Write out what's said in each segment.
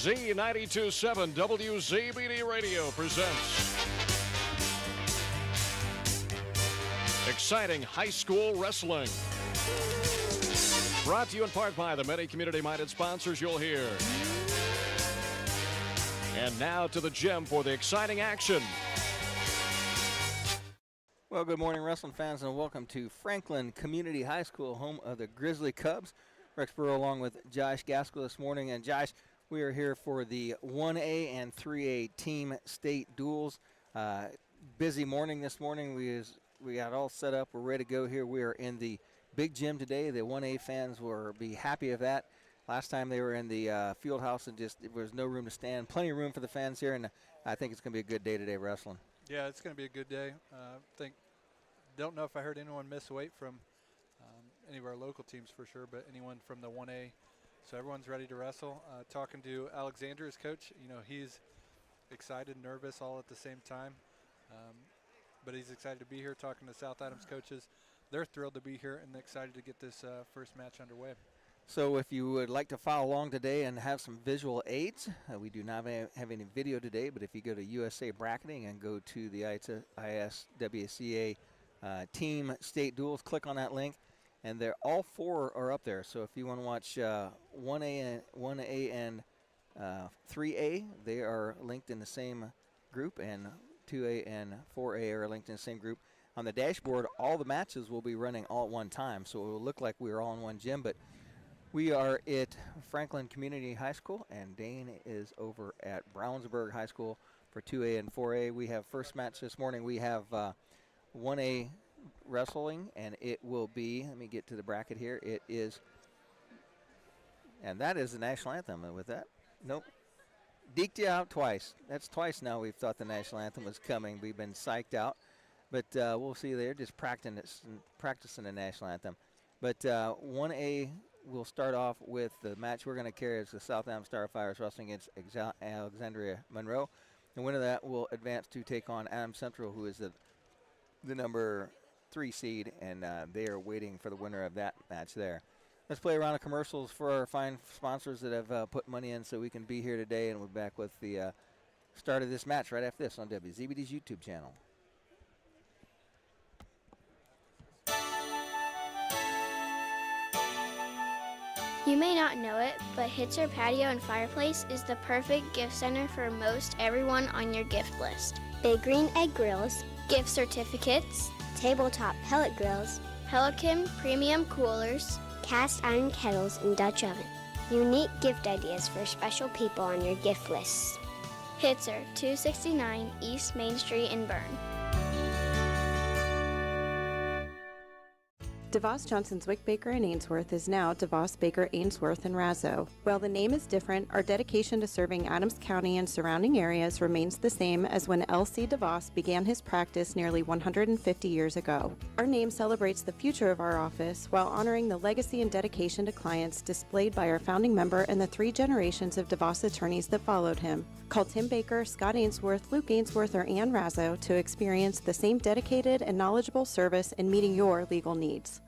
Z92.7 WZBD Radio presents exciting high school wrestling. Brought to you in part by the many community-minded sponsors you'll hear. And now to the gym for the exciting action. Well, good morning, wrestling fans, and welcome to Franklin Community High School, home of the Grizzly Cubs. Rex Burrow along with Josh Gaskell this morning. And Josh, we are here for the 1A and 3A team state duels. Busy morning this morning. We got all set up. We're ready to go here. We are in the big gym today. The 1A fans will be happy of that. Last time they were in the field house and there was no room to stand. Plenty of room for the fans here, and I think it's going to be a good day today wrestling. Yeah, it's going to be a good day. Don't know if I heard anyone miss weight from any of our local teams for sure, but anyone from the 1A. So everyone's ready to wrestle. Talking to Alexander's coach, he's excited, nervous, all at the same time. But he's excited to be here. Talking to South Adams coaches, they're thrilled to be here and excited to get this first match underway. So if you would like to follow along today and have some visual aids, we do not have any video today, but if you go to USA Bracketing and go to the IHSWCA team state duels, click on that link, and all four are up there. So if you want to watch 1A and 3A, they are linked in the same group, and 2A and 4A are linked in the same group. On the dashboard, all the matches will be running all at one time, so it will look like we are all in one gym, but we are at Franklin Community High School, and Dane is over at Brownsburg High School for 2A and 4A. We have first match this morning. We have 1A wrestling, and it will be, let me get to the bracket here. It is, and that is the national anthem. With that, nope. Deked you out twice. That's twice now we've thought the national anthem was coming. We've been psyched out, but we'll see there. Just practicing the national anthem. But 1A will start off with the match we're going to carry as the South Adams Starfires wrestling against Alexandria Monroe. The winner of that will advance to take on Adams Central, who is the number 3 seed, and they are waiting for the winner of that match there. Let's play a round of commercials for our fine sponsors that have put money in so we can be here today, and we'll be back with the start of this match right after this on WZBD's YouTube channel. You may not know it, but Hitzer Patio and Fireplace is the perfect gift center for most everyone on your gift list. Big Green Egg Grills, Gift certificates, tabletop pellet grills, Pelican premium coolers, cast iron kettles, and Dutch oven. Unique gift ideas for special people on your gift lists. Hitzer, 269 East Main Street in Bern. DeVos Johnson Zwick Baker in Ainsworth is now DeVos Baker Ainsworth and Razzo. While the name is different, our dedication to serving Adams County and surrounding areas remains the same as when L.C. DeVos began his practice nearly 150 years ago. Our name celebrates the future of our office while honoring the legacy and dedication to clients displayed by our founding member and the 3 generations of DeVos attorneys that followed him. Call Tim Baker, Scott Ainsworth, Luke Ainsworth, or Ann Razzo to experience the same dedicated and knowledgeable service in meeting your legal needs.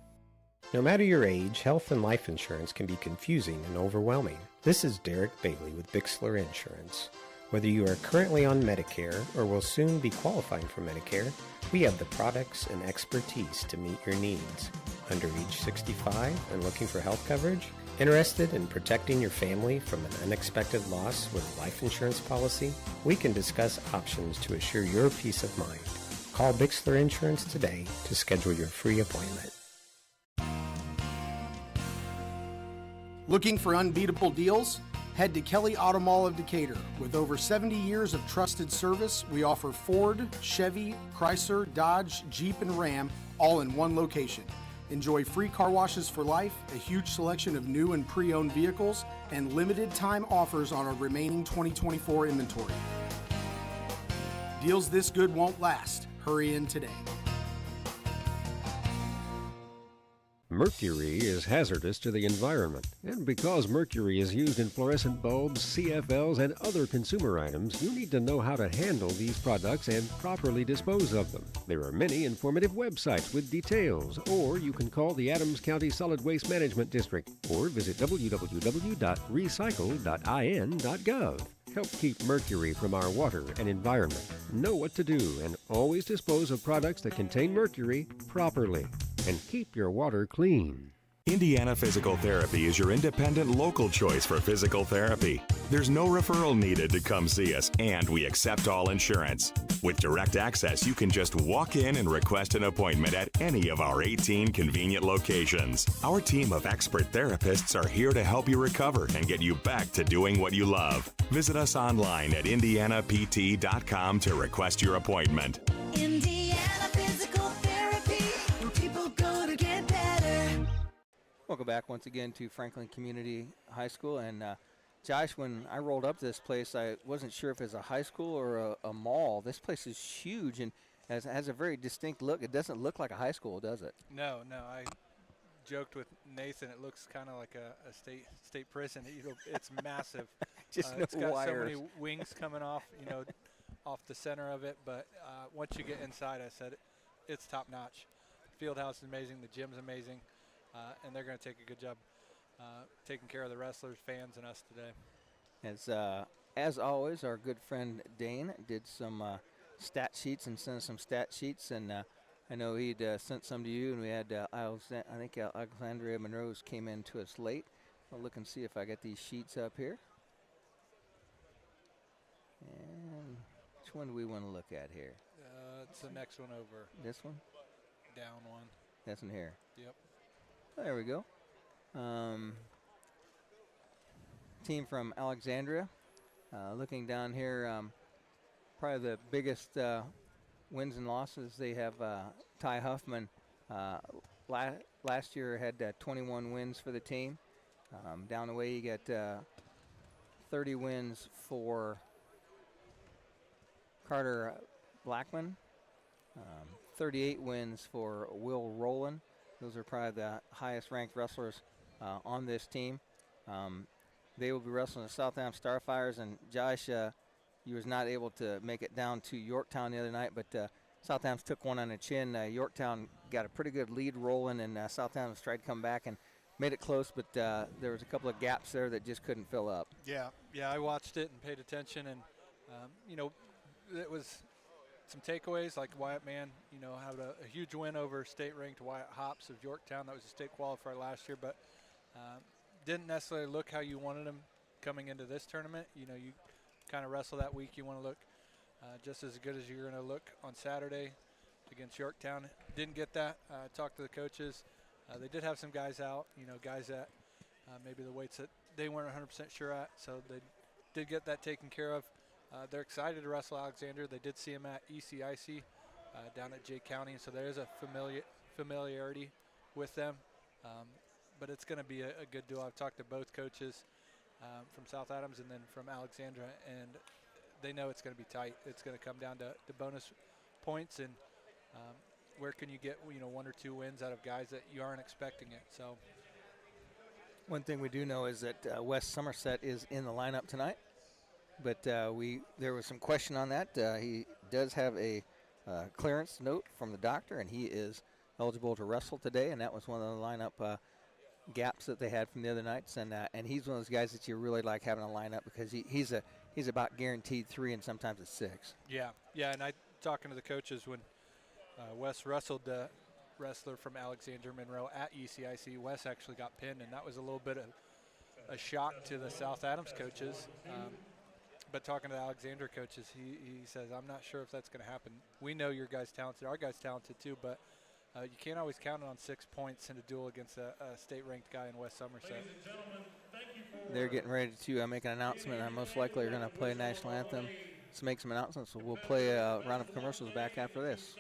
No matter your age, health and life insurance can be confusing and overwhelming. This is Derek Bailey with Bixler Insurance. Whether you are currently on Medicare or will soon be qualifying for Medicare, we have the products and expertise to meet your needs. Under age 65 and looking for health coverage? Interested in protecting your family from an unexpected loss with a life insurance policy? We can discuss options to assure your peace of mind. Call Bixler Insurance today to schedule your free appointment. Looking for unbeatable deals? Head to Kelly Auto Mall of Decatur. With over 70 years of trusted service, we offer Ford, Chevy, Chrysler, Dodge, Jeep, and Ram all in one location. Enjoy free car washes for life, a huge selection of new and pre-owned vehicles, and limited time offers on our remaining 2024 inventory. Deals this good won't last. Hurry in today. Mercury is hazardous to the environment, and because mercury is used in fluorescent bulbs, CFLs, and other consumer items, you need to know how to handle these products and properly dispose of them. There are many informative websites with details, or you can call the Adams County Solid Waste Management District, or visit www.recycle.in.gov. Help keep mercury from our water and environment. Know what to do and always dispose of products that contain mercury properly. And keep your water clean. Indiana Physical Therapy is your independent local choice for physical therapy. There's no referral needed to come see us, and we accept all insurance. With direct access, you can just walk in and request an appointment at any of our 18 convenient locations. Our team of expert therapists are here to help you recover and get you back to doing what you love. Visit us online at indianapt.com to request your appointment. Indiana Physical Therapy, where people go to get better. Welcome back once again to Franklin Community High School. And Josh, when I rolled up to this place, I wasn't sure if it's a high school or a mall. This place is huge and has a very distinct look. It doesn't look like a high school, does it? No. I joked with Nathan. It looks kind of like a state prison. It's massive. Just it's got wires. so many wings coming off, off the center of it. But once you get inside, I said it's top notch. Field house is amazing. The gym's amazing. And they're going to take a good job taking care of the wrestlers, fans, and us today. As always, our good friend Dane did some stat sheets and sent us some stat sheets. And I know he'd sent some to you, and we had, I think Alexandria Monroe's came in to us late. I'll look and see if I got these sheets up here. And which one do we want to look at here? It's the next one over. This one? Down one. This one here. Yep. There we go. Team from Alexandria. Looking down here, probably the biggest wins and losses. They have Ty Huffman. Last year had 21 wins for the team. Down the way you get 30 wins for Carter Blackman. 38 wins for Will Rowland. Those are probably the highest ranked wrestlers on this team. They will be wrestling the Southampton Starfires, and Josh, you was not able to make it down to Yorktown the other night, but Southampton took one on the chin. Yorktown got a pretty good lead rolling, and Southampton tried to come back and made it close, but there was a couple of gaps there that just couldn't fill up. Yeah, I watched it and paid attention, and it was some takeaways, like Wyatt Mann, had a huge win over state-ranked Wyatt Hops of Yorktown. That was a state qualifier last year, but didn't necessarily look how you wanted him coming into this tournament. You kind of wrestle that week. You want to look just as good as you're going to look on Saturday against Yorktown. Didn't get that. Talked to the coaches. They did have some guys out, guys that maybe the weights that they weren't 100% sure at, so they did get that taken care of. They're excited to wrestle Alexander. They did see him at ECIC down at Jay County, so there is a familiarity with them. But it's going to be a good duel. I've talked to both coaches from South Adams and then from Alexandra, and they know it's going to be tight. It's going to come down to bonus points and where can you get 1 or 2 wins out of guys that you aren't expecting it. So one thing we do know is that West Somerset is in the lineup tonight. But there was some question on that. He does have a clearance note from the doctor, and he is eligible to wrestle today. And that was one of the lineup gaps that they had from the other nights. And he's one of those guys that you really like having a lineup because he's about guaranteed 3 and sometimes it's 6. Yeah. And I talking to the coaches when Wes wrestled the wrestler from Alexander Monroe at ECIC. Wes actually got pinned, and that was a little bit of a shock to the South Adams coaches. But talking to the Alexander coaches, he says, I'm not sure if that's going to happen. We know your guy's talented. Our guy's talented too, but you can't always count on 6 points in a duel against a state-ranked guy in West Somerset. They're getting ready to make an announcement. I most likely are going to play a national anthem to make some announcements. So we'll play a round of commercials back after this.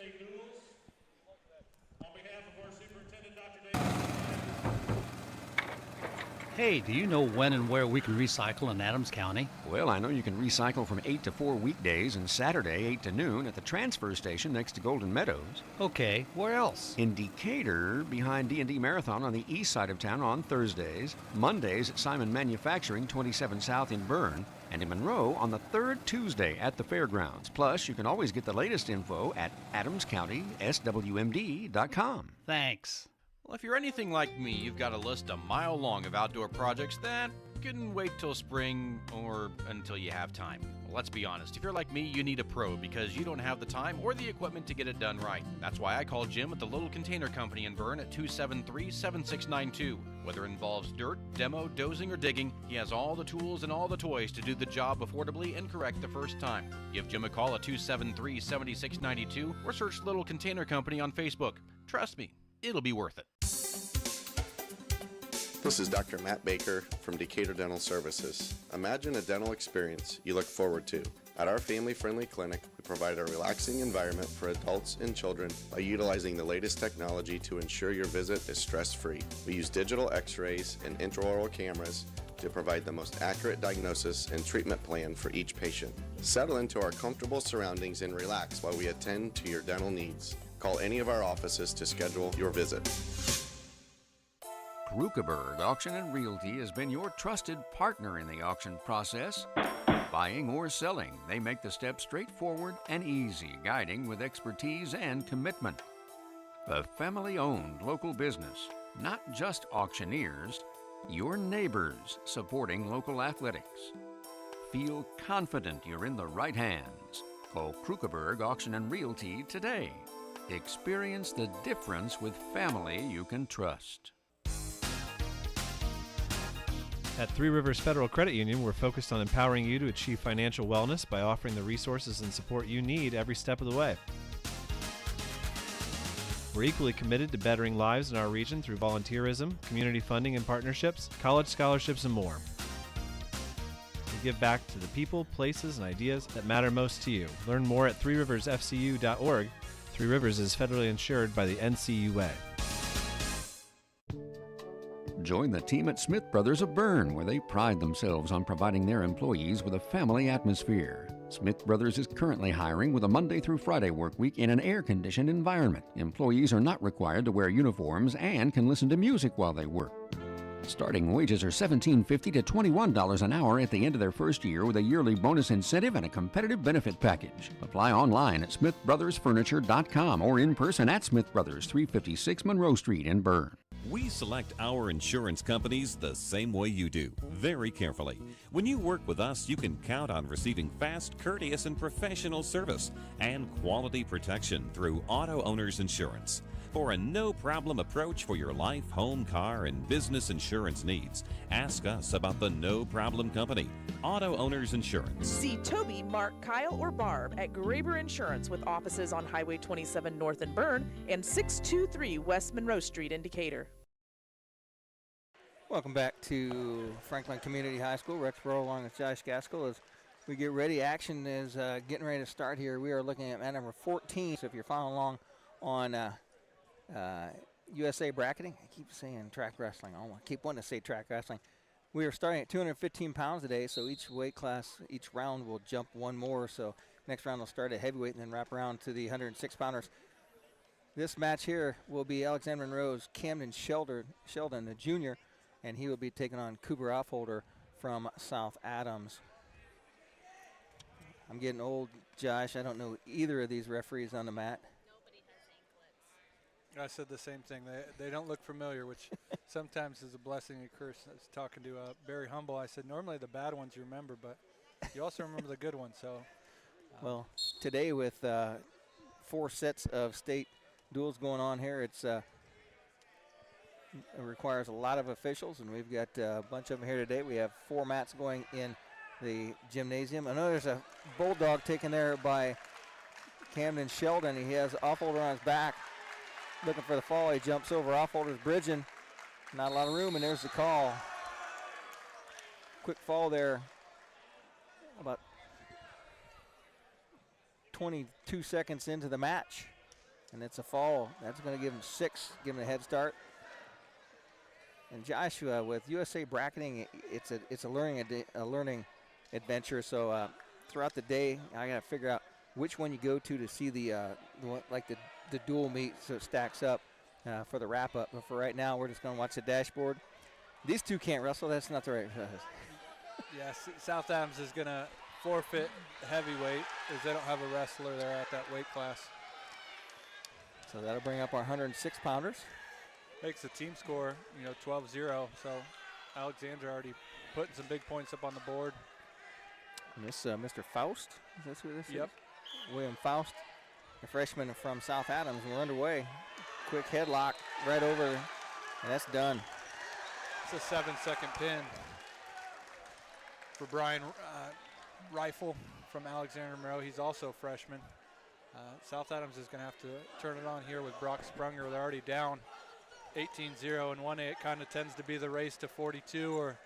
Hey, do you know when and where we can recycle in Adams County? Well, I know you can recycle from 8 to 4 weekdays and Saturday 8 to noon at the transfer station next to Golden Meadows. Okay, where else? In Decatur, behind D&D Marathon on the east side of town on Thursdays, Mondays at Simon Manufacturing 27 South in Bern, and in Monroe on the third Tuesday at the fairgrounds. Plus, you can always get the latest info at adamscountyswmd.com. Thanks. Well, if you're anything like me, you've got a list a mile long of outdoor projects that can wait till spring or until you have time. Well, let's be honest, if you're like me, you need a pro because you don't have the time or the equipment to get it done right. That's why I call Jim at the Little Container Company in Bern at 273-7692. Whether it involves dirt, demo, dozing, or digging, he has all the tools and all the toys to do the job affordably and correct the first time. Give Jim a call at 273-7692 or search Little Container Company on Facebook. Trust me, it'll be worth it. This is Dr. Matt Baker from Decatur Dental Services. Imagine a dental experience you look forward to. At our family-friendly clinic, we provide a relaxing environment for adults and children by utilizing the latest technology to ensure your visit is stress-free. We use digital x-rays and intraoral cameras to provide the most accurate diagnosis and treatment plan for each patient. Settle into our comfortable surroundings and relax while we attend to your dental needs. Call any of our offices to schedule your visit. Krukeberg Auction and Realty has been your trusted partner in the auction process. Buying or selling, they make the steps straightforward and easy, guiding with expertise and commitment. A family-owned local business, not just auctioneers, your neighbors supporting local athletics. Feel confident you're in the right hands. Call Krukeberg Auction and Realty today. Experience the difference with family you can trust. At Three Rivers Federal Credit Union, we're focused on empowering you to achieve financial wellness by offering the resources and support you need every step of the way. We're equally committed to bettering lives in our region through volunteerism, community funding and partnerships, college scholarships, and more. We give back to the people, places, and ideas that matter most to you. Learn more at threeriversfcu.org. Three Rivers is federally insured by the NCUA. Join the team at Smith Brothers of Bern, where they pride themselves on providing their employees with a family atmosphere. Smith Brothers is currently hiring with a Monday through Friday work week in an air-conditioned environment. Employees are not required to wear uniforms and can listen to music while they work. Starting wages are $17.50 to $21 an hour at the end of their first year with a yearly bonus incentive and a competitive benefit package. Apply online at smithbrothersfurniture.com or in person at Smith Brothers, 356 Monroe Street in Bern. We select our insurance companies the same way you do, very carefully. When you work with us, you can count on receiving fast, courteous, and professional service and quality protection through Auto Owners Insurance. For a no-problem approach for your life, home, car, and business insurance needs, ask us about the No Problem Company, Auto Owners Insurance. See Toby, Mark, Kyle, or Barb at Graber Insurance with offices on Highway 27 North in Bern and 623 West Monroe Street in Decatur. Welcome back to Franklin Community High School. Rex Burrow along with Josh Gaskell as we get ready. Action is getting ready to start here. We are looking at mat number 14. So if you're following along on USA bracketing, I keep saying track wrestling. I keep wanting to say track wrestling. We are starting at 215 pounds today, so each weight class, each round will jump one more. So next round will start at heavyweight and then wrap around to the 106-pounders. This match here will be Alexander Monroe's Camden Sheldon, the junior, and he will be taking on Cooper Aufholder from South Adams. I'm getting old, Josh. I don't know either of these referees on the mat. I said the same thing. They don't look familiar, which sometimes is a blessing and a curse. I was talking to Barry Humble. I said, normally the bad ones you remember, but you also remember the good ones. So, well, today with 4 sets of state duels going on here, it requires a lot of officials, and we've got a bunch of them here today. We have 4 mats going in the gymnasium. I know there's a bulldog taken there by Camden Sheldon. He has Aufholder on his back, looking for the fall. He jumps over. Aufholder's bridging. Not a lot of room, and there's the call. Quick fall there. About 22 seconds into the match, and it's a fall. That's going to give him 6, give him a head start. And Joshua, with USA bracketing, it's a learning adventure. So throughout the day, I got to figure out which one you go to see the one, like the dual meet, so it stacks up for the wrap up. But for right now, we're just going to watch the dashboard. These two can't wrestle. That's not the right. Yes, South Adams is going to forfeit heavyweight as they don't have a wrestler there at that weight class. So that'll bring up our 106 pounders. Makes the team score, 12-0. So Alexandra already putting some big points up on the board. And this Mr. Faust, is this who this Yep. is? William Faust, a freshman from South Adams. We're underway. Quick headlock right over, and that's done. It's a 7-second pin for Brian Rifle from Alexander Monroe. He's also a freshman. South Adams is going to have to turn it on here with Brock Sprunger. They're already down 18-0 in 1A. It kind of tends to be the race to 42 or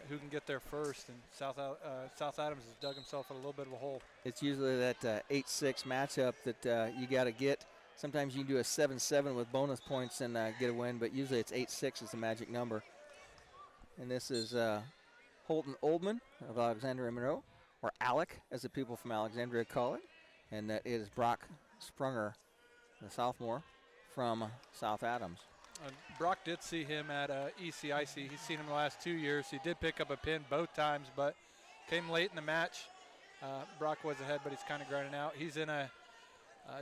who can get there first. And South Adams has dug himself in a little bit of a hole. It's usually that 8-6 matchup that you got to get. Sometimes you can do a 7-7 with bonus points and get a win, but usually it's 8-6 is the magic number. And this is Holton Oldman of Alexandria Monroe, or Alec, as the people from Alexandria call it. And that is Brock Sprunger, the sophomore from South Adams. Brock did see him at ECIC. He's seen him the last 2 years. He did pick up a pin both times, but came late in the match. Brock was ahead, but he's kind of grinding out. He's in a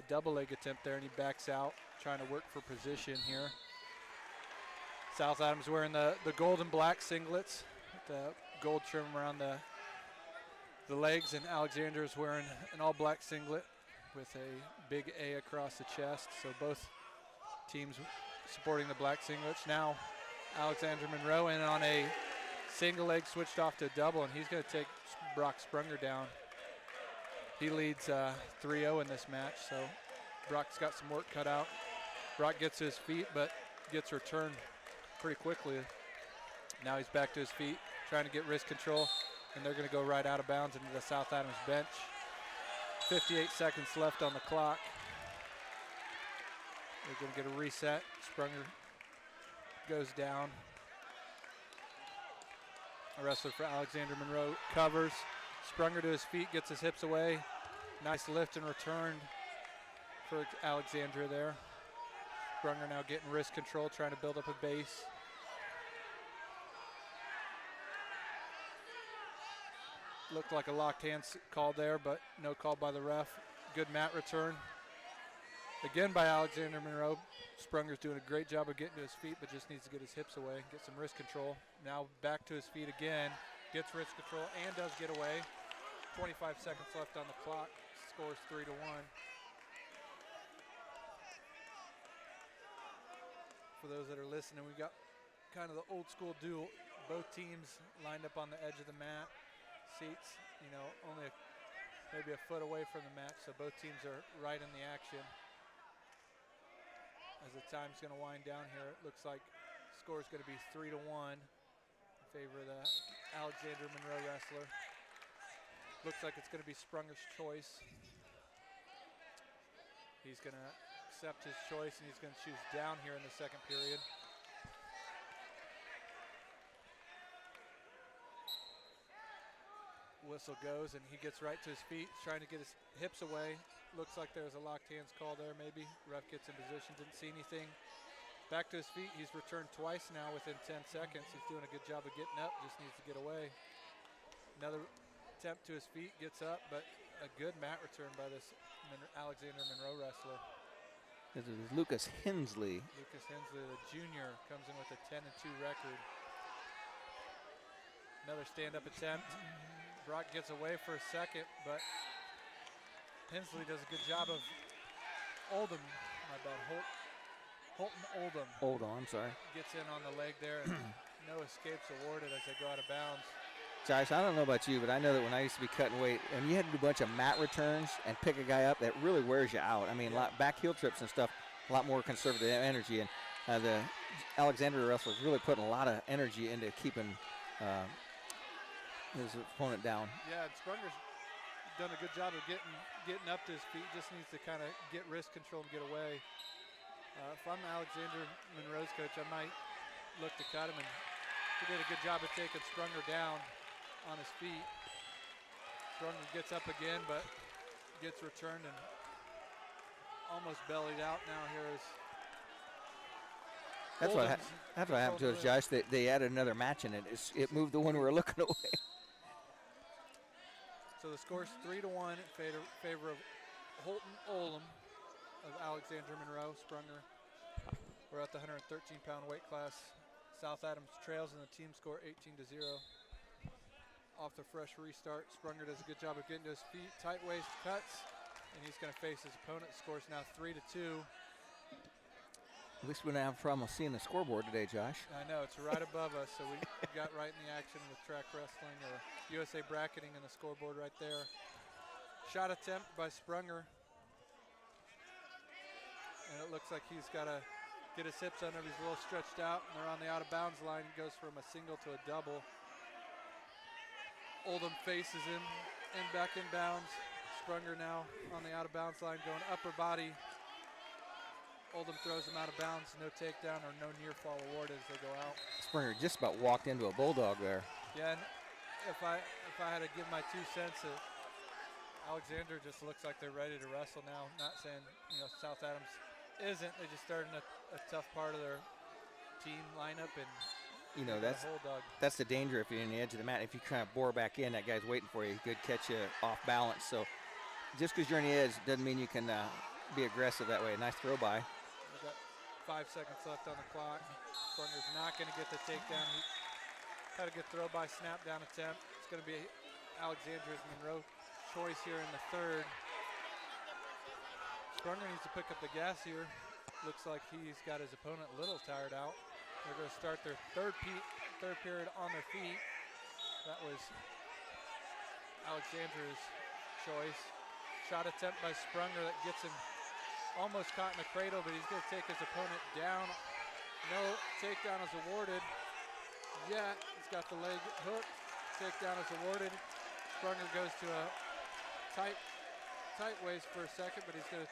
double leg attempt there, and he backs out, trying to work for position here. South Adams wearing the gold and black singlets, with the gold trim around the legs, and Alexander is wearing an all black singlet with a big A across the chest. So both teams supporting the black singlets. Now Alexander Monroe in on a single leg, switched off to a double, and he's going to take Brock Sprunger down. He leads 3-0 in this match, so Brock's got some work cut out. Brock gets to his feet, but gets returned pretty quickly. Now he's back to his feet, trying to get wrist control, and they're going to go right out of bounds into the South Adams bench. 58 seconds left on the clock. They're going to get a reset. Sprunger goes down. A wrestler for Alexander Monroe covers. Sprunger to his feet, gets his hips away. Nice lift and return for Alexandria there. Sprunger now getting wrist control, trying to build up a base. Looked like a locked hands call there, but no call by the ref. Good mat return. Again by Alexander Monroe. Sprunger's doing a great job of getting to his feet, but just needs to get his hips away, get some wrist control. Now back to his feet again, gets wrist control and does get away. 25 seconds left on the clock. Scores 3-1. For those that are listening, we got kind of the old school duel. Both teams lined up on the edge of the mat. Seats, only maybe a foot away from the match, so both teams are right in the action. As the time's going to wind down here, it looks like score is going to be 3-1 in favor of the Alexander Monroe wrestler. Looks like it's going to be Sprunger's choice. He's going to accept his choice, and he's going to choose down here in the second period. Whistle goes, and he gets right to his feet, trying to get his hips away. Looks like there's a locked hands call there, maybe. Ref gets in position, didn't see anything. Back to his feet. He's returned twice now within 10 seconds. He's doing a good job of getting up, just needs to get away. Another attempt to his feet, gets up, but a good mat return by this Alexander Monroe wrestler. This is Lucas Hensley. Lucas Hensley, the junior, comes in with a 10-2 record. Another stand-up attempt. Brock gets away for a second, but Hensley does a good job of Oldham, my bad, Holton Oldham. Oldham, I'm sorry. Gets in on the leg there, and no escapes awarded as they go out of bounds. Josh, I don't know about you, but I know that when I used to be cutting weight, and you had to do a bunch of mat returns and pick a guy up, that really wears you out. I mean, back heel trips and stuff, a lot more conservative energy. And the Alexandria wrestlers really putting a lot of energy into keeping his opponent down. Yeah, and Sprunger's done a good job of getting up to his feet. Just needs to kind of get wrist control and get away. If I'm Alexander Monroe's coach, I might looked to cut him, and he did a good job of taking Sprunger down on his feet. Sprunger gets up again, but gets returned and almost bellied out now here is That's what happened to us, Josh. They added another match in it. It moved the one we were looking away. So the score's 3-1 in favor of Holton Olam of Alexander Monroe. Sprunger, we're at the 113-pound weight class. South Adams trails in the team score 18-0. Off the fresh restart, Sprunger does a good job of getting to his feet. Tight waist cuts, and he's going to face his opponent. Score's now 3-2. At least we don't have a problem seeing the scoreboard today, Josh. I know, it's right above us, so we got right in the action with track wrestling or USA bracketing and the scoreboard right there. Shot attempt by Sprunger. And it looks like he's got to get his hips under. He's a little stretched out, and they're on the out-of-bounds line. He goes from a single to a double. Oldham faces him and back in bounds. Sprunger now on the out-of-bounds line going upper body. Oldham throws him out of bounds. No takedown or no near fall awarded as they go out. Sprunger just about walked into a bulldog there. Yeah, and if I had to give my 2 cents, Alexander just looks like they're ready to wrestle now. Not saying South Adams isn't. They just started a tough part of their team lineup, and that's the danger if you're in the edge of the mat. If you kind of bore back in, that guy's waiting for you. He could catch you off balance. So just because you're on the edge doesn't mean you can be aggressive that way. Nice throw by. We've got 5 seconds left on the clock. Sprunger's not going to get the takedown. He had a good throw by, snap down attempt. It's going to be Alexander's Monroe choice here in the third. Sprunger needs to pick up the gas here. Looks like he's got his opponent a little tired out. They're going to start their third period on their feet. That was Alexander's choice. Shot attempt by Sprunger that gets him almost caught in the cradle, but he's going to take his opponent down. No takedown is awarded yet. He's got the leg hooked. Takedown is awarded. Sprunger goes to a tight waist for a second, but he's going to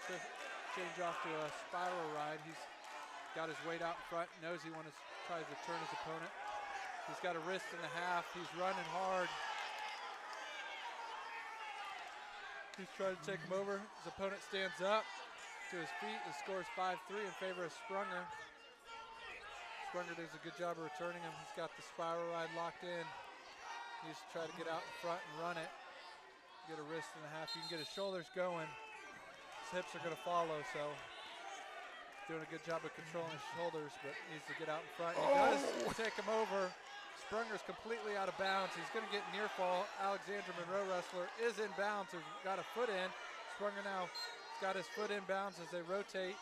change off to a spiral ride. He's got his weight out in front, knows he wants to try to turn his opponent. He's got a wrist and a half. He's running hard. He's trying to take him over. His opponent stands up to his feet. The score is 5-3 in favor of Sprunger. Sprunger does a good job of returning him. He's got the spiral ride locked in. He's trying to get out in front and run it. Get a wrist and a half. You can get his shoulders going. His hips are going to follow, so doing a good job of controlling his shoulders, but needs to get out in front. He does take him over. Sprunger's completely out of bounds. He's going to get near fall. Alexander Monroe wrestler is in bounds. He's got a foot in. Sprunger now has got his foot in bounds as they rotate.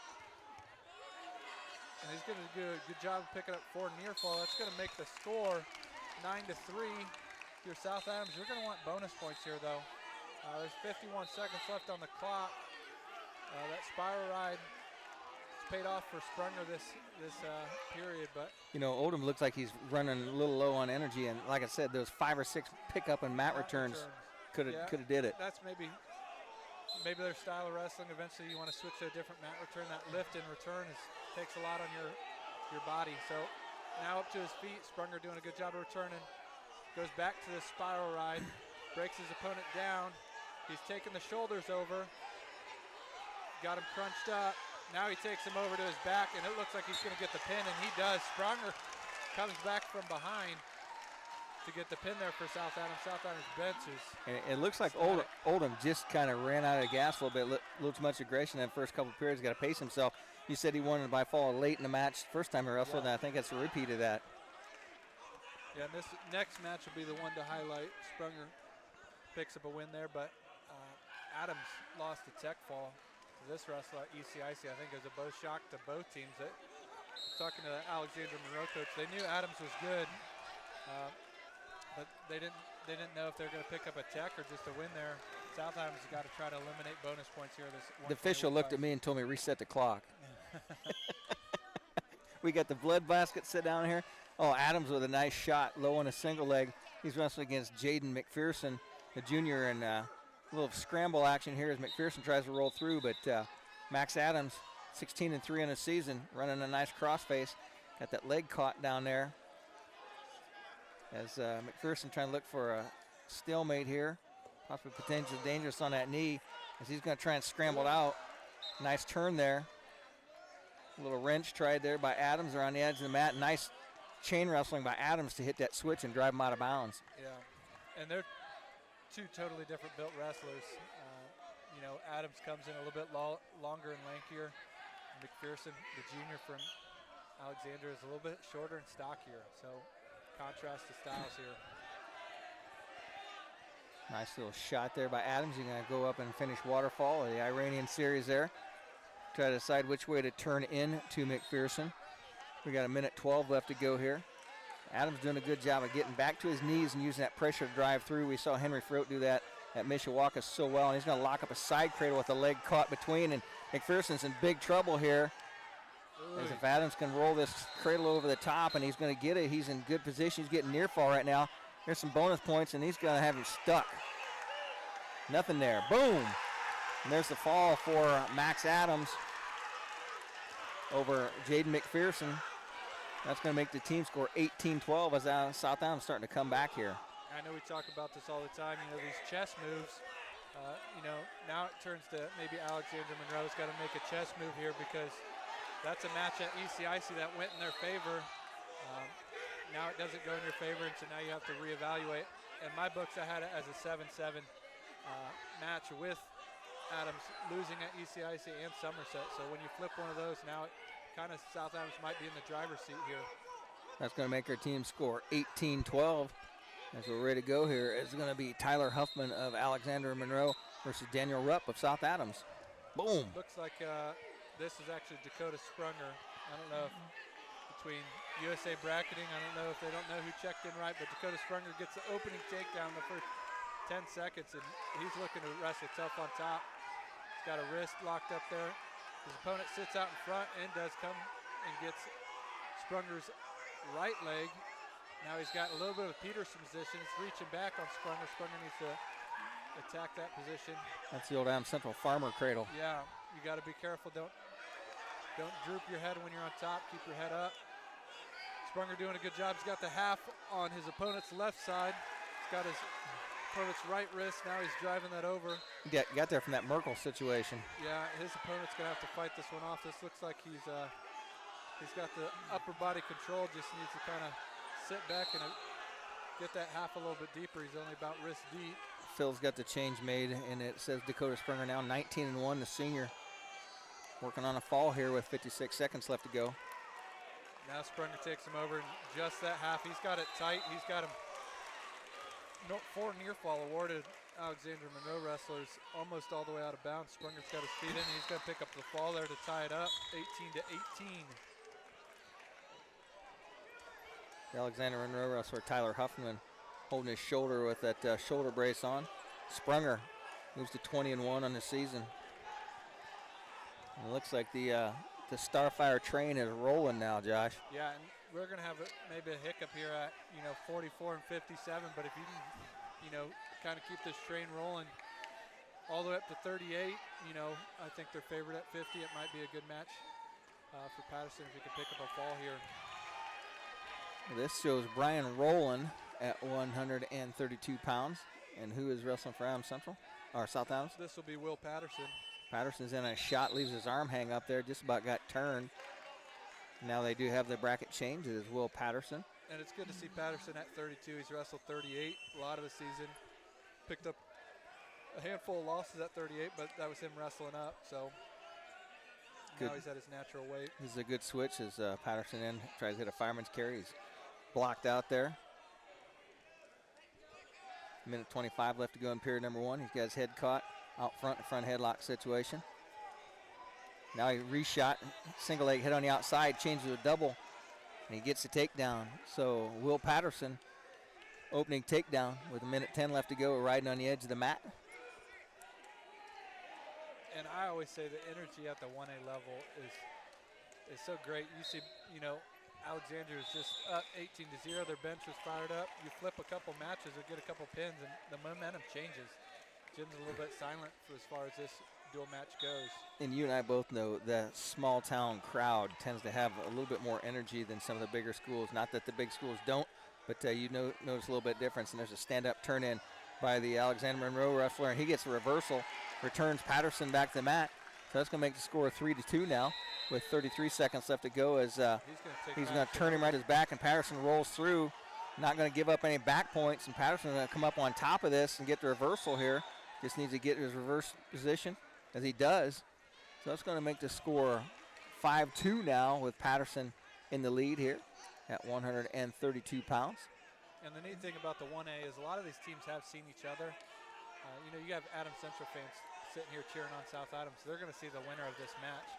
And he's going to do a good job of picking up 4 near fall. That's going to make the score 9-3. If you're South Adams, you're going to want bonus points here, though. There's 51 seconds left on the clock. That spiral ride paid off for Sprunger this period, but Oldham looks like he's running a little low on energy, and like I said, those 5 or 6 pickup and mat returns could have did it. That's maybe their style of wrestling. Eventually, you want to switch to a different mat return. That lift and return takes a lot on your body. So now up to his feet, Sprunger doing a good job of returning. Goes back to the spiral ride, breaks his opponent down. He's taking the shoulders over. Got him crunched up. Now he takes him over to his back, and it looks like he's going to get the pin, and he does. Sprunger comes back from behind to get the pin there for South Adams. South Adams benches. And it looks like Oldham just kind of ran out of gas a little bit, a little too much aggression in the first couple of periods. Got to pace himself. You said he won by fall late in the match first time he wrestled, and I think that's a repeat of that. Yeah, and this next match will be the one to highlight. Sprunger picks up a win there, but Adams lost the tech fall. This wrestler at ECIC, I think, is a both shock to both teams. Talking to the Alexander Monroe coach, they knew Adams was good, but they didn't know if they're going to pick up a tech or just a win there. South Adams has got to try to eliminate bonus points here. The official looked at me and told me reset the clock. We got the blood basket sit down here. Oh, Adams with a nice shot, low on a single leg. He's wrestling against Jaden McPherson, the junior, and a little scramble action here as McPherson tries to roll through, but Max Adams, 16-3 in the season, running a nice crossface. Got that leg caught down there. As McPherson trying to look for a stalemate here. Possibly potentially dangerous on that knee as he's going to try and scramble it out. Nice turn there. A little wrench tried there by Adams around the edge of the mat. Nice chain wrestling by Adams to hit that switch and drive him out of bounds. Yeah, and they're two totally different built wrestlers. You know, Adams comes in a little bit longer and lankier. McPherson, the junior from Alexandria, is a little bit shorter and stockier. So contrast to styles here. Nice little shot there by Adams. He's going to go up and finish waterfall of the Iranian series there. Try to decide which way to turn in to McPherson. We got 1:12 left to go here. Adams doing a good job of getting back to his knees and using that pressure to drive through. We saw Henry Froat do that at Mishawaka so well, and he's going to lock up a side cradle with the leg caught between, and McPherson's in big trouble here. As if Adams can roll this cradle over the top, and he's going to get it. He's in good position. He's getting near fall right now. There's some bonus points, and he's going to have him stuck. Nothing there. Boom. And there's the fall for Max Adams over Jaden McPherson. That's going to make the team score 18-12 as South Adams starting to come back here. I know we talk about this all the time, you know, these chess moves. You know, now it turns to maybe Alexander Monroe's got to make a chess move here because that's a match at ECIC that went in their favor. Now it doesn't go in your favor, and so now you have to reevaluate. In my books, I had it as a 7-7 match with Adams losing at ECIC and Somerset. So when you flip one of those, now it kind of South Adams might be in the driver's seat here. That's going to make our team score 18-12. As we're ready to go here, it's going to be Tyler Huffman of Alexander Monroe versus Daniel Rupp of South Adams. Boom. Looks like this is actually Dakota Sprunger. I don't know if between USA Bracketing, I don't know if they don't know who checked in right, but Dakota Sprunger gets the opening takedown in the first 10 seconds, and he's looking to wrestle tough on top. He's got a wrist locked up there. His opponent sits out in front and does come and gets Sprunger's right leg. Now he's got a little bit of Peterson position. He's reaching back on Sprunger. Sprunger needs to attack that position. That's the old Adams Central Farmer cradle. Yeah, you got to be careful. Don't droop your head when you're on top. Keep your head up. Sprunger doing a good job. He's got the half on his opponent's left side. He's got his opponent's right wrist. Now he's driving that over. Got there from that Merkel situation. Yeah, his opponent's gonna have to fight this one off. This looks like he's got the upper body control. Just needs to kind of sit back and get that half a little bit deeper. He's only about wrist deep. Phil's got the change made, and it says Dakota Sprunger now 19-1, the senior. Working on a fall here with 56 seconds left to go. Now Sprunger takes him over, and just that half. He's got it tight. He's got him 4 near fall awarded. Alexander Monroe wrestlers almost all the way out of bounds. Sprunger's got his feet in. He's going to pick up the fall there to tie it up, 18-18. The Alexander Monroe wrestler Tyler Huffman holding his shoulder with that shoulder brace on. Sprunger moves to 20-1 on the season. And it looks like the Starfire train is rolling now, Josh. Yeah, and we're going to have maybe a hiccup here at 44 and 57. But if you can, kind of keep this train rolling all the way up to 38, I think they're favored at 50. It might be a good match for Patterson if he can pick up a fall here. This shows Brian Rowland at 132 pounds. And who is wrestling for Adams Central? Or South Adams? This will be Will Patterson. Patterson's in a shot, leaves his arm hang up there, just about got turned. Now they do have the bracket change. It is Will Patterson. And it's good to see Patterson at 32. He's wrestled 38 a lot of the season. Picked up a handful of losses at 38, but that was him wrestling up. So good. Now he's at his natural weight. This is a good switch as Patterson in tries to hit a fireman's carry. He's blocked out there. 1:25 left to go in period number 1. He's got his head caught out front, front headlock situation. Now he reshot, single leg hit on the outside, changes to a double, and he gets the takedown. So Will Patterson, opening takedown with 1:10 left to go, riding on the edge of the mat. And I always say the energy at the 1A level is so great. You see, Alexander is just up 18-0. Their bench was fired up. You flip a couple matches or get a couple pins, and the momentum changes. Jim's a little bit silent as far as this dual match goes. And you and I both know the small town crowd tends to have a little bit more energy than some of the bigger schools. Not that the big schools don't, but you notice a little bit difference. And there's a stand-up turn-in by the Alexander Monroe wrestler, and he gets a reversal, returns Patterson back to the mat. So that's going to make the score 3-2 now with 33 seconds left to go as he's going to turn him right his back, and Patterson rolls through. Not going to give up any back points, and Patterson's going to come up on top of this and get the reversal here. Just needs to get his reverse position, as he does. So that's going to make the score 5-2 now with Patterson in the lead here at 132 pounds. And the neat thing about the 1A is a lot of these teams have seen each other. You have Adams Central fans sitting here cheering on South Adams. They're going to see the winner of this match.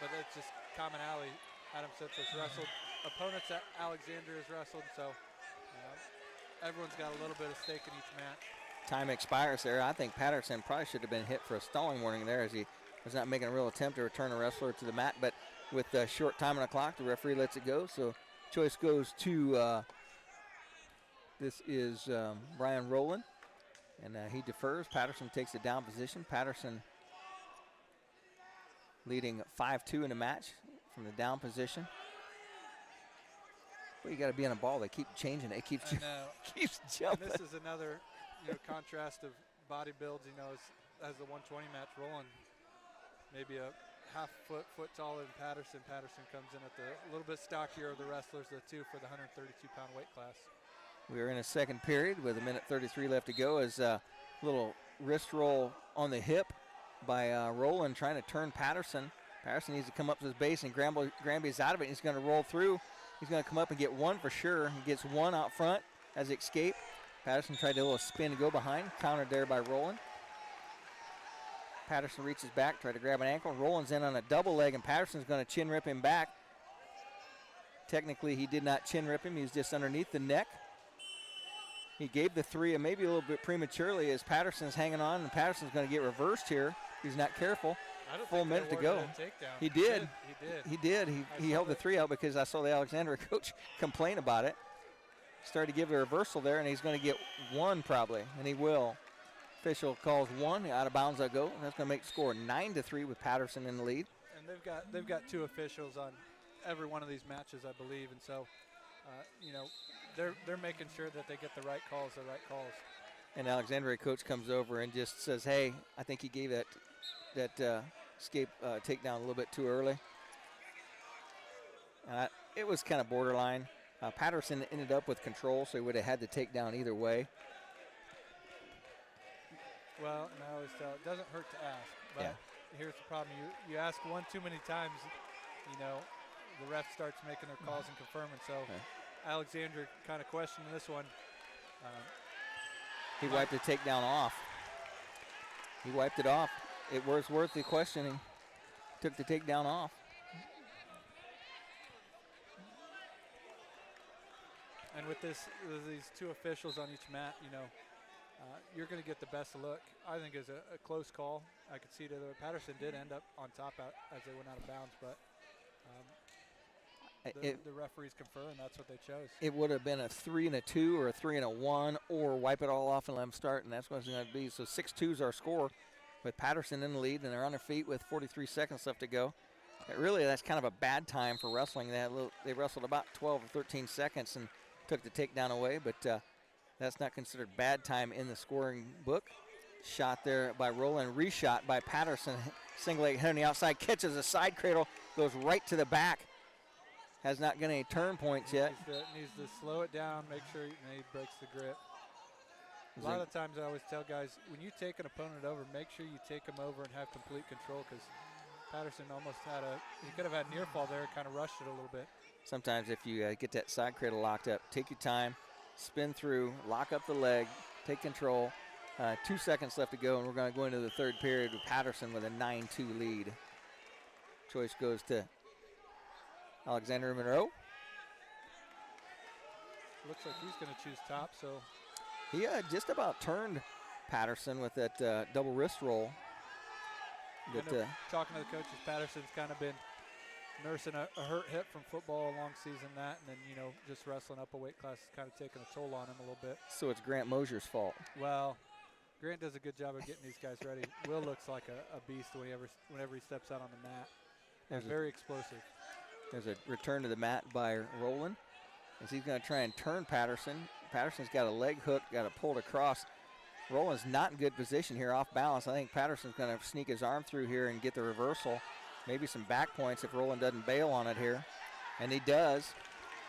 But it's just commonality. Adams Central's wrestled. Opponents at Alexander has wrestled. So everyone's got a little bit of stake in each match. Time expires there. I think Patterson probably should have been hit for a stalling warning there, as he was not making a real attempt to return a wrestler to the mat. But with a short time on the clock, the referee lets it go. So choice goes to this is Brian Rowland, and he defers. Patterson takes a down position. Patterson leading 5-2 in the match from the down position. Well, you got to be on a ball. They keep changing it. It keeps jumping. And this is another contrast of body builds. As the 120 match rolling, maybe a half foot taller than Patterson. Patterson comes in at a little bit stockier of the wrestlers, the two for the 132-pound weight class. We are in a second period with 1:33 left to go as a little wrist roll on the hip by Rowland trying to turn Patterson. Patterson needs to come up to his base, and Granby's out of it. He's going to roll through. He's going to come up and get one for sure. He gets one out front as escape. Patterson tried a little spin to go behind, countered there by Rowland. Patterson reaches back, tried to grab an ankle. Rowland's in on a double leg, and Patterson's going to chin rip him back. Technically, he did not chin rip him. He was just underneath the neck. He gave the three, and maybe a little bit prematurely, as Patterson's hanging on, and Patterson's going to get reversed here. He's not careful. Full minute to go. He did. He held the three out because I saw the Alexandria coach complain about it. Started to give a reversal there, and he's going to get one probably, and he will. Official calls one, out of bounds I go. That's going to make the score 9-3 with Patterson in the lead. And they've got two officials on every one of these matches, I believe, and so they're making sure that they get the right calls. And Alexandria coach comes over and just says, "Hey, I think he gave that escape takedown a little bit too early." It was kind of borderline. Patterson ended up with control, so he would have had the takedown either way. Well, and I always tell, it doesn't hurt to ask. But here's the problem: you ask one too many times, the ref starts making their calls and confirming. So Alexander kind of questioning this one. He wiped the takedown off. He wiped it off. It was worth the questioning. Took the takedown off. And with these two officials on each mat, you're going to get the best look. I think is a close call. I could see it. Patterson did end up on top as they went out of bounds, but the referees confer, and that's what they chose. It would have been a 3-2 or a 3-1, or wipe it all off and let them start, and that's what it's going to be. So 6-2 is our score with Patterson in the lead, and they're on their feet with 43 seconds left to go. Really, that's kind of a bad time for wrestling. They wrestled about 12 or 13 seconds and took the takedown away, but that's not considered bad time in the scoring book. Shot there by Rowland, reshot by Patterson. Single leg head on the outside, catches a side cradle, goes right to the back. Has not got any turn points yet. Needs to slow it down, make sure he breaks the grip. A lot of times I always tell guys, when you take an opponent over, make sure you take him over and have complete control, because Patterson almost he could have had near fall there, kind of rushed it a little bit. Sometimes if you get that side cradle locked up, take your time, spin through, lock up the leg, take control. 2 seconds left to go, and we're going to go into the third period with Patterson with a 9-2 lead. Choice goes to Alexander Monroe. Looks like he's going to choose top, so. He just about turned Patterson with that double wrist roll. Talking to the coaches, Patterson's kind of been nursing a hurt hip from football a long season, and then, just wrestling up a weight class is kind of taking a toll on him a little bit. So it's Grant Mosier's fault. Well, Grant does a good job of getting these guys ready. Will looks like a beast whenever he steps out on the mat. Very explosive. There's a return to the mat by Rowland, as he's going to try and turn Patterson. Patterson's got a leg hook, got it pulled across. Rowland's not in good position here, off balance. I think Patterson's going to sneak his arm through here and get the reversal. Maybe some back points if Rowland doesn't bail on it here. And he does.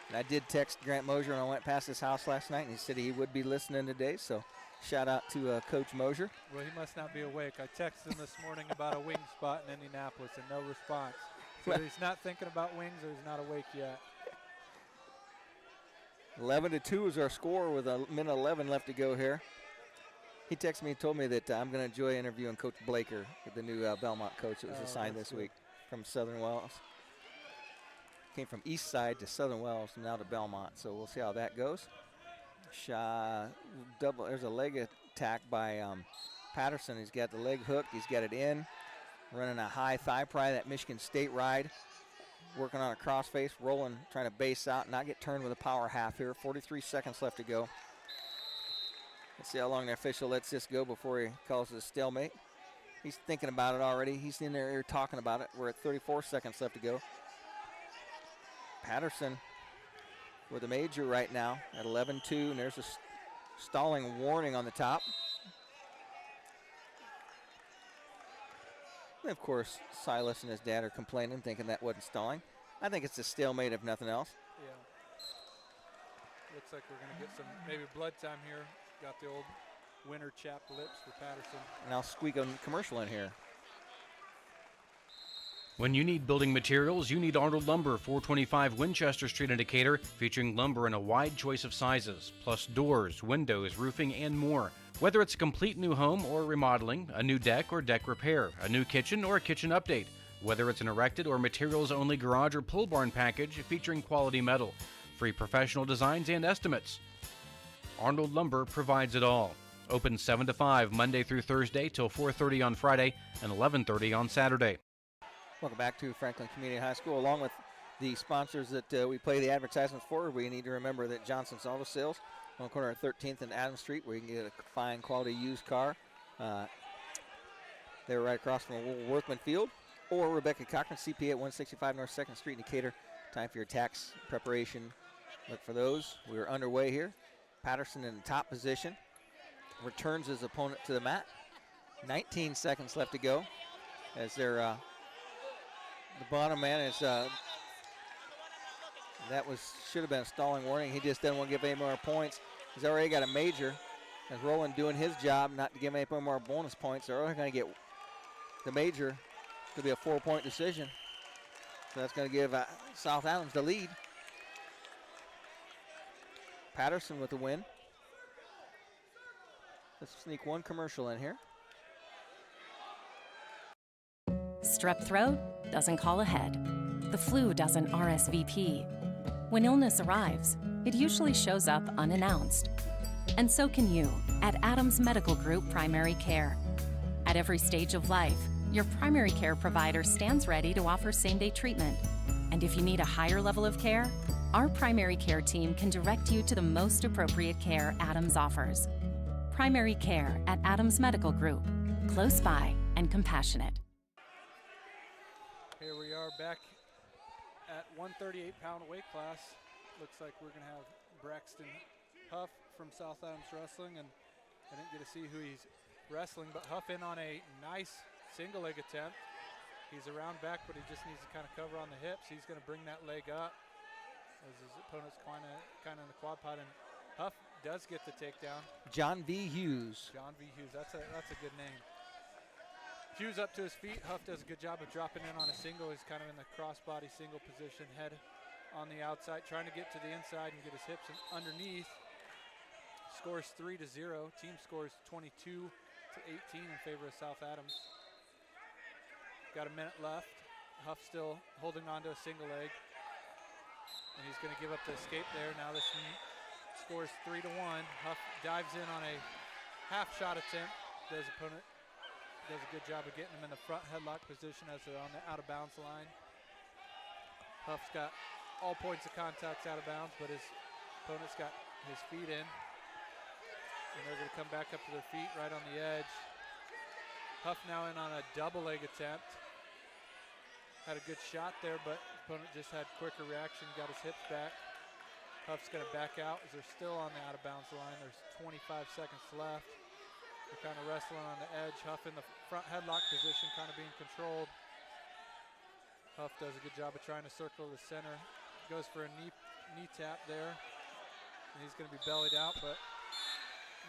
And I did text Grant Mosier when I went past his house last night, and he said he would be listening today. So shout out to Coach Mosier. Well, he must not be awake. I texted him this morning about a wing spot in Indianapolis and no response. So he's not thinking about wings or he's not awake yet. 11-2 is our score with a minute 11 left to go here. He texted me and told me that I'm going to enjoy interviewing Coach Blaker, the new Belmont coach that was assigned this week from Southern Wells. Came from East Side to Southern Wells and now to Belmont, so we'll see how that goes. There's a leg attack by Patterson. He's got the leg hooked. He's got it in. Running a high thigh pry, that Michigan State ride. Working on a crossface. Rowland trying to base out, not get turned with a power half here. 43 seconds left to go. Let's see how long the official lets this go before he calls it a stalemate. He's thinking about it already. He's in there talking about it. We're at 34 seconds left to go. Patterson with a major right now at 11-2, and there's a stalling warning on the top. And of course, Silas and his dad are complaining, thinking that wasn't stalling. I think it's a stalemate if nothing else. Yeah. Looks like we're going to get some maybe blood time here. Got the old winter chapped lips for Patterson. And I'll squeak a commercial in here. When you need building materials, you need Arnold Lumber, 425 Winchester Street in Decatur, featuring lumber in a wide choice of sizes, plus doors, windows, roofing, and more. Whether it's a complete new home or remodeling, a new deck or deck repair, a new kitchen or a kitchen update, whether it's an erected or materials-only garage or pole barn package featuring quality metal, free professional designs and estimates. Arnold Lumber provides it all. Open 7 to 5 Monday through Thursday till 4:30 on Friday and 11:30 on Saturday. Welcome back to Franklin Community High School. Along with the sponsors that we play the advertisements for, we need to remember that Johnson's Auto Sales on the corner of 13th and Adams Street, where you can get a fine quality used car. They're right across from Worthman Field. Or Rebecca Cochran, CPA at 165 North 2nd Street in Decatur. Time for your tax preparation. Look for those. We're underway here. Patterson in the top position. Returns his opponent to the mat. 19 seconds left to go as they're the bottom man is should have been a stalling warning. He just doesn't want to give any more points. He's already got a major. As Rowland doing his job not to give any more bonus points. They're only going to get the major. It's going to be a 4-point decision. So that's going to give South Adams the lead. Patterson with the win. Let's sneak one commercial in here. Strep throat doesn't call ahead. The flu doesn't RSVP. When illness arrives, it usually shows up unannounced. And so can you at Adams Medical Group Primary Care. At every stage of life, your primary care provider stands ready to offer same-day treatment. And if you need a higher level of care, our primary care team can direct you to the most appropriate care Adams offers. Primary care at Adams Medical Group. Close by and compassionate. Here we are back at 138-pound weight class. Looks like we're going to have Braxton Huff from South Adams Wrestling, and I didn't get to see who he's wrestling, but Huff in on a nice single leg attempt. He's around back, but he just needs to kind of cover on the hips. He's going to bring that leg up as his opponent's kind of in the quad pod, and Huff does get the takedown. John V. Hughes. John V. Hughes, that's a good name. Hughes up to his feet. Huff does a good job of dropping in on a single. He's kind of in the crossbody single position, head on the outside, trying to get to the inside and get his hips underneath. Scores 3-0. Team scores 22-18 in favor of South Adams. Got a minute left. Huff still holding on to a single leg. And he's going to give up the escape there. Now this scores 3-1. Huff dives in on a half shot attempt. His opponent does a good job of getting him in the front headlock position as they're on the out of bounds line. Huff's got all points of contact out of bounds, but his opponent's got his feet in. And they're going to come back up to their feet right on the edge. Huff now in on a double leg attempt. Had a good shot there, but opponent just had quicker reaction, got his hips back. Huff's going to back out as they're still on the out of bounds line. There's 25 seconds left. They're kind of wrestling on the edge. Huff in the front headlock position, kind of being controlled. Huff does a good job of trying to circle the center. Goes for a knee tap there. And he's going to be bellied out, but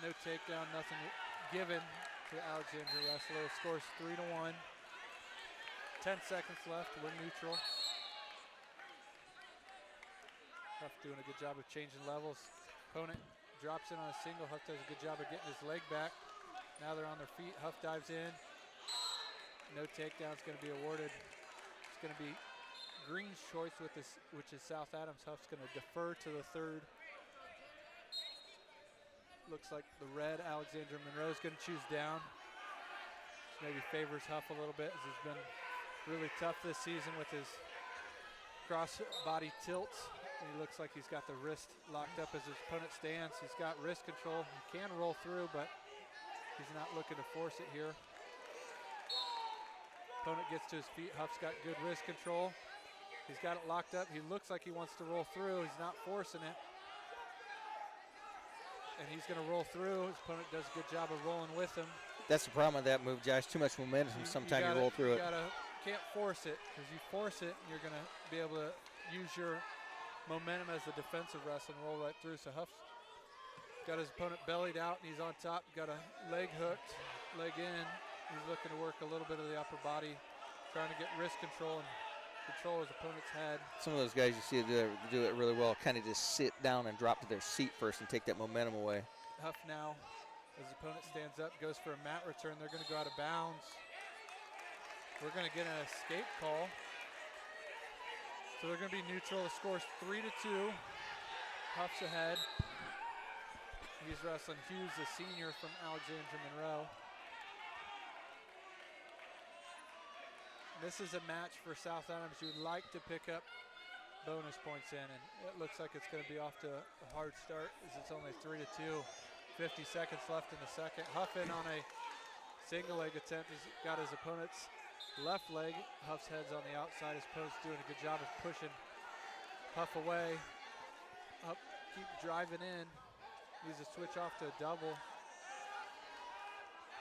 no takedown, nothing given to Alexandria wrestler. Scores 3-1. 10 seconds left. We're neutral. Huff doing a good job of changing levels. Opponent drops in on a single. Huff does a good job of getting his leg back. Now they're on their feet. Huff dives in. No takedown is going to be awarded. It's going to be Green's choice with this, which is South Adams. Huff's going to defer to the third. Looks like the red Alexandra Monroe is going to choose down. This maybe favors Huff a little bit, as he's been really tough this season with his cross body tilts. And he looks like he's got the wrist locked up as his opponent stands. He's got wrist control. He can roll through, but he's not looking to force it here. Opponent gets to his feet. Huff's got good wrist control. He's got it locked up. He looks like he wants to roll through. He's not forcing it. And he's going to roll through. His opponent does a good job of rolling with him. That's the problem with that move, Josh. Too much momentum. Sometimes you roll through it. Can't force it, because you force it, you're going to be able to use your momentum as a defensive wrestler and roll right through. So Huff's got his opponent bellied out, and he's on top. Got a leg hooked, leg in. He's looking to work a little bit of the upper body, trying to get wrist control and control his opponent's head. Some of those guys you see do it really well, kind of just sit down and drop to their seat first and take that momentum away. Huff now, as his opponent stands up, goes for a mat return. They're going to go out of bounds. We're going to get an escape call. So they're going to be neutral. The score's 3-2. Huff's ahead. He's wrestling Hughes, the senior from Alexandria Monroe. This is a match for South Adams you would like to pick up bonus points in, and it looks like it's going to be off to a hard start, as it's only 3-2. 50 seconds left in the second. Huff in on a single leg attempt. He's got his opponent's left leg. Huff's head's on the outside. His opponent's doing a good job of pushing Huff away. Huff keep driving in. Needs to switch off to a double.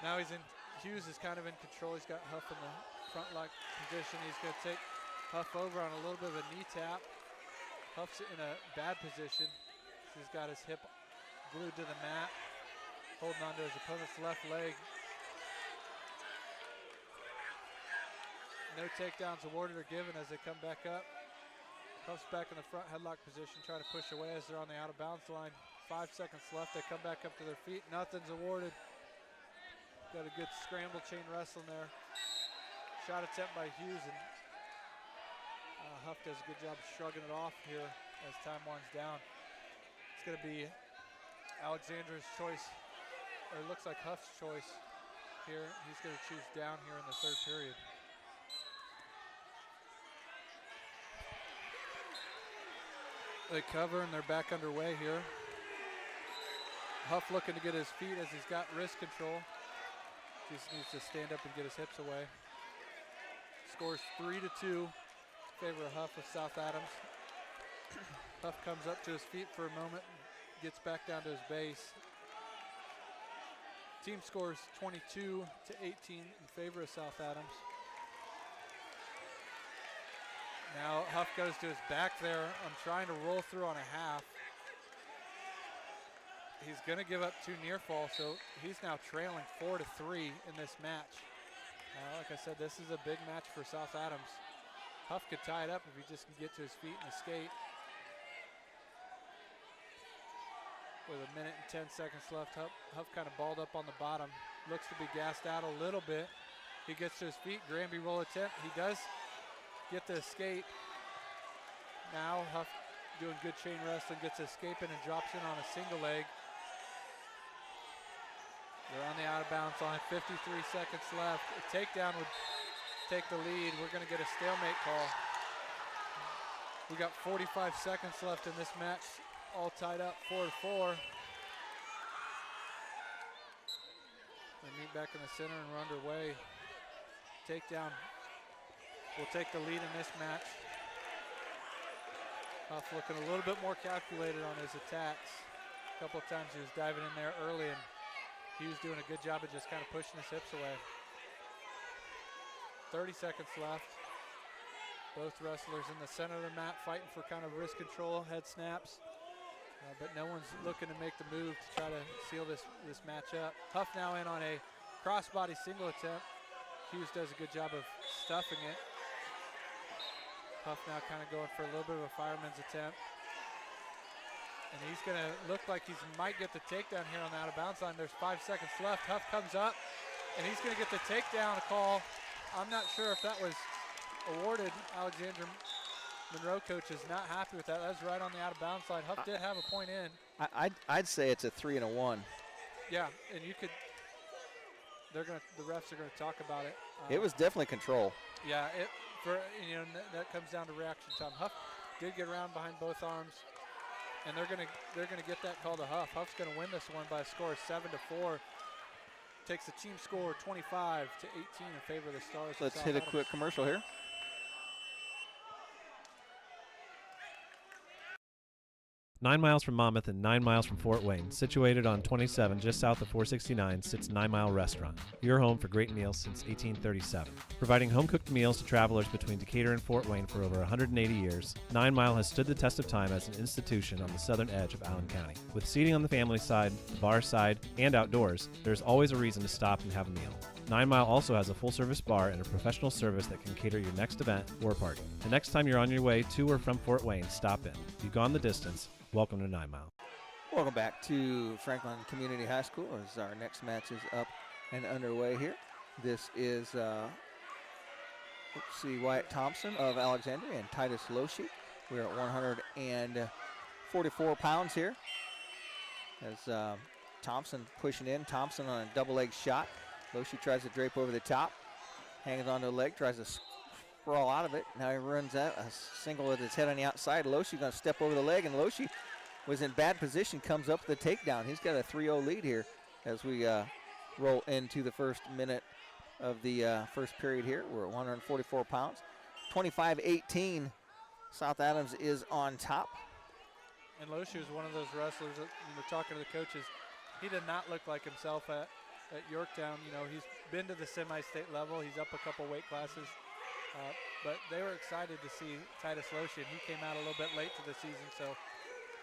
Now Hughes is kind of in control. He's got Huff in the front lock position. He's going to take Huff over on a little bit of a knee tap. Huff's in a bad position. He's got his hip glued to the mat, holding on to his opponent's left leg. No takedowns awarded or given as they come back up. Huff's back in the front headlock position, trying to push away as they're on the out of bounds line. 5 seconds left. They come back up to their feet. Nothing's awarded. Got a good scramble chain wrestling there. Shot attempt by Hughes, and Huff does a good job of shrugging it off here as time winds down. It's going to be Alexandra's choice, or it looks like Huff's choice here. He's going to choose down here in the third period. They cover and they're back underway here. Huff looking to get his feet as he's got wrist control. Just needs to stand up and get his hips away. Scores 3-2 in favor of Huff of South Adams. Huff comes up to his feet for a moment and gets back down to his base. Team scores 22-18 in favor of South Adams. Now Huff goes to his back there. I'm trying to roll through on a half. He's going to give up 2 near falls, so he's now trailing 4-3 in this match. Like I said, this is a big match for South Adams. Huff could tie it up if he just can get to his feet and escape. With 1 minute and 10 seconds left, Huff kind of balled up on the bottom. Looks to be gassed out a little bit. He gets to his feet. Granby roll attempt. He does get the escape. Now Huff doing good chain wrestling, gets escaping and drops in on a single leg. They're on the out of bounds line, 53 seconds left. A takedown would take the lead. We're going to get a stalemate call. We got 45 seconds left in this match, all tied up 4-4. They meet back in the center and we're underway. Takedown will take the lead in this match. Huff looking a little bit more calculated on his attacks. A couple of times he was diving in there early, and he was doing a good job of just kind of pushing his hips away. 30 seconds left. Both wrestlers in the center of the mat fighting for kind of wrist control, head snaps. But no one's looking to make the move to try to seal this match up. Huff now in on a crossbody single attempt. Hughes does a good job of stuffing it. Huff now kind of going for a little bit of a fireman's attempt. And he's going to look like he might get the takedown here on the out-of-bounds line. There's 5 seconds left. Huff comes up, and he's going to get the takedown call. I'm not sure if that was awarded. Alexander Monroe coach is not happy with that. That was right on the out-of-bounds line. Huff did have a point in. I'd say it's a 3 and a 1. Yeah, and you could. The refs are going to talk about it. It was definitely control. Yeah, that comes down to reaction time. Huff did get around behind both arms, and they're gonna get that call to Huff. Huff's gonna win this one by a score of 7-4. Takes the team score 25-18 in favor of the Stars. Let's hit a quick commercial here. Nine miles from Monmouth and 9 miles from Fort Wayne, situated on 27 just south of 469, sits 9 Mile Restaurant, your home for great meals since 1837. Providing home-cooked meals to travelers between Decatur and Fort Wayne for over 180 years, 9 Mile has stood the test of time as an institution on the southern edge of Allen County. With seating on the family side, the bar side, and outdoors, there's always a reason to stop and have a meal. 9 Mile also has a full-service bar and a professional service that can cater your next event or party. The next time you're on your way to or from Fort Wayne, stop in. If you've gone the distance, welcome to 9 Mile. Welcome back to Franklin Community High School as our next match is up and underway here. This is, Wyatt Thompson of Alexandria and Titus Loshi. We're at 144 pounds here as Thompson pushing in. Thompson on a double leg shot. Loshi tries to drape over the top, hangs onto the leg, tries to sprawl out of it. Now he runs out a single with his head on the outside. Loshi going to step over the leg, and Loshi was in bad position, comes up with the takedown. He's got a 3-0 lead here as we roll into the first minute of the first period here. We're at 144 pounds. 25-18, South Adams is on top. And Loshi was one of those wrestlers that when we're talking to the coaches, he did not look like himself at Yorktown. You know, he's been to the semi-state level. He's up a couple weight classes. But they were excited to see Titus Loshi, and he came out a little bit late to the season, so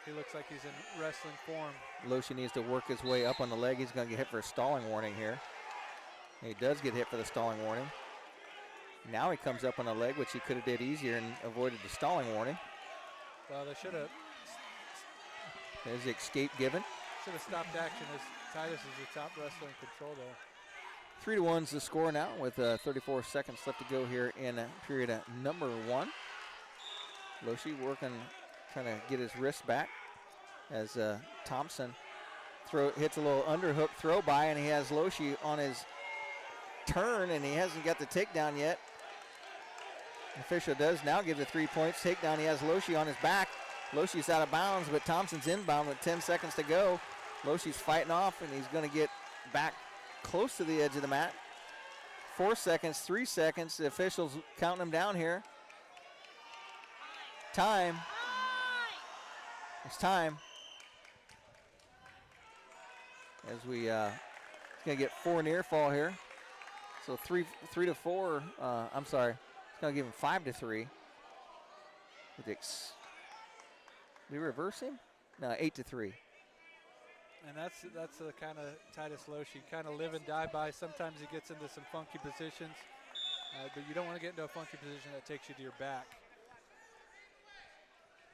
he looks like he's in wrestling form. Loshi needs to work his way up on the leg. He's going to get hit for a stalling warning here. And he does get hit for the stalling warning. Now he comes up on the leg, which he could have did easier and avoided the stalling warning. Well, they should have. There's the escape given. Should have stopped action as Titus is the top wrestler in control there. 3-1's the score now with 34 seconds left to go here in period number 1. Loshi working, trying to get his wrist back as Thompson hits a little underhook throw by, and he has Loshi on his turn, and he hasn't got the takedown yet. The official does now give the 3 points takedown. He has Loshi on his back. Loshi's out of bounds, but Thompson's inbound with 10 seconds to go. Loshi's fighting off, and he's going to get back close to the edge of the mat. 4 seconds, 3 seconds. The officials counting them down here. Time. It's time. As we going to get 4 near fall here. So 3 to 4. I'm sorry. It's going to give him 5 to 3. We reverse him? No, 8 to 3. And that's the kind of Titus Loshi, kind of live and die by. Sometimes he gets into some funky positions, but you don't want to get into a funky position that takes you to your back.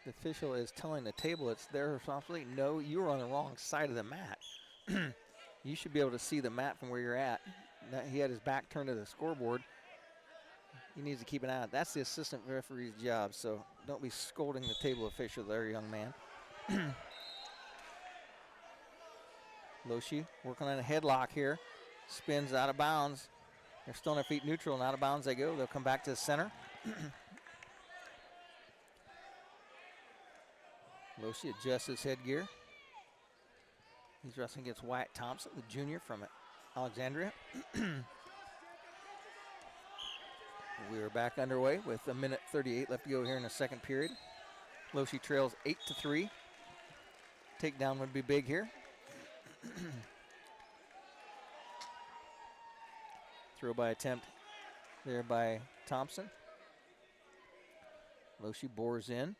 The official is telling the table it's their responsibility. No, you're on the wrong side of the mat. You should be able to see the mat from where you're at. Now, he had his back turned to the scoreboard. He needs to keep an eye out. That's the assistant referee's job, so don't be scolding the table official there, young man. Loshi working on a headlock here. Spins out of bounds. They're still on their feet neutral, and out of bounds they go. They'll come back to the center. Loshi adjusts his headgear. He's wrestling against Wyatt Thompson, the junior from Alexandria. We are back underway with 1:38 left to go here in the second period. Loshi trails 8-3. Takedown would be big here. Throw by attempt there by Thompson. Loshi bores in.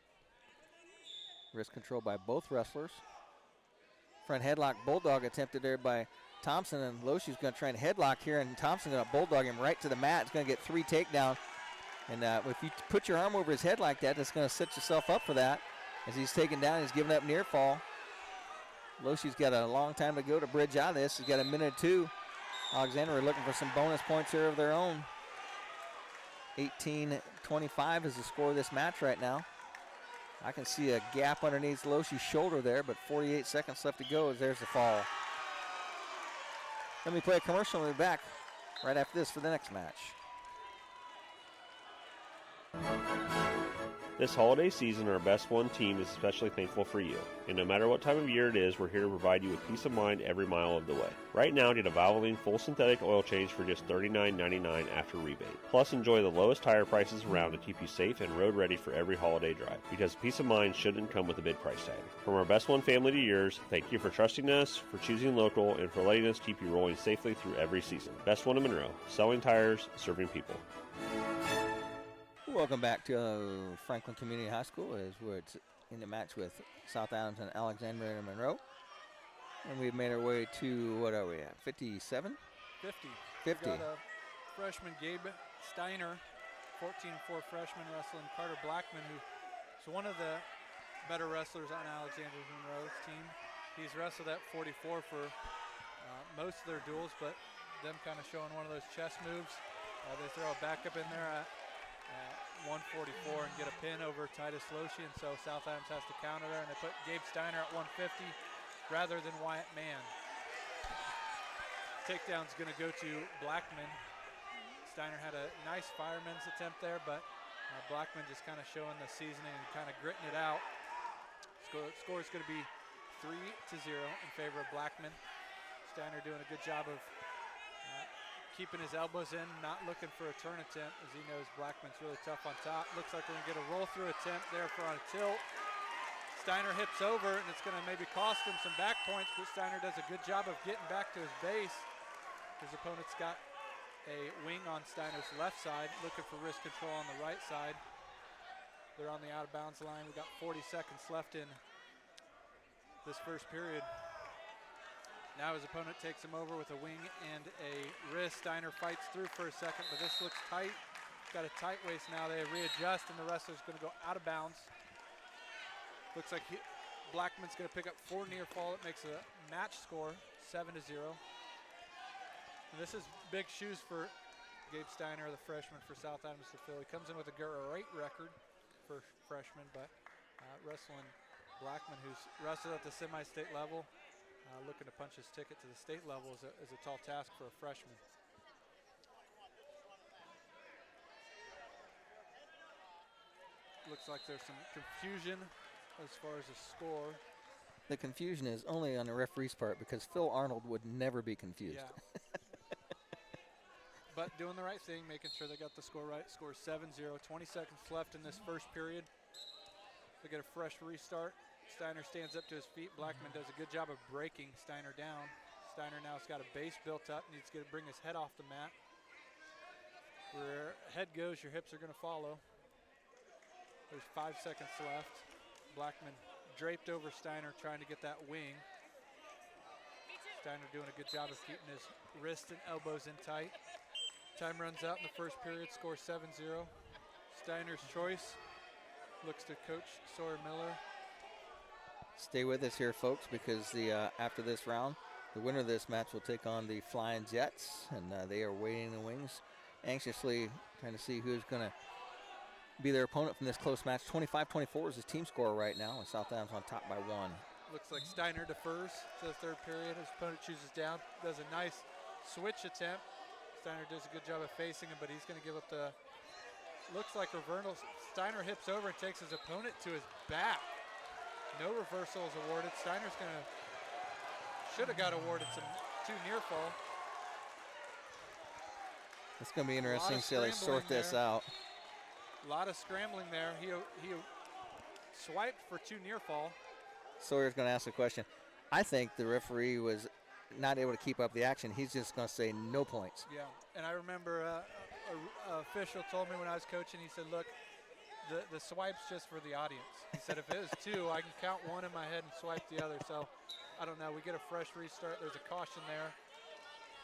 Wrist control by both wrestlers. Front headlock bulldog attempted there by Thompson, and Loshi's going to try and headlock here, and Thompson's going to bulldog him right to the mat. It's going to get 3 takedown. And if you put your arm over his head like that, that's going to set yourself up for that. As he's taken down, he's giving up near fall. Loshi's got a long time to go to bridge out of this. He's got a minute or two. Alexandria looking for some bonus points here of their own. 18-25 is the score of this match right now. I can see a gap underneath Loshi's shoulder there, but 48 seconds left to go as there's the fall. Let me play a commercial and we'll be back right after this for the next match. This holiday season, our Best One team is especially thankful for you. And no matter what time of year it is, we're here to provide you with peace of mind every mile of the way. Right now, get a Valvoline full synthetic oil change for just $39.99 after rebate. Plus, enjoy the lowest tire prices around to keep you safe and road ready for every holiday drive. Because peace of mind shouldn't come with a big price tag. From our Best One family to yours, thank you for trusting us, for choosing local, and for letting us keep you rolling safely through every season. Best One in Monroe, selling tires, serving people. Welcome back to Franklin Community High School as we're in the match with South Adams and Alexandria and Monroe. And we've made our way to, what are we at, 57? 50. 50. We've got freshman Gabe Steiner, 14-4 freshman, wrestling Carter Blackman, who's one of the better wrestlers on Alexandria Monroe's team. He's wrestled at 44 for most of their duels, but them kind of showing one of those chest moves. They throw a backup in there at 144 and get a pin over Titus Loshi, and so South Adams has to counter there, and they put Gabe Steiner at 150 rather than Wyatt Mann. Takedown's going to go to Blackman. Steiner had a nice fireman's attempt there, but Blackman just kind of showing the seasoning and kind of gritting it out. Score is going to be 3-0 in favor of Blackman. Steiner doing a good job of keeping his elbows in, not looking for a turn attempt, as he knows Blackman's really tough on top. Looks like we're going to get a roll-through attempt there for on a tilt. Steiner hips over, and it's going to maybe cost him some back points, but Steiner does a good job of getting back to his base. His opponent's got a wing on Steiner's left side, looking for wrist control on the right side. They're on the out-of-bounds line. We've got 40 seconds left in this first period. Now his opponent takes him over with a wing and a wrist. Steiner fights through for a second, but this looks tight. Got a tight waist now. They readjust, and the wrestler's going to go out of bounds. Looks like Blackman's going to pick up 4 near fall. It makes a match score, 7-0. And this is big shoes for Gabe Steiner, the freshman for South Adams to fill. He comes in with a great record for freshman, but wrestling Blackman, who's wrestled at the semi-state level, looking to punch his ticket to the state level is a tall task for a freshman. Looks like there's some confusion as far as the score. The confusion is only on the referee's part because Phil Arnold would never be confused. Yeah. But doing the right thing, making sure they got the score right. Score 7-0, 20 seconds left in this first period. They get a fresh restart. Steiner stands up to his feet. Blackman does a good job of breaking Steiner down. Steiner now has got a base built up, needs to bring his head off the mat. Where head goes, your hips are going to follow. There's 5 seconds left. Blackman draped over Steiner, trying to get that wing. Steiner doing a good job of keeping his wrists and elbows in tight. Time runs out in the first period, score 7-0. Steiner's choice looks to Coach Sawyer Miller. Stay with us here, folks, because after this round, the winner of this match will take on the Flying Jets, and they are waiting in the wings, anxiously trying to see who's going to be their opponent from this close match. 25-24 is his team score right now, and South Adams on top by 1. Looks like Steiner defers to the third period. His opponent chooses down, does a nice switch attempt. Steiner does a good job of facing him, but he's going to give up the, looks like reversal. Steiner hips over and takes his opponent to his back. No reversal is awarded. Steiner's going to, should have got awarded some 2 near fall. It's going to be interesting to see how they sort this out. A lot of scrambling there. He swiped for 2 near fall. Sawyer's going to ask a question. I think the referee was not able to keep up the action. He's just going to say no points. Yeah, and I remember a official told me when I was coaching, he said, look, the swipe's just for the audience. He said if it was 2, I can count 1 in my head and swipe the other. So I don't know. We get a fresh restart. There's a caution there.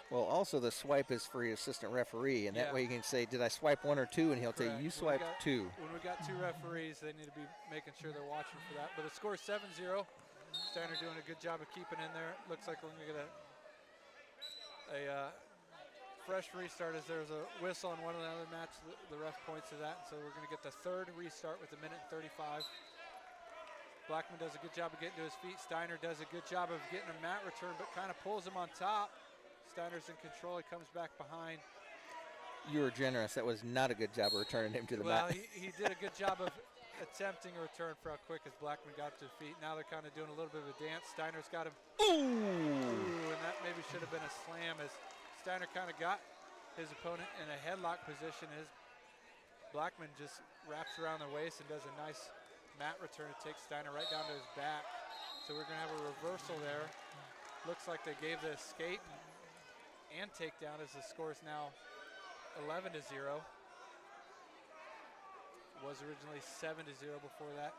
Well, also the swipe is for the assistant referee, and that way you can say, did I swipe 1 or 2? And he'll tell you swiped 2. When we got 2 referees, they need to be making sure they're watching for that. But the score is 7-0. Steiner doing a good job of keeping in there. Looks like we're going to get a fresh restart as there's a whistle on one of the other match. The ref points to that. So we're going to get the 3rd restart with 1:35. Blackman does a good job of getting to his feet. Steiner does a good job of getting a mat return, but kind of pulls him on top. Steiner's in control. He comes back behind. You were generous. That was not a good job of returning him to the mat. Well, he did a good job of attempting a return for how quick as Blackman got to his feet. Now they're kind of doing a little bit of a dance. Steiner's got him. Ooh, and that maybe should have been a slam as Steiner kind of got his opponent in a headlock position as Blackman just wraps around the waist and does a nice mat return. It takes Steiner right down to his back. So we're going to have a reversal there. Looks like they gave the escape and takedown as the score is now 11-0. Was originally 7-0 before that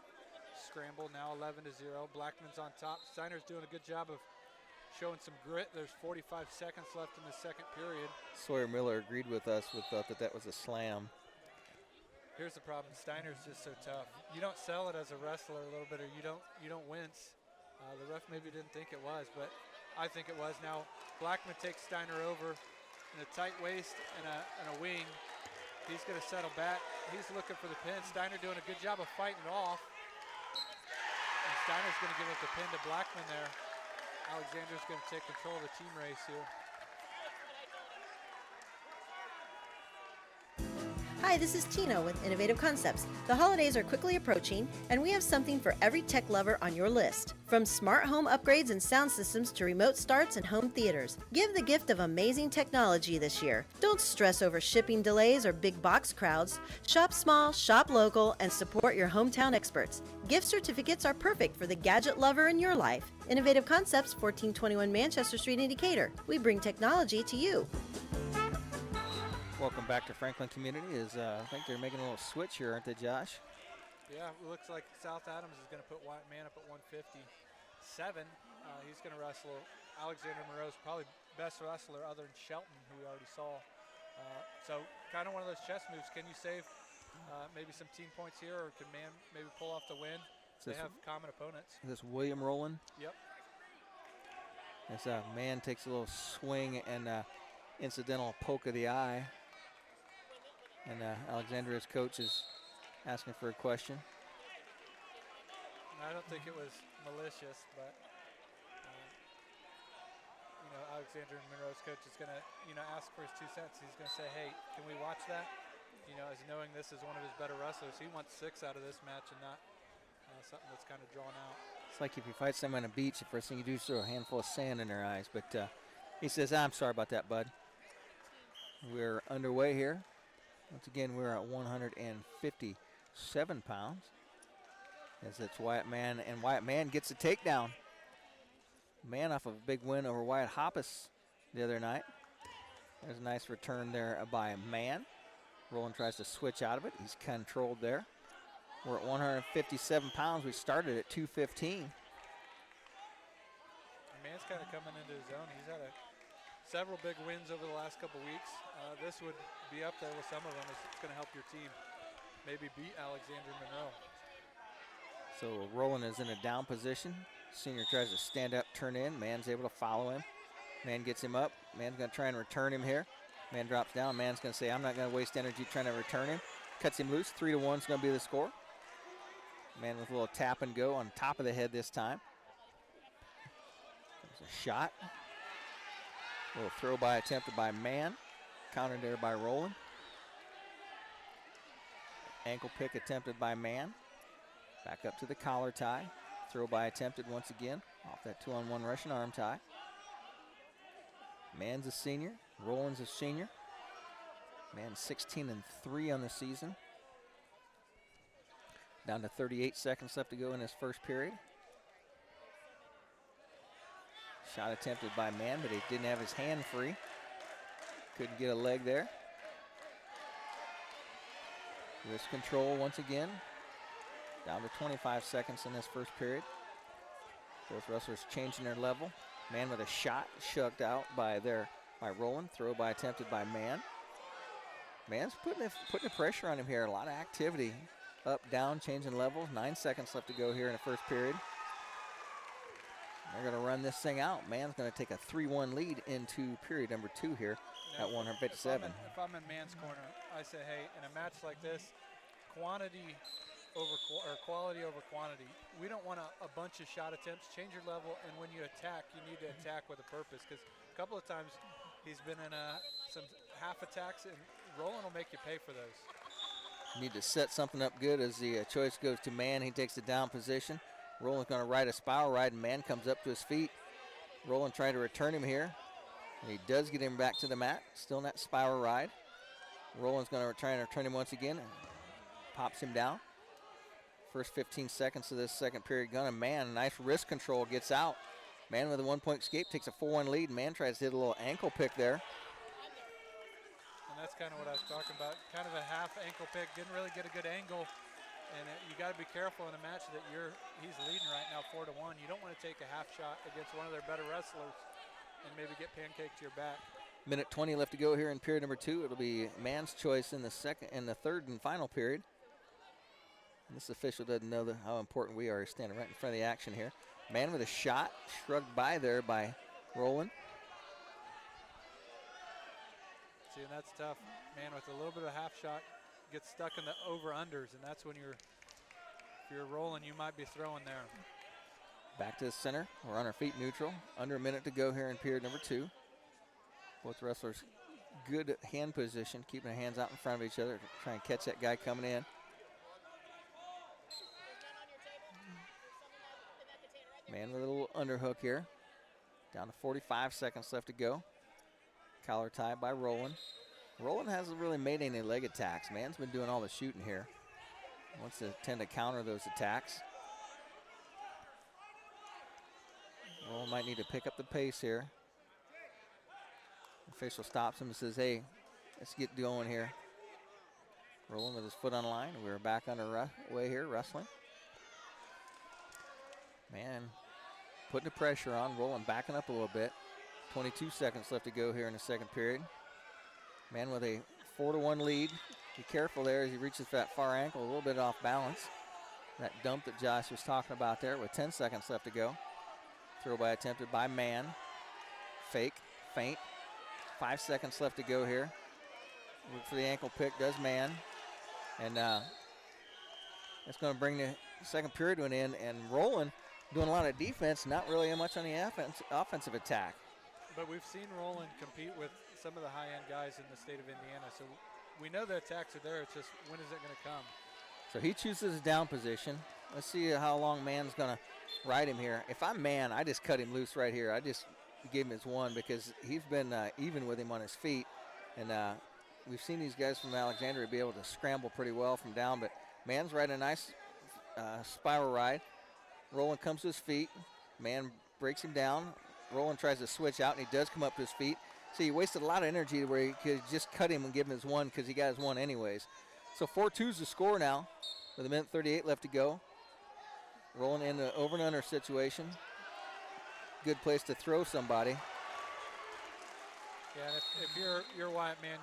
scramble, now 11-0. Blackman's on top. Steiner's doing a good job of showing some grit. There's 45 seconds left in the 2nd period. Sawyer Miller agreed with us, thought that was a slam. Here's the problem, Steiner's just so tough. You don't sell it as a wrestler a little bit, or you don't wince. The ref maybe didn't think it was, but I think it was. Now Blackman takes Steiner over in a tight waist and a wing. He's going to settle back. He's looking for the pin. Steiner doing a good job of fighting it off. And Steiner's going to give up the pin to Blackman there. Alexander's going to take control of the team race here. Hi, this is Tina with Innovative Concepts. The holidays are quickly approaching, and we have something for every tech lover on your list. From smart home upgrades and sound systems to remote starts and home theaters, give the gift of amazing technology this year. Don't stress over shipping delays or big box crowds. Shop small, shop local, and support your hometown experts. Gift certificates are perfect for the gadget lover in your life. Innovative Concepts, 1421 Manchester Street in Decatur. We bring technology to you. Welcome back to Franklin Community. I think they're making a little switch here, aren't they, Josh? Yeah, it looks like South Adams is going to put Wyatt Mann up at 157. He's going to wrestle. Alexander Moreau's probably best wrestler other than Shelton, who we already saw. So kind of one of those chess moves. Can you save maybe some team points here, or can Mann maybe pull off the win? They have common opponents. This William Rowland? Yep. As Mann takes a little swing and incidental poke of the eye. And Alexandria's coach is asking for a question. I don't think it was malicious, but Alexander Monroe's coach is going to ask for his 2 cents. He's going to say, hey, can we watch that? As knowing this is one of his better wrestlers, he wants 6 out of this match and not something that's kind of drawn out. It's like if you fight someone on a beach, the first thing you do is throw a handful of sand in their eyes. But he says, I'm sorry about that, bud. We're underway here. Once again, we're at 157 pounds. As it's Wyatt Mann, and Wyatt Mann gets a takedown. Mann off of a big win over Wyatt Hoppus the other night. There's a nice return there by Mann. Rowland tries to switch out of it. He's controlled there. We're at 157 pounds. We started at 215. Mann's kind of coming into his own. He's had several big wins over the last couple weeks. This would be up there with some of them. It's going to help your team maybe beat Alexander Monroe. So Rowland is in a down position. Senior tries to stand up, turn in. Mann's able to follow him. Mann gets him up. Mann's going to try and return him here. Mann drops down. Mann's going to say, I'm not going to waste energy trying to return him. Cuts him loose. 3-1 is going to be the score. Mann with a little tap and go on top of the head this time. There's a shot. A little throw by attempted by Mann. Countered there by Rowland. Ankle pick attempted by Mann. Back up to the collar tie. Throw by attempted once again. Off that 2-on-1 Russian arm tie. Mann's a senior. Rowland's a senior. Man 16-3 on the season. Down to 38 seconds left to go in this first period. Shot attempted by Man, but he didn't have his hand free. Couldn't get a leg there. Wrist control once again. Down to 25 seconds in this first period. Both wrestlers changing their level. Man with a shot shoved out by Roland. Throw by attempted by Man. Man's putting the pressure on him here. A lot of activity. Up, down, changing levels. 9 seconds left to go here in the first period. They're going to run this thing out. Man's going to take a 3-1 lead into period number 2 here at 157. If I'm in Man's corner, I say, hey, in a match like this, quality over quantity. We don't want a bunch of shot attempts. Change your level, and when you attack, you need to attack with a purpose, because a couple of times he's been in some half attacks, and Roland will make you pay for those. You need to set something up good as the choice goes to Man. He takes the down position. Roland's going to ride a spiral ride, and Man comes up to his feet. Roland trying to return him here. And he does get him back to the mat. Still in that spiral ride. Roland's going to try and return him once again and pops him down. First 15 seconds of this second period gone. And Man, nice wrist control, gets out. Man with a 1-point escape takes a 4-1 lead. Man tries to hit a little ankle pick there. And that's kind of what I was talking about. Kind of a half ankle pick. Didn't really get a good angle. And you got to be careful in a match that he's leading right now 4-1. You don't want to take a half shot against one of their better wrestlers and maybe get pancaked to your back. Minute 20 left to go here in period number 2. It'll be Man's choice in the third and final period. And this official doesn't know how important we are. He's standing right in front of the action here. Man with a shot, shrugged by there by Roland. See, and that's tough. Man with a little bit of half shot gets stuck in the over-unders, and that's when if you're rolling, you might be throwing there. Back to the center. We're on our feet neutral. Under a minute to go here in period number 2. Both wrestlers good hand position, keeping their hands out in front of each other to try and catch that guy coming in. Man with a little underhook here. Down to 45 seconds left to go. Collar tie by Roland. Roland hasn't really made any leg attacks. Man's been doing all the shooting here. Wants to tend to counter those attacks. Roland might need to pick up the pace here. Official stops him and says, hey, let's get going here. Roland with his foot on the line. We're back underway here, wrestling. Man putting the pressure on. Roland backing up a little bit. 22 seconds left to go here in the second period. Man with a 4-1 lead. Be careful there as he reaches for that far ankle, a little bit off balance. That dump that Josh was talking about there with 10 seconds left to go. Throw by attempted by Man. Fake, feint. 5 seconds left to go here. Look for the ankle pick, does Man. And that's going to bring the second period to an end. And Roland doing a lot of defense, not really much on the offensive attack. But we've seen Roland compete with some of the high-end guys in the state of Indiana, so we know the attacks are there. It's just, when is it going to come? So he chooses his down position. Let's see how long Man's going to ride him here. If I'm Man, I just cut him loose right here. I just give him his one because he's been even with him on his feet. And we've seen these guys from Alexandria be able to scramble pretty well from down, but Man's riding a nice spiral ride. Roland comes to his feet. Man breaks him down. Roland tries to switch out, and he does come up to his feet. So he wasted a lot of energy where he could just cut him and give him his one because he got his one anyways. So 4-2 is the score now with a minute 38 left to go. Roland in the over and under situation. Good place to throw somebody. Yeah, and if you're Wyatt, Man,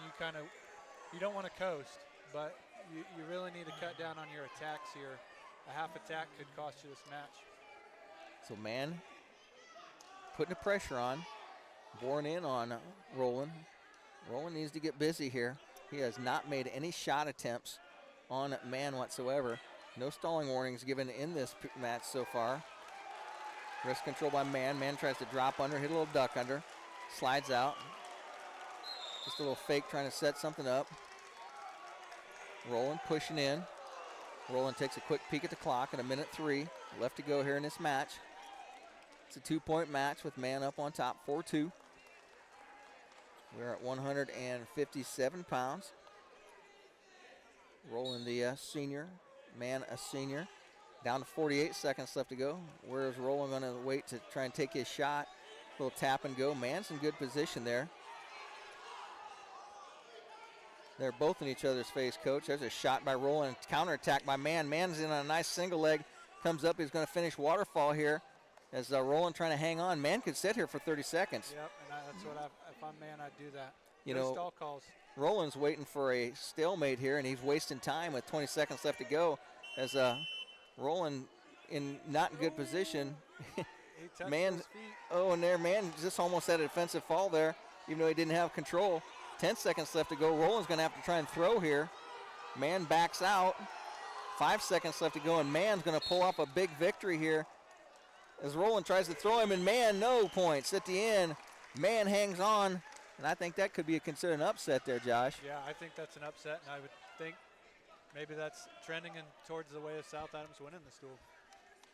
you don't want to coast, but you really need to cut down on your attacks here. A half attack could cost you this match. So Man putting the pressure on, born in on Roland. Roland needs to get busy here. He has not made any shot attempts on Man whatsoever. No stalling warnings given in this match so far. Wrist control by Man. Man tries to drop under, hit a little duck under, slides out. Just a little fake trying to set something up. Roland pushing in. Roland takes a quick peek at the clock at a minute 3 left to go here in this match. It's a 2-point match with Man up on top, 4-2. We're at 157 pounds. Roland, the senior, Man, a senior. Down to 48 seconds left to go. Where's Roland going to wait to try and take his shot? Little tap and go. Man's in good position there. They're both in each other's face, Coach. There's a shot by Roland, counterattack by Man. Man's in on a nice single leg. Comes up, he's going to finish waterfall here. As Roland trying to hang on. Man could sit here for 30 seconds. Yep, and that's what if I'm Man, I'd do that. You No know, stall calls. Roland's waiting for a stalemate here, and he's wasting time with 20 seconds left to go. As Roland in not in good position. He touched Man, his feet. oh, and there, Man just almost had a defensive fall there, even though he didn't have control. 10 seconds left to go. Roland's going to have to try and throw here. Man backs out. 5 seconds left to go, and Man's going to pull off a big victory here. As Roland tries to throw him, and Man, no points at the end. Man hangs on, and I think that could be considered an upset there, Josh. Yeah, I think that's an upset, and I would think maybe that's trending in towards the way of South Adams winning this duel.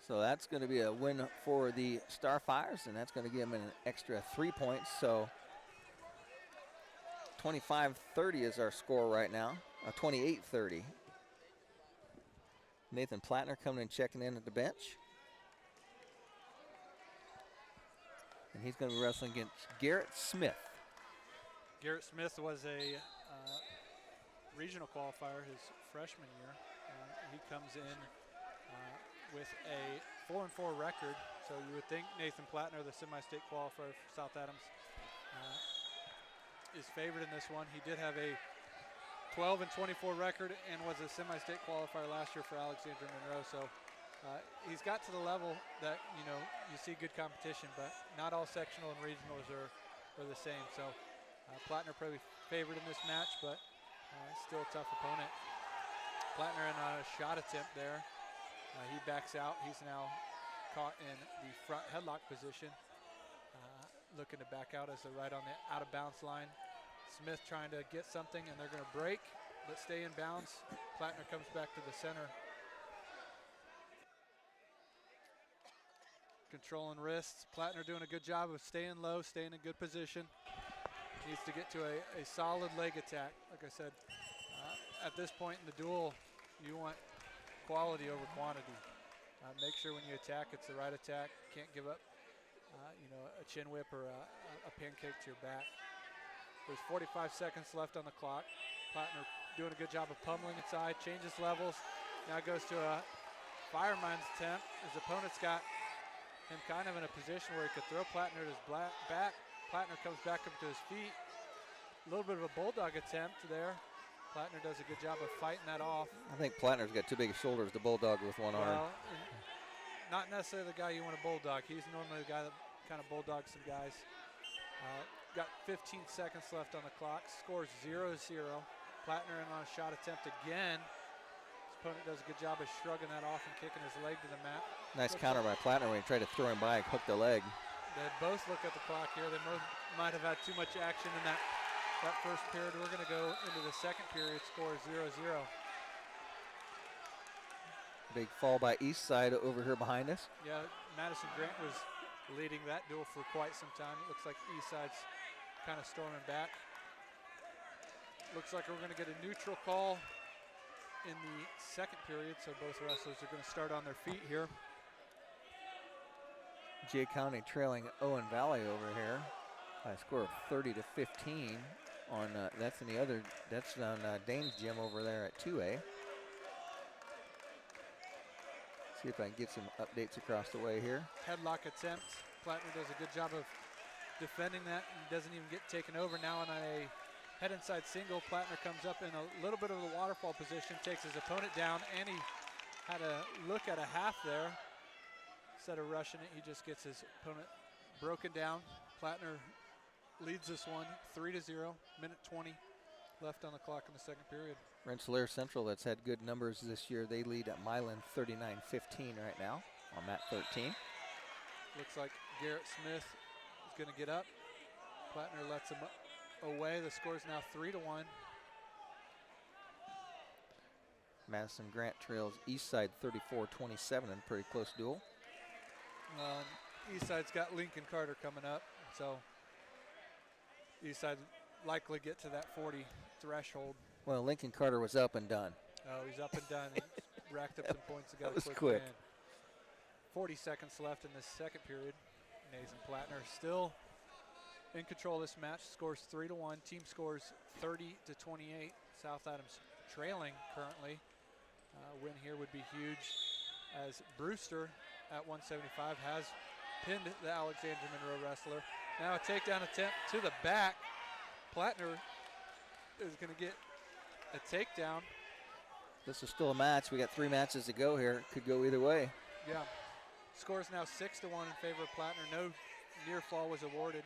So that's going to be a win for the Starfires, and that's going to give them an extra 3 points. So 25-30 is our score right now, 28-30. Nathan Plattner coming and checking in at the bench. And he's going to be wrestling against Garrett Smith. Garrett Smith was a regional qualifier his freshman year. He comes in with a 4-4 record. So you would think Nathan Plattner, the semi-state qualifier for South Adams, is favored in this one. He did have a 12-24 record and was a semi-state qualifier last year for Alexandria Monroe. So he's got to the level that, you know, you see good competition, but not all sectional and regionals are the same. So Plattner probably favored in this match, but still a tough opponent. Plattner in a shot attempt there. He backs out. He's now caught in the front headlock position, looking to back out as they're right on the out-of-bounds line. Smith trying to get something, and they're going to break, but stay in bounds. Plattner comes back to the center. Controlling wrists. Plattner doing a good job of staying low, staying in good position. Needs to get to a solid leg attack. Like I said, at this point in the duel, you want quality over quantity. Make sure when you attack, it's the right attack. Can't give up, you know, a chin whip or a pancake to your back. There's 45 seconds left on the clock. Plattner doing a good job of pummeling inside, changes levels. Now goes to a fireman's attempt. His opponent's got him kind of in a position where he could throw Plattner to his back. Plattner comes back up to his feet. A little bit of a bulldog attempt there. Plattner does a good job of fighting that off. I think Plattner's got too big shoulders to bulldog with one arm. Not necessarily the guy you want to bulldog. He's normally the guy that kind of bulldogs some guys. Got 15 seconds left on the clock. Scores 0-0. Plattner in on a shot attempt again. His opponent does a good job of shrugging that off and kicking his leg to the mat. Nice counter by Plattner when he tried to throw him by and hook the leg. They both look at the clock here. They might have had too much action in that first period. We're going to go into the second period. Score 0-0. Big fall by East Side over here behind us. Yeah, Madison Grant was leading that duel for quite some time. It looks like East Side's kind of storming back. Looks like we're going to get a neutral call in the second period, so both wrestlers are going to start on their feet here. Jay County trailing Owen Valley over here by a score of 30-15 on that's on Dane's gym over there at 2A. See if I can get some updates across the way here. Headlock attempt. Plattner does a good job of defending that and doesn't even get taken over. Now on a head inside single, Plattner comes up in a little bit of the waterfall position, takes his opponent down, and he had a look at a half there. Instead of rushing it, he just gets his opponent broken down. Plattner leads this one 3-0, minute 20 left on the clock in the second period. Rensselaer Central, that's had good numbers this year. They lead at Milan 39-15 right now on mat 13. Looks like Garrett Smith is going to get up. Plattner lets him away. The score is now 3-1. Madison Grant trails Eastside 34-27 in a pretty close duel. Eastside's got Lincoln Carter coming up, so Eastside likely get to that 40 threshold. Well, Lincoln Carter was up and done. Oh, he's up and done. He's racked up some points and got That a was quick quick. win. 40 seconds left in this second period. Nathan Plattner still in control of this match. Scores 3-1. Team scores 30-28. South Adams trailing currently. Win here would be huge, as Brewster at 175 has pinned the Alexandria Monroe wrestler. Now a takedown attempt to the back. Plattner is going to get a takedown. This is still a match. We got 3 matches to go here. Could go either way. Yeah. Score is now 6-1 in favor of Plattner. No near fall was awarded.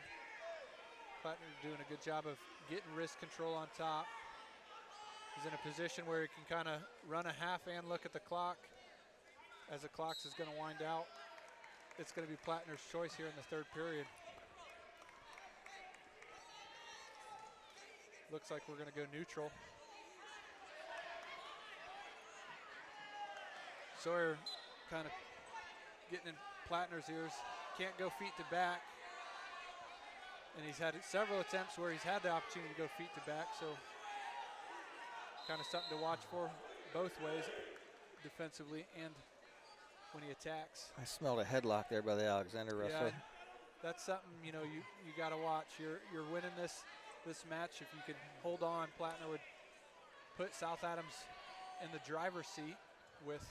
Plattner doing a good job of getting wrist control on top. He's in a position where he can kind of run a half and look at the clock. As the clock is going to wind out, it's going to be Plattner's choice here in the third period. Looks like we're going to go neutral. Sawyer kind of getting in Plattner's ears. Can't go feet to back. And he's had several attempts where he's had the opportunity to go feet to back, so kind of something to watch for both ways, defensively and when he attacks. I smelled a headlock there by the Alexander wrestler. Yeah, that's something, you know, you got to watch. You're winning this match. If you could hold on, Plattner would put South Adams in the driver's seat with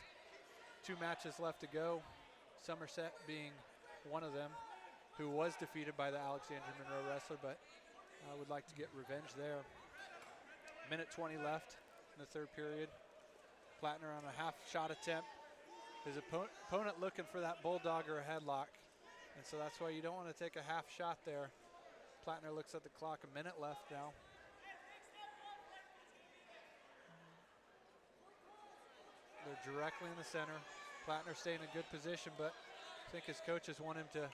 2 matches left to go. Somerset being one of them, who was defeated by the Alexandria Monroe wrestler, but would like to get revenge there. Minute 20 left in the third period. Plattner on a half shot attempt. His opponent looking for that bulldog or a headlock. And so that's why you don't want to take a half shot there. Plattner looks at the clock, a minute left now. They're directly in the center. Plattner staying in good position, but I think his coaches want him to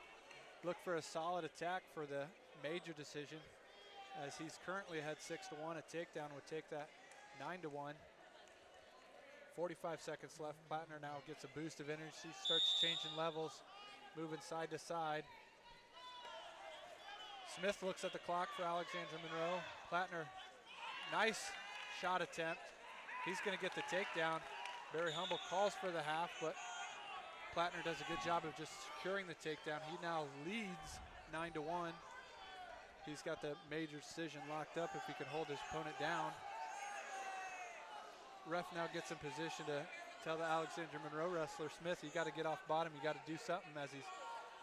look for a solid attack for the major decision, as he's currently ahead 6-1. A takedown would take that 9-1. 45 seconds left. Plattner now gets a boost of energy, starts changing levels, moving side to side. Smith looks at the clock for Alexandria Monroe. Plattner, nice shot attempt. He's going to get the takedown. Barry Humble calls for the half, but Plattner does a good job of just securing the takedown. He now leads 9-1. He's got the major decision locked up if he can hold his opponent down. Ref now gets in position to tell the Alexandria Monroe wrestler, Smith, you got to get off bottom. You got to do something, as he's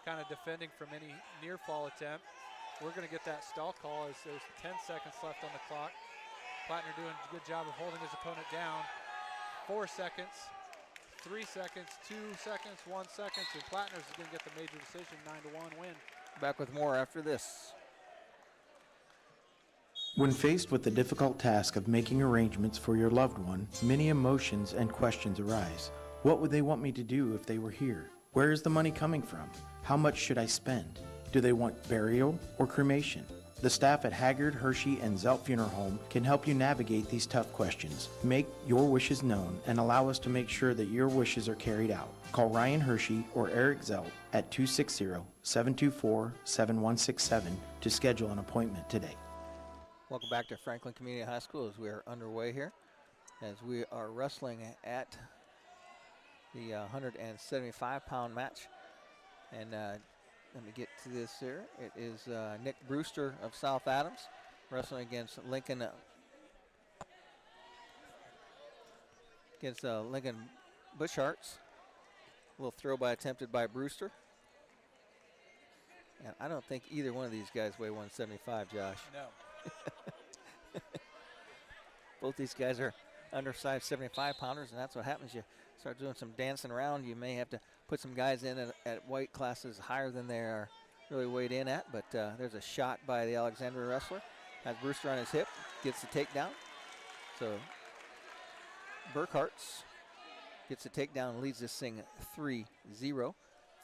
kind of defending from any near fall attempt. We're going to get that stall call as there's 10 seconds left on the clock. Plattner doing a good job of holding his opponent down. 4 seconds, 3 seconds, 2 seconds, 1 second, and Plattner's going to get the major decision, 9-1 win. Back with more after this. When faced with the difficult task of making arrangements for your loved one, many emotions and questions arise. What would they want me to do if they were here? Where is the money coming from? How much should I spend? Do they want burial or cremation? The staff at Haggard, Hershey, and Zelt Funeral Home can help you navigate these tough questions. Make your wishes known and allow us to make sure that your wishes are carried out. Call Ryan Hershey or Eric Zelt at 260-724-7167 to schedule an appointment today. Welcome back to Franklin Community High School as we are underway here, as we are wrestling at the 175-pound match. And let me get to this here. It is Nick Brewster of South Adams wrestling against Lincoln Busharts. A little throw by attempted by Brewster. And I don't think either one of these guys weigh 175, Josh. No. Both these guys are undersized 75-pounders, and that's what happens. You start doing some dancing around. You may have to put some guys in at weight classes higher than they are really weighed in at, but there's a shot by the Alexandria wrestler. Has Brewster on his hip, gets the takedown. So Burkhartz gets the takedown and leads this thing 3-0.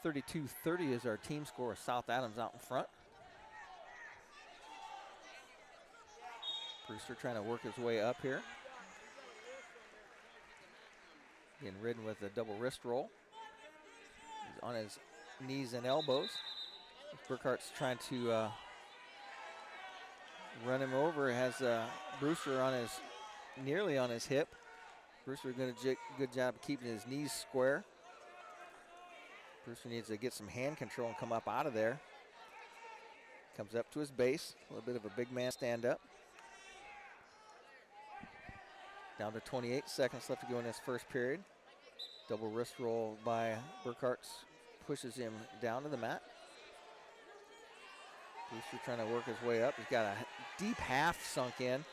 32-30 is our team score. South Adams out in front. Brewster trying to work his way up here. Being ridden with a double wrist roll. He's on his knees and elbows. Burkhart's trying to run him over. It has Brewster on nearly on his hip. Brewster doing a good job of keeping his knees square. Brewster needs to get some hand control and come up out of there. Comes up to his base. A little bit of a big man stand up. Down to 28 seconds left to go in this first period. Double wrist roll by Burkhartz pushes him down to the mat. Brewster trying to work his way up. He's got a deep half sunk in.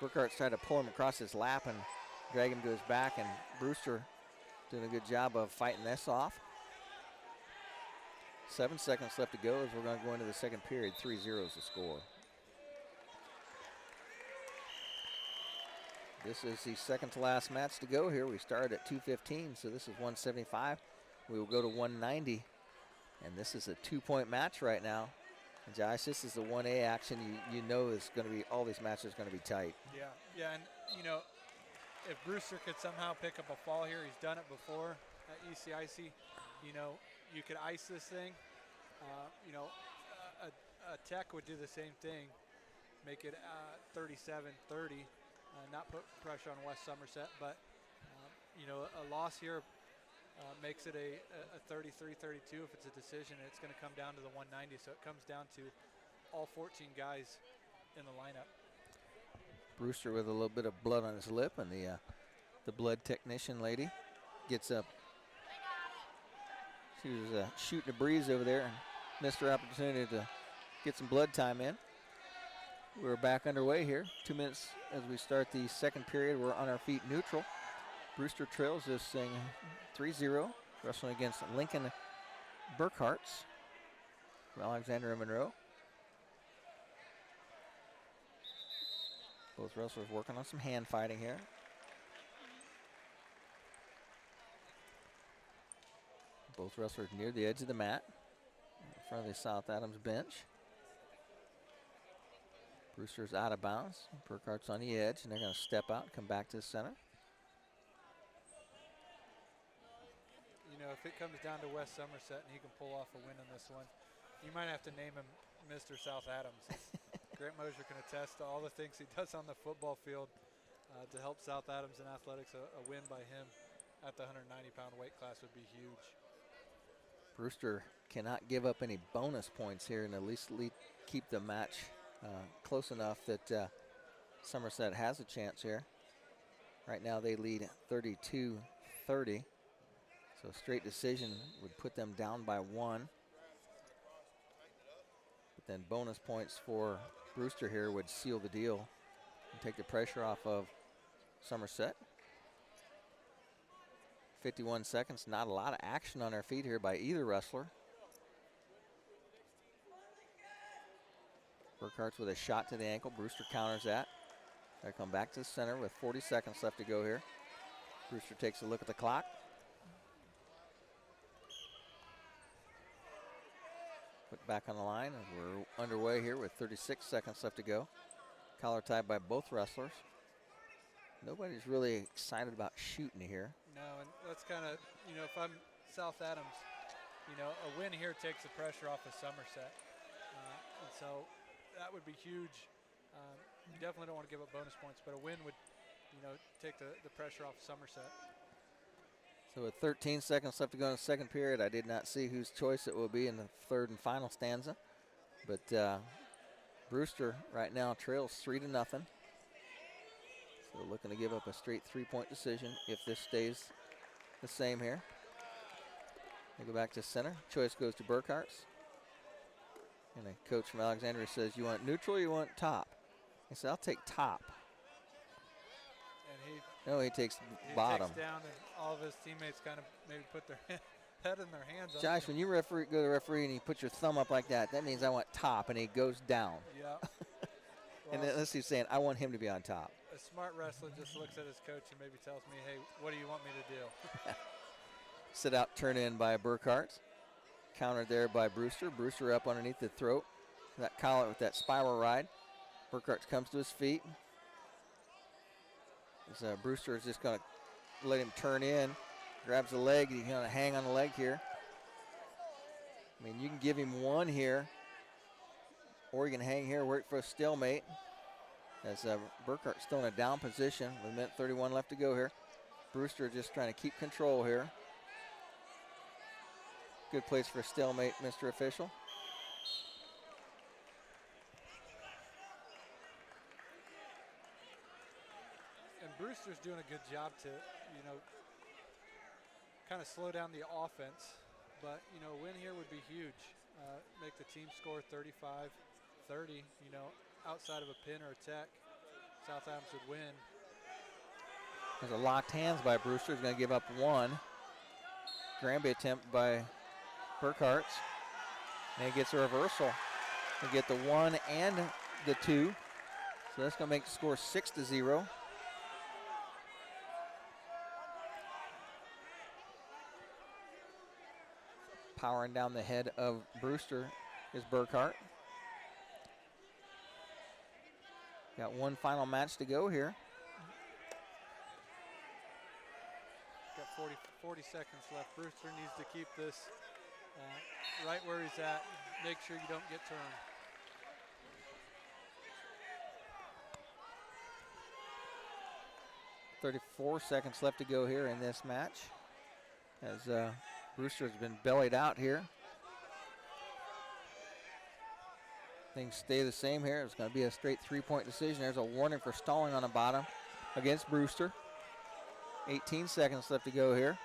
Burkhart's trying to pull him across his lap and drag him to his back, and Brewster doing a good job of fighting this off. 7 seconds left to go as we're going to go into the second period. 3-0 is the score. This is the second to last match to go here. We started at 2:15, so this is 175. We will go to 190, and this is a 2-point match right now. And Josh, this is the 1A action. You know it's going to be, all these matches are going to be tight. Yeah, and you know, if Brewster could somehow pick up a fall here, he's done it before at ECIC. You know, you could ice this thing. You know, a Tech would do the same thing, make it 37-30. Not put pressure on West Somerset, but you know, a loss here makes it a 33-32 if it's a decision, and it's going to come down to the 190. So it comes down to all 14 guys in the lineup. Brewster with a little bit of blood on his lip, and the blood technician lady gets up. She was shooting a breeze over there and missed her opportunity to get some blood time in. We're back underway here. 2 minutes as we start the second period. We're on our feet neutral. Brewster trails this thing 3-0, wrestling against Lincoln Burkhartz from Alexandria Monroe. Both wrestlers working on some hand fighting here. Both wrestlers near the edge of the mat in front of the South Adams bench. Brewster's out of bounds. Burkhart's on the edge, and they're going to step out and come back to the center. You know, if it comes down to West Somerset and he can pull off a win in this one, you might have to name him Mr. South Adams. Grant Mosier can attest to all the things he does on the football field to help South Adams in athletics. A win by him at the 190-pound weight class would be huge. Brewster cannot give up any bonus points here and at least keep the match close enough that Somerset has a chance here. Right now they lead 32-30. So a straight decision would put them down by 1. But then bonus points for Brewster here would seal the deal and take the pressure off of Somerset. 51 seconds, not a lot of action on their feet here by either wrestler. Burkhartz with a shot to the ankle. Brewster counters that. They come back to the center with 40 seconds left to go here. Brewster takes a look at the clock. Put back on the line as we're underway here with 36 seconds left to go. Collar tied by both wrestlers. Nobody's really excited about shooting here. No, and that's kind of, you know, if I'm South Adams, you know, a win here takes the pressure off of Somerset. And so that would be huge. You definitely don't want to give up bonus points, but a win would, you know, take the pressure off of Somerset. So with 13 seconds left to go in the second period, I did not see whose choice it will be in the third and final stanza. But Brewster right now trails 3-0. So looking to give up a straight 3-point decision if this stays the same here. They go back to center. Choice goes to Burkhartz. And a coach from Alexandria says, you want neutral or you want top? He said, I'll take top. And he takes bottom. Takes down, and all of his teammates kind of maybe put their head in their hands. Josh, when you go to the referee and you put your thumb up like that, that means I want top, and he goes down. Yeah. And then he's saying, I want him to be on top. A smart wrestler just looks at his coach and maybe tells me, hey, what do you want me to do? Sit out, turn in by Burkhartz. Countered there by Brewster. Brewster up underneath the throat. That collar with that spiral ride. Burkhartz comes to his feet. Brewster is just going to let him turn in. Grabs the leg. He's going to hang on the leg here. I mean, you can give him one here. or you can hang here, work for a stalemate. As Burkhart still in a down position with 1:31 left to go here. Brewster just trying to keep control here. Good place for a stalemate, Mr. Official. And Brewster's doing a good job to, kind of slow down the offense. But, a win here would be huge. Make the team score 35-30, outside of a pin or a tech. South Adams would win. There's a locked hands by Brewster. He's going to give up one. Granby attempt by Burkhart. And he gets a reversal. He'll get the 1 and the 2. So that's going to make the score 6-0. Powering down the head of Brewster is Burkhart. Got one final match to go here. Got 40 seconds left. Brewster needs to keep this right where he's at. Make sure you don't get turned. .34 seconds left to go here in this match, as Brewster has been bellied out here. Things stay the same here. It's going to be a straight 3-point decision. There's a warning for stalling on the bottom against Brewster. 18 seconds left to go here.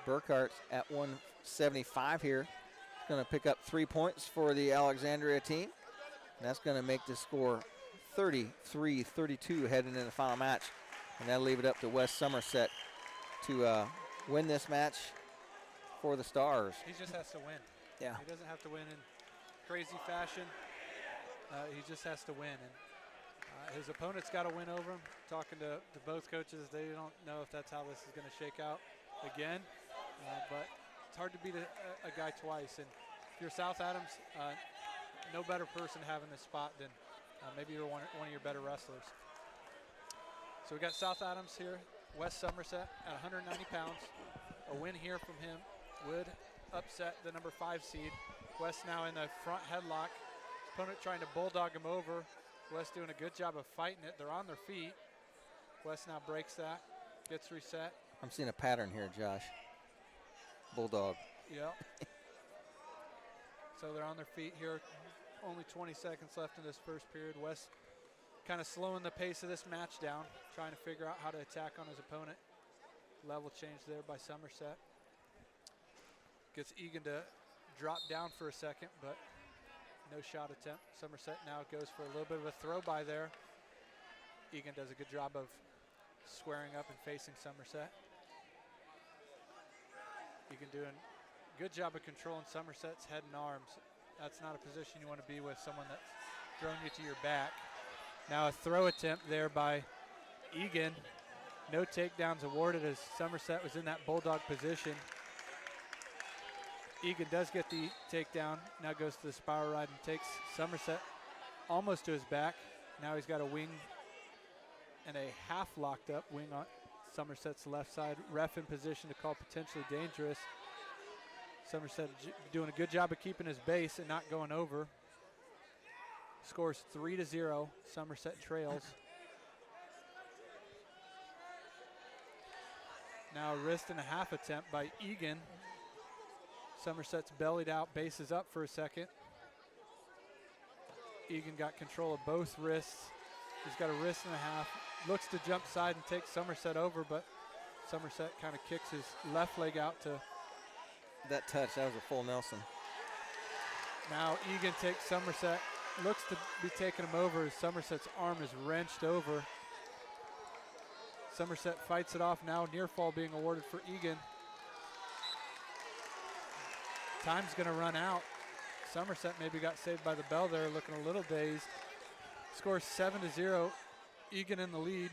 Burkhart's at 175 here. Going to pick up 3 points for the Alexandria team. And that's going to make the score 33-32 heading into the final match. And that'll leave it up to West Somerset to win this match for the Stars. He just has to win. Yeah. He doesn't have to win in crazy fashion. He just has to win. And his opponent's got to win over him. Talking to both coaches, they don't know if that's how this is going to shake out again. But it's hard to beat a guy twice. And if you're South Adams, no better person having this spot than maybe you're one of your better wrestlers. So we got South Adams here, West Somerset at 190 pounds. A win here from him would upset the number 5 seed. West now in the front headlock. Opponent trying to bulldog him over. West doing a good job of fighting it. They're on their feet. West now breaks that, gets reset. I'm seeing a pattern here, Josh. Bulldog. Yep. So they're on their feet here. Only 20 seconds left in this first period. West kind of slowing the pace of this match down, trying to figure out how to attack on his opponent. Level change there by Somerset. Gets Egan to drop down for a second, but no shot attempt. Somerset now goes for a little bit of a throw by there. Egan does a good job of squaring up and facing Somerset. Egan doing a good job of controlling Somerset's head and arms. That's not a position you want to be with, someone that's thrown you to your back. Now a throw attempt there by Egan. No takedowns awarded as Somerset was in that bulldog position. Egan does get the takedown, now goes to the spiral ride and takes Somerset almost to his back. Now he's got a wing and a half locked up wing on Somerset's left side. Ref in position to call potentially dangerous. Somerset doing a good job of keeping his base and not going over. Scores 3-0, Somerset trails. Now a wrist and a half attempt by Egan. Somerset's bellied out, bases up for a second. Egan got control of both wrists. He's got a wrist and a half. Looks to jump side and take Somerset over, but Somerset kind of kicks his left leg out to. That touch, that was a full Nelson. Now Egan takes Somerset, looks to be taking him over as Somerset's arm is wrenched over. Somerset fights it off now, near fall being awarded for Egan. Time's gonna run out. Somerset maybe got saved by the bell there, looking a little dazed. Scores 7-0, Egan in the lead.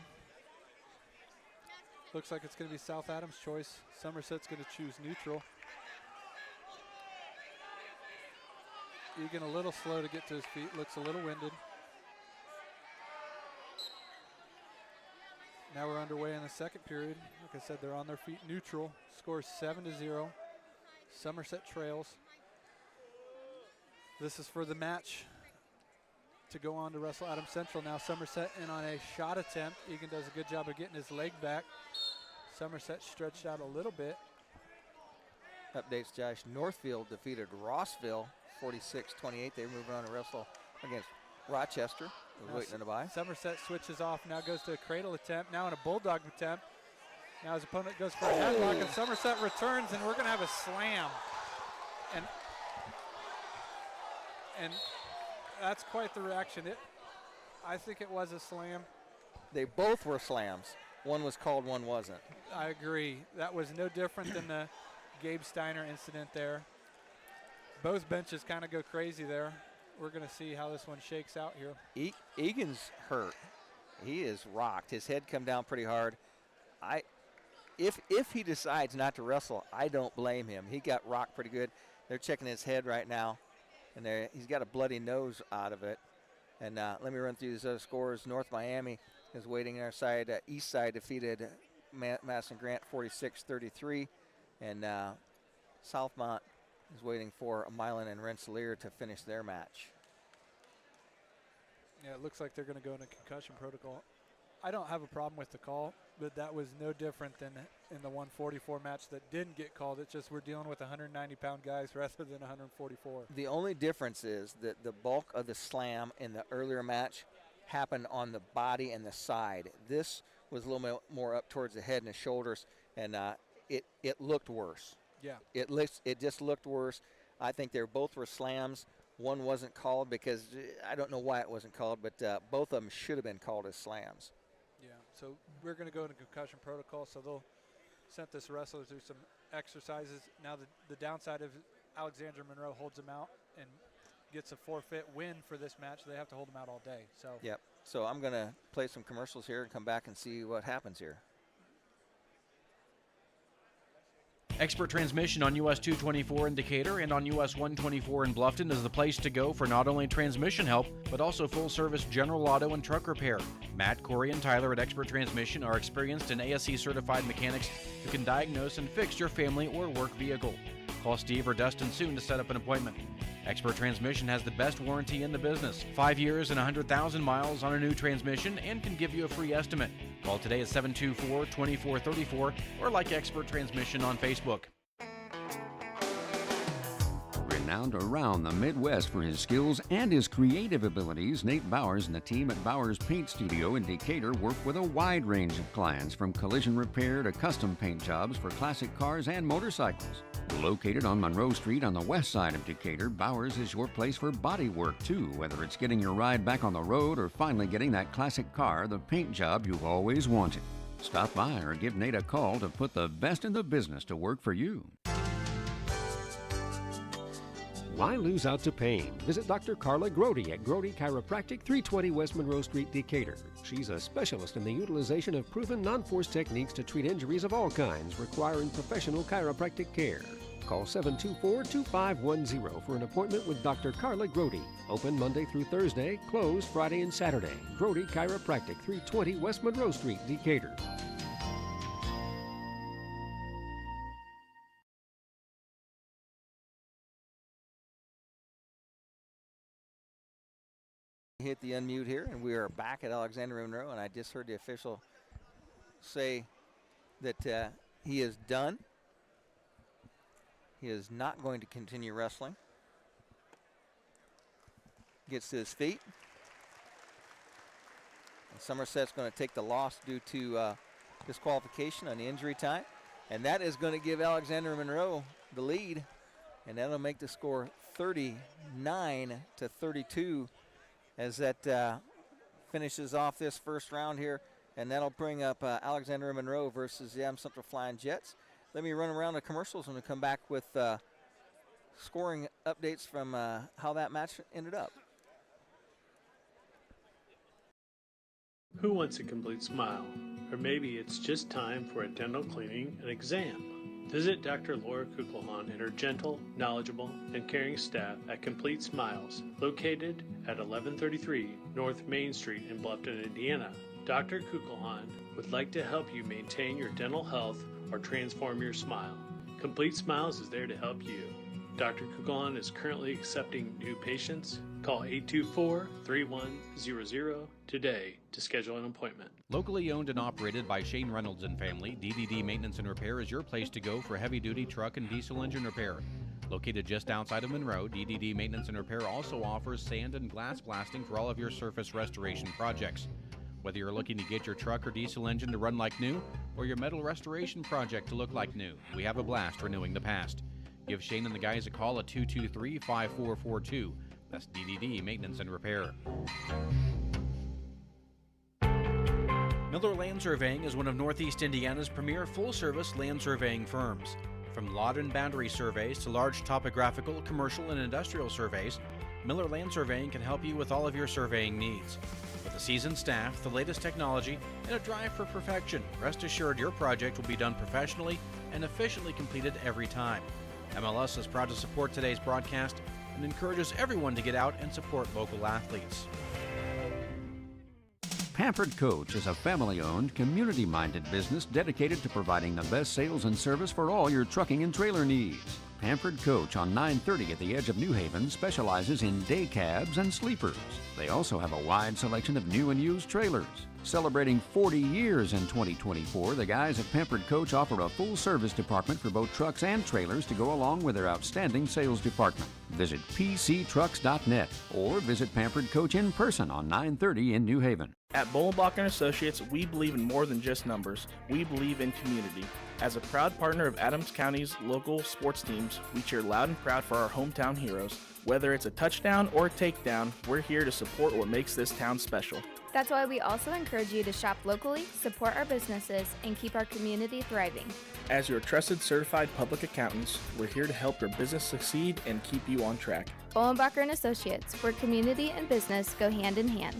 Looks like it's gonna be South Adams' choice. Somerset's gonna choose neutral. Egan a little slow to get to his feet, looks a little winded. Now we're underway in the second period. Like I said, they're on their feet neutral. Scores 7-0. Somerset trails. This is for the match to go on to wrestle Adams Central. Now Somerset in on a shot attempt. Egan does a good job of getting his leg back. Somerset stretched out a little bit. Updates, Josh. Northfield defeated Rossville 46-28. They're moving on to wrestle against Rochester. Waiting in the bye. Somerset switches off, now goes to a cradle attempt, now in a bulldog attempt. Now his opponent goes for a headlock, and Somerset returns, and we're going to have a slam. And that's quite the reaction. I think it was a slam. They both were slams. One was called, one wasn't. I agree. That was no different than the Gabe Steiner incident there. Both benches kind of go crazy there. We're going to see how this one shakes out here. Egan's hurt. He is rocked. His head come down pretty hard. If he decides not to wrestle, I don't blame him. He got rocked pretty good. They're checking his head right now, and he's got a bloody nose out of it. And let me run through these other scores. North Miami is waiting on our side. East Side defeated Madison Grant 46-33, and Southmont is waiting for Milan and Rensselaer to finish their match. Yeah, it looks like they're going to go into concussion protocol. I don't have a problem with the call, but that was no different than in the 144 match that didn't get called. It's just we're dealing with 190-pound guys rather than 144. The only difference is that the bulk of the slam in the earlier match happened on the body and the side. This was a little bit more up towards the head and the shoulders, and it looked worse. Yeah. It just looked worse. I think they both were slams. One wasn't called because I don't know why it wasn't called, but both of them should have been called as slams. Yeah, so we're going to go into concussion protocol, so they'll send this wrestler through some exercises. Now the downside of Alexandra Monroe holds him out and gets a forfeit win for this match. They have to hold him out all day. So. Yep. So I'm going to play some commercials here and come back and see what happens here. Expert Transmission on US 224 in Decatur and on US 124 in Bluffton is the place to go for not only transmission help, but also full-service general auto and truck repair. Matt, Corey, and Tyler at Expert Transmission are experienced and ASE-certified mechanics who can diagnose and fix your family or work vehicle. Call Steve or Dustin soon to set up an appointment. Expert Transmission has the best warranty in the business. 5 years and 100,000 miles on a new transmission and can give you a free estimate. Call today at 724-2434 or like Expert Transmission on Facebook. Renowned around the Midwest for his skills and his creative abilities, Nate Bowers and the team at Bowers Paint Studio in Decatur work with a wide range of clients, from collision repair to custom paint jobs for classic cars and motorcycles. Located on Monroe Street on the west side of Decatur, Bowers is your place for body work too, whether it's getting your ride back on the road or finally getting that classic car, the paint job you've always wanted. Stop by or give Nate a call to put the best in the business to work for you. Why lose out to pain? Visit Dr. Carla Grody at Grody Chiropractic, 320 West Monroe Street, Decatur. She's a specialist in the utilization of proven non-force techniques to treat injuries of all kinds requiring professional chiropractic care. Call 724-2510 for an appointment with Dr. Carla Grody. Open Monday through Thursday, closed Friday and Saturday. Grody Chiropractic, 320 West Monroe Street, Decatur. Hit the unmute here, and we are back at Alexander Monroe, and I just heard the official say that he is done. He is not going to continue wrestling. Gets to his feet. And Somerset's going to take the loss due to disqualification on the injury time, and that is going to give Alexander Monroe the lead, and that'll make the score 39-32. As that finishes off this first round here, and that'll bring up Alexander Monroe versus the Adams Central Flying Jets. Let me run around the commercials and we'll come back with scoring updates from how that match ended up. Who wants a complete smile? Or maybe it's just time for a dental cleaning and exam. Visit Dr. Laura Kugelhahn and her gentle, knowledgeable, and caring staff at Complete Smiles, located at 1133 North Main Street in Bluffton, Indiana. Dr. Kugelhahn would like to help you maintain your dental health or transform your smile. Complete Smiles is there to help you. Dr. Kukulon is currently accepting new patients. Call 824-3100 today to schedule an appointment. Locally owned and operated by Shane Reynolds and family, DDD Maintenance and Repair is your place to go for heavy-duty truck and diesel engine repair. Located just outside of Monroe, DDD Maintenance and Repair also offers sand and glass blasting for all of your surface restoration projects. Whether you're looking to get your truck or diesel engine to run like new, or your metal restoration project to look like new, we have a blast renewing the past. Give Shane and the guys a call at 223-5442. That's DDD Maintenance and Repair. Miller Land Surveying is one of Northeast Indiana's premier full-service land surveying firms. From lot and boundary surveys to large topographical, commercial, and industrial surveys, Miller Land Surveying can help you with all of your surveying needs. With a seasoned staff, the latest technology, and a drive for perfection, rest assured your project will be done professionally and efficiently completed every time. MLS is proud to support today's broadcast and encourages everyone to get out and support local athletes. Pampered Coach is a family-owned, community-minded business dedicated to providing the best sales and service for all your trucking and trailer needs. Pampered Coach on 930 at the edge of New Haven specializes in day cabs and sleepers. They also have a wide selection of new and used trailers. Celebrating 40 years in 2024, the guys at Pampered Coach offer a full-service department for both trucks and trailers to go along with their outstanding sales department. Visit pctrucks.net or visit Pampered Coach in person on 930 in New Haven. At Bolenbacher & Associates, we believe in more than just numbers. We believe in community. As a proud partner of Adams County's local sports teams, we cheer loud and proud for our hometown heroes. Whether it's a touchdown or a takedown, we're here to support what makes this town special. That's why we also encourage you to shop locally, support our businesses, and keep our community thriving. As your trusted certified public accountants, we're here to help your business succeed and keep you on track. Bolenbacher & Associates, where community and business go hand in hand.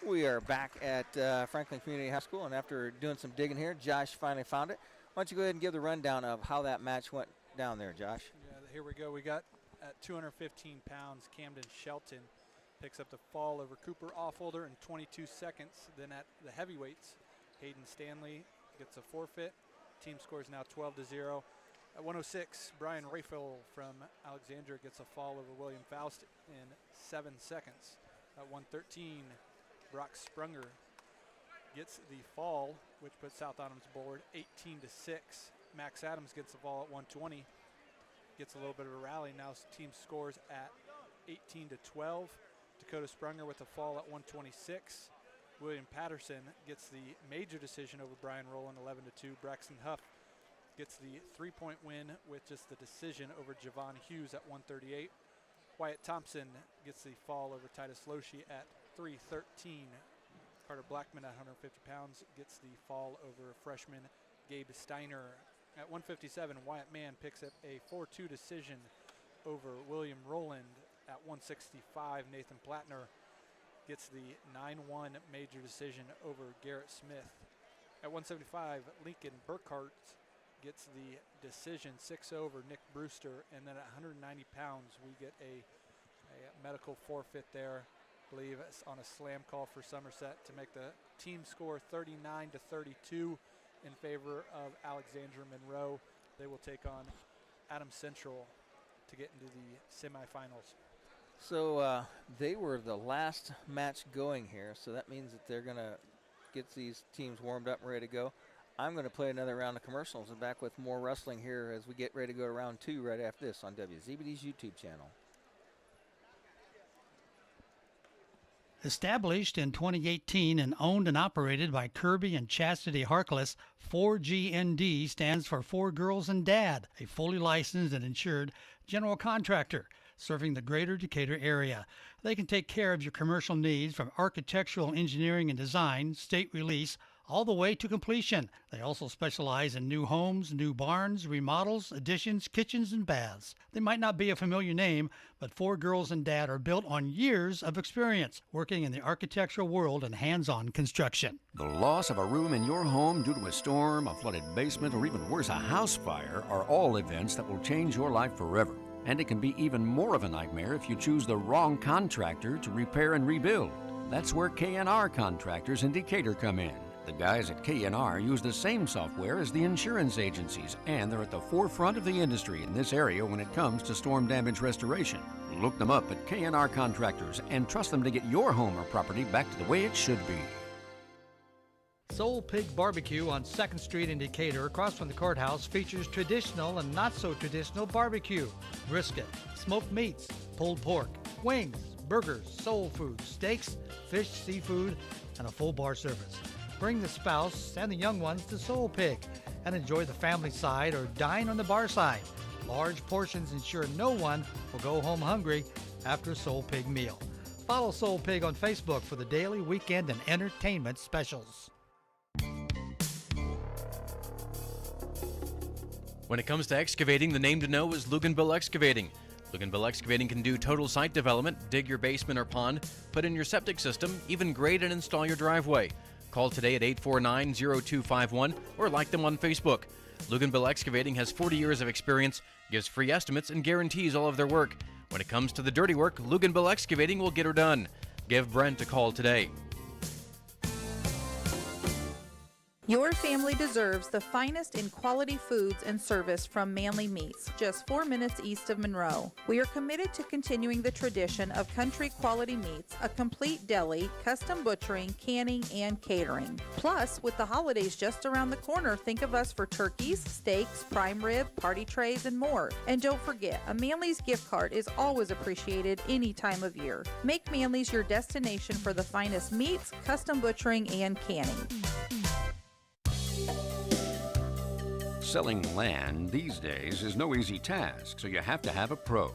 We are back at Franklin Community High School, and after doing some digging here, Josh finally found it. Why don't you go ahead and give the rundown of how that match went down there, Josh? Yeah, here we go. We got at 215 pounds, Camden Shelton picks up the fall over Cooper Offholder in 22 seconds. Then at the heavyweights, Hayden Stanley gets a forfeit. Team scores now 12-0. At 106, Brian Rayfield from Alexandria gets a fall over William Faust in 7 seconds. At 113, Brock Sprunger gets the fall, which puts South Adams board 18-6. Max Adams gets the fall at 120, gets a little bit of a rally. Now team scores at 18-12. Dakota Sprunger with a fall at 126. William Patterson gets the major decision over Brian Rowland, 11-2. Braxton Huff gets the three-point win with just the decision over Javon Hughes at 138. Wyatt Thompson gets the fall over Titus Loshi at 313. Carter Blackman at 150 pounds gets the fall over freshman Gabe Steiner. At 157, Wyatt Mann picks up a 4-2 decision over William Rowland. At 165, Nathan Plattner gets the 9-1 major decision over Garrett Smith. At 175, Lincoln Burkhart gets the decision 6 over Nick Brewster. And then at 190 pounds, we get a medical forfeit there. I believe it's on a slam call for Somerset to make the team score 39-32 in favor of Alexandria Monroe. They will take on Adams Central to get into the semifinals. So they were the last match going here, so that means that they're going to get these teams warmed up and ready to go. I'm going to play another round of commercials and back with more wrestling here as we get ready to go to round 2 right after this on WZBD's YouTube channel. Established in 2018 and owned and operated by Kirby and Chastity Harkless, 4GND stands for 4 Girls and Dad, a fully licensed and insured general contractor serving the greater Decatur area. They can take care of your commercial needs from architectural engineering and design, state release, all the way to completion. They also specialize in new homes, new barns, remodels, additions, kitchens, and baths. They might not be a familiar name, but 4 Girls and Dad are built on years of experience working in the architectural world and hands-on construction. The loss of a room in your home due to a storm, a flooded basement, or even worse, a house fire are all events that will change your life forever. And it can be even more of a nightmare if you choose the wrong contractor to repair and rebuild. That's where K&R Contractors in Decatur come in. The guys at K&R use the same software as the insurance agencies, and they're at the forefront of the industry in this area when it comes to storm damage restoration. Look them up at K&R Contractors and trust them to get your home or property back to the way it should be. Soul Pig Barbecue on 2nd Street in Decatur, across from the courthouse, features traditional and not so traditional barbecue, brisket, smoked meats, pulled pork, wings, burgers, soul food, steaks, fish, seafood, and a full bar service. Bring the spouse and the young ones to Soul Pig and enjoy the family side or dine on the bar side. Large portions ensure no one will go home hungry after a Soul Pig meal. Follow Soul Pig on Facebook for the daily, weekend, and entertainment specials. When it comes to excavating, the name to know is Luganville Excavating. Luganville Excavating can do total site development, dig your basement or pond, put in your septic system, even grade and install your driveway. Call today at 849-0251 or like them on Facebook. Luganville Excavating has 40 years of experience, gives free estimates, and guarantees all of their work. When it comes to the dirty work, Luganville Excavating will get her done. Give Brent a call today. Your family deserves the finest in quality foods and service from Manly Meats, just 4 minutes east of Monroe. We are committed to continuing the tradition of country quality meats, a complete deli, custom butchering, canning, and catering. Plus, with the holidays just around the corner, think of us for turkeys, steaks, prime rib, party trays, and more. And don't forget, a Manly's gift card is always appreciated any time of year. Make Manly's your destination for the finest meats, custom butchering, and canning. Selling land these days is no easy task, so you have to have a pro.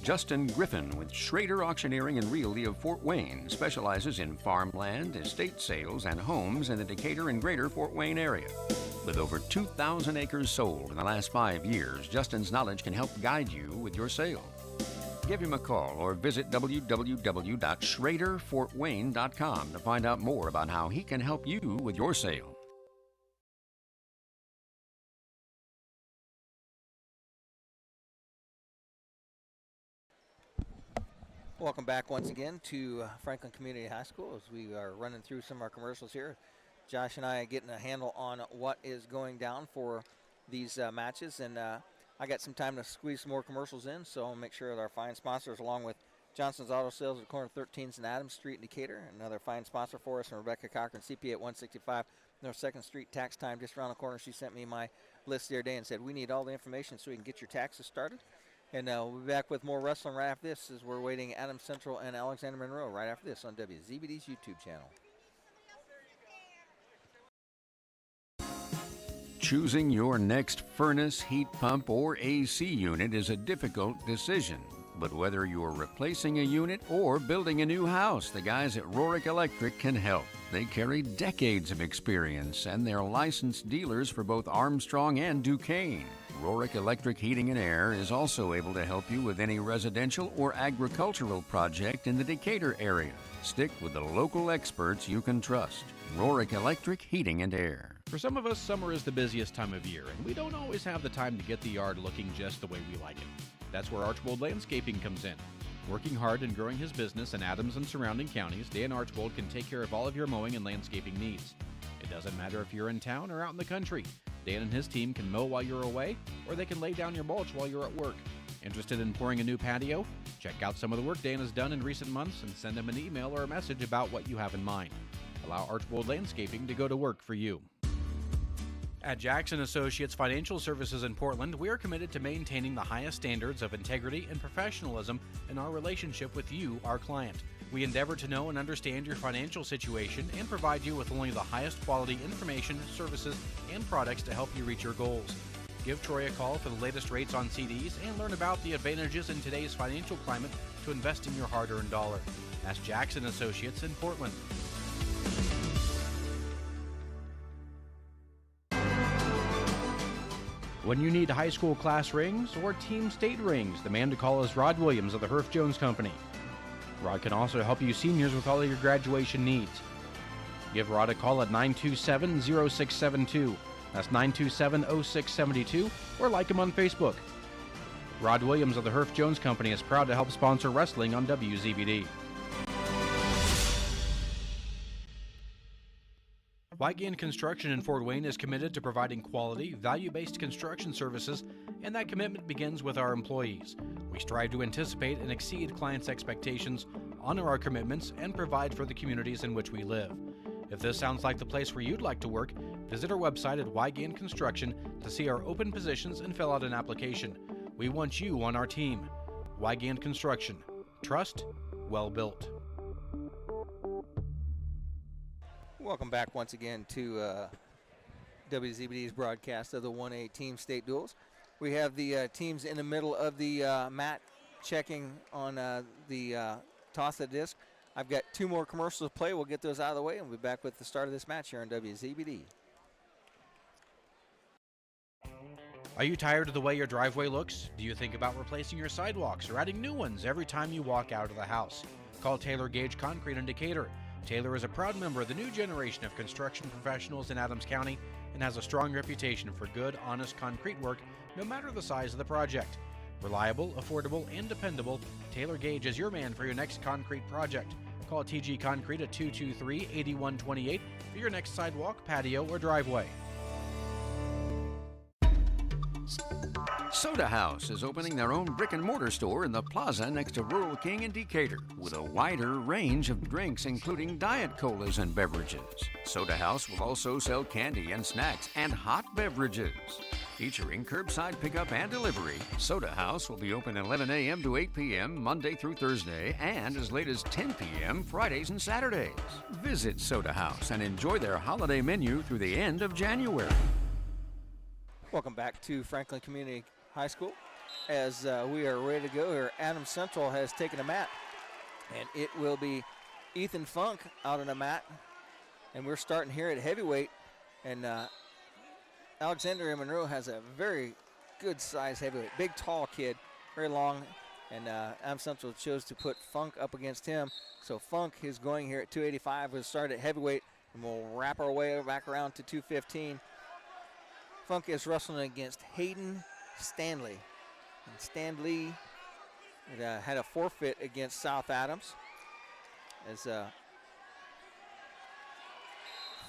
Justin Griffin with Schrader Auctioneering and Realty of Fort Wayne specializes in farmland, estate sales, and homes in the Decatur and greater Fort Wayne area. With over 2,000 acres sold in the last 5 years, Justin's knowledge can help guide you with your sale. Give him a call or visit www.schraderfortwayne.com to find out more about how he can help you with your sale. Welcome back once again to Franklin Community High School as we are running through some of our commercials here. Josh and I are getting a handle on what is going down for these matches, and I got some time to squeeze some more commercials in, so I'll make sure that our fine sponsors, along with Johnson's Auto Sales at the corner of 13th and Adams Street in Decatur, another fine sponsor for us, and Rebecca Cochran, CPA at 165 North 2nd Street, tax time just around the corner. She sent me my list the other day and said, we need all the information so we can get your taxes started. And we'll be back with more wrestling right after this as we're waiting Adams Central and Alexander Monroe right after this on WZBD's YouTube channel. Choosing your next furnace, heat pump, or AC unit is a difficult decision. But whether you're replacing a unit or building a new house, the guys at Rorick Electric can help. They carry decades of experience, and they're licensed dealers for both Armstrong and Duquesne. Rorick Electric Heating and Air is also able to help you with any residential or agricultural project in the Decatur area. Stick with the local experts you can trust. Rorick Electric Heating and Air. For some of us, summer is the busiest time of year, and we don't always have the time to get the yard looking just the way we like it. That's where Archbold Landscaping comes in. Working hard and growing his business in Adams and surrounding counties, Dan Archbold can take care of all of your mowing and landscaping needs. It doesn't matter if you're in town or out in the country. Dan and his team can mow while you're away, or they can lay down your mulch while you're at work. Interested in pouring a new patio? Check out some of the work Dan has done in recent months and send him an email or a message about what you have in mind. Allow Archbold Landscaping to go to work for you. At Jackson Associates Financial Services in Portland, we are committed to maintaining the highest standards of integrity and professionalism in our relationship with you, our client. We endeavor to know and understand your financial situation and provide you with only the highest quality information, services, and products to help you reach your goals. Give Troy a call for the latest rates on CDs and learn about the advantages in today's financial climate to invest in your hard-earned dollar. That's Jackson Associates in Portland. When you need high school class rings or team state rings, the man to call is Rod Williams of the Herff Jones Company. Rod can also help you seniors with all of your graduation needs. Give Rod a call at 927-0672. That's 927-0672, or like him on Facebook. Rod Williams of the Herff Jones Company is proud to help sponsor wrestling on WZBD. Wygand Construction in Fort Wayne is committed to providing quality, value-based construction services, and that commitment begins with our employees. We strive to anticipate and exceed clients' expectations, honor our commitments, and provide for the communities in which we live. If this sounds like the place where you'd like to work, visit our website at Wygand Construction to see our open positions and fill out an application. We want you on our team. Wygand Construction. Trust, well built. Welcome back once again to WZBD's broadcast of the 1A Team State Duels. We have the teams in the middle of the mat checking on the toss of the disc. I've got 2 more commercials to play. We'll get those out of the way, and we'll be back with the start of this match here on WZBD. Are you tired of the way your driveway looks? Do you think about replacing your sidewalks or adding new ones every time you walk out of the house? Call Taylor Gage Concrete in Decatur. Taylor is a proud member of the new generation of construction professionals in Adams County and has a strong reputation for good, honest concrete work, no matter the size of the project. Reliable, affordable, and dependable, Taylor Gage is your man for your next concrete project. Call TG Concrete at 223-8128 for your next sidewalk, patio, or driveway. Soda House is opening their own brick and mortar store in the plaza next to Rural King in Decatur with a wider range of drinks including diet colas and beverages. Soda House will also sell candy and snacks and hot beverages. Featuring curbside pickup and delivery, Soda House will be open 11 a.m. to 8 p.m. Monday through Thursday and as late as 10 p.m. Fridays and Saturdays. Visit Soda House and enjoy their holiday menu through the end of January. Welcome back to Franklin Community High School. As we are ready to go here, Adams Central has taken a mat, and it will be Ethan Funk out on a mat. And we're starting here at heavyweight, and Alexandria Monroe has a very good size heavyweight, big tall kid, very long, and Adams Central chose to put Funk up against him. So Funk is going here at 285. We'll start at heavyweight, and we'll wrap our way back around to 215. Funk is wrestling against Hayden Stanley. And Stanley had a forfeit against South Adams. As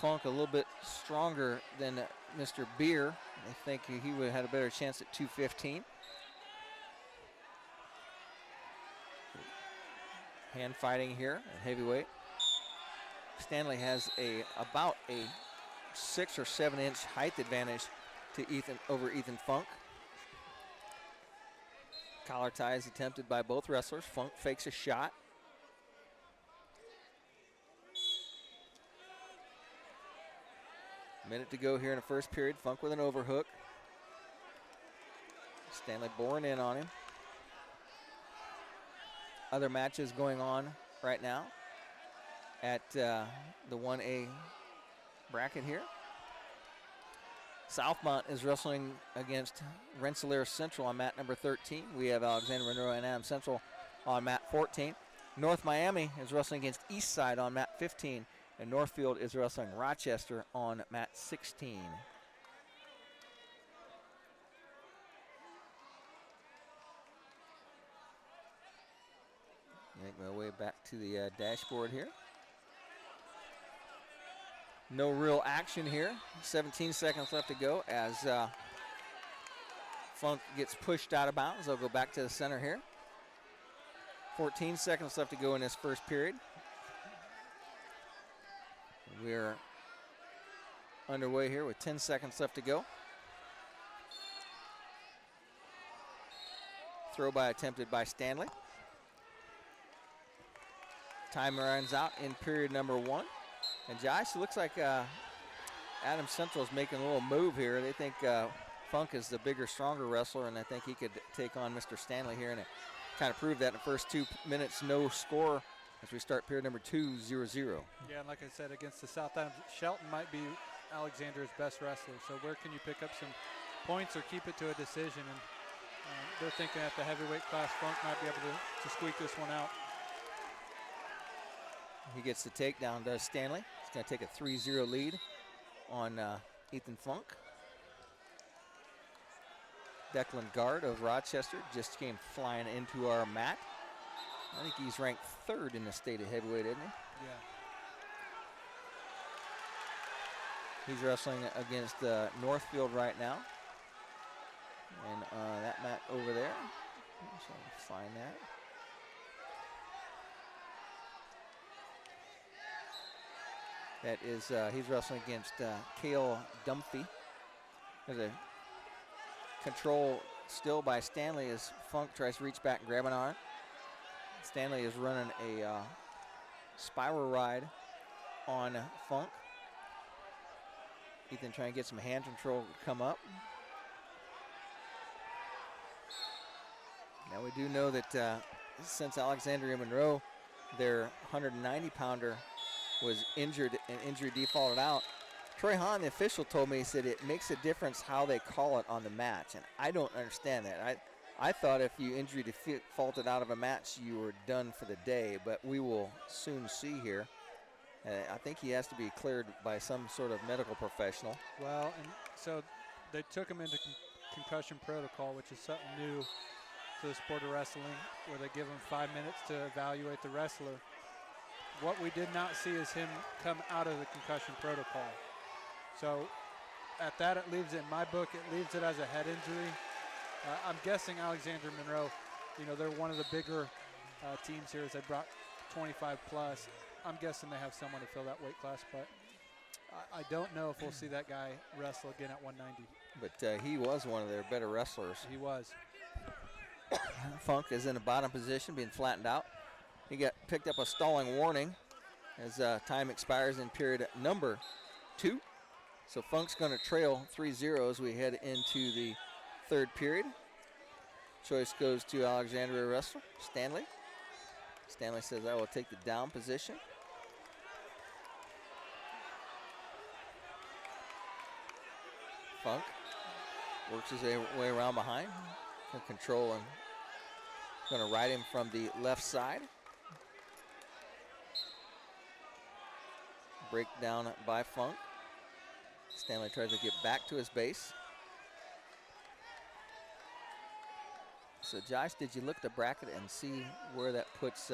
Funk a little bit stronger than Mr. Beer. I think he would have had a better chance at 215. Hand fighting here at heavyweight. Stanley has about a 6 or 7 inch height advantage to over Ethan Funk. Collar ties attempted by both wrestlers. Funk fakes a shot. Minute to go here in the first period. Funk with an overhook. Stanley boring in on him. Other matches going on right now at the 1A bracket here. Southmont is wrestling against Rensselaer Central on mat number 13. We have Alexander Monroe and Adams Central on mat 14. North Miami is wrestling against Eastside on mat 15. And Northfield is wrestling Rochester on mat 16. Make my way back to the dashboard here. No real action here. 17 seconds left to go as Funk gets pushed out of bounds. They'll go back to the center here. 14 seconds left to go in this first period. We're underway here with 10 seconds left to go. Throw by attempted by Stanley. Time runs out in period number 1. And Josh, it looks like Adams Central is making a little move here. They think Funk is the bigger, stronger wrestler, and I think he could take on Mr. Stanley here. And it kind of proved that in the first 2 minutes, no score as we start period number 2, 0-0. Yeah, and like I said, against the South Adams, Shelton might be Alexander's best wrestler. So where can you pick up some points or keep it to a decision. And they're thinking at the heavyweight class, Funk might be able to squeak this one out. He gets the takedown, does Stanley. He's going to take a 3-0 lead on Ethan Funk. Declan Guard of Rochester just came flying into our mat. I think he's ranked 3rd in the state of heavyweight, isn't he? Yeah. He's wrestling against Northfield right now. And that mat over there. So find that. That is, he's wrestling against Cale Dumphy. There's a control still by Stanley as Funk tries to reach back and grab an arm. Stanley is running a spiral ride on Funk. Ethan trying to get some hand control to come up. Now we do know that since Alexandria Monroe, their 190-pounder was injured and injury defaulted out, Troy Hahn, the official, told me, he said it makes a difference how they call it on the match, and I don't understand that. I thought if you injury defaulted out of a match, you were done for the day, but we will soon see here. I think he has to be cleared by some sort of medical professional. Well, and so they took him into concussion protocol, which is something new to the sport of wrestling, where they give him 5 minutes to evaluate the wrestler. What we did not see is him come out of the concussion protocol. So at that, it leaves it, in my book, it leaves it as a head injury. I'm guessing Alexander Monroe, they're one of the bigger teams here as they brought 25 plus. I'm guessing they have someone to fill that weight class, but I don't know if we'll see that guy wrestle again at 190. But he was one of their better wrestlers. He was. Funk is in the bottom position, being flattened out. He got picked up a stalling warning as time expires in period number 2. So Funk's going to trail 3-0 as we head into the 3rd period. Choice goes to Alexandria wrestler Stanley. Stanley says, I will take the down position. Funk works his way around behind for control and going to ride him from the left side. Breakdown by Funk. Stanley tries to get back to his base. So Josh, did you look at the bracket and see where that puts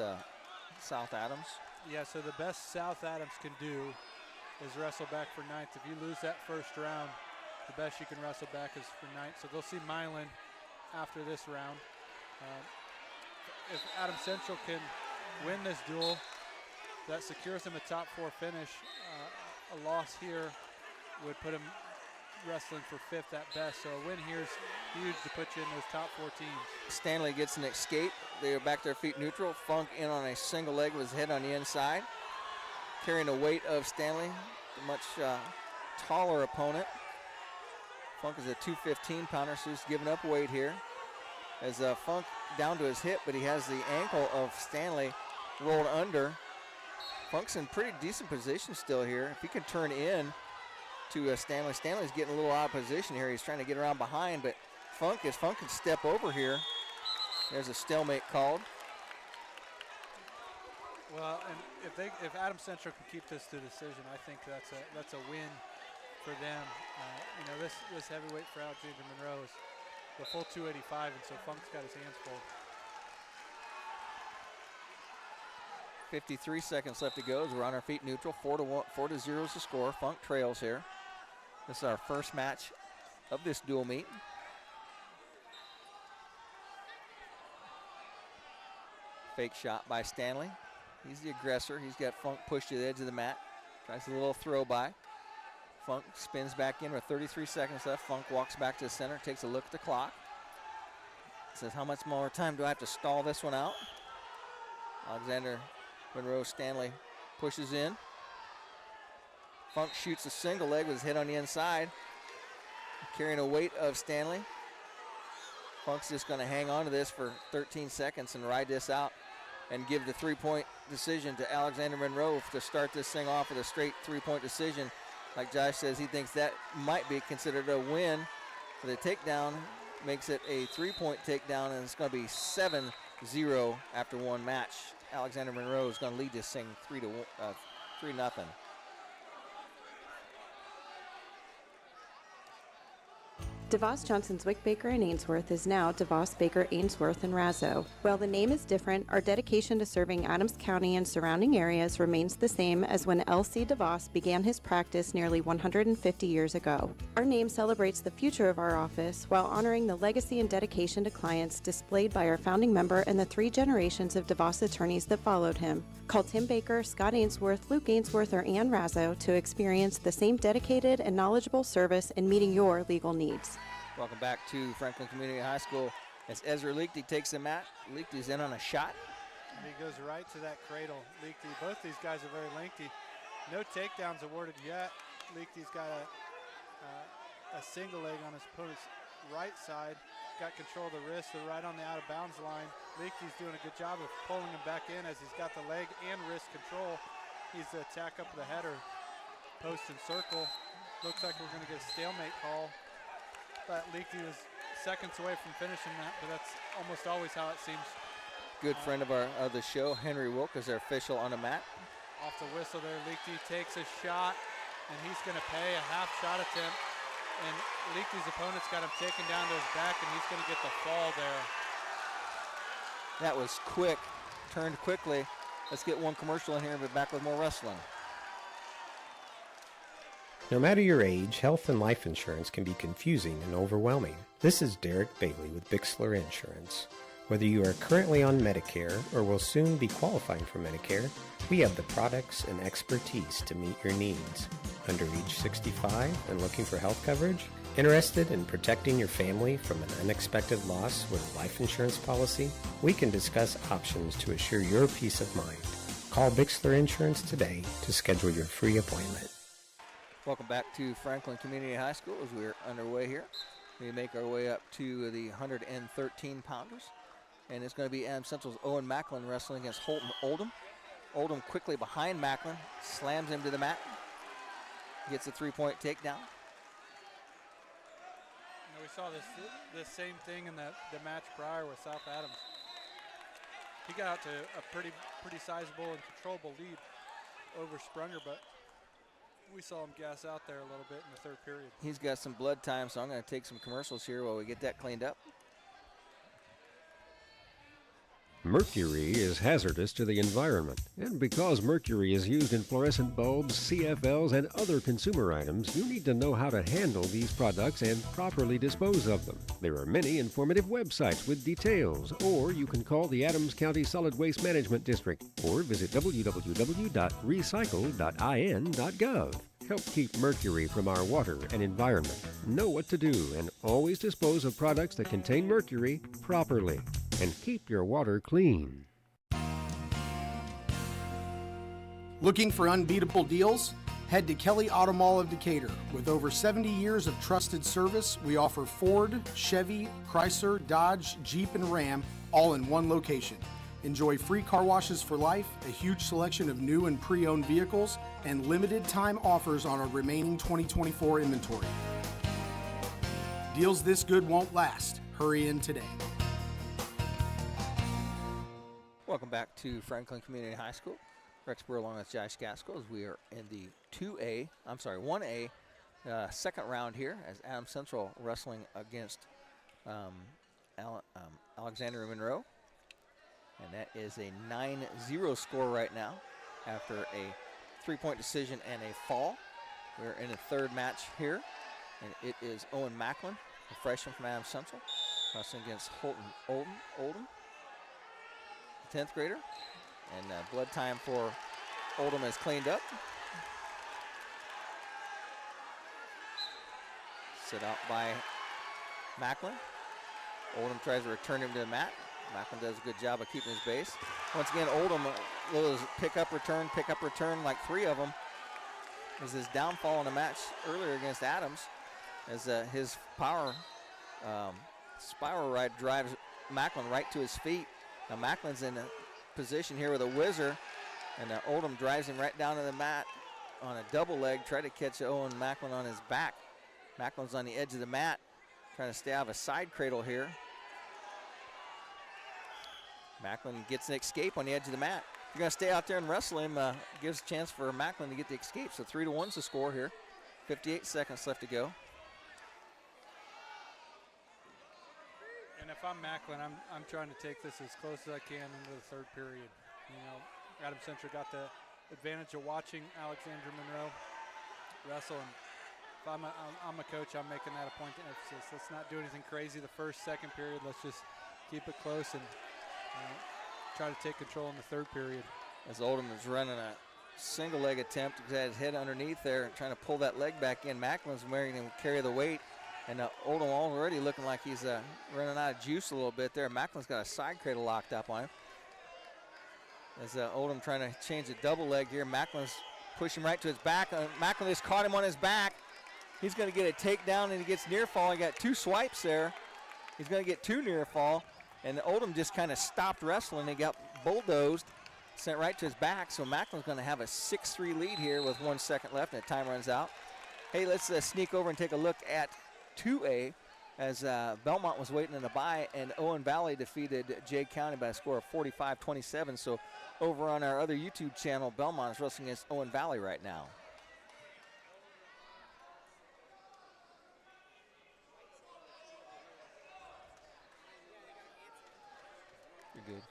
South Adams? Yeah, so the best South Adams can do is wrestle back for 9th. If you lose that first round, the best you can wrestle back is for 9th. So they'll see Milan after this round. If Adams Central can win this duel, that secures them a top 4 finish. A loss here would put him wrestling for 5th at best. So a win here is huge to put you in those top 4 teams. Stanley gets an escape. They are back to their feet neutral. Funk in on a single leg with his head on the inside. Carrying the weight of Stanley, a much taller opponent. Funk is a 215-pounder, so he's giving up weight here. As Funk down to his hip, but he has the ankle of Stanley rolled under. Funk's in pretty decent position still here. If he can turn in to Stanley. Stanley's getting a little out of position here. He's trying to get around behind, but Funk can step over here. There's a stalemate called. Well, and if Adams Central can keep this to decision, I think that's a win for them. This heavyweight for Alexander Monroe is the full 285, and so Funk's got his hands full. 53 seconds left to go as we're on our feet neutral. 4-0 is the score. Funk trails here. This is our first match of this dual meet. Fake shot by Stanley. He's the aggressor. He's got Funk pushed to the edge of the mat. Tries a little throw by. Funk spins back in with 33 seconds left. Funk walks back to the center, takes a look at the clock. Says, how much more time do I have to stall this one out? Alexander Monroe Stanley pushes in. Funk shoots a single leg with his head on the inside. Carrying a weight of Stanley. Funk's just going to hang on to this for 13 seconds and ride this out and give the 3-point decision to Alexander Monroe to start this thing off with a straight 3-point decision. Like Josh says, he thinks that might be considered a win for the takedown, makes it a 3-point takedown, and it's going to be 7-0 after one match. Alexander Monroe is going to lead this thing 3-0. DeVos Johnson's Wick Baker in Ainsworth is now DeVos Baker Ainsworth and Razzo. While the name is different, our dedication to serving Adams County and surrounding areas remains the same as when L.C. DeVos began his practice nearly 150 years ago. Our name celebrates the future of our office while honoring the legacy and dedication to clients displayed by our founding member and the 3 generations of DeVos attorneys that followed him. Call Tim Baker, Scott Ainsworth, Luke Ainsworth, or Ann Razzo to experience the same dedicated and knowledgeable service in meeting your legal needs. Welcome back to Franklin Community High School as Ezra Leakty takes the mat. Leakty's in on a shot. And he goes right to that cradle. Leakty, both these guys are very lengthy. No takedowns awarded yet. Leakty's got a single leg on his opponent's right side. Got control of the wrist. They're right on the out of bounds line. Leakty's doing a good job of pulling him back in as he's got the leg and wrist control. He's the attack up the header. Post and circle. Looks like we're going to get a stalemate call. But Leakty was seconds away from finishing that, but that's almost always how it seems. Good friend of the show, Henry Wilk, is our official on the mat. Off the whistle there, Leakty takes a shot, and he's going to pay a half shot attempt. And Leakty's opponent's got him taken down to his back, and he's going to get the fall there. That was quick, turned quickly. Let's get one commercial in here and be back with more wrestling. No matter your age, health and life insurance can be confusing and overwhelming. This is Derek Bailey with Bixler Insurance. Whether you are currently on Medicare or will soon be qualifying for Medicare, we have the products and expertise to meet your needs. Under age 65 and looking for health coverage? Interested in protecting your family from an unexpected loss with a life insurance policy? We can discuss options to assure your peace of mind. Call Bixler Insurance today to schedule your free appointment. Welcome back to Franklin Community High School as we're underway here. We make our way up to the 113-pounders. And it's going to be Adams Central's Owen Macklin wrestling against Holton Oldham. Oldham quickly behind Macklin, slams him to the mat, gets a 3-point takedown. We saw this same thing in the match prior with South Adams. He got out to a pretty sizable and controllable lead over Sprunger, but we saw him gas out there a little bit in the third period. He's got some blood time, so I'm going to take some commercials here while we get that cleaned up. Mercury is hazardous to the environment, and because mercury is used in fluorescent bulbs, CFLs, and other consumer items, you need to know how to handle these products and properly dispose of them. There are many informative websites with details, or you can call the Adams County Solid Waste Management District, or visit www.recycle.in.gov. Help keep mercury from our water and environment. Know what to do and always dispose of products that contain mercury properly. And keep your water clean. Looking for unbeatable deals? Head to Kelly Auto Mall of Decatur. With over 70 years of trusted service, we offer Ford, Chevy, Chrysler, Dodge, Jeep, and Ram all in one location. Enjoy free car washes for life, a huge selection of new and pre-owned vehicles, and limited time offers on our remaining 2024 inventory. Deals this good won't last. Hurry in today. Welcome back to Franklin Community High School. Rex Burr along with Josh Gaskell as we are in the 1A second round here as Adams Central wrestling against Alexander Monroe. And that is a 9-0 score right now after a 3-point decision and a fall. We're in a third match here, and it is Owen Macklin, a freshman from Adams Central, wrestling against Holton Oldham, 10th grader. And blood time for Oldham is cleaned up. Sit out by Macklin. Oldham tries to return him to the mat. Macklin does a good job of keeping his base. Once again, Oldham, little pick up, return, like 3 of them. Was his downfall in the match earlier against Adams as his power spiral ride drives Macklin right to his feet. Now Macklin's in a position here with a whizzer, and Oldham drives him right down to the mat on a double leg, try to catch Owen Macklin on his back. Macklin's on the edge of the mat, Trying to stay out of a side cradle here. Macklin gets an escape on the edge of the mat. If you're going to stay out there and wrestle him, gives a chance for Macklin to get the escape. So 3-1's the score here. 58 seconds left to go. And if I'm Macklin, I'm trying to take this as close as I can into the third period. You know, Adams Central got the advantage of watching Alexander Monroe wrestle. And if I'm a coach, I'm making that a point of emphasis. Let's not do anything crazy the first, second period. Let's just keep it close and try to take control in the third period. As Oldham is running a single leg attempt, he's had his head underneath there, trying to pull that leg back in. Macklin's making him carry the weight. And Oldham already looking like he's running out of juice a little bit there. Macklin's got a side cradle locked up on him. As Oldham trying to change the double leg here. Macklin's pushing right to his back. Macklin just caught him on his back. He's going to get a takedown and he gets near fall. He got 2 swipes there. He's going to get 2 near fall. And Oldham just kind of stopped wrestling. He got bulldozed, sent right to his back. So Macklin's going to have a 6-3 lead here with 1 second left and the time runs out. Hey, let's sneak over and take a look at 2A as Belmont was waiting in the bye, and Owen Valley defeated Jay County by a score of 45-27. So over on our other YouTube channel, Belmont is wrestling against Owen Valley right now. You're good.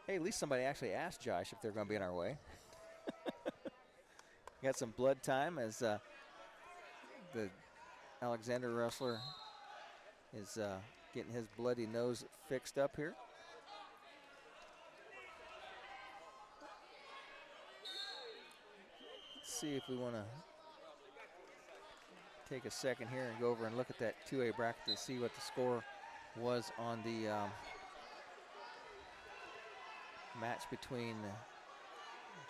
Hey, at least somebody actually asked Josh if they're going to be in our way. Got some blood time as the Alexander wrestler is getting his bloody nose fixed up here. Let's see if we want to take a second here and go over and look at that 2A bracket to see what the score was on the match between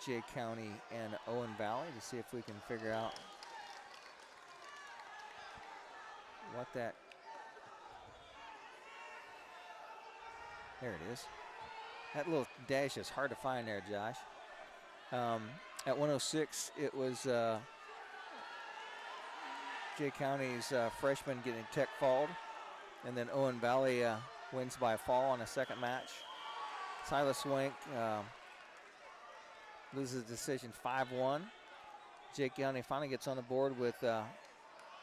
Jay County and Owen Valley to see if we can figure out what that, there it is. That little dash is hard to find there, Josh. At 106, it was Jay County's freshman getting tech fauled, and then Owen Valley wins by a fall on a second match. Silas Swank loses the decision 5-1. Jay County finally gets on the board with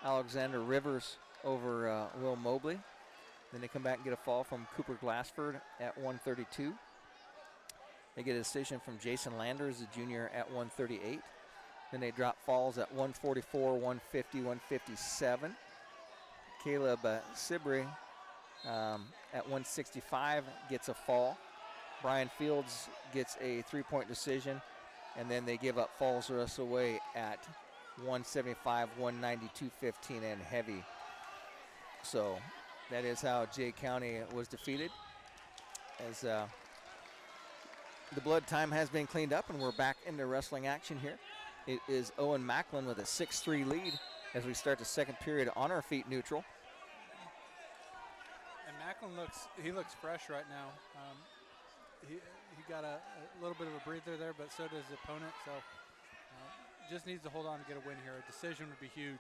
Alexander Rivers over Will Mobley. Then they come back and get a fall from Cooper Glassford at 132. They get a decision from Jason Landers, the junior, at 138. Then they drop falls at 144, 150, 157. Caleb Sibri at 165 gets a fall. Brian Fields gets a 3-point decision. And then they give up falls the rest of the way at 175, 190, 215, and heavy. So that is how Jay County was defeated. As the blood time has been cleaned up and we're back into wrestling action here. It is Owen Macklin with a 6-3 lead as we start the second period on our feet neutral. And Macklin looks fresh right now. He got a little bit of a breather there, but so does the opponent. So just needs to hold on to get a win here. A decision would be huge.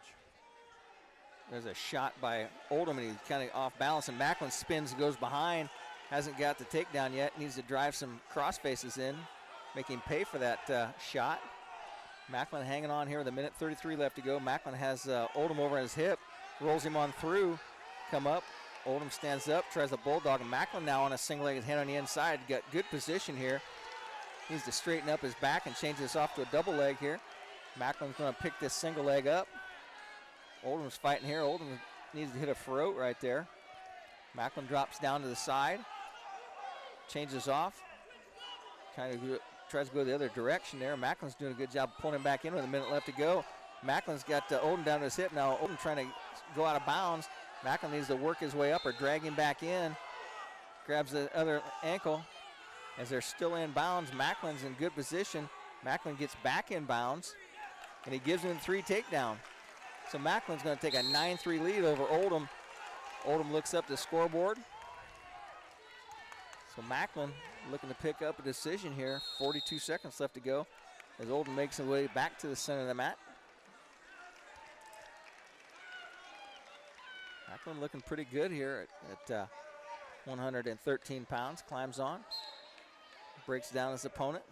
There's a shot by Oldham, and he's kind of off balance, and Macklin spins, goes behind, hasn't got the takedown yet, needs to drive some cross faces in, make him pay for that shot. Macklin hanging on here with 1:33 left to go. Macklin has Oldham over his hip, rolls him on through, come up. Oldham stands up, tries a bulldog, and Macklin now on a single-legged hand on the inside. Got good position here. Needs to straighten up his back and change this off to a double leg here. Macklin's going to pick this single leg up. Oldham's fighting here. Oldham needs to hit a throat right there. Macklin drops down to the side, changes off, kind of tries to go the other direction there. Macklin's doing a good job pulling him back in with 1 minute left to go. Macklin's got Oldham down to his hip now. Oldham trying to go out of bounds. Macklin needs to work his way up or drag him back in. Grabs the other ankle as they're still in bounds. Macklin's in good position. Macklin gets back in bounds, and he gives him 3 takedown. So Macklin's going to take a 9-3 lead over Oldham. Oldham looks up the scoreboard. So Macklin looking to pick up a decision here. 42 seconds left to go as Oldham makes his way back to the center of the mat. Macklin looking pretty good here at 113 pounds. Climbs on, breaks down his opponent,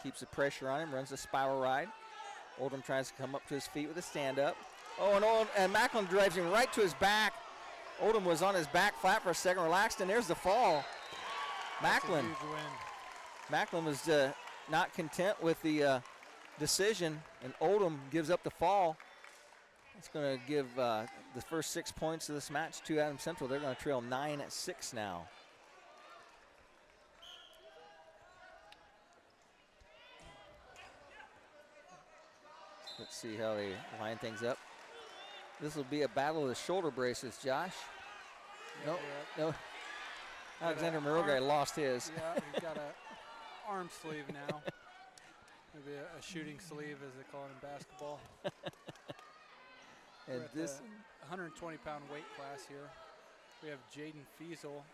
keeps the pressure on him, runs the spiral ride. Oldham tries to come up to his feet with a stand-up. Oh, and Macklin drives him right to his back. Oldham was on his back flat for a second, relaxed, and there's the fall. Macklin. That's a huge win. Macklin was not content with the decision, and Oldham gives up the fall. It's going to give the first 6 points of this match to Adams Central. They're going to trail 9-6 now. Let's see how they line things up. This will be a battle of the shoulder braces, Josh. No. Alexander Monroe guy lost his. Yeah, he's got a arm sleeve now. Maybe a shooting sleeve, as they call it in basketball. And We're at this 120-pound weight class here. We have Jaden Fiesel,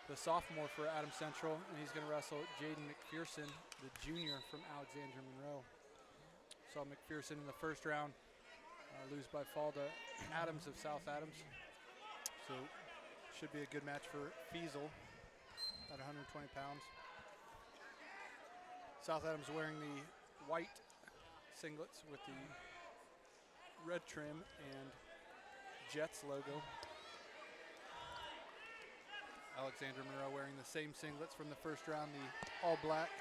the sophomore for Adams Central, and he's going to wrestle Jaden McPherson, the junior from Alexander Monroe. Saw McPherson in the first round lose by fall to Adams of South Adams. So should be a good match for Fiesel at 120 pounds. South Adams wearing the white singlets with the red trim and Jets logo. Alexander Monroe wearing the same singlets from the first round, the all black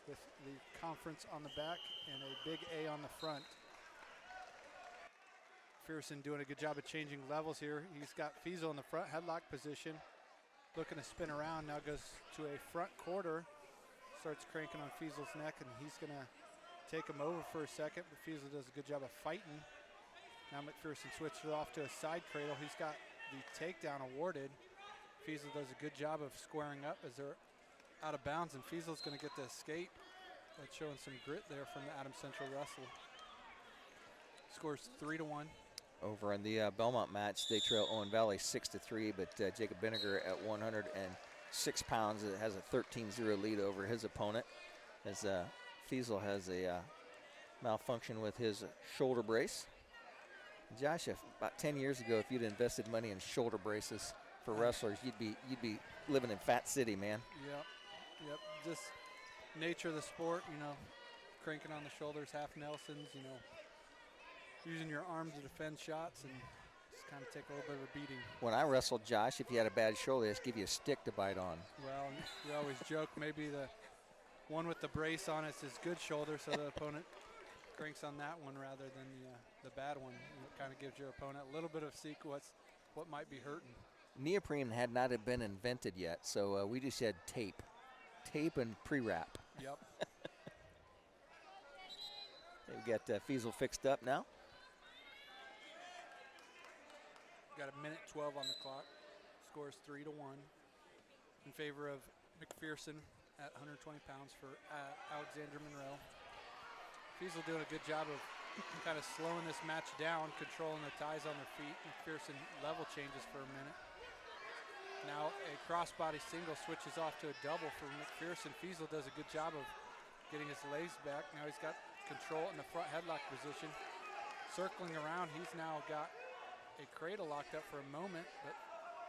with the conference on the back and a big A on the front. McPherson doing a good job of changing levels here. He's got Fiesel in the front headlock position, looking to spin around. Now goes to a front quarter, starts cranking on Fiesel's neck, and he's going to take him over for a second, but Fiesel does a good job of fighting. Now McPherson switched it off to a side cradle. He's got the takedown awarded. Fiesel does a good job of squaring up as they're out of bounds, and Fiesel's going to get the escape. That's showing some grit there from the Adams Central wrestle. Scores 3-1. over in the Belmont match, they trail Owen Valley 6-3, but Jacob Vinegar at 106 pounds has a 13-0 lead over his opponent, as Fiesel has a malfunction with his shoulder brace. Josh, if about 10 years ago, if you'd invested money in shoulder braces for wrestlers, you'd be living in Fat City, man. Yep. Just nature of the sport, cranking on the shoulders, half Nelsons, using your arm to defend shots and just kind of take a little bit of a beating. When I wrestled, Josh, if you had a bad shoulder, they just give you a stick to bite on. Well, we always joke maybe the one with the brace on it's his good shoulder, so the opponent cranks on that one rather than the bad one. It kind of gives your opponent a little bit of sequence what might be hurting. Neoprene had not been invented yet, so we just had tape and pre-wrap. Yep. They've got Fiesel fixed up now. Got a minute 12 on the clock. Scores 3-1 in favor of McPherson at 120 pounds for Alexander Monroe. Fiesel doing a good job of kind of slowing this match down, controlling the ties on their feet. McPherson level changes for a minute. Now a crossbody single switches off to a double for McPherson. Fiesel does a good job of getting his legs back. Now he's got control in the front headlock position. Circling around, he's now got a cradle locked up for a moment, but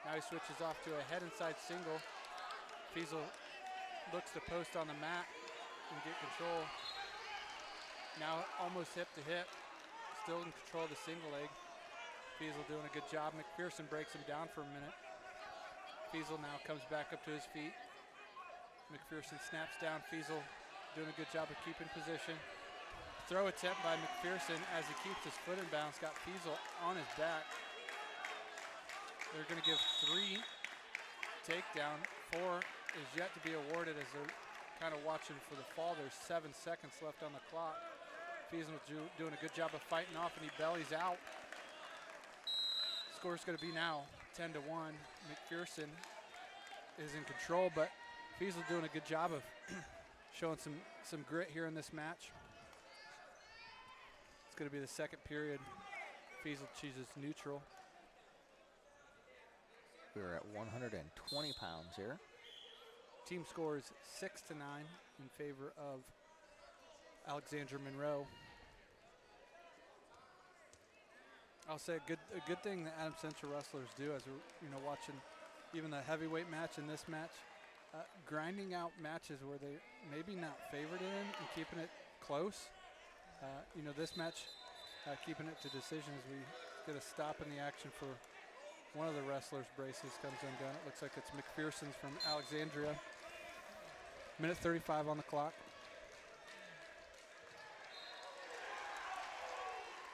now he switches off to a head inside single. Fiesel looks to post on the mat and get control. Now almost hip to hip, still in control of the single leg. Fiesel doing a good job. McPherson breaks him down for a minute. Fiesel now comes back up to his feet. McPherson snaps down. Fiesel doing a good job of keeping position. Throw attempt by McPherson as he keeps his foot in bounds. Got Fiesel on his back. They're going to give 3 takedown. 4 is yet to be awarded as they're kind of watching for the fall. There's 7 seconds left on the clock. Fiesel doing a good job of fighting off, and he bellies out. Score's going to be now 10-1. McPherson is in control, but Fiesel doing a good job of showing some grit here in this match. It's going to be the second period. Fiesel chooses neutral. We're at 120 pounds here. Team scores 6-9 in favor of Alexander Monroe. I'll say a good thing that Adams Central wrestlers do, as we're watching even the heavyweight match and this match, grinding out matches where they maybe not favored in and keeping it close. This match, keeping it to decision as we get a stop in the action for one of the wrestlers' braces comes undone. It looks like it's McPherson's from Alexandria. Minute 35 on the clock.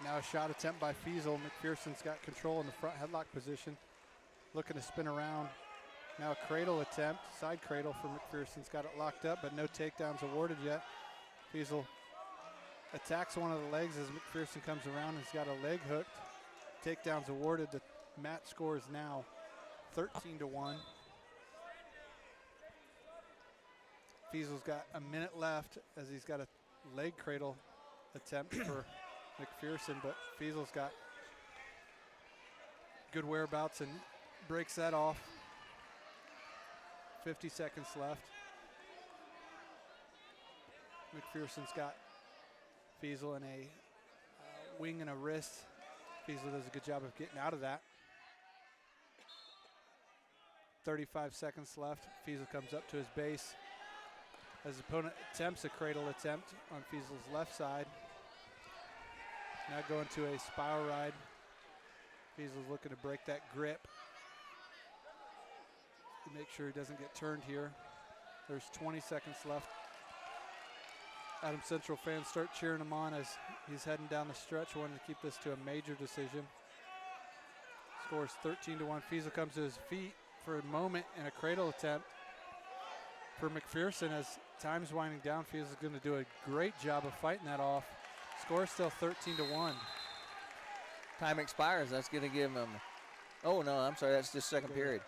Now a shot attempt by Fiesel. McPherson's got control in the front headlock position. Looking to spin around. Now a cradle attempt, side cradle for McPherson's got it locked up, but no takedowns awarded yet. Fiesel attacks one of the legs as McPherson comes around. He's got a leg hooked. Takedowns awarded. The match score is now 13-1. Fiesel's got a minute left as he's got a leg cradle attempt for McPherson, but Fiesel's got good whereabouts and breaks that off. 50 seconds left. McPherson's got Fiesel in a wing and a wrist. Fiesel does a good job of getting out of that. 35 seconds left. Fiesel comes up to his base as his opponent attempts a cradle attempt on Fiesel's left side. Now going to a spiral ride. Fiesel's looking to break that grip to make sure he doesn't get turned here. There's 20 seconds left. Adams Central fans start cheering him on as he's heading down the stretch, wanting to keep this to a major decision. Scores 13-1. Fiesel comes to his feet for a moment in a cradle attempt for McPherson as time's winding down. Fiesel's going to do a great job of fighting that off. Score still 13-1. Time expires. That's going to give him. Oh no, I'm sorry. That's just second period.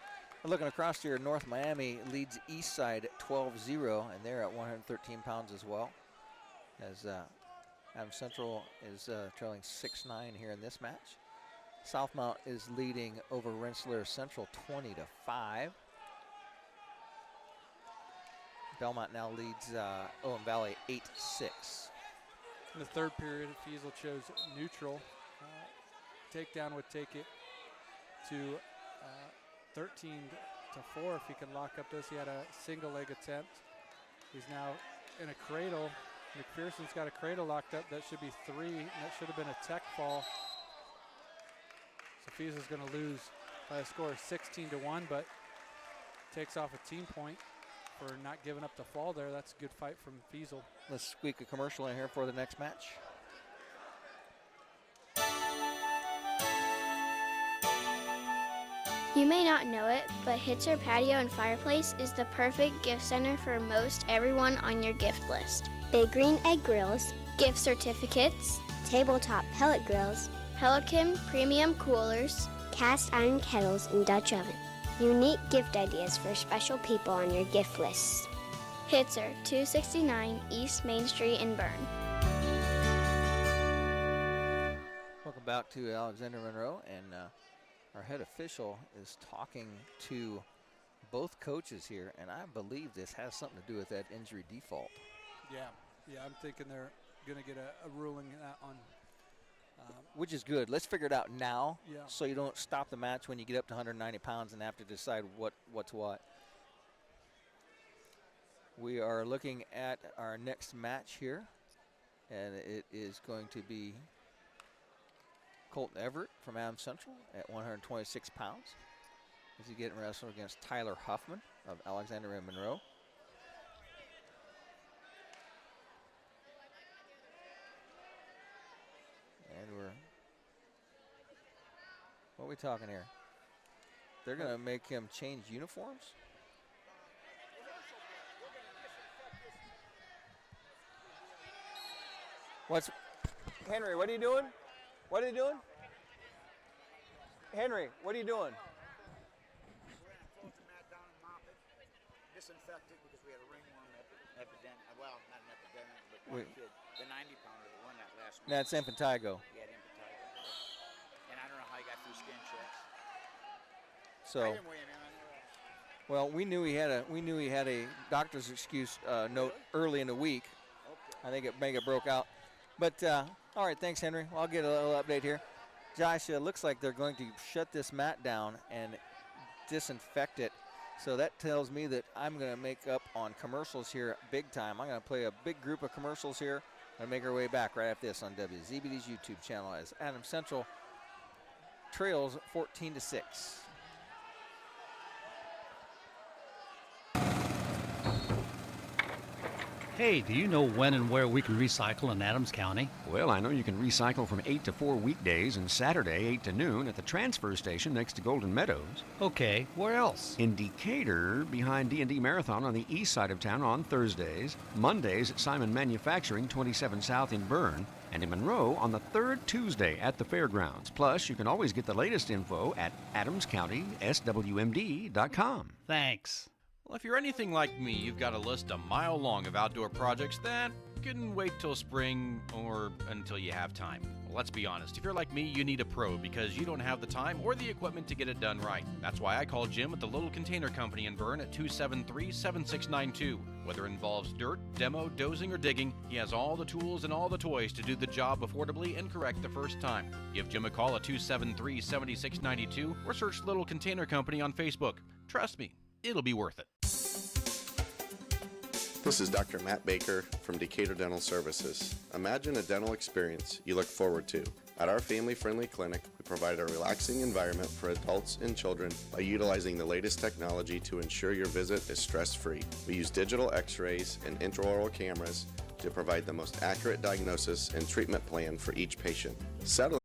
Looking across here, North Miami leads East Side 12-0, and they're at 113 pounds as well. As Adams Central is trailing 6-9 here in this match. Southmount is leading over Rensselaer Central 20-5. Belmont now leads Owens Valley 8-6. In the third period, Fiesel chose neutral. Takedown would take it to 13-4 if he can lock up this. He had a single leg attempt. He's now in a cradle. McPherson's got a cradle locked up. That should be 3, and that should have been a tech fall. So Fiesel's going to lose by a score of 16-1, but takes off a team point for not giving up the fall there. That's a good fight from Fiesel. Let's squeak a commercial in here for the next match. You may not know it, but Hitzer Patio and Fireplace is the perfect gift center for most everyone on your gift list. Big Green Egg Grills, Gift certificates, tabletop pellet grills, Pelican premium coolers, cast iron kettles, and Dutch oven. Unique gift ideas for special people on your gift list. Hitzer, 269 East Main Street in Bern. Welcome back to Alexander Monroe, and our head official is talking to both coaches here, and I believe this has something to do with that injury default. Yeah, I'm thinking they're going to get a ruling on. Which is good. Let's figure it out now, Yeah. so you don't stop the match when you get up to 190 pounds and have to decide what's what. We are looking at our next match here, and it is going to be Colton Everett from Adams Central at 126 pounds. As he getting wrestled against Tyler Huffman of Alexander and Monroe. And what are we talking here? They're going to make him change uniforms? Henry, what are you doing? What are you doing? Henry, what are you doing? Disinfected because we had a ringworm epidemic. Well, not an epidemic, but one kid, the 90-pounder, the one that last week. That's impetigo. Yeah, impetigo. And I don't know how he got through skin checks. So, I didn't weigh him in. I know. well, we knew he had a doctor's excuse note early in the week. Okay. I think it broke out. But all right, thanks, Henry. Well, I'll get a little update here. Josh, it looks like they're going to shut this mat down and disinfect it. So that tells me that I'm going to make up on commercials here big time. I'm going to play a big group of commercials here and make our way back right after this on WZBD's YouTube channel as Adams Central trails 14-6. Hey, do you know when and where we can recycle in Adams County? Well, I know you can recycle from 8 to 4 weekdays and Saturday 8 to noon at the transfer station next to Golden Meadows. Okay, where else? In Decatur, behind D&D Marathon on the east side of town on Thursdays, Mondays at Simon Manufacturing 27 South in Bern, and in Monroe on the third Tuesday at the fairgrounds. Plus, you can always get the latest info at adamscountyswmd.com. Thanks. Well, if you're anything like me, you've got a list a mile long of outdoor projects that can wait till spring or until you have time. Well, let's be honest, if you're like me, you need a pro because you don't have the time or the equipment to get it done right. That's why I called Jim at the Little Container Company in Bern at 273-7692. Whether it involves dirt, demo, dozing, or digging, he has all the tools and all the toys to do the job affordably and correct the first time. Give Jim a call at 273-7692 or search Little Container Company on Facebook. Trust me, it'll be worth it. This is Dr. Matt Baker from Decatur Dental Services. Imagine a dental experience you look forward to. At our family-friendly clinic, we provide a relaxing environment for adults and children by utilizing the latest technology to ensure your visit is stress-free. We use digital x-rays and intraoral cameras to provide the most accurate diagnosis and treatment plan for each patient. Settle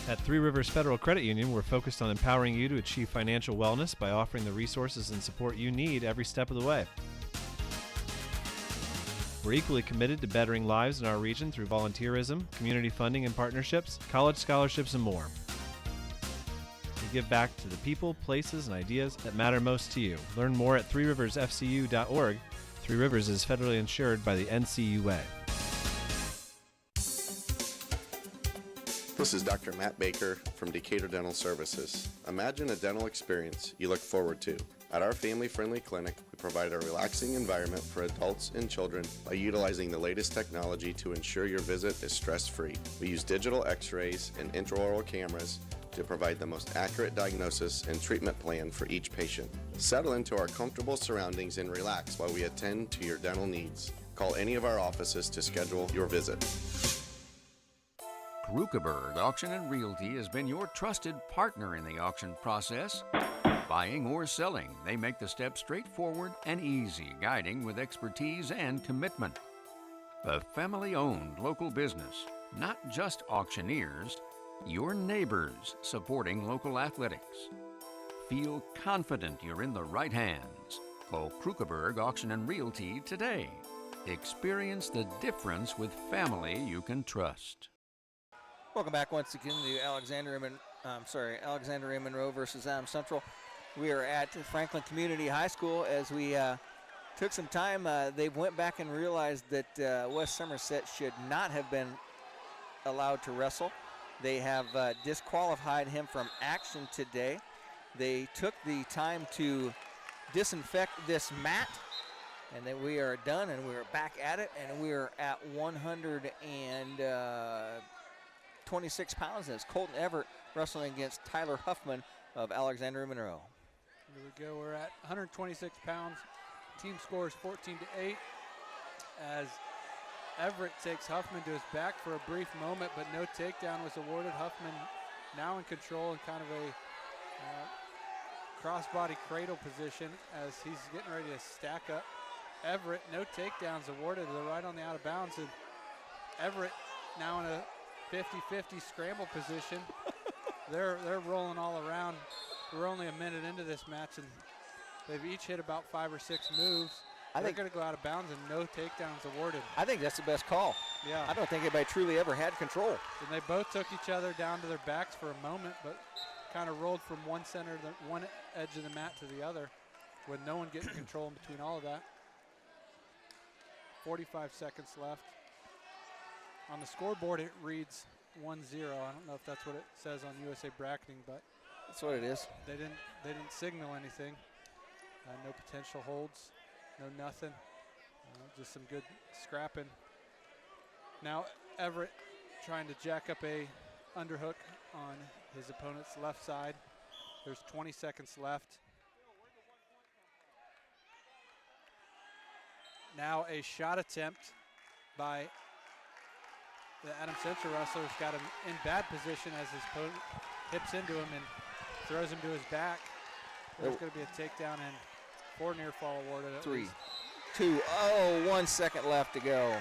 At Three Rivers Federal Credit Union, we're focused on empowering you to achieve financial wellness by offering the resources and support you need every step of the way. We're equally committed to bettering lives in our region through volunteerism, community funding and partnerships, college scholarships, and more. We give back to the people, places, and ideas that matter most to you. Learn more at threeriversfcu.org. Three Rivers is federally insured by the NCUA. This is Dr. Matt Baker from Decatur Dental Services. Imagine a dental experience you look forward to. At our family-friendly clinic, we provide a relaxing environment for adults and children by utilizing the latest technology to ensure your visit is stress-free. We use digital x-rays and intraoral cameras to provide the most accurate diagnosis and treatment plan for each patient. Settle into our comfortable surroundings and relax while we attend to your dental needs. Call any of our offices to schedule your visit. Krukeberg Auction and Realty has been your trusted partner in the auction process. Buying or selling, they make the steps straightforward and easy, guiding with expertise and commitment. A family-owned local business, not just auctioneers, your neighbors supporting local athletics. Feel confident you're in the right hands. Call Krukeberg Auction and Realty today. Experience the difference with family you can trust. Welcome back once again to Alexander A. Monroe versus Adams Central. We are at Franklin Community High School. As we took some time, they went back and realized that West Somerset should not have been allowed to wrestle. They have disqualified him from action today. They took the time to disinfect this mat, and then we are done, and we're back at it, and we're at 126 pounds. It's Colton Everett wrestling against Tyler Huffman of Alexander Monroe. Here we go. We're at 126 pounds. Team scores 14-8 as Everett takes Huffman to his back for a brief moment, but no takedown was awarded. Huffman now in control in kind of a crossbody cradle position as he's getting ready to stack up. Everett, no takedowns awarded. They're right on the out of bounds. And Everett now in a 50-50 scramble position. They're rolling all around. We're only a minute into this match, and they've each hit about 5 or 6 moves. They're going to go out of bounds and no takedowns awarded. I think that's the best call. Yeah. I don't think anybody truly ever had control. And they both took each other down to their backs for a moment, but kind of rolled from one edge of the mat to the other with no one getting control in between all of that. 45 seconds left. On the scoreboard, it reads 1-0. I don't know if that's what it says on USA Bracketing, but that's what it is. They didn't signal anything. No potential holds, no nothing. Just some good scrapping. Now Everett trying to jack up a underhook on his opponent's left side. There's 20 seconds left. Now a shot attempt by the Adams Central wrestler's got him in bad position as his opponent hips into him and throws him to his back. There's going to be a takedown and 4 near fall awarded. 3, 2, 1 second left to go.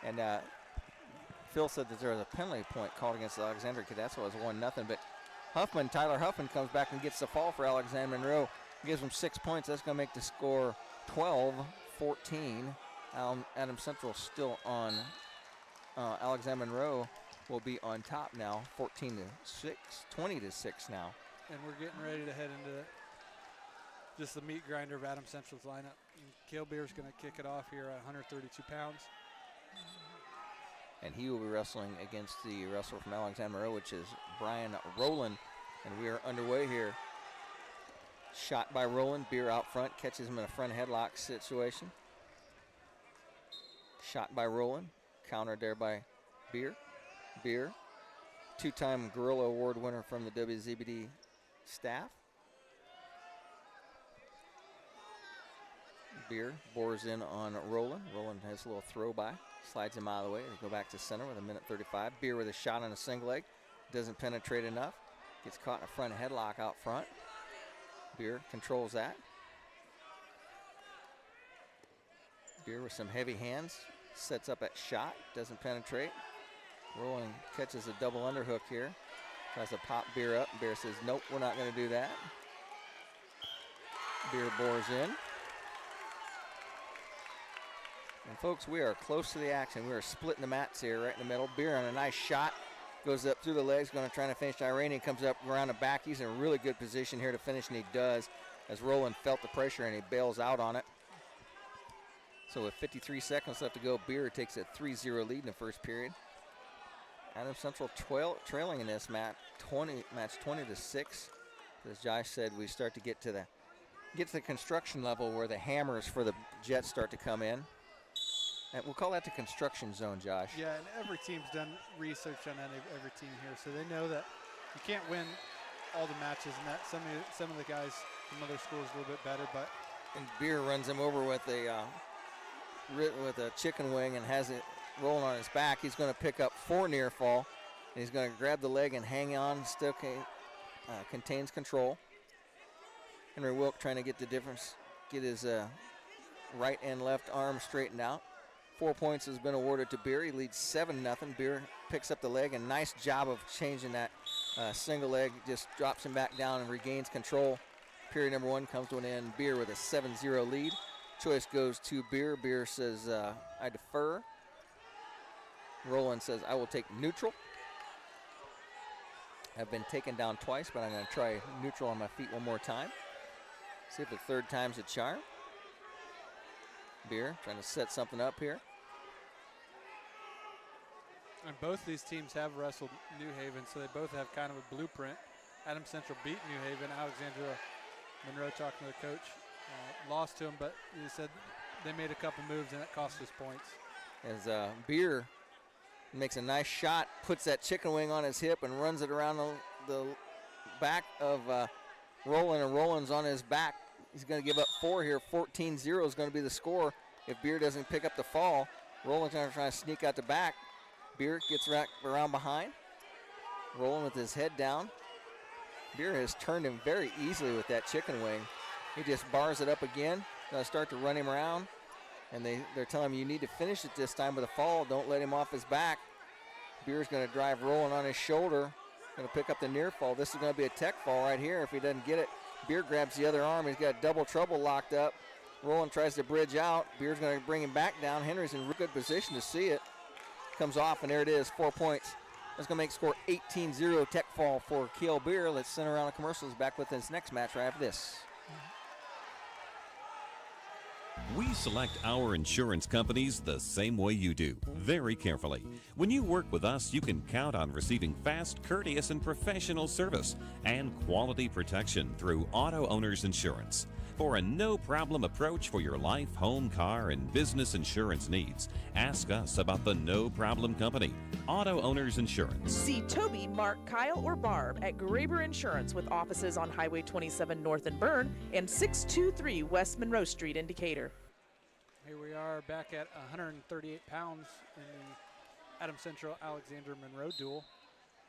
And Phil said that there was a penalty point called against the Alexandria Cadets, so it was 1-0. But Tyler Huffman comes back and gets the fall for Alexander Monroe. Gives him 6 points. That's going to make the score 12-14. Adams Central still on. Alexander Monroe will be on top now, 14-6, 20-6 now. And we're getting ready to head into just the meat grinder of Adams Central's lineup. Kilbeer's going to kick it off here at 132 pounds. And he will be wrestling against the wrestler from Alexander Monroe, which is Brian Rowland. And we are underway here. Shot by Rowland. Beer out front, catches him in a front headlock situation. Shot by Rowland, countered there by Beer. Beer, 2-time Gorilla Award winner from the WZBD staff. Beer bores in on Rowland. Rowland has a little throw by, slides him out of the way. They go back to center with 1:35. Beer with a shot on a single leg, doesn't penetrate enough. Gets caught in a front headlock out front. Beer controls that. Beer with some heavy hands, sets up at shot, doesn't penetrate. Roland catches a double underhook here. Tries to pop Beer up. Beer says, nope, we're not going to do that. Beer bores in. And folks, we are close to the action. We are splitting the mats here right in the middle. Beer on a nice shot. Goes up through the legs, going to try to finish Iranian. Comes up around the back. He's in a really good position here to finish, and he does, as Roland felt the pressure and he bails out on it. So with 53 seconds left to go, Beer takes a 3-0 lead in the first period. Adams Central trailing in this match 20-6. As Josh said, we start to get to the construction level where the hammers for the Jets start to come in. And we'll call that the construction zone, Josh. Yeah, and every team's done research on every team here, so they know that you can't win all the matches, and that some of the guys from other schools a little bit better. But and Beer runs him over with a chicken wing and has it rolling on his back. He's going to pick up 4 near fall. And he's going to grab the leg and hang on. Still contains control. Henry Wilk trying to get the difference, get his right and left arm straightened out. 4 points has been awarded to Beer. He leads 7-0. Beer picks up the leg, and nice job of changing that single leg. Just drops him back down and regains control. Period number 1 comes to an end. Beer with a 7-0 lead. Choice goes to Beer. Beer says, I defer. Roland says, I will take neutral. I've been taken down twice, but I'm going to try neutral on my feet one more time. See if the third time's a charm. Beer trying to set something up here. And both these teams have wrestled New Haven, so they both have kind of a blueprint. Adams Central beat New Haven. Alexandra Monroe, talking to the coach, lost to him, but he said they made a couple moves and it cost us points. As Beer makes a nice shot, puts that chicken wing on his hip and runs it around the back of Roland, and Roland's on his back. He's going to give up 4 here. 14-0 is going to be the score if Beer doesn't pick up the fall. Roland's going to try to sneak out the back. Beer gets around behind. Roland with his head down. Beer has turned him very easily with that chicken wing. He just bars it up again. Going to start to run him around. And they're telling him you need to finish it this time with a fall. Don't let him off his back. Beer's going to drive Roland on his shoulder. Going to pick up the near fall. This is going to be a tech fall right here if he doesn't get it. Beer grabs the other arm. He's got double trouble locked up. Roland tries to bridge out. Beer's going to bring him back down. Henry's in real good position to see it. Comes off, and there it is, 4 points. That's going to make the score 18-0 tech fall for Kiel Beer. Let's send around the commercials. Back with this next match right after this. We select our insurance companies the same way you do, very carefully. When you work with us, you can count on receiving fast, courteous, and professional service and quality protection through Auto Owners Insurance. For a no-problem approach for your life, home, car, and business insurance needs, ask us about the No Problem Company, Auto Owners Insurance. See Toby, Mark, Kyle, or Barb at Graber Insurance with offices on Highway 27 North in Bern and 623 West Monroe Street in Decatur. Here we are back at 138 pounds in the Adams Central Alexandra Monroe duel.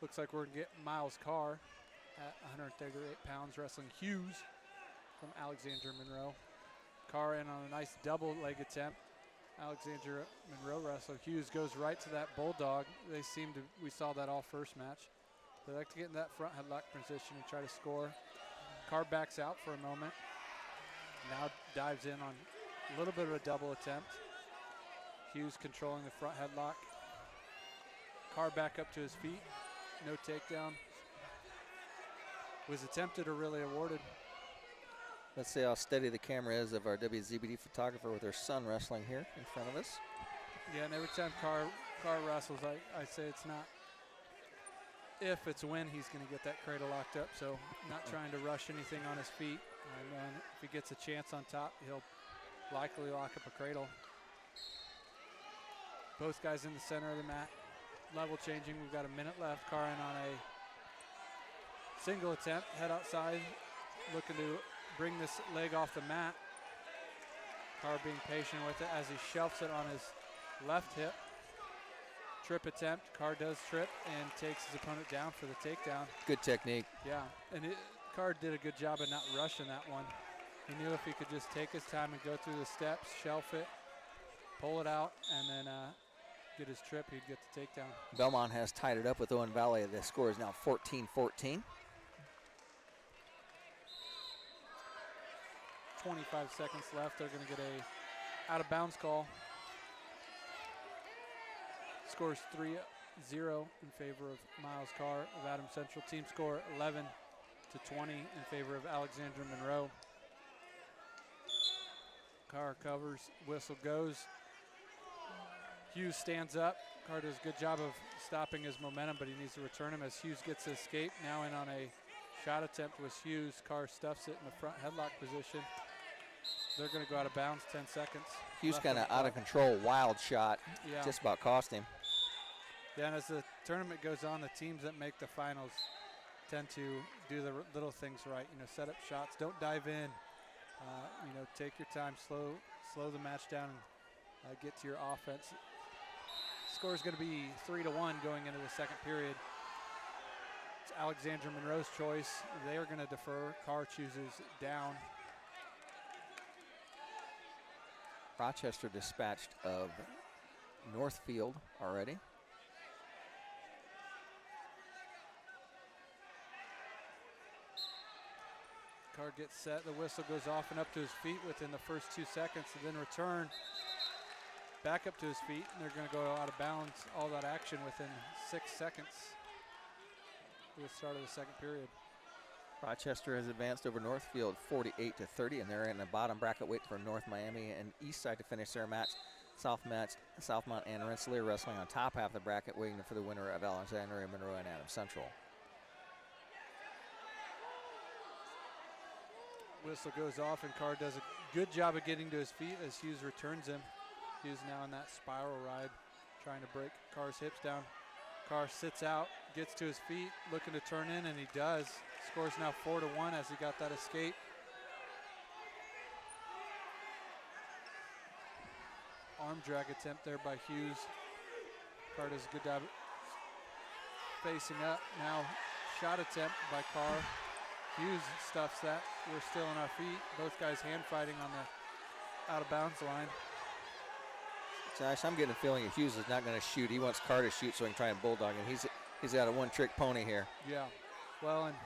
Looks like we're going to get Miles Carr at 138 pounds wrestling Hughes from Alexandra Monroe. Carr in on a nice double leg attempt. Alexandra Monroe wrestler Hughes goes right to that bulldog. We saw that all first match. They like to get in that front headlock position and try to score. Carr backs out for a moment. Now dives in on a little bit of a double attempt. Hughes controlling the front headlock. Carr back up to his feet. No takedown. Was attempted or really awarded. Let's see how steady the camera is of our WZBD photographer with her son wrestling here in front of us. Yeah, and every time Carr wrestles, I say it's not if, it's when he's going to get that cradle locked up. So not trying to rush anything on his feet. And if he gets a chance on top, he'll likely lock up a cradle. Both guys in the center of the mat. Level changing. We've got a minute left. Carr in on a single attempt. Head outside. Looking to bring this leg off the mat. Carr being patient with it as he shelves it on his left hip. Trip attempt. Carr does trip and takes his opponent down for the takedown. Good technique. Yeah, and Carr did a good job of not rushing that one. He knew if he could just take his time and go through the steps, shelf it, pull it out, and then get his trip, he'd get the takedown. Belmont has tied it up with Owen Valley. The score is now 14-14. 25 seconds left. They're going to get a out-of-bounds call. Scores 3-0 in favor of Miles Carr of Adams Central. Team score 11-20 in favor of Alexandra Monroe. Carr covers, whistle goes. Hughes stands up. Carr does a good job of stopping his momentum, but he needs to return him as Hughes gets to escape. Now in on a shot attempt was Hughes. Carr stuffs it in the front headlock position. They're going to go out of bounds, 10 seconds. Hughes kind of out of control, wild shot. Yeah. Just about cost him. Yeah, and as the tournament goes on, the teams that make the finals tend to do the little things right. You know, set up shots, don't dive in. You know, take your time, slow the match down, and get to your offense. Score is going to be 3-1 going into the second period. It's Alexandra Monroe's choice. They are going to defer. Carr chooses down. Rochester dispatched of Northfield already. Carr gets set, the whistle goes off and up to his feet within the first 2 seconds, and then return back up to his feet, and they're going to go out of bounds, all that action within 6 seconds at the start of the second period. Rochester has advanced over Northfield 48-30, and they're in the bottom bracket waiting for North Miami and Eastside to finish their match. Southmont and Rensselaer wrestling on top half of the bracket, waiting for the winner of Alexandria Monroe and Adams Central. Whistle goes off, and Carr does a good job of getting to his feet as Hughes returns him. Hughes now in that spiral ride, trying to break Carr's hips down. Carr sits out, gets to his feet, looking to turn in, and he does. Scores now 4-1 as he got that escape. Arm drag attempt there by Hughes. Carr does a good job facing up. Now shot attempt by Carr. Hughes stuffs that. We're still on our feet. Both guys hand fighting on the out of bounds line. Josh, I'm getting a feeling that Hughes is not going to shoot. He wants Carr to shoot so he can try and bulldog him. He's got a one-trick pony here. Yeah. Well, and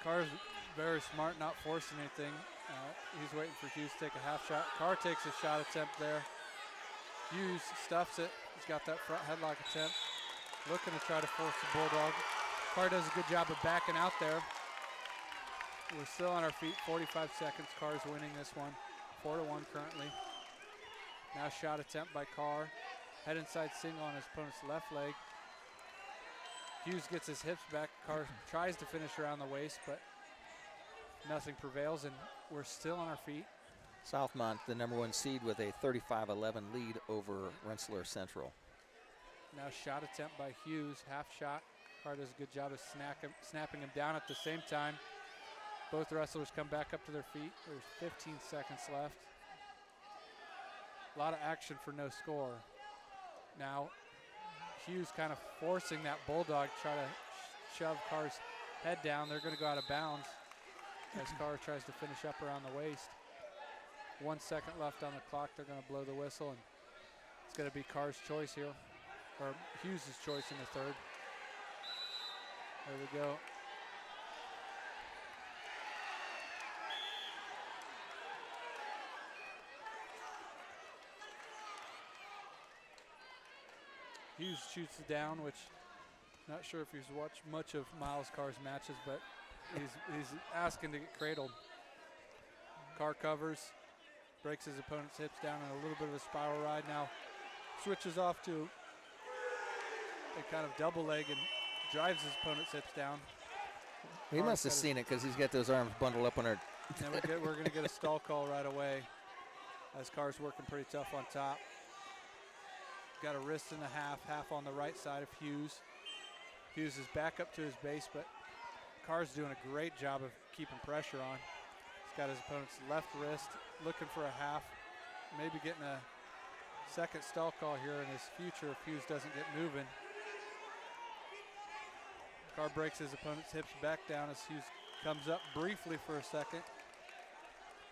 Carr's very smart, not forcing anything. He's waiting for Hughes to take a half shot. Carr takes a shot attempt there. Hughes stuffs it. He's got that front headlock attempt. Looking to try to force the bulldog. Carr does a good job of backing out there. We're still on our feet, 45 seconds. Carr's winning this one, 4-1 currently. Now shot attempt by Carr. Head inside single on his opponent's left leg. Hughes gets his hips back. Carr tries to finish around the waist, but nothing prevails, and we're still on our feet. Southmont, the #1 seed, with a 35-11 lead over Rensselaer Central. Now shot attempt by Hughes, half shot. Carr does a good job of snapping him down at the same time. Both wrestlers come back up to their feet. There's 15 seconds left. A lot of action for no score. Now Hughes kind of forcing that bulldog, try to shove Carr's head down. They're going to go out of bounds as Carr tries to finish up around the waist. 1 second left on the clock. They're going to blow the whistle, and it's going to be Carr's choice here, or Hughes' choice in the third. There we go. Hughes shoots it down, which not sure if he's watched much of Miles Carr's matches, but he's asking to get cradled. Carr covers, breaks his opponent's hips down in a little bit of a spiral ride. Now switches off to a kind of double leg and drives his opponent's hips down. He must have seen it because he's got those arms bundled up on her. And we're going to get a stall call right away as Carr's working pretty tough on top. Got a wrist and a half on the right side of Hughes. Hughes is back up to his base, but Carr's doing a great job of keeping pressure on. He's got his opponent's left wrist, looking for a half, maybe getting a second stall call here in his future if Hughes doesn't get moving. Carr breaks his opponent's hips back down as Hughes comes up briefly for a second.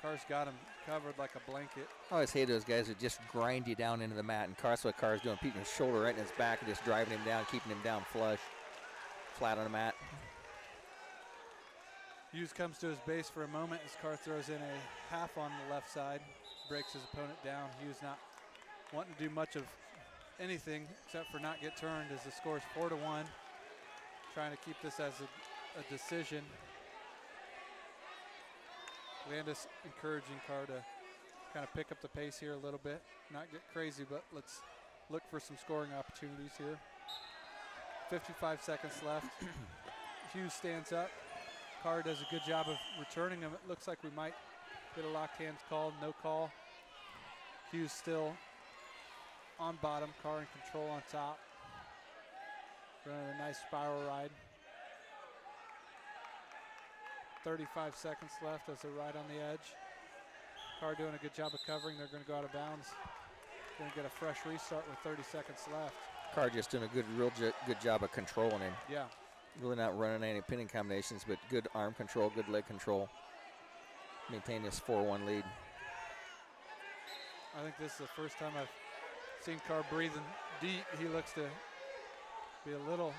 Carr's got him covered like a blanket. I always hate those guys that just grind you down into the mat, and Carr's what Carr's doing, putting his shoulder right in his back and just driving him down, keeping him down flush, flat on the mat. Hughes comes to his base for a moment as Carr throws in a half on the left side, breaks his opponent down. Hughes not wanting to do much of anything except for not get turned as the score is 4-1. Trying to keep this as a decision. Landis encouraging Carr to kind of pick up the pace here a little bit. Not get crazy, but let's look for some scoring opportunities here. 55 seconds left. Hughes stands up. Carr does a good job of returning him. It looks like we might get a locked hands called, no call. Hughes still on bottom, Carr in control on top. Running a nice spiral ride. 35 seconds left as they're right on the edge. Carr doing a good job of covering. They're going to go out of bounds. Going to get a fresh restart with 30 seconds left. Carr just doing a good job of controlling him. Yeah. Really not running any pinning combinations, but good arm control, good leg control. Maintain this 4-1 lead. I think this is the first time I've seen Carr breathing deep. He looks to be a little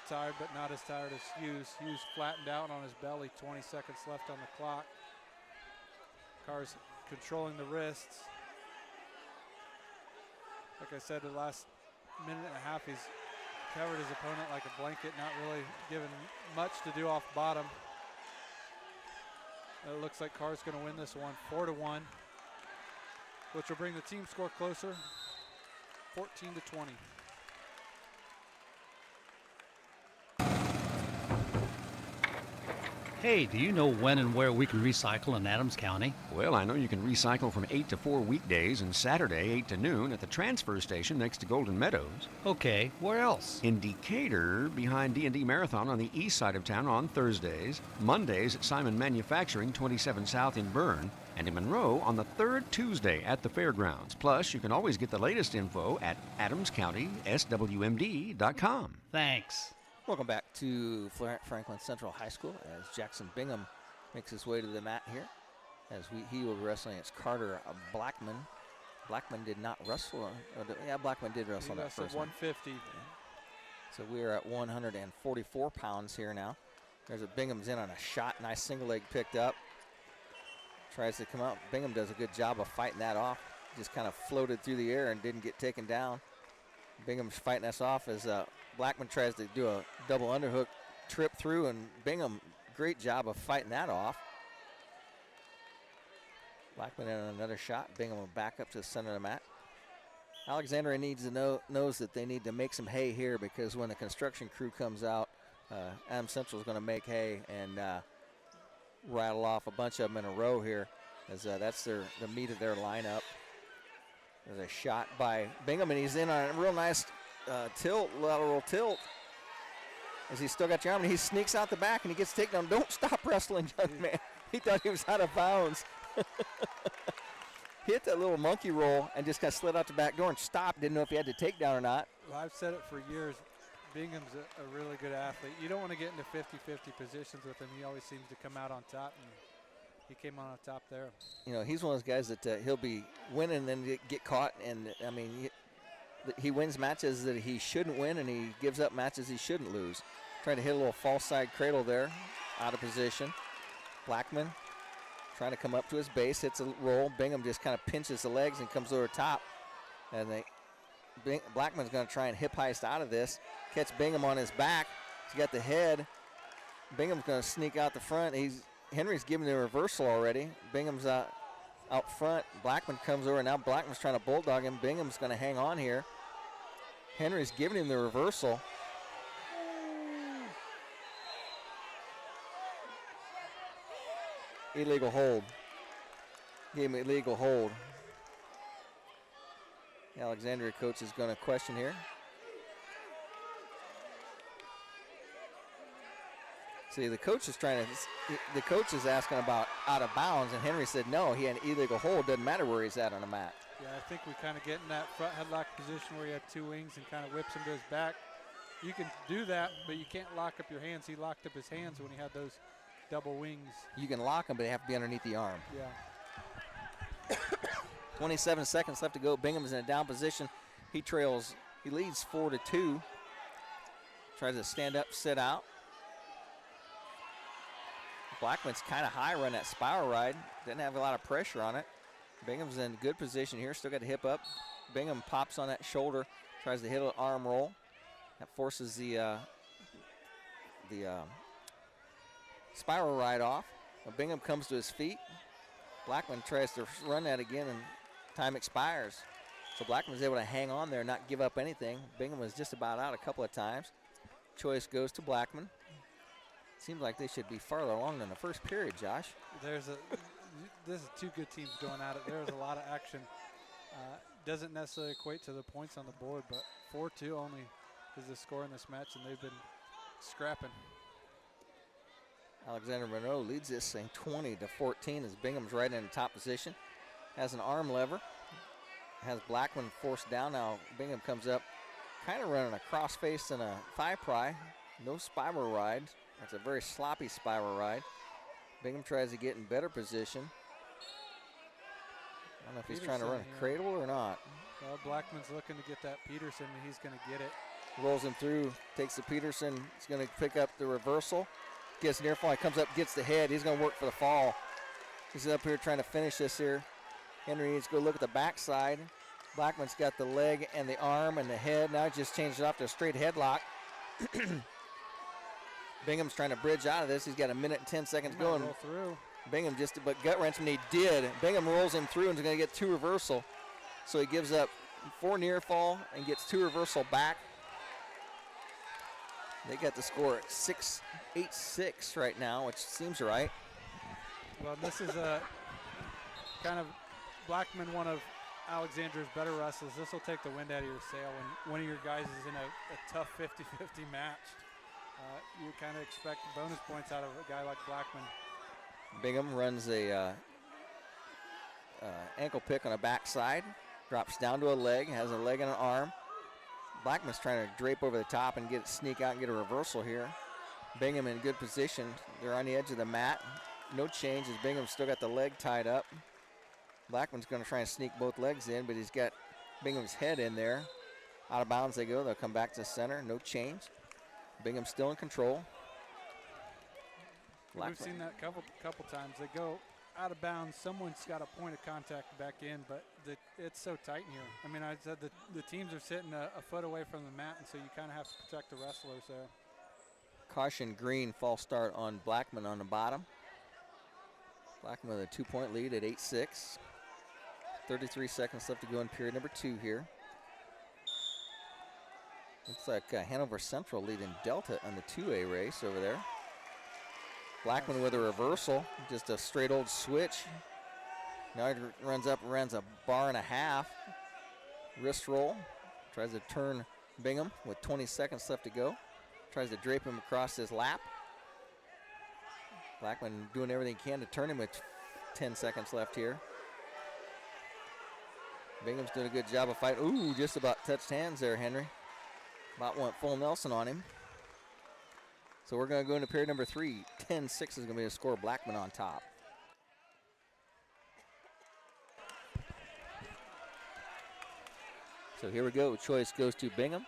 tired, but not as tired as Hughes. Hughes flattened out on his belly, 20 seconds left on the clock. Carr's controlling the wrists. Like I said, the last minute and a half, he's covered his opponent like a blanket, not really given much to do off bottom. It looks like Carr's going to win this one, 4-1, which will bring the team score closer, 14-20. Hey, do you know when and where we can recycle in Adams County? Well, I know you can recycle from 8 to 4 weekdays and Saturday 8 to noon at the transfer station next to Golden Meadows. Okay, where else? In Decatur, behind D&D Marathon on the east side of town on Thursdays. Mondays at Simon Manufacturing, 27 South in Bern. And in Monroe on the third Tuesday at the fairgrounds. Plus, you can always get the latest info at AdamsCountySWMD.com. Thanks. Welcome back to Franklin Central High School as Jackson Bingham makes his way to the mat here. As he will be wrestling against Carter Blackman. Blackman did not wrestle. Blackman did wrestle that first 150. one. So we are at 144 pounds here now. There's a Bingham's in on a shot. Nice single leg picked up. Tries to come out. Bingham does a good job of fighting that off. Just kind of floated through the air and didn't get taken down. Bingham's fighting us off as Blackman tries to do a double underhook trip through, and Bingham, great job of fighting that off. Blackman in another shot. Bingham will back up to the center of the mat. Alexandria needs to knows that they need to make some hay here, because when the construction crew comes out, Adams Central is going to make hay and rattle off a bunch of them in a row here, as that's the meat of their lineup. There's a shot by Bingham, and he's in on a real nice lateral tilt. As he's still got your arm, and he sneaks out the back, and he gets taken down. Don't stop wrestling, young man. He thought he was out of bounds. Hit that little monkey roll and just kind of slid out the back door and stopped. Didn't know if he had to take down or not. Well, I've said it for years. Bingham's a really good athlete. You don't want to get into 50-50 positions with him. He always seems to come out on top, and he came on top there. You know, he's one of those guys that he'll be winning and then get caught. And, I mean, he wins matches that he shouldn't win, and he gives up matches he shouldn't lose. Trying to hit a little false side cradle there, out of position. Blackman trying to come up to his base, hits a roll. Bingham just kind of pinches the legs and comes over top. And Blackman's going to try and hip heist out of this. Catch Bingham on his back. He's got the head. Bingham's going to sneak out the front. Henry's giving the reversal already. Bingham's out front. Blackman comes over. Now Blackman's trying to bulldog him. Bingham's going to hang on here. Henry's giving him the reversal. Illegal hold. Gave him illegal hold. The Alexandria coach is going to question here. See, the coach is asking about out of bounds, and Henry said no, he had an illegal hold. Doesn't matter where he's at on the mat. Yeah, I think we kind of get in that front headlock position where he had two wings and kind of whips him to his back. You can do that, but you can't lock up your hands. He locked up his hands when he had those double wings. You can lock them, but they have to be underneath the arm. Yeah. 27 seconds left to go. Bingham's in a down position. He leads 4-2. Tries to stand up, sit out. Blackman's kind of high, run that spiral ride. Didn't have a lot of pressure on it. Bingham's in good position here, still got the hip up. Bingham pops on that shoulder, tries to hit an arm roll. That forces the spiral ride off. Now Bingham comes to his feet. Blackman tries to run that again, and time expires. So Blackman's able to hang on there, not give up anything. Bingham was just about out a couple of times. Choice goes to Blackman. Seems like they should be farther along than the first period, Josh. This is two good teams going at it. There's a lot of action. Doesn't necessarily equate to the points on the board, but 4-2 only is the score in this match, and they've been scrapping. Alexander Monroe leads this thing 20-14 as Bingham's right in the top position. Has an arm lever. Has Blackman forced down. Now Bingham comes up, kind of running a cross face and a thigh pry. No spiral ride. That's a very sloppy spiral ride. Bingham tries to get in better position. I don't know if he's trying to run a cradle or not. Well, Blackman's looking to get that Peterson, and he's going to get it. Rolls him through, takes the Peterson. He's going to pick up the reversal. Gets near fall, he comes up, gets the head. He's going to work for the fall. He's up here trying to finish this here. Henry needs to go look at the backside. Blackman's got the leg and the arm and the head. Now he just changed it off to a straight headlock. Bingham's trying to bridge out of this. He's got 1 minute and 10 seconds going. Roll through. Bingham just but gut wrench, and he did. Bingham rolls him through and is going to get 2 reversal. So he gives up 4 near fall and gets 2 reversal back. They got the score at 8-6 right now, which seems right. Well, this is a kind of Blackman, one of Alexander's better wrestlers. This will take the wind out of your sail when one of your guys is in a tough 50-50 match. You kind of expect bonus points out of a guy like Blackman. Bingham runs a ankle pick on a backside, drops down to a leg, has a leg and an arm. Blackman's trying to drape over the top and sneak out and get a reversal here. Bingham in good position. They're on the edge of the mat. No change as Bingham's still got the leg tied up. Blackman's going to try and sneak both legs in, but he's got Bingham's head in there. Out of bounds they go. They'll come back to center. No change. Bingham still in control. We've seen that couple times. They go out of bounds. Someone's got a point of contact back in, but it's so tight in here. I mean, I said the teams are sitting a foot away from the mat, and so you kind of have to protect the wrestlers there. Caution green, false start on Blackman on the bottom. Blackman with a 2-point lead at 8-6. 33 seconds left to go in period number 2 here. Looks like Hanover Central leading Delta on the 2A race over there. Blackman with a reversal, just a straight old switch. Now he runs up and runs a bar and a half. Wrist roll, tries to turn Bingham with 20 seconds left to go. Tries to drape him across his lap. Blackman doing everything he can to turn him with 10 seconds left here. Bingham's doing a good job of fighting. Ooh, just about touched hands there, Henry. About went full Nelson on him. So we're going to go into period number 3. 10-6 is going to be the score. Blackman on top. So here we go. Choice goes to Bingham.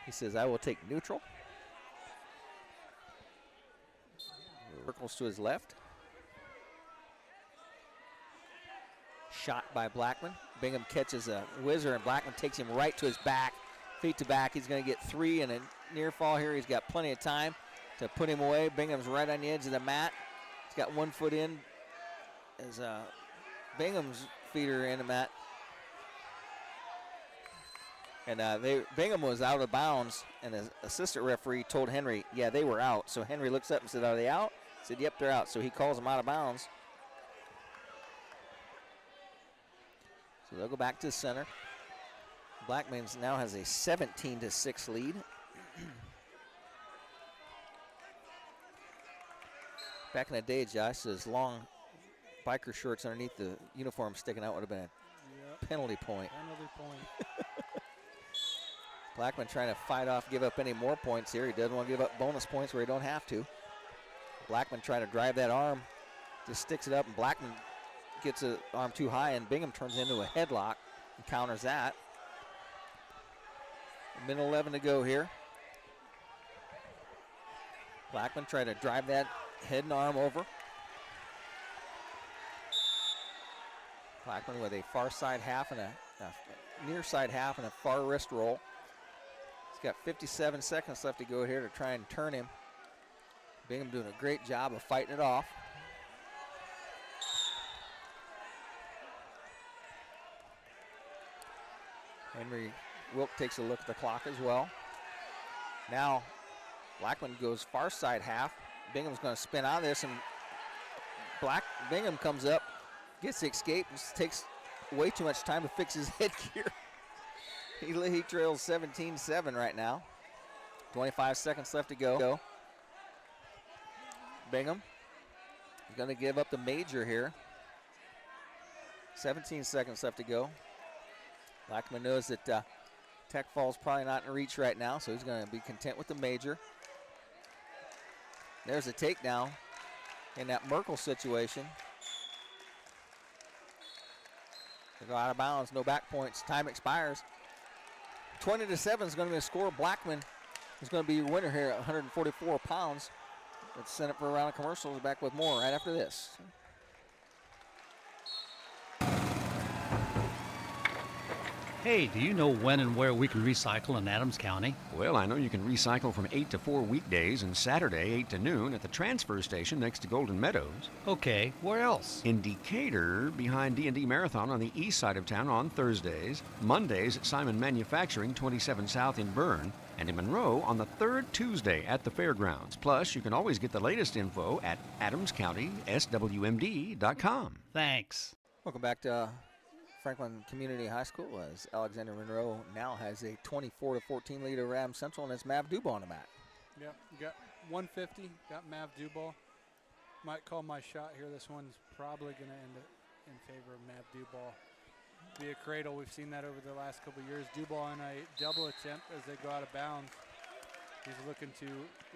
He says, I will take neutral. Circles to his left. Shot by Blackman. Bingham catches a whizzer, and Blackman takes him right to his back. Feet to back. He's going to get 3 and a near fall here. He's got plenty of time to put him away. Bingham's right on the edge of the mat. He's got 1 foot in as Bingham's feet are in the mat. And Bingham was out of bounds, and the assistant referee told Henry, yeah, they were out. So Henry looks up and said, are they out? He said, yep, they're out. So he calls them out of bounds. So they'll go back to the center. Blackman now has a 17-6 lead. Back in the day, Josh, those long biker shorts underneath the uniform sticking out would have been a penalty point. Penalty point. Blackman trying to fight off, give up any more points here. He doesn't want to give up bonus points where he don't have to. Blackman trying to drive that arm, just sticks it up, and Blackman gets an arm too high, and Bingham turns into a headlock and counters that. Minute 11 to go here. Blackman tried to drive that head and arm over. Blackman with a far side half and a near side half and a far wrist roll. He's got 57 seconds left to go here to try and turn him. Bingham doing a great job of fighting it off. Henry Wilk takes a look at the clock as well. Now Blackman goes far side half. Bingham's going to spin out of this, and Bingham comes up, gets the escape, and takes way too much time to fix his headgear. He trails 17-7 right now. 25 seconds left to go. Bingham is going to give up the major here. 17 seconds left to go. Blackman knows that Tech Fall's probably not in reach right now, so he's going to be content with the major. There's a takedown in that Merkel situation. They go out of bounds, no back points. Time expires. 20-7 is going to be a score. Blackman is going to be your winner here at 144 pounds. Let's send it for a round of commercials. Back with more right after this. Hey, do you know when and where we can recycle in Adams County? Well, I know you can recycle from 8 to 4 weekdays and Saturday 8 to noon at the transfer station next to Golden Meadows. Okay, where else? In Decatur, behind D&D Marathon on the east side of town on Thursdays. Mondays at Simon Manufacturing, 27 South in Bern. And in Monroe on the third Tuesday at the fairgrounds. Plus, you can always get the latest info at adamscountyswmd.com. Thanks. Welcome back to Franklin Community High School as Alexander Monroe now has a 24-14 lead over Adams Central, and it's Mav Dubois on the mat. Yep, you got 150, got Mav Dubois. Might call my shot here. This one's probably going to end it in favor of Mav Dubois. Be a cradle. We've seen that over the last couple of years. Dubois in a double attempt as they go out of bounds. He's looking to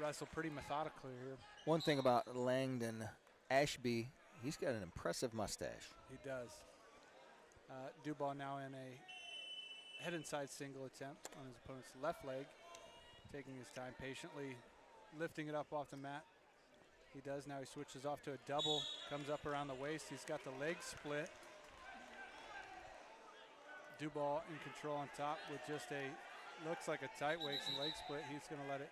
wrestle pretty methodically here. One thing about Langdon Ashby, he's got an impressive mustache. He does. Dubois now in a head and side single attempt on his opponent's left leg, taking his time patiently, lifting it up off the mat. He does. Now he switches off to a double, comes up around the waist. He's got the leg split. Dubois in control on top with just looks like a tight waist and leg split. He's going to let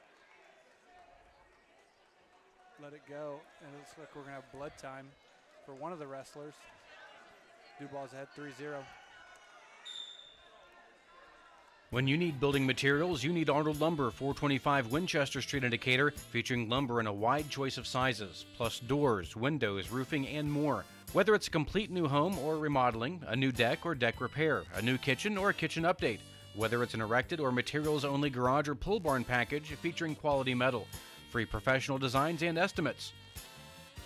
it go. And it looks like we're going to have blood time for one of the wrestlers. Dubois ahead 3-0. When you need building materials, you need Arnold Lumber, 425 Winchester Street in Decatur, featuring lumber in a wide choice of sizes, plus doors, windows, roofing, and more. Whether it's a complete new home or remodeling, a new deck or deck repair, a new kitchen or a kitchen update, whether it's an erected or materials-only garage or pole barn package featuring quality metal, free professional designs and estimates.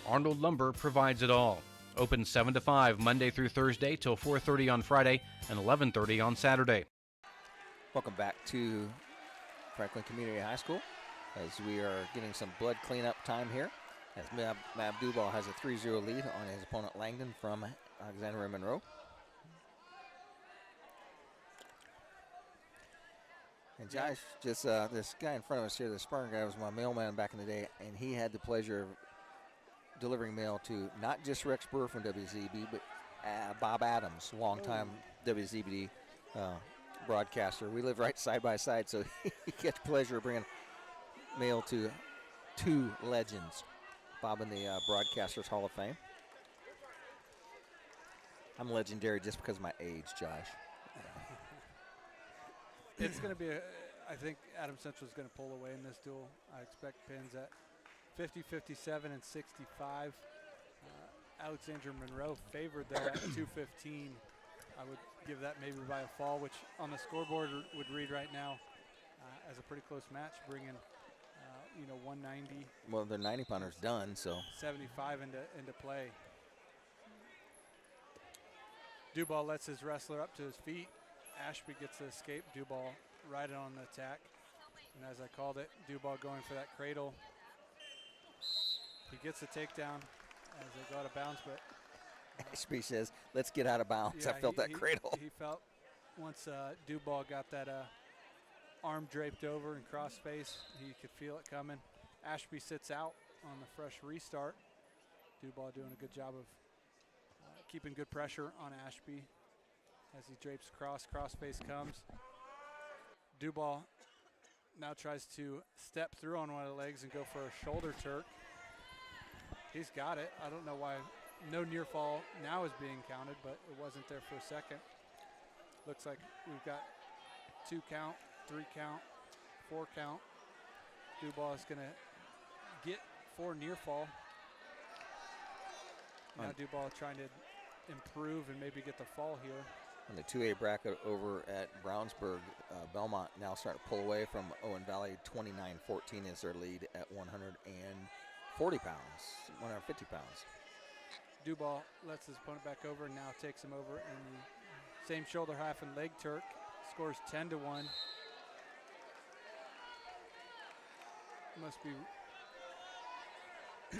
Arnold Lumber provides it all. Open 7 to 5 Monday through Thursday till 4:30 on Friday and 11:30 on Saturday. Welcome back to Franklin Community High School as we are getting some blood cleanup time here. As Mav Dubois has a 3-0 lead on his opponent Langdon from Alexander Monroe. And Josh, just this guy in front of us here, the Spartan guy, was my mailman back in the day, and he had the pleasure of delivering mail to not just Rex Brewer from WZBD, but Bob Adams, longtime WZBD broadcaster. We live right side by side, so he gets pleasure of bringing mail to two legends, Bob in the Broadcasters Hall of Fame. I'm legendary just because of my age, Josh. It's going to be, I think Adams Central is going to pull away in this duel. I expect pins at 50, 57, and 65. Alexander Monroe favored there at 215. I would give that maybe by a fall, which on the scoreboard would read right now as a pretty close match, bringing 190. Well, the 90-pounder's done, so 75 into play. Dubois lets his wrestler up to his feet. Ashby gets the escape. Dubois right on the attack. And as I called it, Dubois going for that cradle. He gets the takedown as they go out of bounds, but Ashby says, let's get out of bounds. Yeah, I felt that cradle. He felt once Duval got that arm draped over and cross face, he could feel it coming. Ashby sits out on the fresh restart. Duval doing a good job of keeping good pressure on Ashby as he drapes across. Cross face comes. Duval now tries to step through on one of the legs and go for a shoulder Turk. He's got it. I don't know why no near fall now is being counted, but it wasn't there for a second. Looks like we've got 2 count, 3 count, 4 count. Duval is going to get 4 near fall. Now Duval trying to improve and maybe get the fall here. On the 2A bracket over at Brownsburg, Belmont now starting to pull away from Owen Valley. 29-14 is their lead at 140 pounds, 150 pounds. Duval lets his opponent back over and now takes him over in the same shoulder half and leg Turk. Scores 10-1. Must be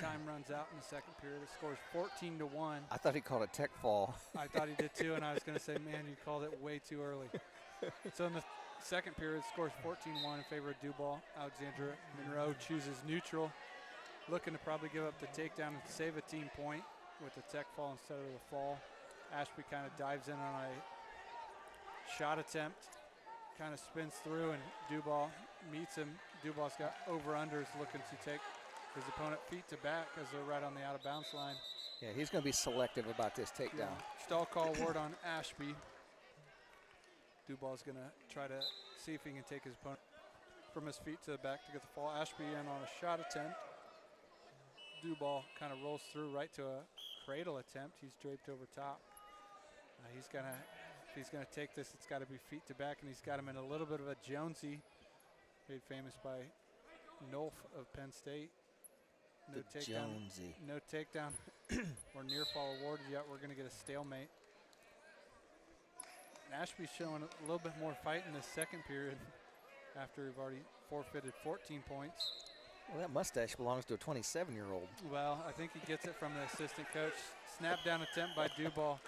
time runs out in the second period. It scores 14-1. I thought he called a tech fall. I thought he did too, and I was going to say, man, you called it way too early. So in the second period, it scores 14-1 in favor of Duval. Alexandra Monroe chooses neutral, looking to probably give up the takedown and save a team point with the tech fall instead of the fall. Ashby kind of dives in on a shot attempt, kind of spins through, and Duval meets him. Duval's got over-unders looking to take his opponent feet to back as they're right on the out-of-bounds line. Yeah, he's going to be selective about this takedown. Yeah. Stall call award on Ashby. Duval's going to try to see if he can take his opponent from his feet to the back to get the fall. Ashby in on a shot attempt. Duval kind of rolls through right to a cradle attempt. He's draped over top. He's going to, if he's going to take this, it's got to be feet to back, and he's got him in a little bit of a Jonesy, made famous by Nolf of Penn State. No takedown, Jonesy. no takedown or near fall awarded yet. We're going to get a stalemate. Ashby's showing a little bit more fight in the second period after we've already forfeited 14 points. Well, that mustache belongs to a 27-year-old. Well, I think he gets it from the assistant coach. Snap down attempt by Duval.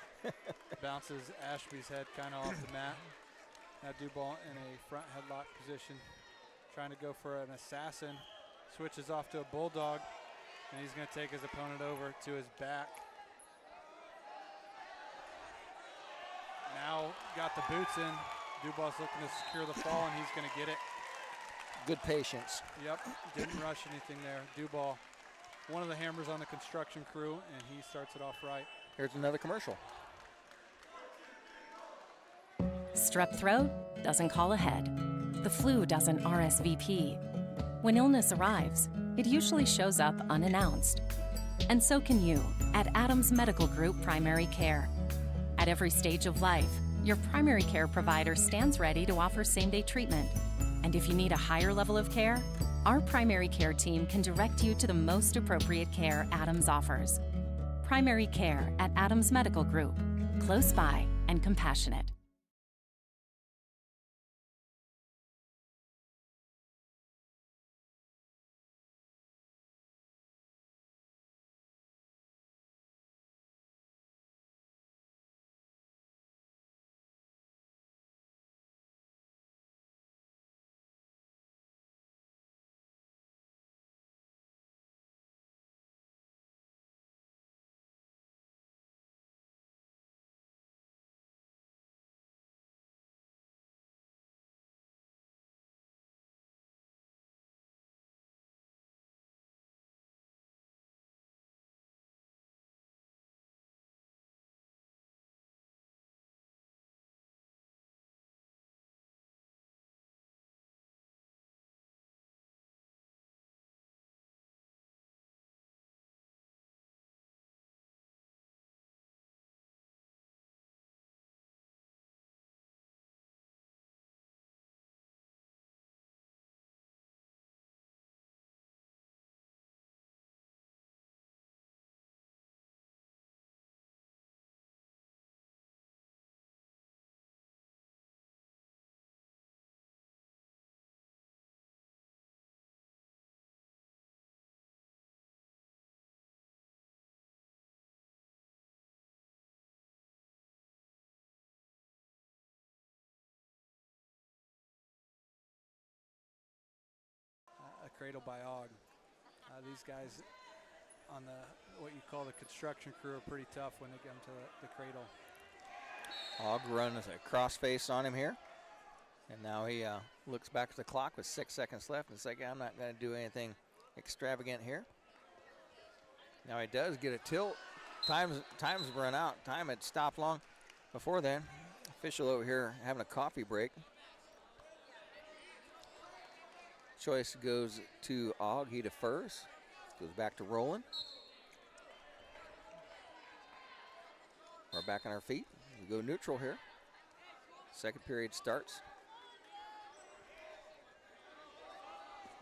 Bounces Ashby's head kind of off the mat. Now Duval in a front headlock position, trying to go for an assassin. Switches off to a bulldog, and he's going to take his opponent over to his back. Now got the boots in. Duval's looking to secure the fall, and he's going to get it. Good patience. Yep, didn't rush anything there. Duval, one of the hammers on the construction crew, and he starts it off right. Here's another commercial. Strep throat doesn't call ahead. The flu doesn't RSVP. When illness arrives, it usually shows up unannounced. And so can you at Adams Medical Group Primary Care. At every stage of life, your primary care provider stands ready to offer same-day treatment. And if you need a higher level of care, our primary care team can direct you to the most appropriate care Adams offers. Primary care at Adams Medical Group, close by and compassionate. cradle by Og. These guys on what you call the construction crew are pretty tough when they get them to the cradle. Og runs a crossface on him here. And now he looks back at the clock with 6 seconds left and says, I'm not going to do anything extravagant here. Now he does get a tilt. Time's run out. Time had stopped long before then. Official over here having a coffee break. Choice goes to Og. He defers. Goes back to Roland. We're back on our feet. We go neutral here. Second period starts.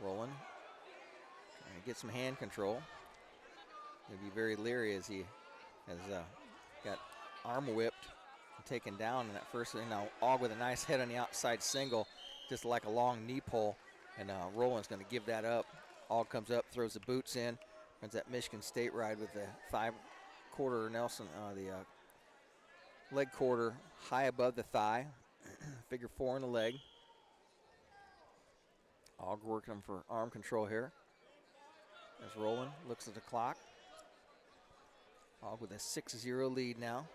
Roland trying to get some hand control. He'll be very leery as he has got arm whipped and taken down in that first. And now Og with a nice head on the outside single, just like a long knee pull. And Roland's going to give that up. Og comes up, throws the boots in, runs that Michigan State ride with the 5-quarter Nelson, the leg quarter high above the thigh. Figure 4 in the leg. Og working him for arm control here. As Roland looks at the clock. Og with a 6-0 lead now.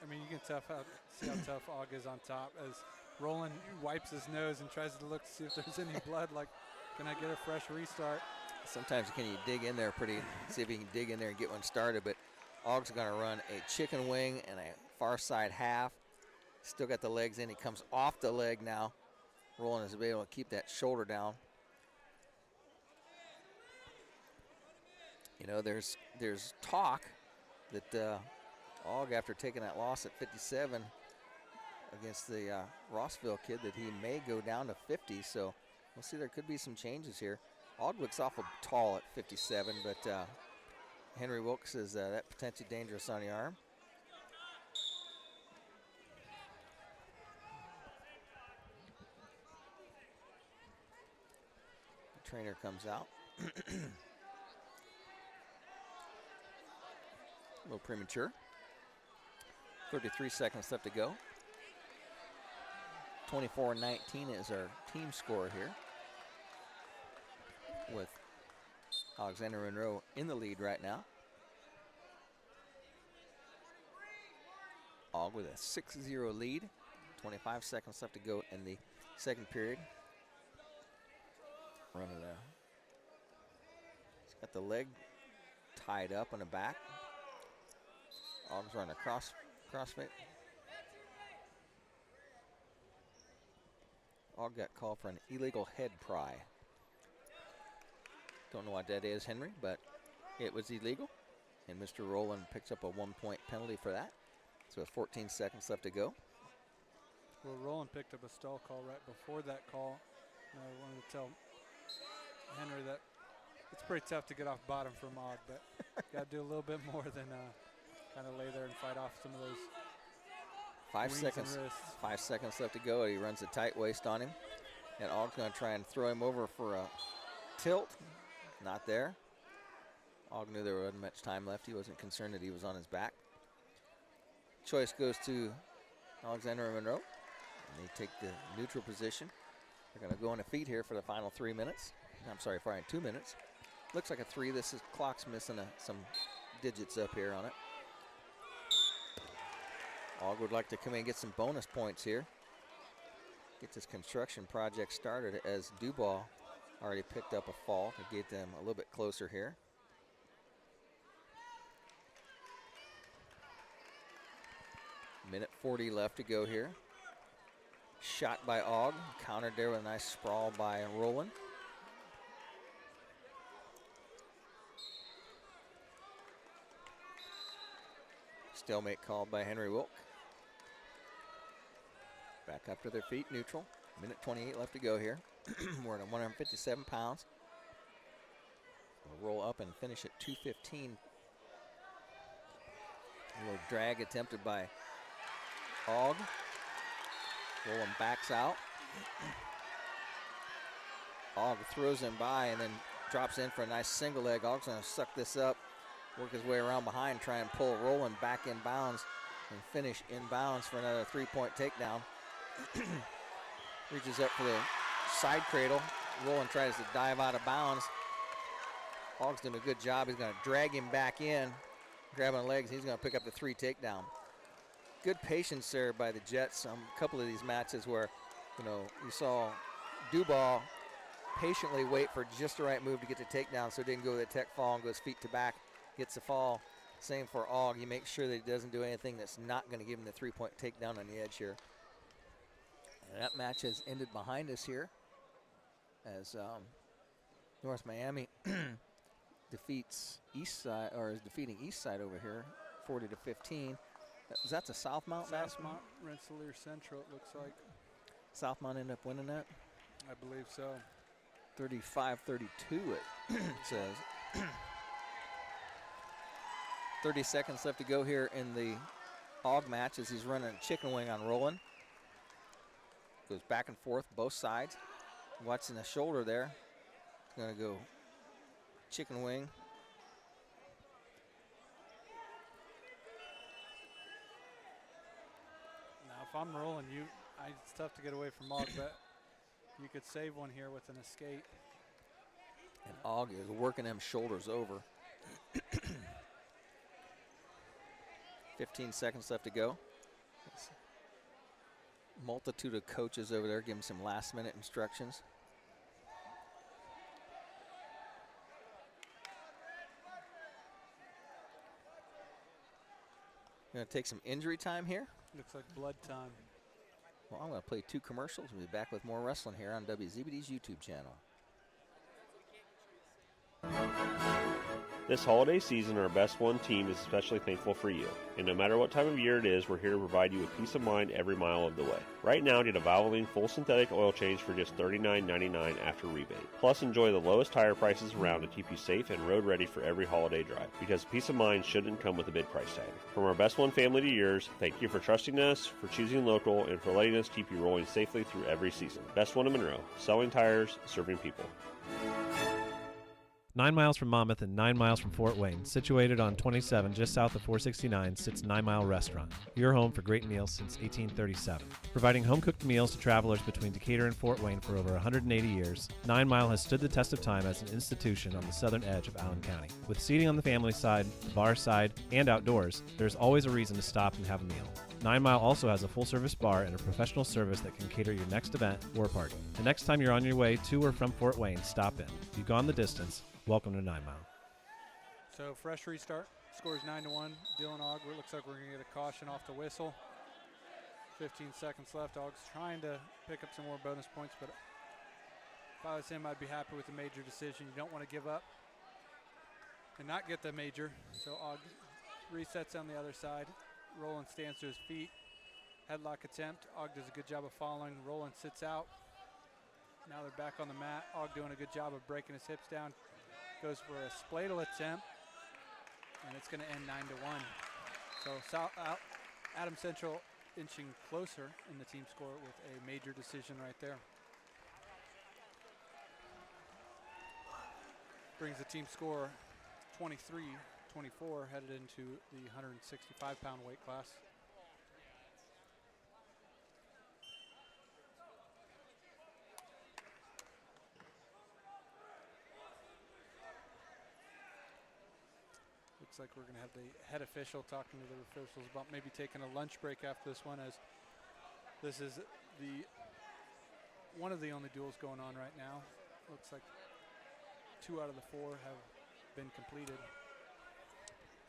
I mean, you can see how tough Og is on top as Roland wipes his nose and tries to look to see if there's any blood, like, can I get a fresh restart? Sometimes can you dig in there see if he can dig in there and get one started, but Og's going to run a chicken wing and a far side half. Still got the legs in. He comes off the leg now. Roland is able to keep that shoulder down. You know, there's talk that Og, after taking that loss at 57 against the Rossville kid, that he may go down to 50. So we'll see. There could be some changes here. Og looks awful tall at 57, but Henry Wilkes says that potentially dangerous on the arm. The trainer comes out. A little premature. 33 seconds left to go. 24-19 is our team score here, with Alexander Monroe in the lead right now. Og with a 6-0 lead. 25 seconds left to go in the second period. Running there. He's got the leg tied up on the back. Og's running a crossfit. Og got called for an illegal head pry. Don't know what that is, Henry, but it was illegal. And Mr. Roland picks up a 1-point penalty for that. So with 14 seconds left to go. Well, Roland picked up a stall call right before that call. And I wanted to tell Henry that it's pretty tough to get off bottom from Og, but got to do a little bit more than kind of lay there and fight off some of those 5 seconds. 5 seconds left to go. He runs a tight waist on him. And Og's going to try and throw him over for a tilt. Not there. Og knew there wasn't much time left. He wasn't concerned that he was on his back. Choice goes to Alexander Monroe. And they take the neutral position. They're going to go on the feet here for the final 3 minutes. I'm sorry, for 2 minutes. Looks like a 3. This clock's missing some digits up here on it. Og would like to come in and get some bonus points here. Get this construction project started, as Dubois already picked up a fall to get them a little bit closer here. Minute 40 left to go here. Shot by Og, countered there with a nice sprawl by Roland. Stalemate called by Henry Wilk. Back up to their feet, neutral. Minute 28 left to go here. We're at 157 pounds. We'll roll up and finish at 215. A little drag attempted by Og. Roland backs out. Og throws him by and then drops in for a nice single leg. Og's going to suck this up, work his way around behind, try and pull Roland back in bounds and finish in bounds for another 3-point takedown. Reaches up for the side cradle, Roland tries to dive out of bounds. Ogg's doing a good job. He's going to drag him back in, grabbing the legs. He's going to pick up the 3 takedown. Good patience there by the Jets. A couple of these matches where, you saw Duval patiently wait for just the right move to get the takedown so it didn't go to the tech fall and goes feet to back, gets the fall. Same for Ogg. He makes sure that he doesn't do anything that's not going to give him the 3-point takedown on the edge here. And that match has ended behind us here as North Miami defeats Eastside, or is defeating Eastside over here, 40-15. That's a Southmount match? Southmount, Rensselaer Central, it looks like. Southmount ended up winning that? I believe so. 35-32 it says. 30 seconds left to go here in the Ogg match as he's running a chicken wing on Roland. Goes back and forth, both sides. Watching the shoulder there. Gonna go chicken wing. Now, if I'm Roland, it's tough to get away from Ogg, but you could save one here with an escape. And Ogg is working them shoulders over. 15 seconds left to go. Multitude of coaches over there giving some last-minute instructions. Going to take some injury time here. Looks like blood time. Well, I'm going to play 2 commercials. We'll be back with more wrestling here on WZBD's YouTube channel. This holiday season, our Best One team is especially thankful for you. And no matter what time of year it is, we're here to provide you with peace of mind every mile of the way. Right now, get a Valvoline full synthetic oil change for just $39.99 after rebate. Plus, enjoy the lowest tire prices around to keep you safe and road ready for every holiday drive. Because peace of mind shouldn't come with a big price tag. From our Best One family to yours, thank you for trusting us, for choosing local, and for letting us keep you rolling safely through every season. Best One in Monroe, selling tires, serving people. 9 miles from Monmouth and 9 miles from Fort Wayne, situated on 27 just south of 469, sits 9 Mile Restaurant, your home for great meals since 1837. Providing home-cooked meals to travelers between Decatur and Fort Wayne for over 180 years, 9 Mile has stood the test of time as an institution on the southern edge of Allen County. With seating on the family side, the bar side, and outdoors, there's always a reason to stop and have a meal. 9 Mile also has a full-service bar and a professional service that can cater your next event or party. The next time you're on your way to or from Fort Wayne, stop in. You've gone the distance. Welcome to 9 Mile. So fresh restart. Scores 9-1. Dylan Ogg. Looks like we're going to get a caution off the whistle. 15 seconds left. Ogg's trying to pick up some more bonus points, but if I was him, I'd be happy with the major decision. You don't want to give up and not get the major. So Ogg resets on the other side. Roland stands to his feet. Headlock attempt. Ogg does a good job of following. Roland sits out. Now they're back on the mat. Ogg doing a good job of breaking his hips down. Goes for a spladle attempt, and it's going to end 9-1. So Adams Central inching closer in the team score with a major decision right there. Brings the team score 23-24, headed into the 165-pound weight class. Looks like we're going to have the head official talking to the officials about maybe taking a lunch break after this one, as this is one of the only duels going on right now. Looks like 2 out of the 4 have been completed.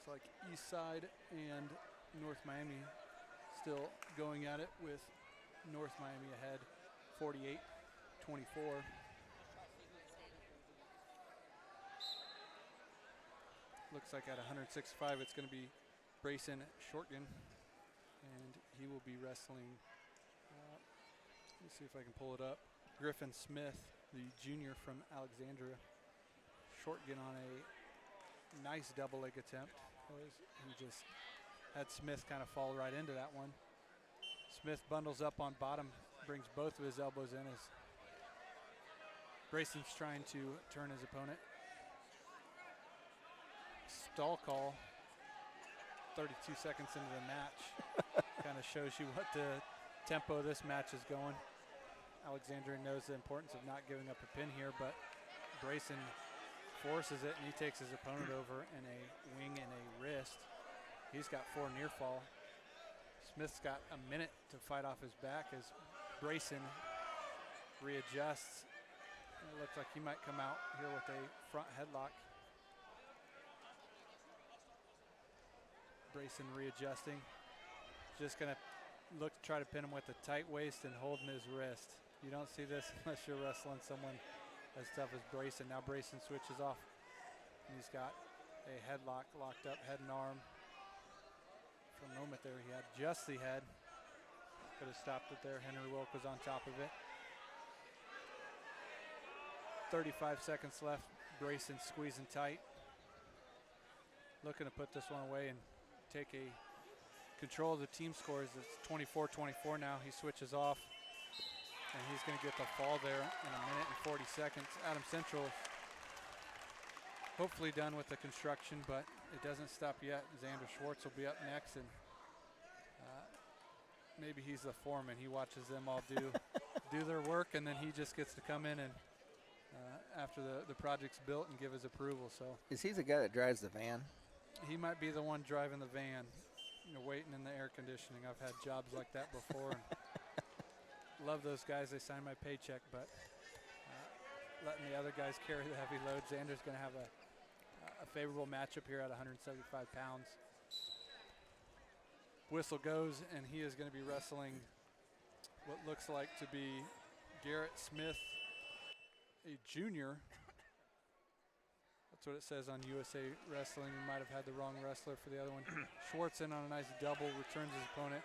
It's like Eastside and North Miami still going at it, with North Miami ahead 48-24. Looks like at 165, it's going to be Brayson Shortgen, and he will be wrestling. Let me see if I can pull it up. Griffin Smith, the junior from Alexandria. Shortgen on a nice double leg attempt. He just had Smith kind of fall right into that one. Smith bundles up on bottom, brings both of his elbows in as Brayson's trying to turn his opponent. Stall call 32 seconds into the match. Kind of shows you what the tempo of this match is going. Alexandria knows the importance of not giving up a pin here, but Brayson forces it, and he takes his opponent over in a wing and a wrist. He's got 4 near fall. Smith's got a minute to fight off his back as Brayson readjusts. It looks like he might come out here with a front headlock. Brayson readjusting. Just gonna look to try to pin him with a tight waist and holding his wrist. You don't see this unless you're wrestling someone as tough as Brayson. Now Brayson switches off. And he's got a headlock locked up, head and arm. For a moment there, he had just the head. Could have stopped it there. Henry Wilk was on top of it. 35 seconds left. Brayson squeezing tight. Looking to put this one away and take a control of the team scores. It's 24-24 now. He switches off, and he's going to get the fall there in a minute and 40 seconds. Adams Central hopefully done with the construction, but it doesn't stop yet. Xander Schwartz will be up next, and maybe he's the foreman. He watches them all do their work, and then he just gets to come in and after the project's built and give his approval. So is he the guy that drives the van? He might be the one driving the van, waiting in the air conditioning. I've had jobs like that before. And love those guys. They sign my paycheck, but letting the other guys carry the heavy load. Xander's going to have a favorable matchup here at 175 pounds. Whistle goes, and he is going to be wrestling what looks like to be Garrett Smith, a junior. That's what it says on USA Wrestling. We might have had the wrong wrestler for the other one. Schwartz in on a nice double, returns his opponent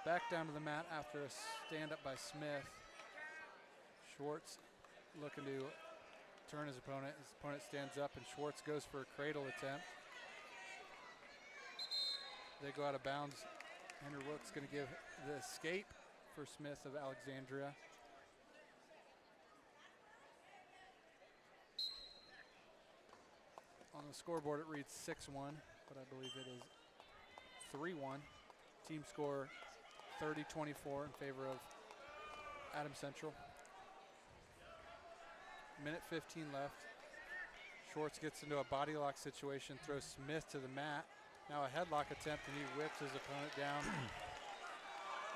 back down to the mat after a stand-up by Smith. Schwartz looking to turn his opponent. His opponent stands up, and Schwartz goes for a cradle attempt. They go out of bounds. Henry Wilk's going to give the escape for Smith of Alexandria. On the scoreboard, it reads 6-1, but I believe it is 3-1. Team score 30-24 in favor of Adams Central. Minute 15 left. Schwartz gets into a body lock situation, throws Smith to the mat. Now a headlock attempt, and he whips his opponent down.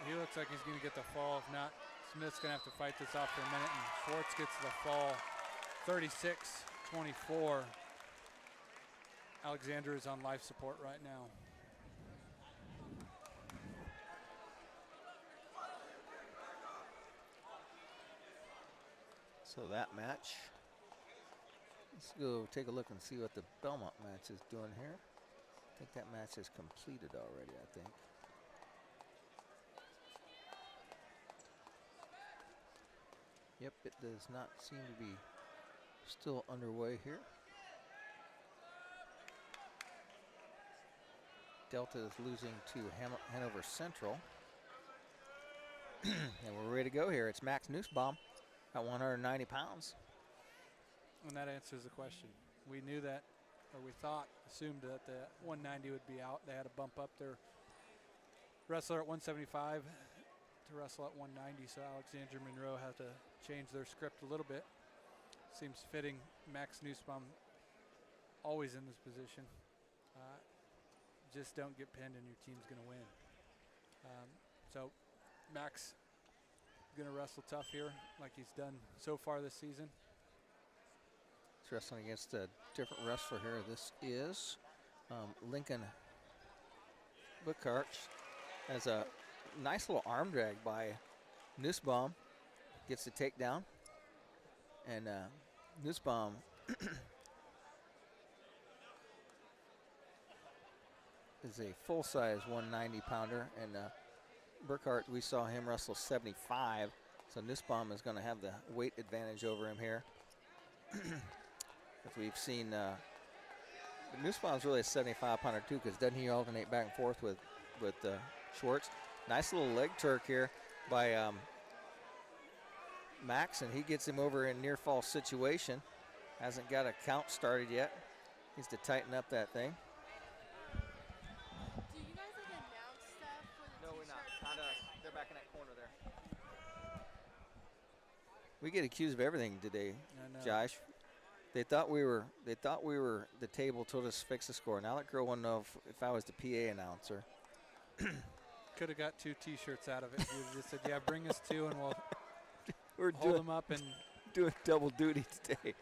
He looks like he's going to get the fall. If not, Smith's going to have to fight this off for a minute, and Schwartz gets the fall. 36-24. Alexandria is on life support right now. So that match, let's go take a look and see what the Belmont match is doing here. I think that match is completed already, I think. Yep, it does not seem to be still underway here. Delta is losing to Hanover Central. And we're ready to go here. It's Max Nussbaum at 190 pounds. And that answers the question. We knew that, or we assumed that the 190 would be out. They had to bump up their wrestler at 175 to wrestle at 190, so Alexandria Monroe had to change their script a little bit. Seems fitting. Max Nussbaum always in this position. Just don't get pinned and your team's going to win. So Max going to wrestle tough here like he's done so far this season. He's wrestling against a different wrestler here. This is Lincoln Bookhart. Has a nice little arm drag by Nussbaum. Gets the takedown. And Nussbaum is a full-size 190-pounder, and Burkhart, we saw him wrestle 75, so Nussbaum is going to have the weight advantage over him here. As we've seen, Nussbaum's really a 75-pounder too, because doesn't he alternate back and forth with Schwartz? Nice little leg turk here by Max, and he gets him over in near fall situation. Hasn't got a count started yet. Needs to tighten up that thing. We get accused of everything today, I know. Josh. They thought we were the table told us to fix the score. Now that girl wouldn't know if I was the PA announcer. Could have got 2 T-shirts out of it. You just said, "Yeah, bring us 2, and We're hold them up and doing double duty today."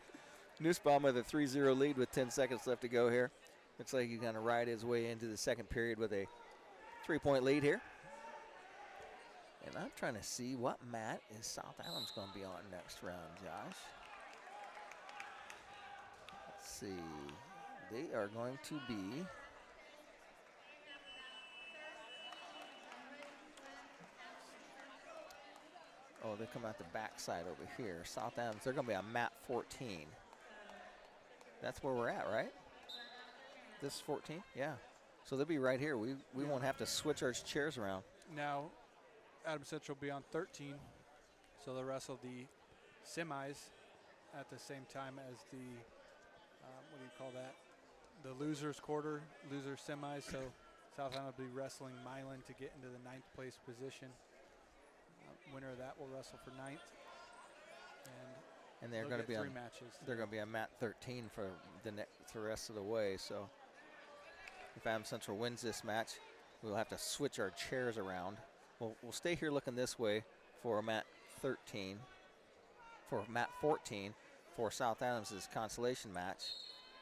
Nussbaum with a 3-0 lead with 10 seconds left to go here. Looks like he's going to ride his way into the second period with a 3-point lead here. And I'm trying to see what mat is South Adams going to be on next round, Josh. Let's see. They are going to be they come out the backside over here. South Adams, they're going to be on mat 14. That's where we're at, right? This is 14? Yeah. So they'll be right here. We won't have to switch our chairs around. now Adams Central will be on 13, so they'll wrestle the semis at the same time as the, what do you call that? The losers quarter, loser semis. So South Adams will be wrestling Milan to get into the 9th place position. Winner of that will wrestle for 9th. And they're going to be 3 on matches. They're going to be on mat 13 for the rest of the way. So if Adams Central wins this match, we'll have to switch our chairs around. We'll stay here looking this way for mat 13, for mat 14 for South Adams' consolation match.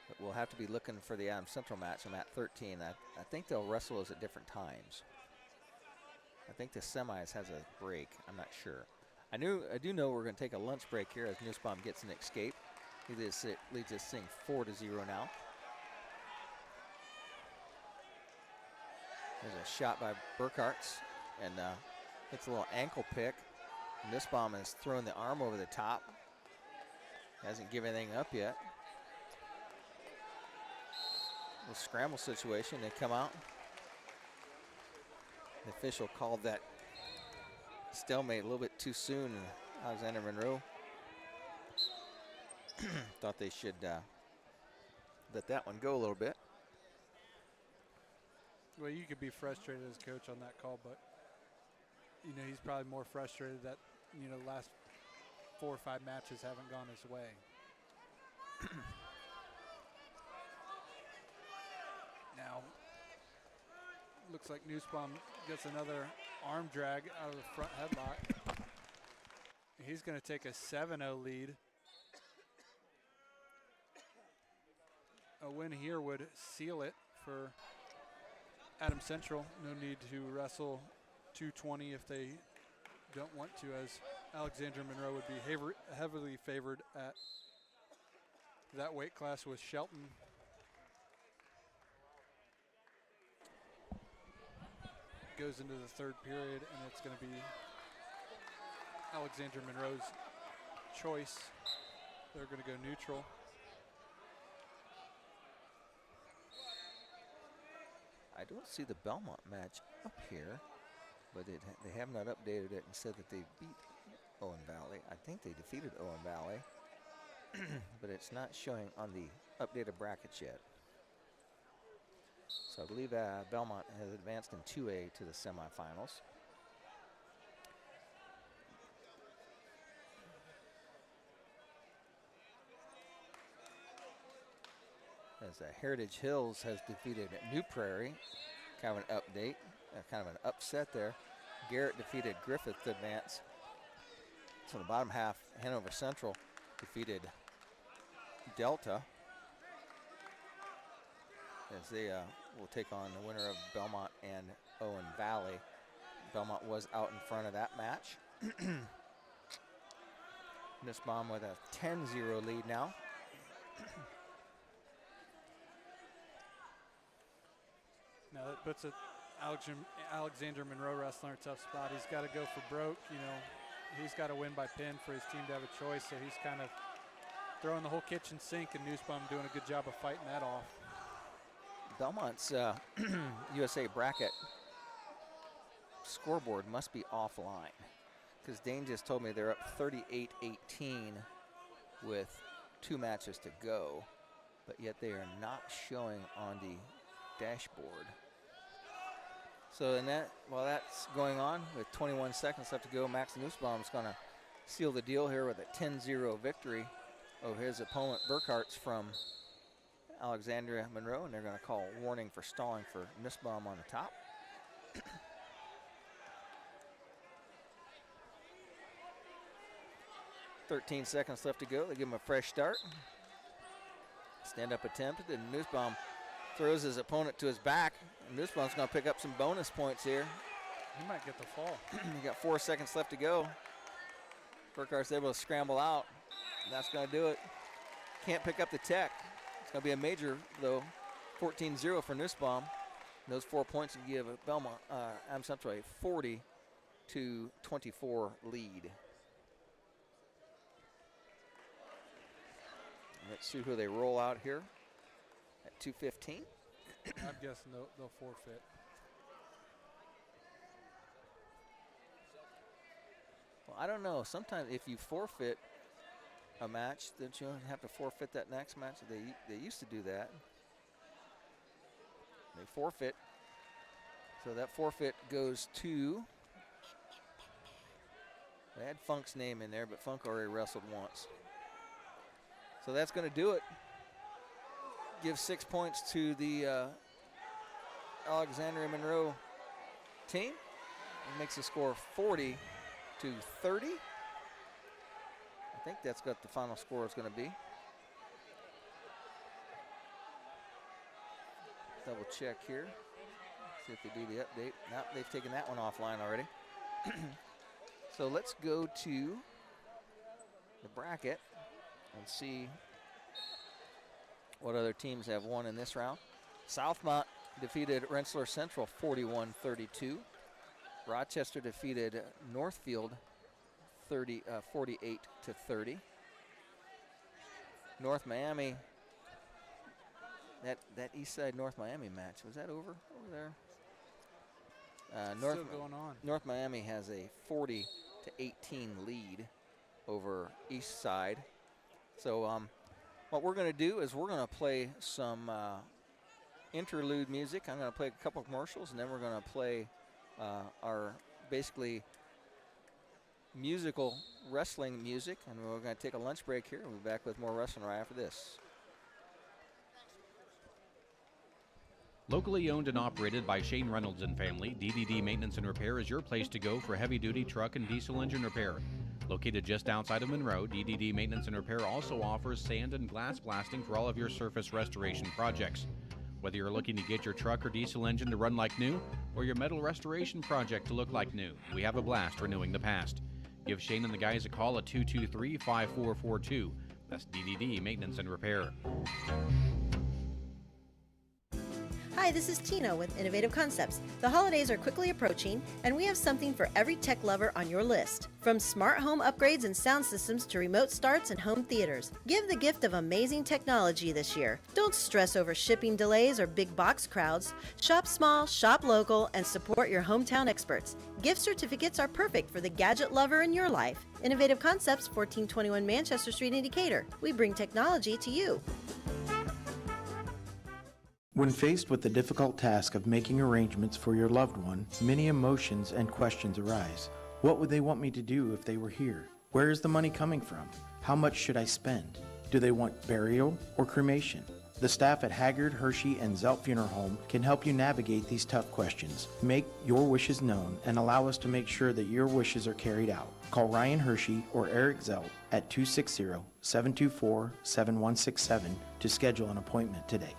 But we'll have to be looking for the Adams Central match on mat 13. I think they'll wrestle us at different times. I think the semis has a break. I'm not sure. I do know we're going to take a lunch break here as Nussbaum gets an escape. He leads this thing 4-0 now. There's a shot by Burkhartz, and it's a little ankle pick. Nussbaum has thrown the arm over the top. Hasn't given anything up yet. Little scramble situation. They come out. The official called that stalemate a little bit too soon. Alexander Monroe thought they should let that one go a little bit. Well, you could be frustrated as coach on that call, but he's probably more frustrated that the last 4 or 5 matches haven't gone his way. Now, looks like Nussbaum gets another arm drag out of the front headlock. He's going to take a 7-0 lead. A win here would seal it for Adams Central. No need to wrestle 220 if they don't want to, as Alexandra Monroe would be heavily favored at that weight class with Shelton. Goes into the 3rd period, and it's going to be Alexandra Monroe's choice. They're going to go neutral. I don't see the Belmont match up here, but they have not updated it and said that they beat Owen Valley. I think they defeated Owen Valley, but it's not showing on the updated brackets yet. So I believe Belmont has advanced in 2A to the semifinals. As Heritage Hills has defeated New Prairie. Kind of an update, kind of an upset there. Garrett defeated Griffith to advance. So in the bottom half, Hanover Central defeated Delta, as they will take on the winner of Belmont and Owen Valley. Belmont was out in front of that match. Nussbaum with a 10-0 lead now. Now that puts Alexander Monroe wrestler in a tough spot. He's got to go for broke. He's got to win by pin for his team to have a choice. So he's kind of throwing the whole kitchen sink, and Nussbaum doing a good job of fighting that off. Belmont's USA bracket scoreboard must be offline, because Dane just told me they're up 38-18 with 2 matches to go, but yet they are not showing on the dashboard. So while that's going on, with 21 seconds left to go, Max Nussbaum is going to seal the deal here with a 10-0 victory over his opponent Burkhart's from Alexandria Monroe, and they're going to call warning for stalling for Nussbaum on the top. 13 seconds left to go. They give him a fresh start. Stand-up attempted, and Nussbaum throws his opponent to his back. And Nussbaum's going to pick up some bonus points here. He might get the fall. You got 4 seconds left to go. Burkhart's able to scramble out, and that's going to do it. Can't pick up the tech. It's going to be a major, though. 14-0 for Nussbaum. And those 4 points will give Belmont, I'm sorry, 40-24 lead. Let's see who they roll out here at 2:15. I'm guessing they'll forfeit. Well, I don't know. Sometimes if you forfeit a match, don't you have to forfeit that next match? They used to do that. They forfeit. So that forfeit goes to, they had Funk's name in there, but Funk already wrestled once. So that's going to do it. Give 6 points to the Alexandria Monroe team. It makes the score 40-30. I think that's what the final score is going to be. Double check here. See if they do the update. Nope, they've taken that one offline already. So let's go to the bracket and see what other teams have won in this round. Southmont defeated Rensselaer Central 41-32. Rochester defeated Northfield 48-30. North Miami, that East Side North Miami match, was that over there? Still going on. North Miami has a 40-18 lead over East Side. So what we're going to do is we're going to play some interlude music. I'm going to play a couple commercials, and then we're going to play our basically musical wrestling music, and we're going to take a lunch break here. We'll be back with more wrestling right after this. Locally owned and operated by Shane Reynolds and family, DDD Maintenance and Repair is your place to go for heavy-duty truck and diesel engine repair. Located just outside of Monroe, DDD Maintenance and Repair also offers sand and glass blasting for all of your surface restoration projects. Whether you're looking to get your truck or diesel engine to run like new, or your metal restoration project to look like new, we have a blast renewing the past. Give Shane and the guys a call at 223-5442. That's DDD Maintenance and Repair. Hi, this is Tina with Innovative Concepts. The holidays are quickly approaching, and we have something for every tech lover on your list. From smart home upgrades and sound systems to remote starts and home theaters, give the gift of amazing technology this year. Don't stress over shipping delays or big box crowds. Shop small, shop local, and support your hometown experts. Gift certificates are perfect for the gadget lover in your life. Innovative Concepts, 1421 Manchester Street in Decatur. We bring technology to you. When faced with the difficult task of making arrangements for your loved one, many emotions and questions arise. What would they want me to do if they were here? Where is the money coming from? How much should I spend? Do they want burial or cremation? The staff at Haggard, Hershey, and Zelt Funeral Home can help you navigate these tough questions. Make your wishes known and allow us to make sure that your wishes are carried out. Call Ryan Hershey or Eric Zelt at 260-724-7167 to schedule an appointment today.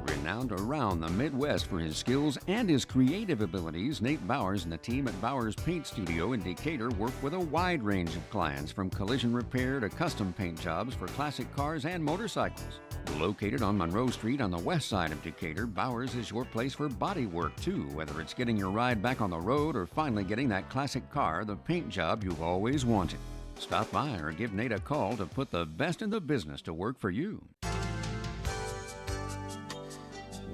Renowned around the Midwest for his skills and his creative abilities, Nate Bowers and the team at Bowers Paint Studio in Decatur work with a wide range of clients, from collision repair to custom paint jobs for classic cars and motorcycles. Located on Monroe Street on the west side of Decatur, Bowers is your place for body work too, whether it's getting your ride back on the road or finally getting that classic car, the paint job you've always wanted. Stop by or give Nate a call to put the best in the business to work for you.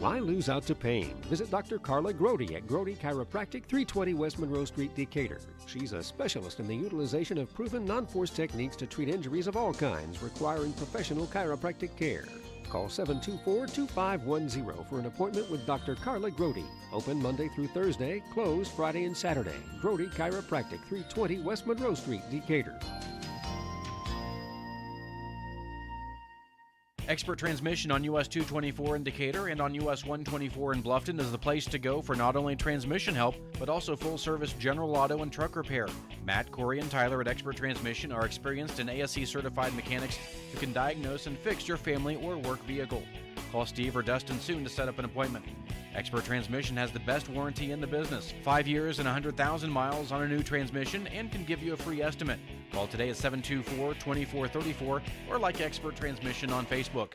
Why lose out to pain? Visit Dr. Carla Grody at Grody Chiropractic, 320 West Monroe Street, Decatur. She's a specialist in the utilization of proven non-force techniques to treat injuries of all kinds requiring professional chiropractic care. Call 724-2510 for an appointment with Dr. Carla Grody. Open Monday through Thursday, closed Friday and Saturday. Grody Chiropractic, 320 West Monroe Street, Decatur. Expert Transmission on US 224 in Decatur and on US 124 in Bluffton is the place to go for not only transmission help, but also full-service general auto and truck repair. Matt, Corey, and Tyler at Expert Transmission are experienced and ASE-certified mechanics who can diagnose and fix your family or work vehicle. Call Steve or Dustin soon to set up an appointment. Expert Transmission has the best warranty in the business. 5 years and 100,000 miles on a new transmission and can give you a free estimate. Call today at 724-2434 or like Expert Transmission on Facebook.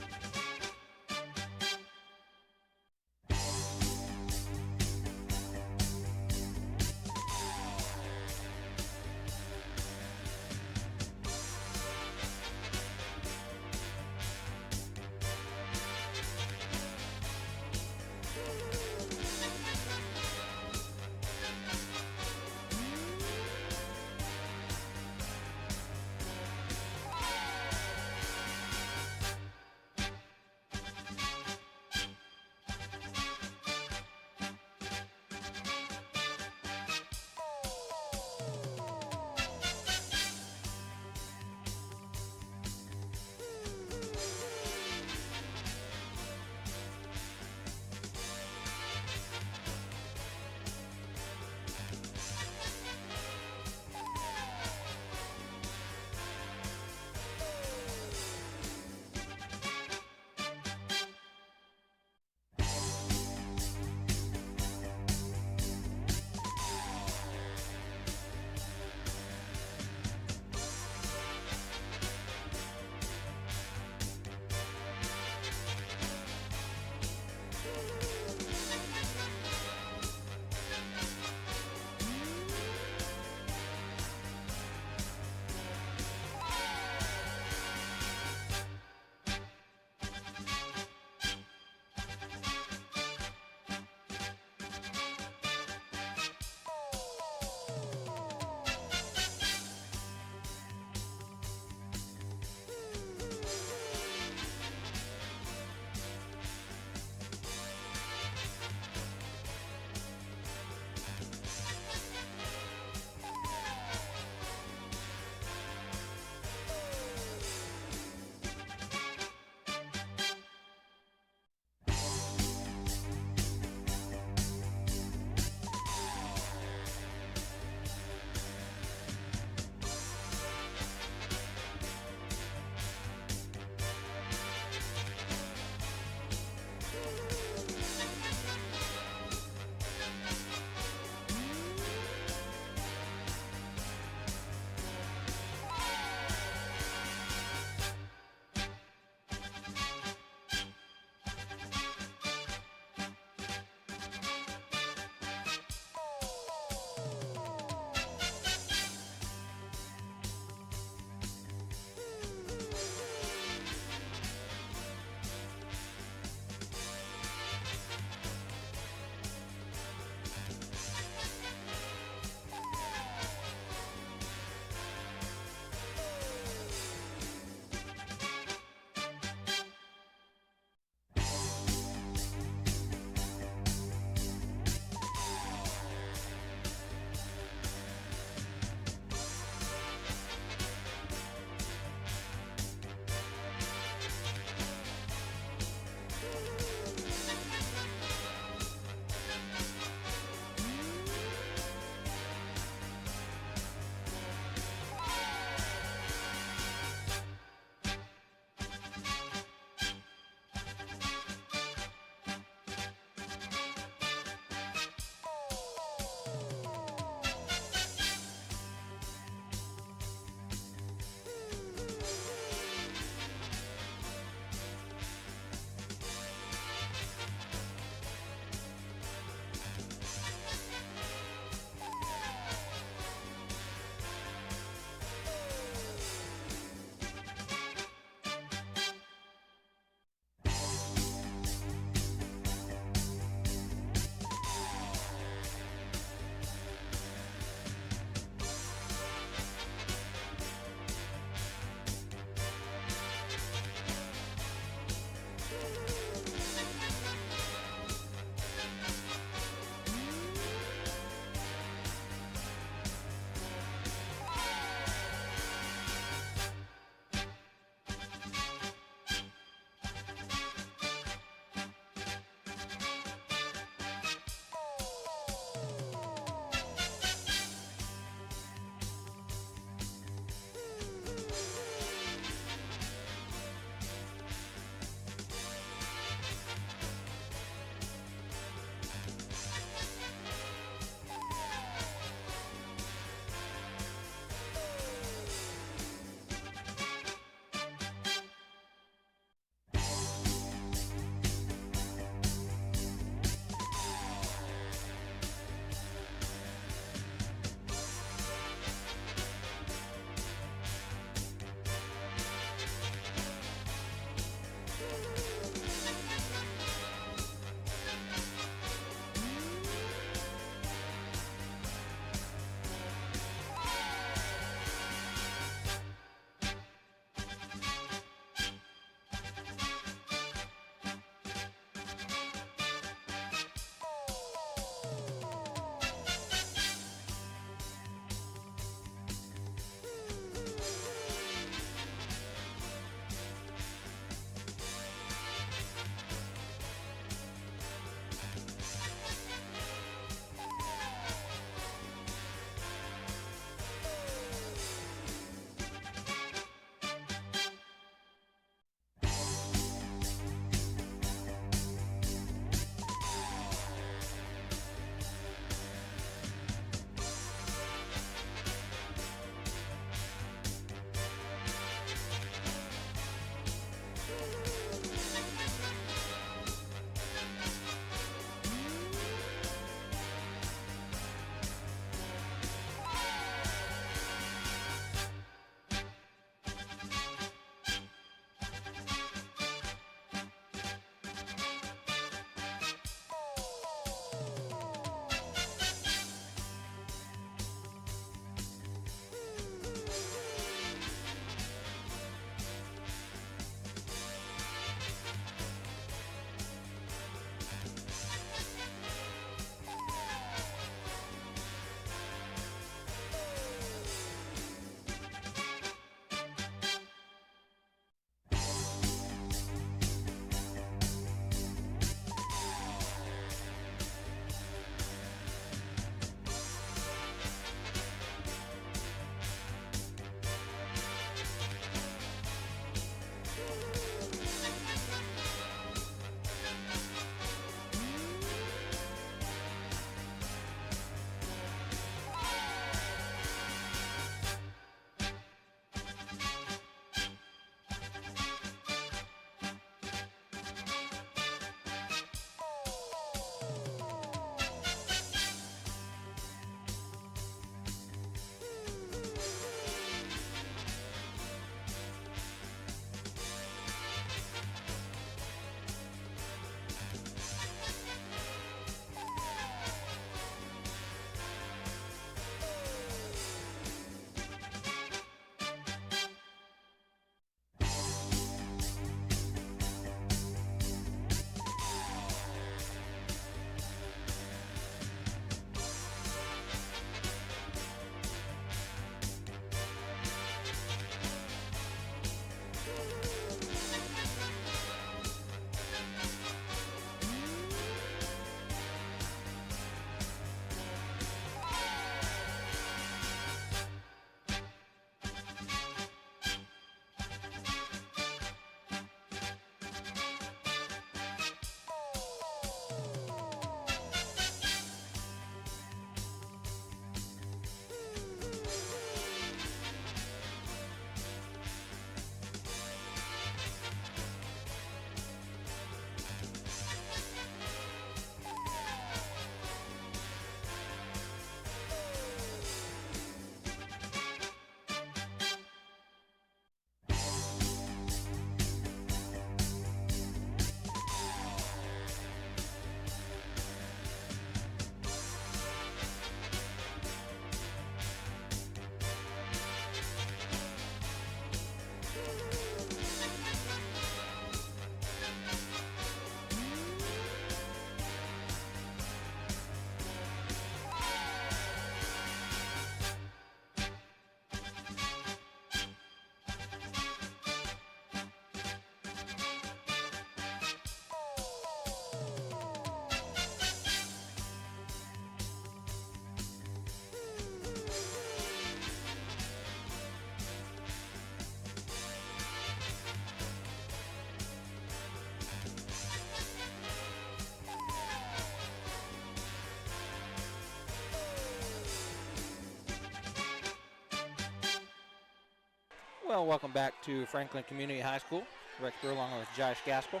Well, welcome back to Franklin Community High School. Rex Burr along with Josh Gaskell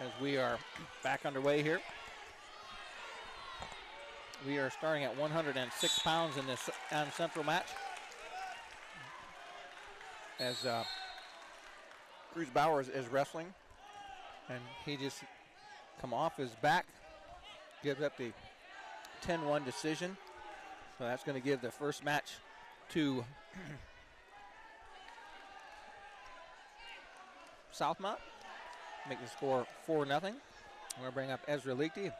as we are back underway here. We are starting at 106 pounds in this Adams Central match. As Cruz Bowers is wrestling, and he just come off his back, gives up the 10-1 decision. So that's going to give the first match to Southmont. Make the score 4-0. I'm going to bring up Ezra Leakey.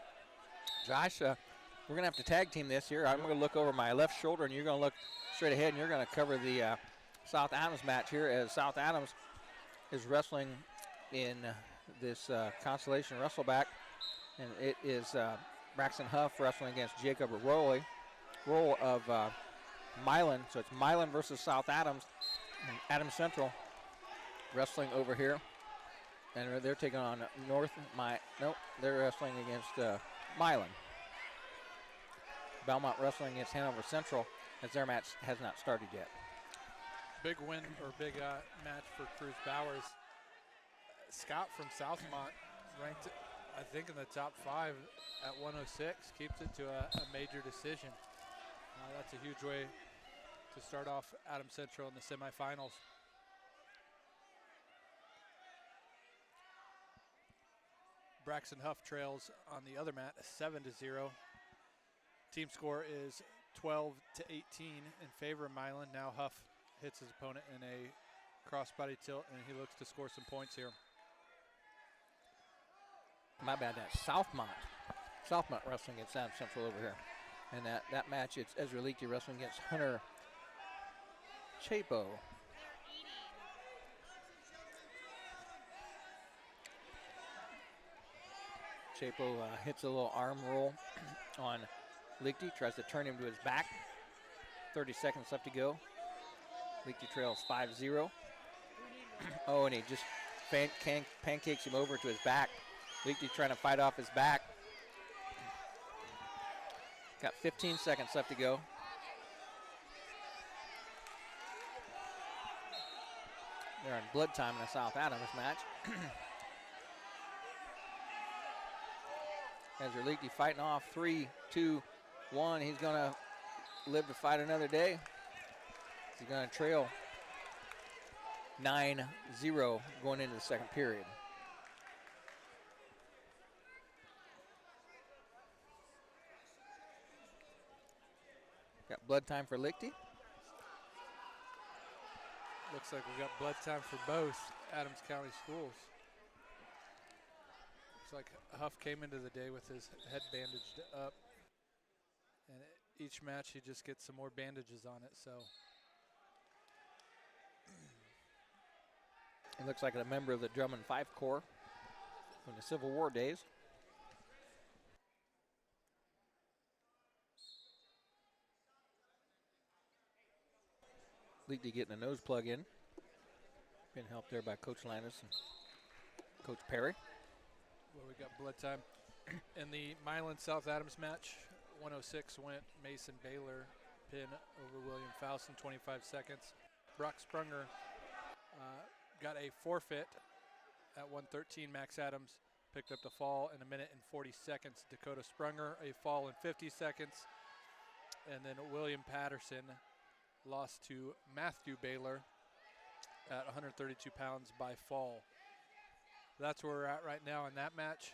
Josh, we're going to have to tag team this here. I'm going to look over my left shoulder, and you're going to look straight ahead, and you're going to cover the South Adams match here, as South Adams is wrestling in this Constellation Wrestleback, and it is Braxton Huff wrestling against Jacob Roll of Milan. So it's Milan versus South Adams, and Adams Central wrestling over here, and they're taking on they're wrestling against Milan. Belmont wrestling against Hanover Central, as their match has not started yet. Big win, or big match for Cruz Bowers. Scott from Southmont ranked, I think, in the top 5 at 106, keeps it to a major decision. That's a huge way to start off Adams Central in the semifinals. Braxton Huff trails on the other mat 7-0. Team score is 12-18 in favor of Milan. Now Huff hits his opponent in a crossbody tilt, and he looks to score some points here. My bad, that's Southmont. Southmont wrestling against Adams Central over here. And that match, it's Ezra Leakey wrestling against Hunter Chapo. Chapo hits a little arm roll on Leakey, tries to turn him to his back. 30 seconds left to go. Leakey trails 5-0. Oh, and he just pancakes him over to his back. Leakey trying to fight off his back. Got 15 seconds left to go. They're in blood time in the South Adams match. Ezra Leakey fighting off 3, 2, 1. He's going to live to fight another day. He's going to trail 9-0 going into the second period. Got blood time for Lichty. Looks like we got blood time for both Adams County schools. Looks like Huff came into the day with his head bandaged up. And each match he just gets some more bandages on it, so. He looks like a member of the Drummond 5 Corps from the Civil War days. Leakey getting a nose plug in. Being helped there by Coach Landis and Coach Perry. Well, we got blood time in the Milan South Adams match. 106 went Mason Baylor, pin over William Faust in 25 seconds. Brock Sprunger got a forfeit at 113. Max Adams picked up the fall in 1 minute and 40 seconds. Dakota Sprunger, a fall in 50 seconds. And then William Patterson lost to Matthew Baylor at 132 pounds by fall. That's where we're at right now in that match.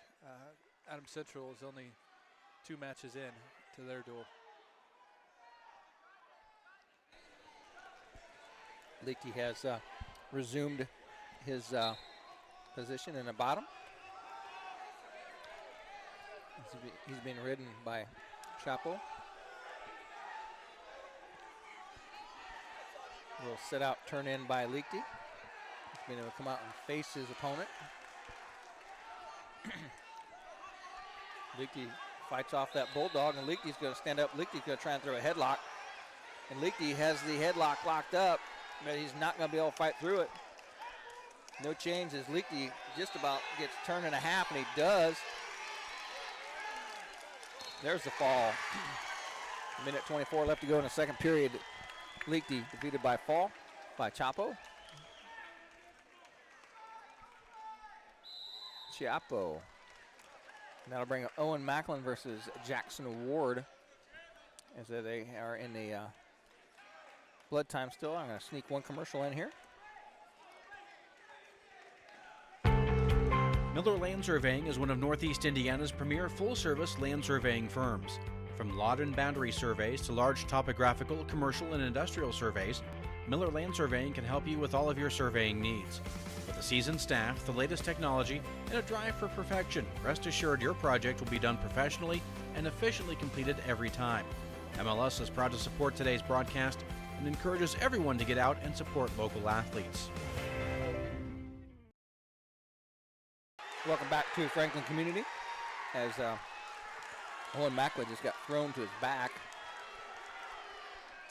Adams Central is only 2 matches in to their duel. Leakey has resumed his position in the bottom. He's being ridden by Chapo. Will sit out, turn in by Leakey. He's been able to come out and face his opponent. Leakey fights off that bulldog, and Leakey's going to stand up. Leakey's going to try and throw a headlock. And Leakey has the headlock locked up, but he's not going to be able to fight through it. No change as Leakey just about gets turned in a half, and he does. There's the fall. 1 minute 24 left to go in the second period. Leakey defeated by fall. by Chapo. Chiapo. That'll bring up Owen Macklin versus Jackson Ward, as they are in the blood time still. I'm going to sneak one commercial in here. Miller Land Surveying is one of Northeast Indiana's premier full-service land surveying firms. From lot and boundary surveys to large topographical, commercial, and industrial surveys, Miller Land Surveying can help you with all of your surveying needs. With a seasoned staff, the latest technology, and a drive for perfection, rest assured your project will be done professionally and efficiently completed every time. MLS is proud to support today's broadcast and encourages everyone to get out and support local athletes. Welcome back to Franklin Community, as Owen Macklin just got thrown to his back,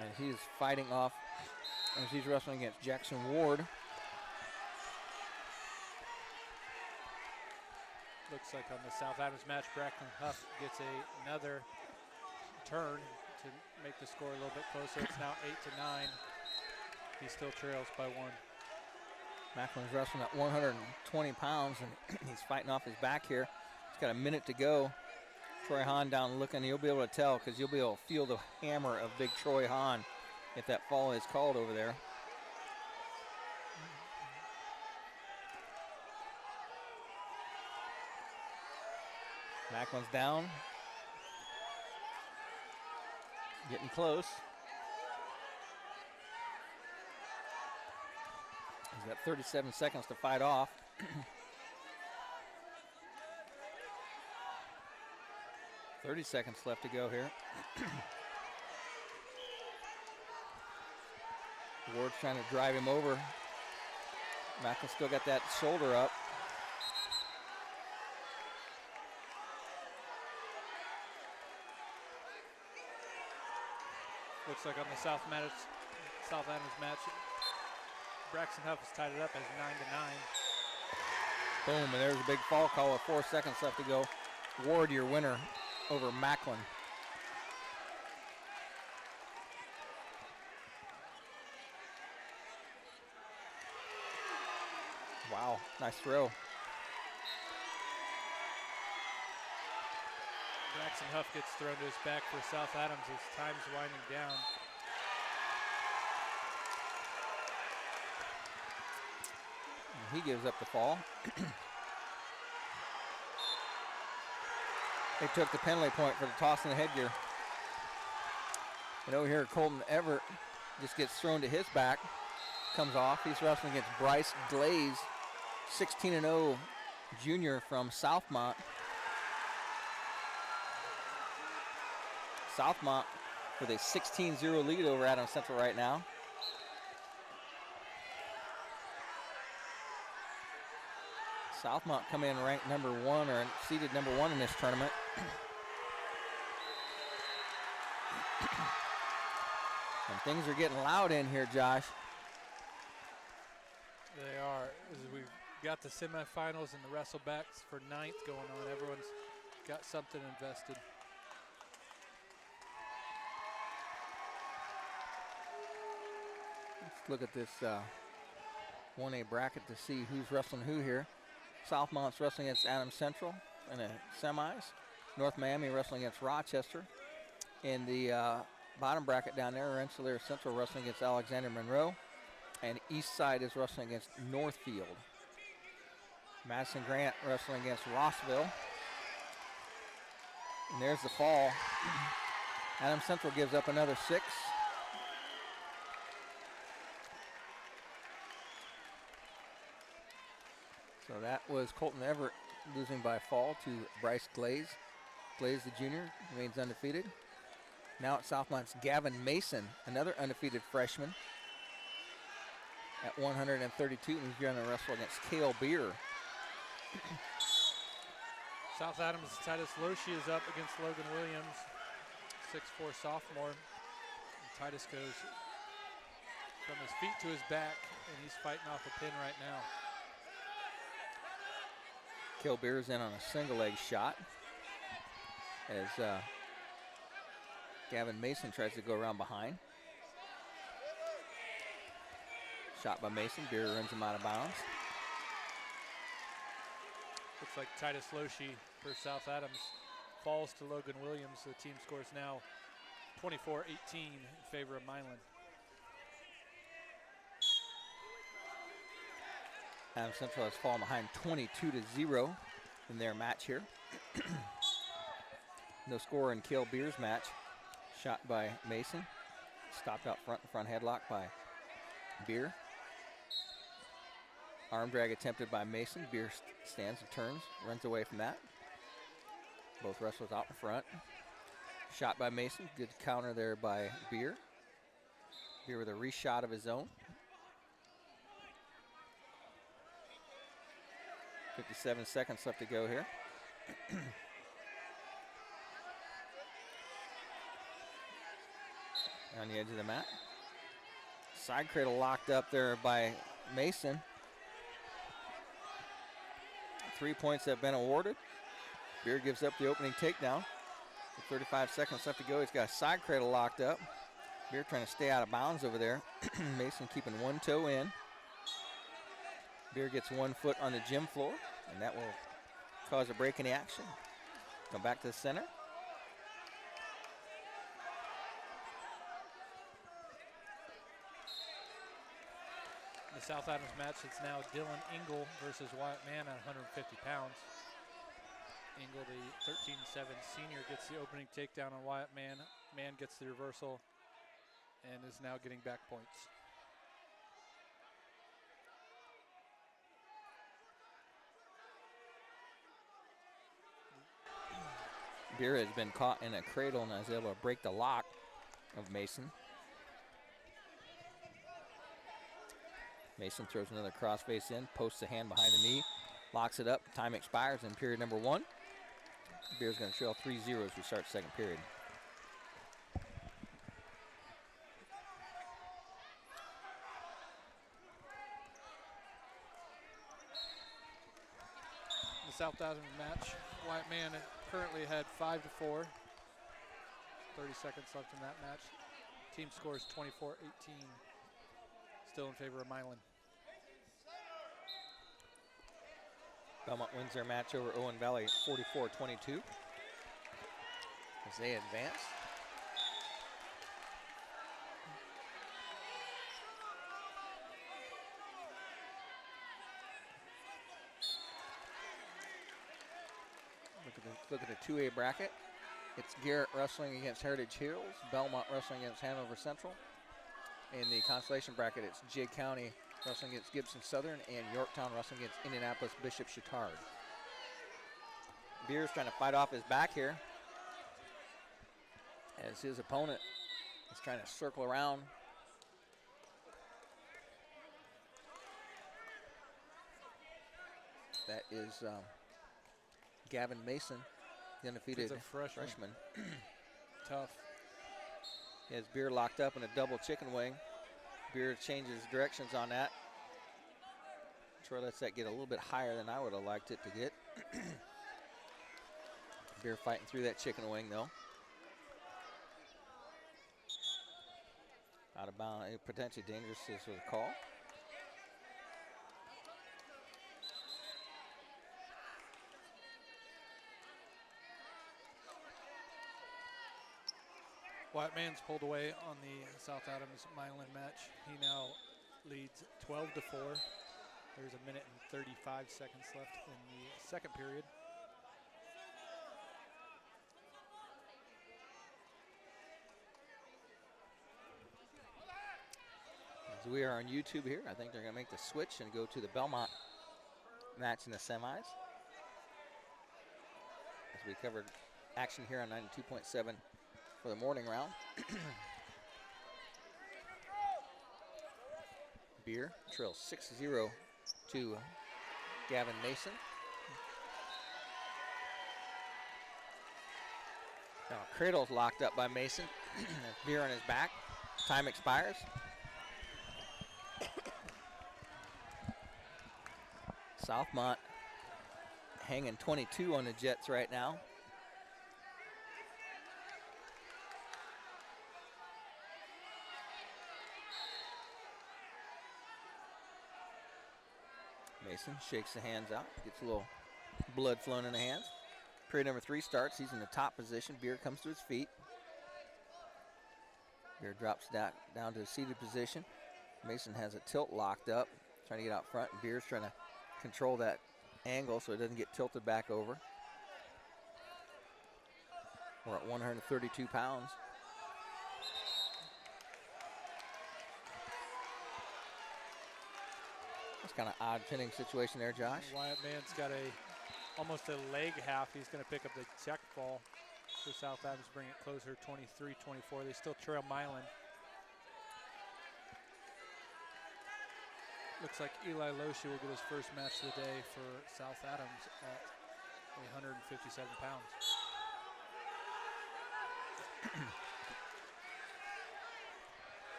and he's fighting off as he's wrestling against Jackson Ward. Looks like on the South Adams match, Braxton Huff gets another turn to make the score a little bit closer. It's now 8-9. He still trails by 1. Macklin's wrestling at 120 pounds, and he's fighting off his back here. He's got a minute to go. Troy Hahn down looking. You'll be able to tell because you'll be able to feel the hammer of big Troy Hahn if that fall is called over there. Macklin's down. Getting close. He's got 37 seconds to fight off. 30 seconds left to go here. Ward's trying to drive him over. Macklin still got that shoulder up. Looks like on the South Adams match, Braxton Huff has tied it up as 9-9. Boom, and there's a big fall call with 4 seconds left to go. Ward, your winner over Macklin. Wow, nice throw. Braxton Huff gets thrown to his back for South Adams as time's winding down. And he gives up the fall. They took the penalty point for the toss in the headgear. And over here, Colton Everett just gets thrown to his back. Comes off. He's wrestling against Bryce Glaze, 16-0 junior from Southmont. Southmont with a 16-0 lead over Adams Central right now. Southmont come in ranked number 1 or seeded number 1 in this tournament. And things are getting loud in here, Josh. They are. As we've got the semifinals and the wrestlebacks for 9th going on. Everyone's got something invested. Let's look at this 1A bracket to see who's wrestling who here. Southmont's wrestling against Adams Central in the semis. North Miami wrestling against Rochester. In the bottom bracket down there, Rensselaer Central wrestling against Alexander Monroe. And East Side is wrestling against Northfield. Madison Grant wrestling against Rossville. And there's the fall. Adams Central gives up another 6. So that was Colton Everett losing by fall to Bryce Glaze. Glaze, the junior, remains undefeated. Now at Southmont's Gavin Mason, another undefeated freshman at 132, and he's going to wrestle against Cale Beer. South Adams' Titus Loshi is up against Logan Williams, 6'4" sophomore. And Titus goes from his feet to his back, and he's fighting off a pin right now. Cale Beer's in on a single leg shot as Gavin Mason tries to go around behind. Shot by Mason. Beer runs him out of bounds. Looks like Titus Loesch for South Adams falls to Logan Williams. The team scores now 24-18 in favor of Milan. Adams Central has fallen behind 22-0 in their match here. No score in Cale Beer's match. Shot by Mason. Stopped out front headlock by Beer. Arm drag attempted by Mason. Beer stands and turns, runs away from that. Both wrestlers out in front. Shot by Mason. Good counter there by Beer. Beer with a reshot of his own. 57 seconds left to go here. On the edge of the mat. Side cradle locked up there by Mason. 3 points have been awarded. Beer gives up the opening takedown. With 35 seconds left to go. He's got a side cradle locked up. Beer trying to stay out of bounds over there. Mason keeping one toe in. Beer gets 1 foot on the gym floor, and that will cause a break in the action. Come back to the center. The South Adams match, it's now Dylan Engel versus Wyatt Mann at 150 pounds. Engel, the 13-7 senior, gets the opening takedown on Wyatt Mann. Mann gets the reversal and is now getting back points. Beer has been caught in a cradle and is able to break the lock of Mason. Mason throws another crossface in, posts a hand behind the knee, locks it up. Time expires in period number 1. Beer's going to trail 3-0 as we start second period. The South Adams match, Wyatt Mann currently had 5-4. 30 seconds left in that match. Team scores 24-18. Still in favor of Milan. Belmont wins their match over Owen Valley 44-22 as they advance. Look at the 2A bracket. It's Garrett wrestling against Heritage Hills, Belmont wrestling against Hanover Central. In the consolation bracket, it's Jay County wrestling against Gibson Southern and Yorktown wrestling against Indianapolis Bishop Chittard. Beer's trying to fight off his back here as his opponent is trying to circle around. That is Gavin Mason, the undefeated freshman. Tough. He has Beer locked up in a double chicken wing. Beer changes directions on that. Troy lets that get a little bit higher than I would have liked it to get. Beer fighting through that chicken wing though. Out of bounds, potentially dangerous is the call. Wyatt Mann's pulled away on the South Adams Milan match. He now leads 12-4. There's a minute and 35 seconds left in the second period. As we are on YouTube here, I think they're going to make the switch and go to the Belmont match in the semis. As we covered action here on 92.7 for the morning round. Beer trails 6-0 to Gavin Mason. Now cradle's locked up by Mason. Beer on his back. Time expires. Southmont hanging 22 on the Jets right now. Mason shakes the hands out, gets a little blood flowing in the hands. Period number 3 starts. He's in the top position. Beer comes to his feet. Beer drops down to a seated position. Mason has a tilt locked up, trying to get out front. And Beer's trying to control that angle so it doesn't get tilted back over. We're at 132 pounds. That's kind of odd pinning situation there, Josh. Wyatt Mann's got almost a leg half. He's going to pick up the check ball for South Adams, bring it closer, 23-24. They still trail Milan. Looks like Eli Loshi will get his first match of the day for South Adams at 157 pounds.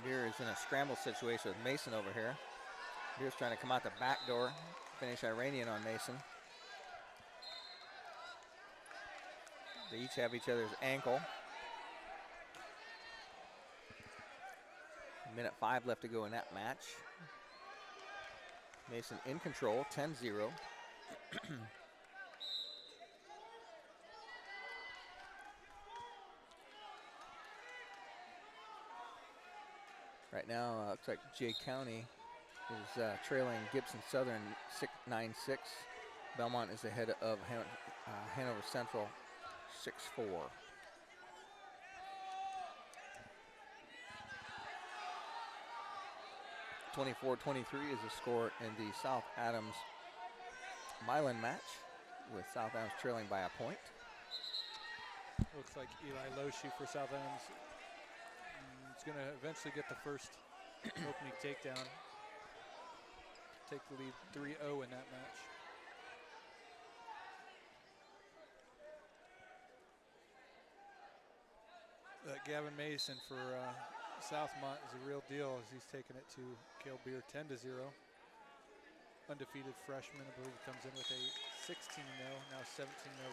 Beer is in a scramble situation with Mason over here. Beer's trying to come out the back door, finish Iranian on Mason. They each have each other's ankle. 1:05 left to go in that match. Mason in control, 10-0. Right now, looks like Jay County is trailing Gibson Southern 9-6. Belmont is ahead of Hanover Central 6-4. .24-23 is the score in the South Adams Milan match, with South Adams trailing by a point. Looks like Eli Loshi for South Adams is going to eventually get the first opening takedown. Take the lead 3-0 in that match. Gavin Mason for Southmont is a real deal as he's taking it to Cale Beer 10-0. Undefeated freshman, I believe, comes in with a 16-0, now 17-0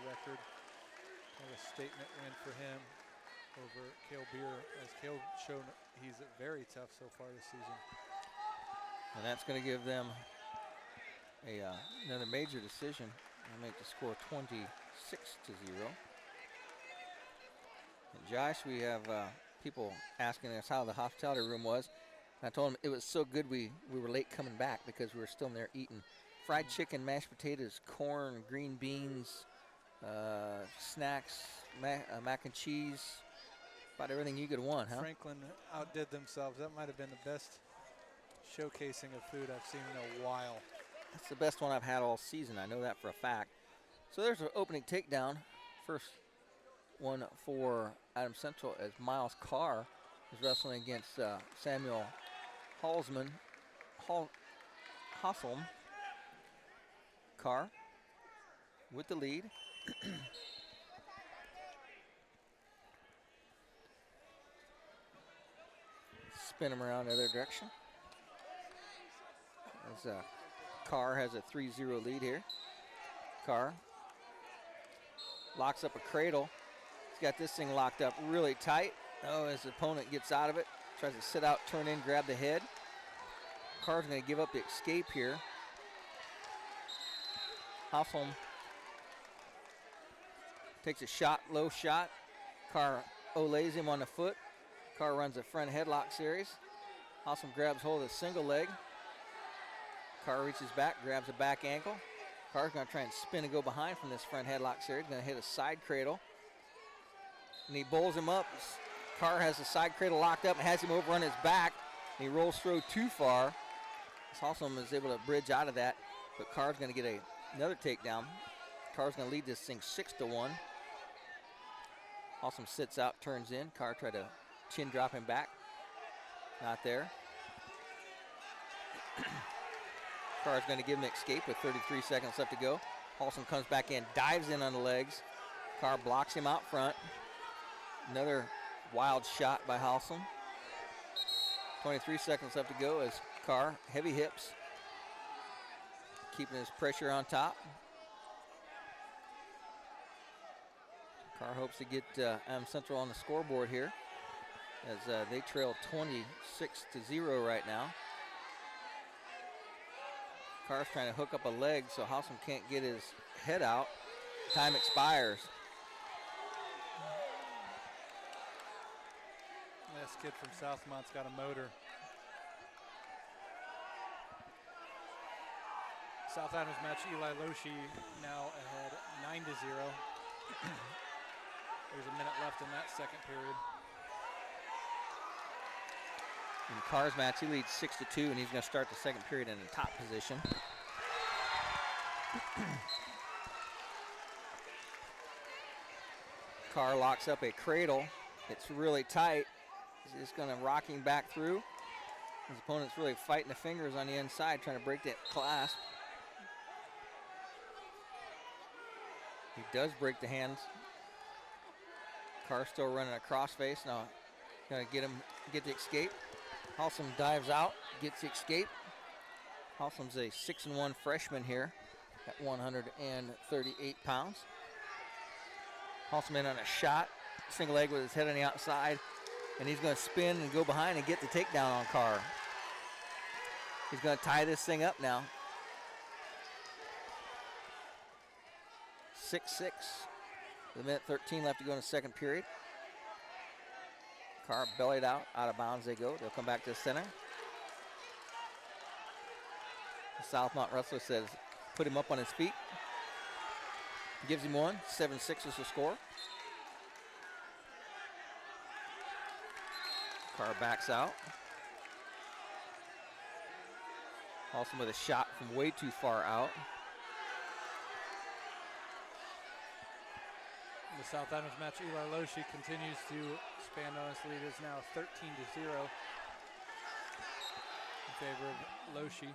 record. Kind of a statement win for him over Cale Beer, as Cale shown he's very tough so far this season. And that's going to give them another major decision and make the score 26-0. And Josh, we have people asking us how the hospitality room was. And I told them it was so good we were late coming back because we were still in there eating fried chicken, mashed potatoes, corn, green beans, snacks, mac and cheese, about everything you could want, huh? Franklin outdid themselves. That might have been the best showcasing of food I've seen in a while. That's the best one I've had all season. I know that for a fact. So there's an opening takedown. First one for Adams Central as Miles Carr is wrestling against Samuel Halsman. Hasselm. Carr with the lead. Spin him around the other direction. As Carr has a 3-0 lead here. Carr locks up a cradle. He's got this thing locked up really tight. Oh, his opponent gets out of it. Tries to sit out, turn in, grab the head. Carr's going to give up the escape here. Hoffholm takes a shot, low shot. Carr olays him on the foot. Carr runs a front headlock series. Hoffholm grabs hold of the single leg. Carr reaches back, grabs a back ankle. Carr's going to try and spin and go behind from this front headlock series. Going to hit a side cradle. And he bowls him up. Carr has the side cradle locked up and has him over on his back. And he rolls through too far. Hoffholm is able to bridge out of that. But Carr's going to get another takedown. Carr's going to lead this thing 6-1. Hoffholm sits out, turns in. Carr tried to chin drop him back. Not there. Carr's going to give him escape with 33 seconds left to go. Halston comes back in, dives in on the legs. Carr blocks him out front. Another wild shot by Halston. 23 seconds left to go as Carr, heavy hips, keeping his pressure on top. Carr hopes to get Adams Central on the scoreboard here as they trail 26-0 right now. Carr's trying to hook up a leg so Halsum can't get his head out. Time expires. This kid from Southmont's got a motor. South Adams match Eli Loshi now ahead 9-0. There's a minute left in that second period. In Carr's match, he leads 6-2, and he's going to start the second period in the top position. Carr locks up a cradle. It's really tight. He's just going to rock him back through. His opponent's really fighting the fingers on the inside, trying to break that clasp. He does break the hands. Carr still running a crossface. Now, going to get the escape. Halsum dives out, gets the escape. Halsum's a 6'1" freshman here at 138 pounds. Halsum in on a shot, single leg with his head on the outside, and he's going to spin and go behind and get the takedown on Carr. He's going to tie this thing up now. 6-6. With a minute 13 left to go in the second period. Carr bellied out of bounds they go. They'll come back to the center. The Southmont wrestler says, put him up on his feet. Gives him one. 7-6 is the score. Carr backs out. Halsum with a shot from way too far out. The South Adams match, Eli Loshi continues to expand on his lead. Is now 13-0 in favor of Loshi.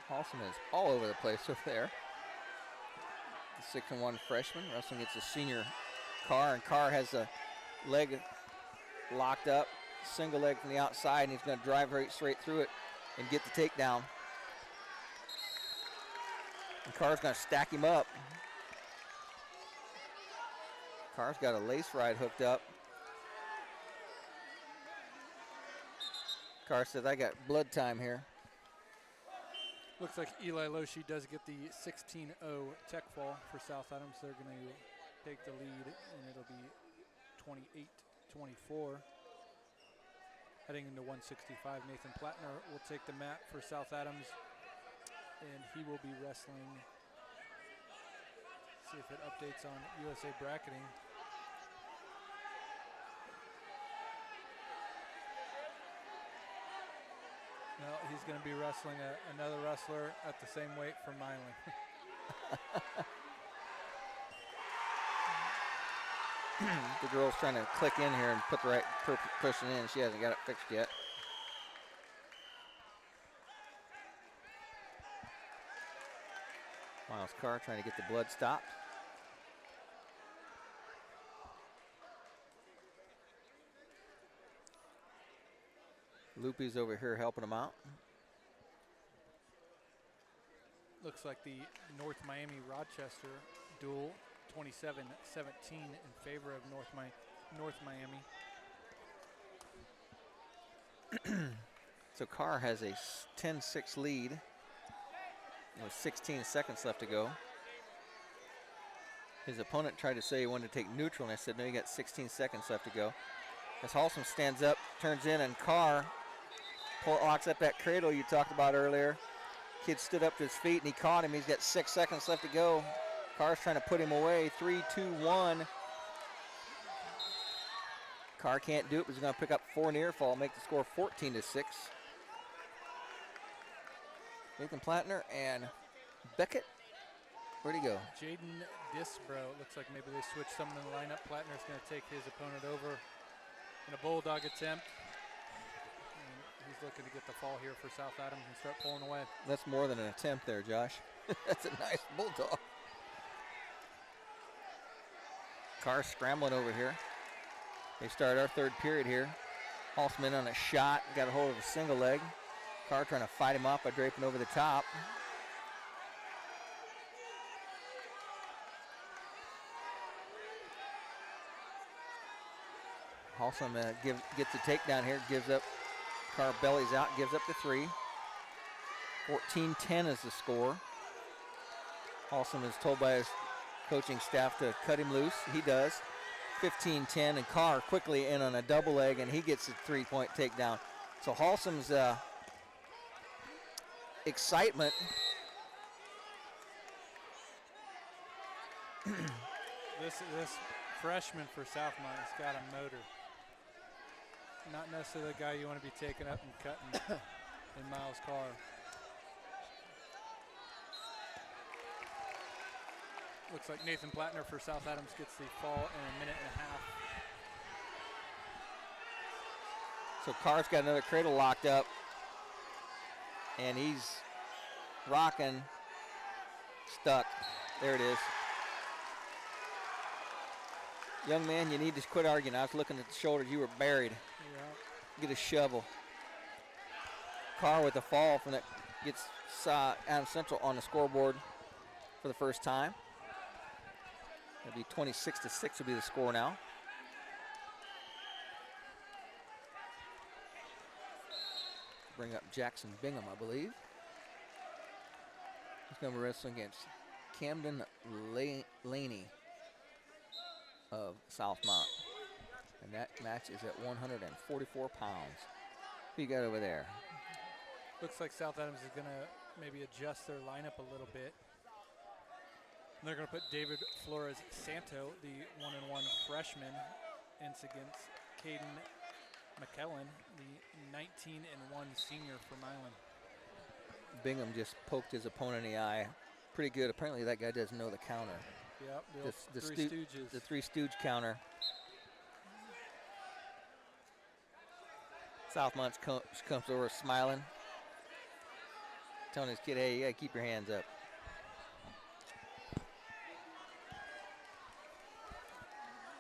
Halsum is all over the place over there. The 6'1" freshman wrestling against the senior Carr, and Carr has a leg locked up, single leg from the outside, and he's going to drive right straight through it and get the takedown. And Carr's going to stack him up. Carr's got a lace ride hooked up. Carr says, I got blood time here. Looks like Eli Loshi does get the 16-0 tech fall for South Adams. They're going to take the lead, and it'll be 28-24. Heading into 165, Nathan Plattner will take the mat for South Adams, and he will be wrestling. See if it updates on USA bracketing. No, he's going to be wrestling another wrestler at the same weight from Milan. The girl's trying to click in here and put the right person in. She hasn't got it fixed yet. Miles Carr trying to get the blood stopped. Loopy's over here helping him out. Looks like the North Miami Rochester duel, 27-17 in favor of North Miami. So Carr has a 10-6 lead with 16 seconds left to go. His opponent tried to say he wanted to take neutral, and I said, no, you got 16 seconds left to go. As Halsum stands up, turns in, and Carr locks up that cradle you talked about earlier. Kid stood up to his feet, and he caught him. He's got 6 seconds left to go. Carr's trying to put him away. 3, 2, 1. Carr can't do it, but he's going to pick up 4 near fall, make the score 14-6. Nathan Plattner and Beckett. Where'd he go? Jaden Disbro. It looks like maybe they switched some in the lineup. Plattner's going to take his opponent over in a bulldog attempt. And he's looking to get the fall here for South Adams and start pulling away. That's more than an attempt there, Josh. That's a nice bulldog. Carr scrambling over here. They start our third period here. Halsum on a shot, got a hold of a single leg. Carr trying to fight him off by draping over the top. Halsum gets the takedown here, gives up. Carr bellies out, gives up the 3. 14-10 is the score. Halsum is told by his coaching staff to cut him loose. He does. 15-10, and Carr quickly in on a double leg, and he gets a 3-point takedown. So Halsum's excitement This freshman for Southmont has got a motor. Not necessarily the guy you want to be taking up and cutting in Miles Carr. Looks like Nathan Plattner for South Adams gets the fall in a minute and a half. So Carr's got another cradle locked up, and he's rocking, stuck. There it is. Young man, you need to quit arguing. I was looking at the shoulders. You were buried. Yeah. Get a shovel. Carr with a fall from that gets Adams Central on the scoreboard for the first time. It'll be 26-6 will be the score now. Bring up Jackson Bingham, I believe. He's going to be wrestling against Camden Laney of Southmont. And that match is at 144 pounds. Who you got over there? Looks like South Adams is going to maybe adjust their lineup a little bit. And they're going to put David Flores Santo, the 1-1 freshman, against Caden McKellen, the 19-1 senior from Milan. Bingham just poked his opponent in the eye. Pretty good. Apparently that guy doesn't know the counter. Yep, The Three Stooges. The Three Stooge counter. Southmont comes over smiling, telling his kid, hey, you got to keep your hands up.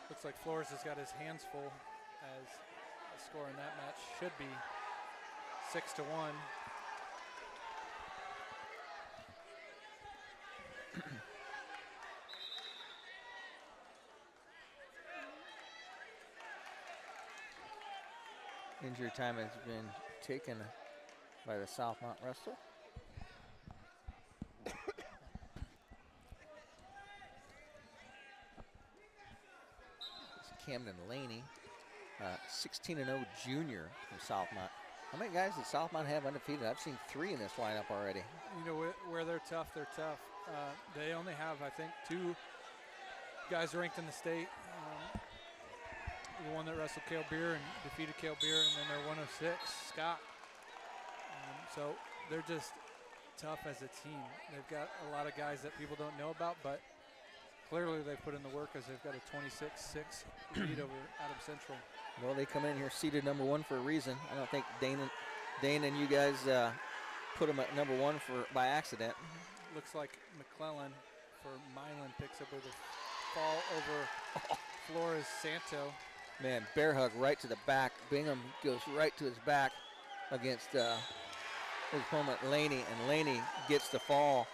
Looks like Flores has got his hands full, as the score in that match should be 6-1. Injury time has been taken by the Southmont wrestler. It's Camden Laney, 16-0 junior from Southmont. How many guys did Southmont have undefeated? I've seen 3 in this lineup already. You know, where they're tough, they're tough. They only have, I think, 2 guys ranked in the state. The one that wrestled Cale Beer and defeated Cale Beer, and then their 106, Scott. So they're just tough as a team. They've got a lot of guys that people don't know about, but clearly they put in the work, as they've got a 26-6 lead over Adams Central. Well, they come in here seeded number 1 for a reason. I don't think Dane and you guys put them at number 1 by accident. Looks like McClellan for Milan picks up with a fall over Flores Santo. Man, bear hug right to the back. Bingham goes right to his back against his opponent Laney, and Laney gets the fall.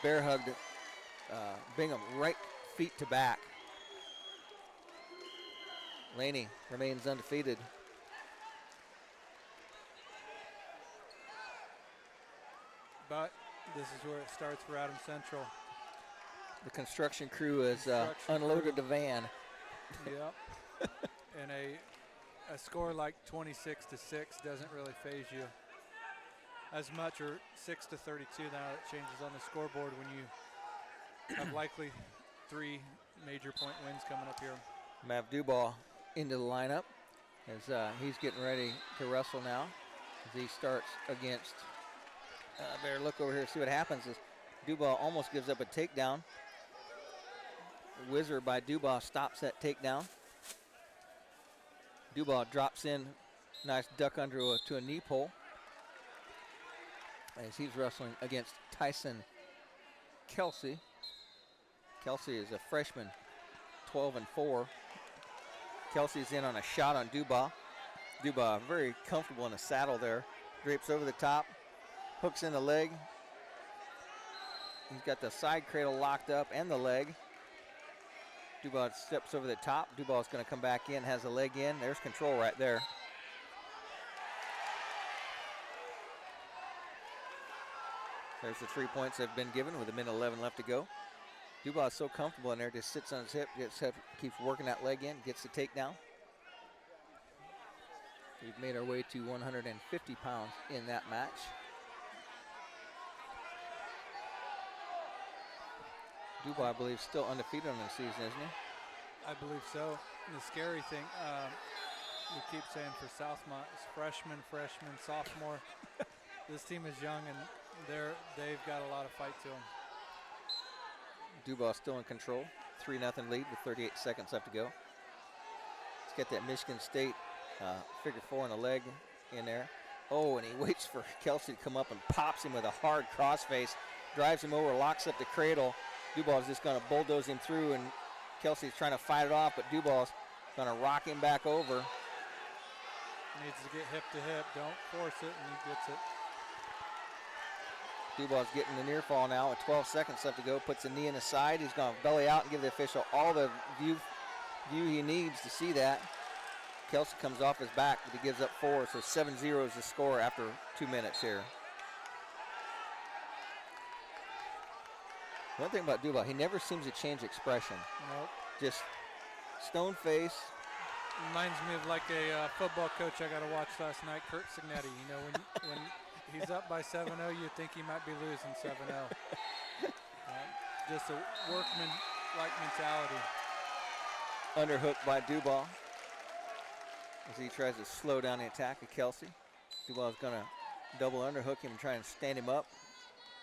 Bear hugged Bingham right feet to back. Laney remains undefeated. But this is where it starts for Adams Central. The construction crew has unloaded the van. Yep. And a score like 26-6 doesn't really phase you as much, or 6-32 now it changes on the scoreboard when you have likely 3 major point wins coming up here. Mav Dubois into the lineup as he's getting ready to wrestle now. As he starts against, better look over here, see what happens. As Dubois almost gives up a takedown. Whizzer by Dubois stops that takedown. Dubois drops in, nice duck under to a knee pull. As he's wrestling against Tyson Kelsey. Kelsey is a freshman, 12-4. Kelsey's in on a shot on Dubois. Dubois very comfortable in the saddle there. Drapes over the top, hooks in the leg. He's got the side cradle locked up and the leg. Dubois steps over the top. Dubois is going to come back in, has a leg in. There's control right there. There's the 3 points they've been given with 1:11 left to go. Dubois is so comfortable in there, just sits on his hip, keeps working that leg in, gets the takedown. We've made our way to 150 pounds in that match. Dubois, I believe, still undefeated on the season, isn't he? I believe so. And the scary thing, we keep saying for Southmont, is freshman, sophomore. This team is young, and they've got a lot of fight to them. Dubois still in control. 3-0 lead with 38 seconds left to go. Let's get that Michigan State figure four on the leg in there. Oh, and he waits for Kelsey to come up and pops him with a hard crossface, drives him over, locks up the cradle. Dubois is just going to bulldoze him through, and Kelsey's trying to fight it off, but Dubois is going to rock him back over. Needs to get hip to hip. Don't force it, and he gets it. Dubois getting the near fall now with 12 seconds left to go. Puts a knee in the side. He's going to belly out and give the official all the view he needs to see that. Kelsey comes off his back, but he gives up 4, so 7-0 is the score after 2 minutes here. One thing about Dubois, he never seems to change expression. Nope. Just stone face. Reminds me of like a football coach I got to watch last night, Kurt Signetti. You know, when he's up by 7-0, you think he might be losing 7-0. Just a workman-like mentality. Underhook by Dubois as he tries to slow down the attack of Kelsey. Dubois is going to double underhook him and try and stand him up.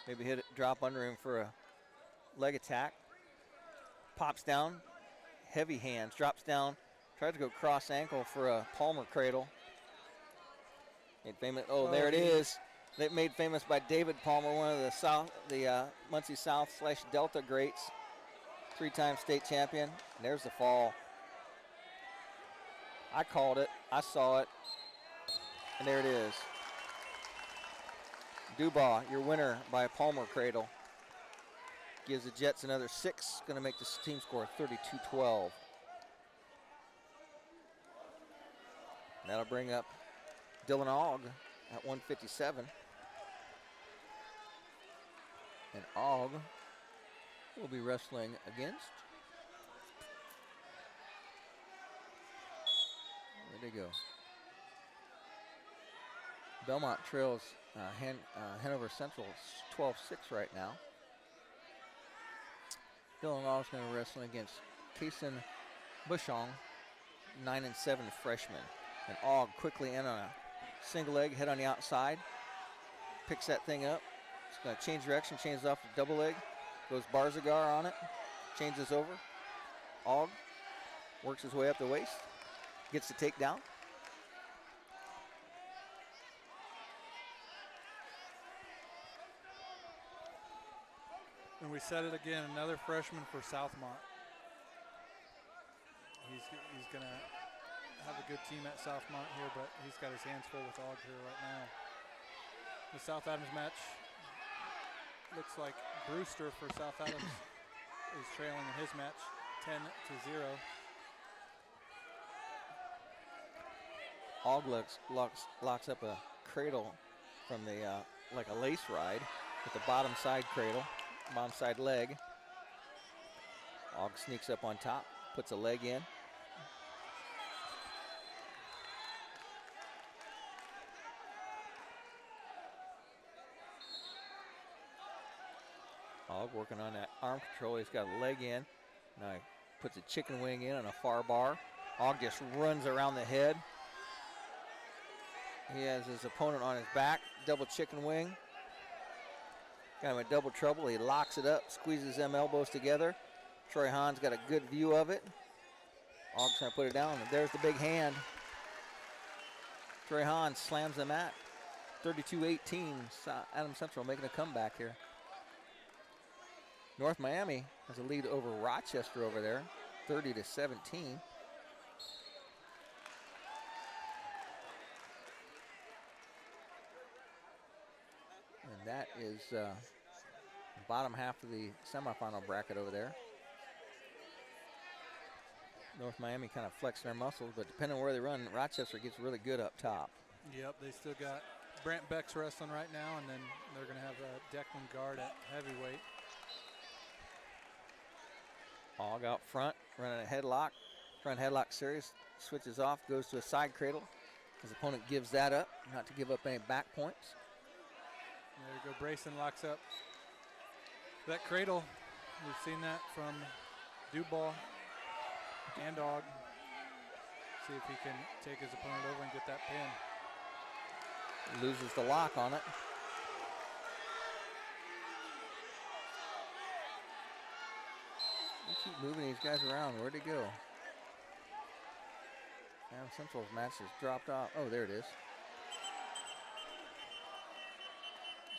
Maybe hit it, drop under him for a leg attack. Pops down, heavy hands, drops down, tries to go cross ankle for a Palmer cradle. Made famous, there it is. Made famous by David Palmer, one of the Muncie South / Delta greats, 3-time state champion. And there's the fall. I called it, I saw it, and there it is. Dubois, your winner by a Palmer cradle. Gives the Jets another 6, going to make the team score 32-12. That'll bring up Dylan Ogg at 157. And Ogg will be wrestling against, where'd they go? Belmont trails Hanover Central 12-6 right now. Dylan Ogg's going to wrestle against Kaysen Bushong, 9-7 freshman. And Ogg quickly in on a single leg, head on the outside, picks that thing up. It's going to change direction, changes off to double leg, goes Barzagar on it, changes over. Ogg works his way up the waist, gets the takedown. And we said it again, another freshman for Southmont. He's going to have a good team at Southmont here, but he's got his hands full with Ogg here right now. The South Adams match looks like Brewster for South Adams is trailing in his match 10-0. Ogg locks up a cradle from the like a lace ride with the bottom side cradle, bottom side leg. Ogg sneaks up on top, puts a leg in. Ogg working on that arm control. He's got a leg in. Now he puts a chicken wing in on a far bar. Ogg just runs around the head. He has his opponent on his back. Double chicken wing. Got him in double trouble. He locks it up, squeezes them elbows together. Troy Hahn's got a good view of it. Ogg's trying to put it down. And there's the big hand. Troy Hahn slams the mat. 32-18. Adams Central making a comeback here. North Miami has a lead over Rochester over there, 30-17. And that is the bottom half of the semifinal bracket over there. North Miami kind of flexing their muscles, but depending on where they run, Rochester gets really good up top. Yep, they still got Brant Beck's wrestling right now, and then they're going to have Declan Guard at heavyweight. Hogg out front, running a headlock. Front headlock series, switches off, goes to a side cradle. His opponent gives that up, not to give up any back points. There you go, Brayson locks up that cradle. We've seen that from Duval and Hogg. See if he can take his opponent over and get that pin. Loses the lock on it. We keep moving these guys around. Where'd he go? Now Central's match has dropped off. Oh, there it is.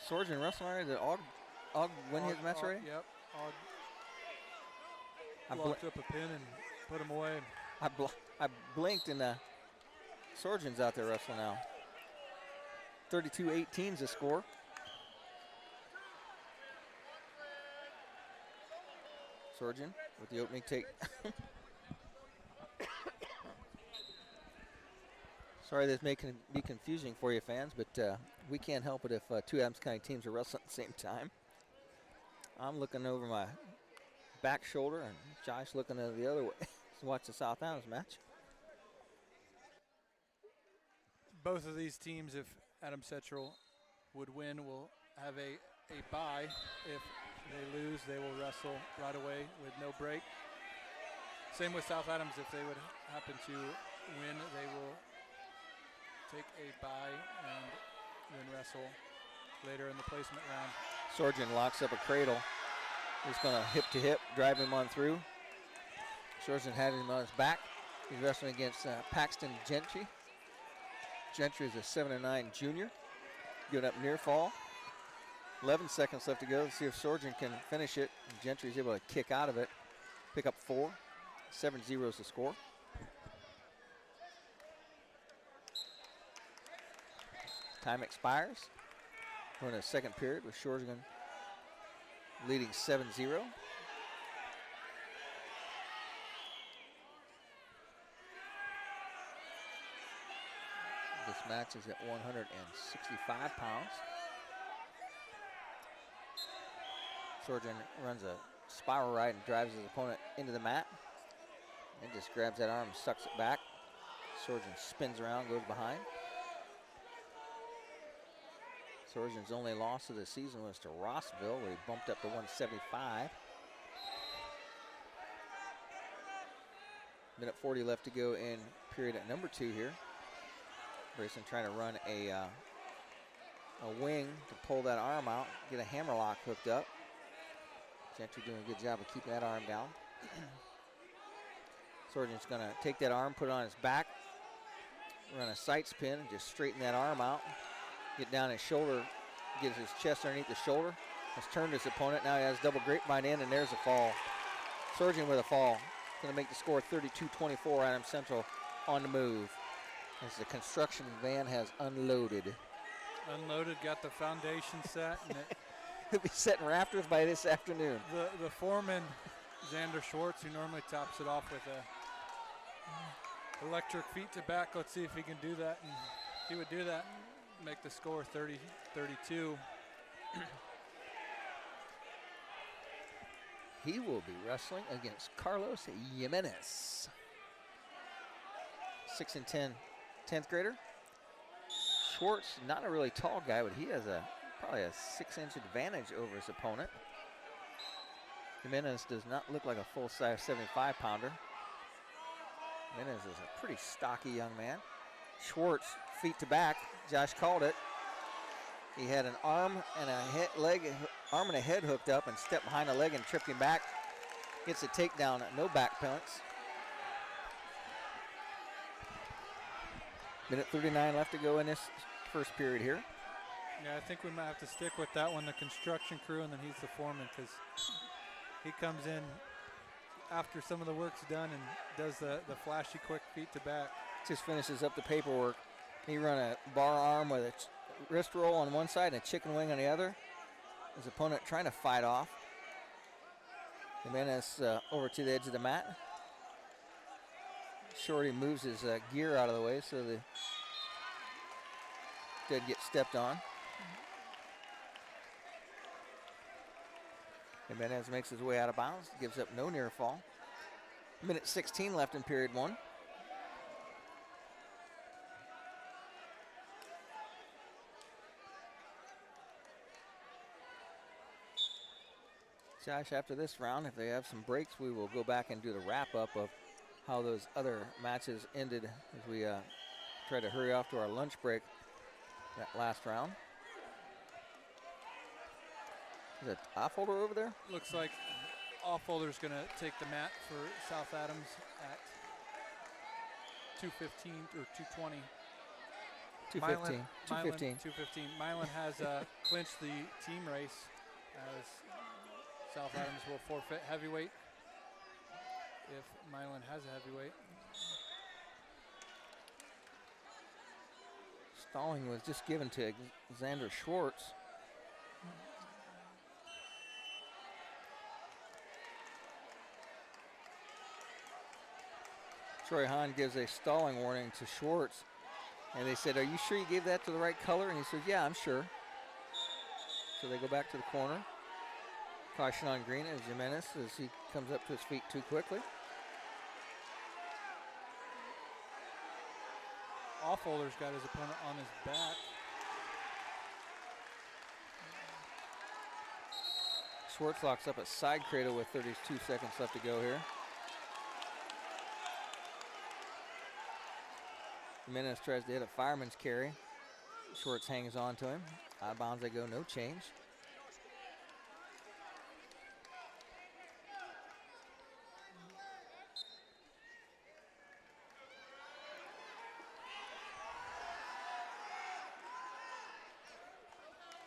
Sorgen wrestling already? Did Hogg win his match already? Yep. Hogg locked up a pin and put him away. I blinked and Sorgen's out there wrestling now. 32-18 is the score. Sorgen with the opening take. Sorry this may be confusing for you fans, but we can't help it if two Adams County teams are wrestling at the same time. I'm looking over my back shoulder and Josh looking the other way to watch the South Adams match. Both of these teams, if Adams Central would win, will have a bye. If they lose, they will wrestle right away with no break. Same with South Adams. If they would happen to win, they will take a bye and then wrestle later in the placement round. Sorgen locks up a cradle. He's going to hip to hip, drive him on through. Sorgen had him on his back. He's wrestling against Paxton Gentry. Gentry is a 7'9" junior. Giving up near fall. 11 seconds left to go. Let's see if Sorgen can finish it. Gentry is able to kick out of it. Pick up 4. 7-0 is the score. Time expires. We're in a second period with Sorgen leading 7-0. This match is at 165 pounds. Sorgen runs a spiral right and drives his opponent into the mat. And just grabs that arm and sucks it back. Sorgen spins around, goes behind. Sorgen's only loss of the season was to Rossville, where he bumped up to 175. Minute 40 left to go in period at number 2 here. Grayson trying to run a wing to pull that arm out, get a hammerlock hooked up. Gentry doing a good job of keeping that arm down. Sorgen's going to take that arm, put it on his back, run a sight spin, and just straighten that arm out. Get down his shoulder, get his chest underneath the shoulder. Has turned his opponent. Now he has double grapevine in, and there's a fall. Sorgen with a fall. Going to make the score 32-24. Adams Central on the move as the construction van has unloaded. Unloaded, got the foundation set. And He'll be setting rafters by this afternoon. The foreman, Xander Schwartz, who normally tops it off with a electric feet to back. Let's see if he can do that. And he would do that. Make the score 30-32. He will be wrestling against Carlos Jimenez. 6 and 10, 10th grader. Schwartz, not a really tall guy, but he has probably a 6-inch advantage over his opponent. Jimenez does not look like a full-size 75-pounder. Jimenez is a pretty stocky young man. Schwartz, feet to back. Josh called it. He had an arm and a head hooked up and stepped behind the leg and tripped him back. Gets a takedown, no back points. Minute 39 left to go in this first period here. Yeah, I think we might have to stick with that one, the construction crew, and then he's the foreman, because he comes in after some of the work's done and does the flashy quick feet to back. Just finishes up the paperwork. He run a bar arm with a wrist roll on one side and a chicken wing on the other. His opponent trying to fight off. Jimenez over to the edge of the mat. Shorty moves his gear out of the way so the did get stepped on. Jimenez makes his way out of bounds, gives up no near fall. Minute 16 left in period 1. Josh, after this round, if they have some breaks, we will go back and do the wrap-up of how those other matches ended as we try to hurry off to our lunch break that last round. Is it Offolder over there? Looks like Offolder's going to take the mat for South Adams at 2:15 or 2:20. 2:15. Milan has clinched the team race as South Adams will forfeit heavyweight if Milan has a heavyweight. Stalling was just given to Xander Schwartz. Troy Hahn gives a stalling warning to Schwartz. And they said, "Are you sure you gave that to the right color?" And he said, "Yeah, I'm sure." So they go back to the corner. Caution on green as Jimenez as he comes up to his feet too quickly. Offolder's got his opponent on his back. Schwartz locks up a side cradle with 32 seconds left to go here. Jimenez tries to hit a fireman's carry. Schwartz hangs on to him. Out of bounds they go, no change.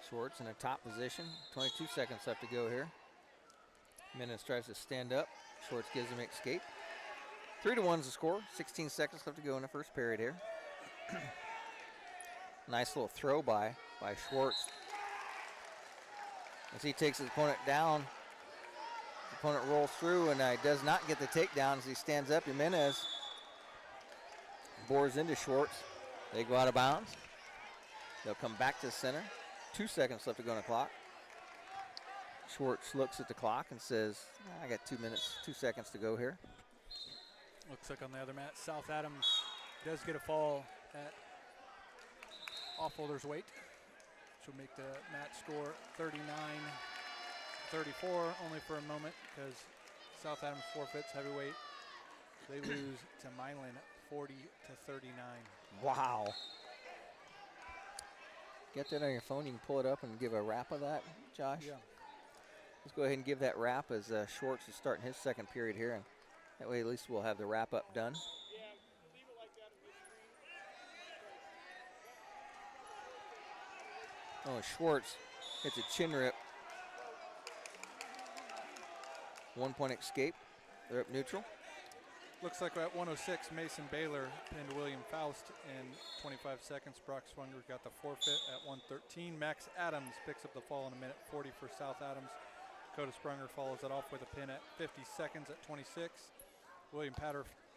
Schwartz in a top position. 22 seconds left to go here. Jimenez tries to stand up. Schwartz gives him escape. 3-1's the score. 16 seconds left to go in the first period here. Nice little throw by Schwartz. As he takes his opponent down, his opponent rolls through and does not get the takedown as he stands up. Jimenez bores into Schwartz. They go out of bounds. They'll come back to the center. 2 seconds left to go on the clock. Schwartz looks at the clock and says, "I got 2 minutes, 2 seconds to go here." Looks like on the other mat, South Adams does get a fall at Offolder's weight, which will make the mat score 39-34, only for a moment because South Adams forfeits heavyweight. They lose to Milan 40-39. Wow. Get that on your phone. You can pull it up and give a wrap of that, Josh. Yeah. Let's go ahead and give that wrap as Schwartz is starting his second period here, and that way at least we'll have the wrap up done. Oh, Schwartz hits a chin rip. 1 point escape. They're up neutral. Looks like at 106, Mason Baylor pinned William Faust in 25 seconds. Brock Swanger got the forfeit at 113. Max Adams picks up the fall in a minute 40 for South Adams. Dakota Sprunger follows it off with a pin at 50 seconds at 26. William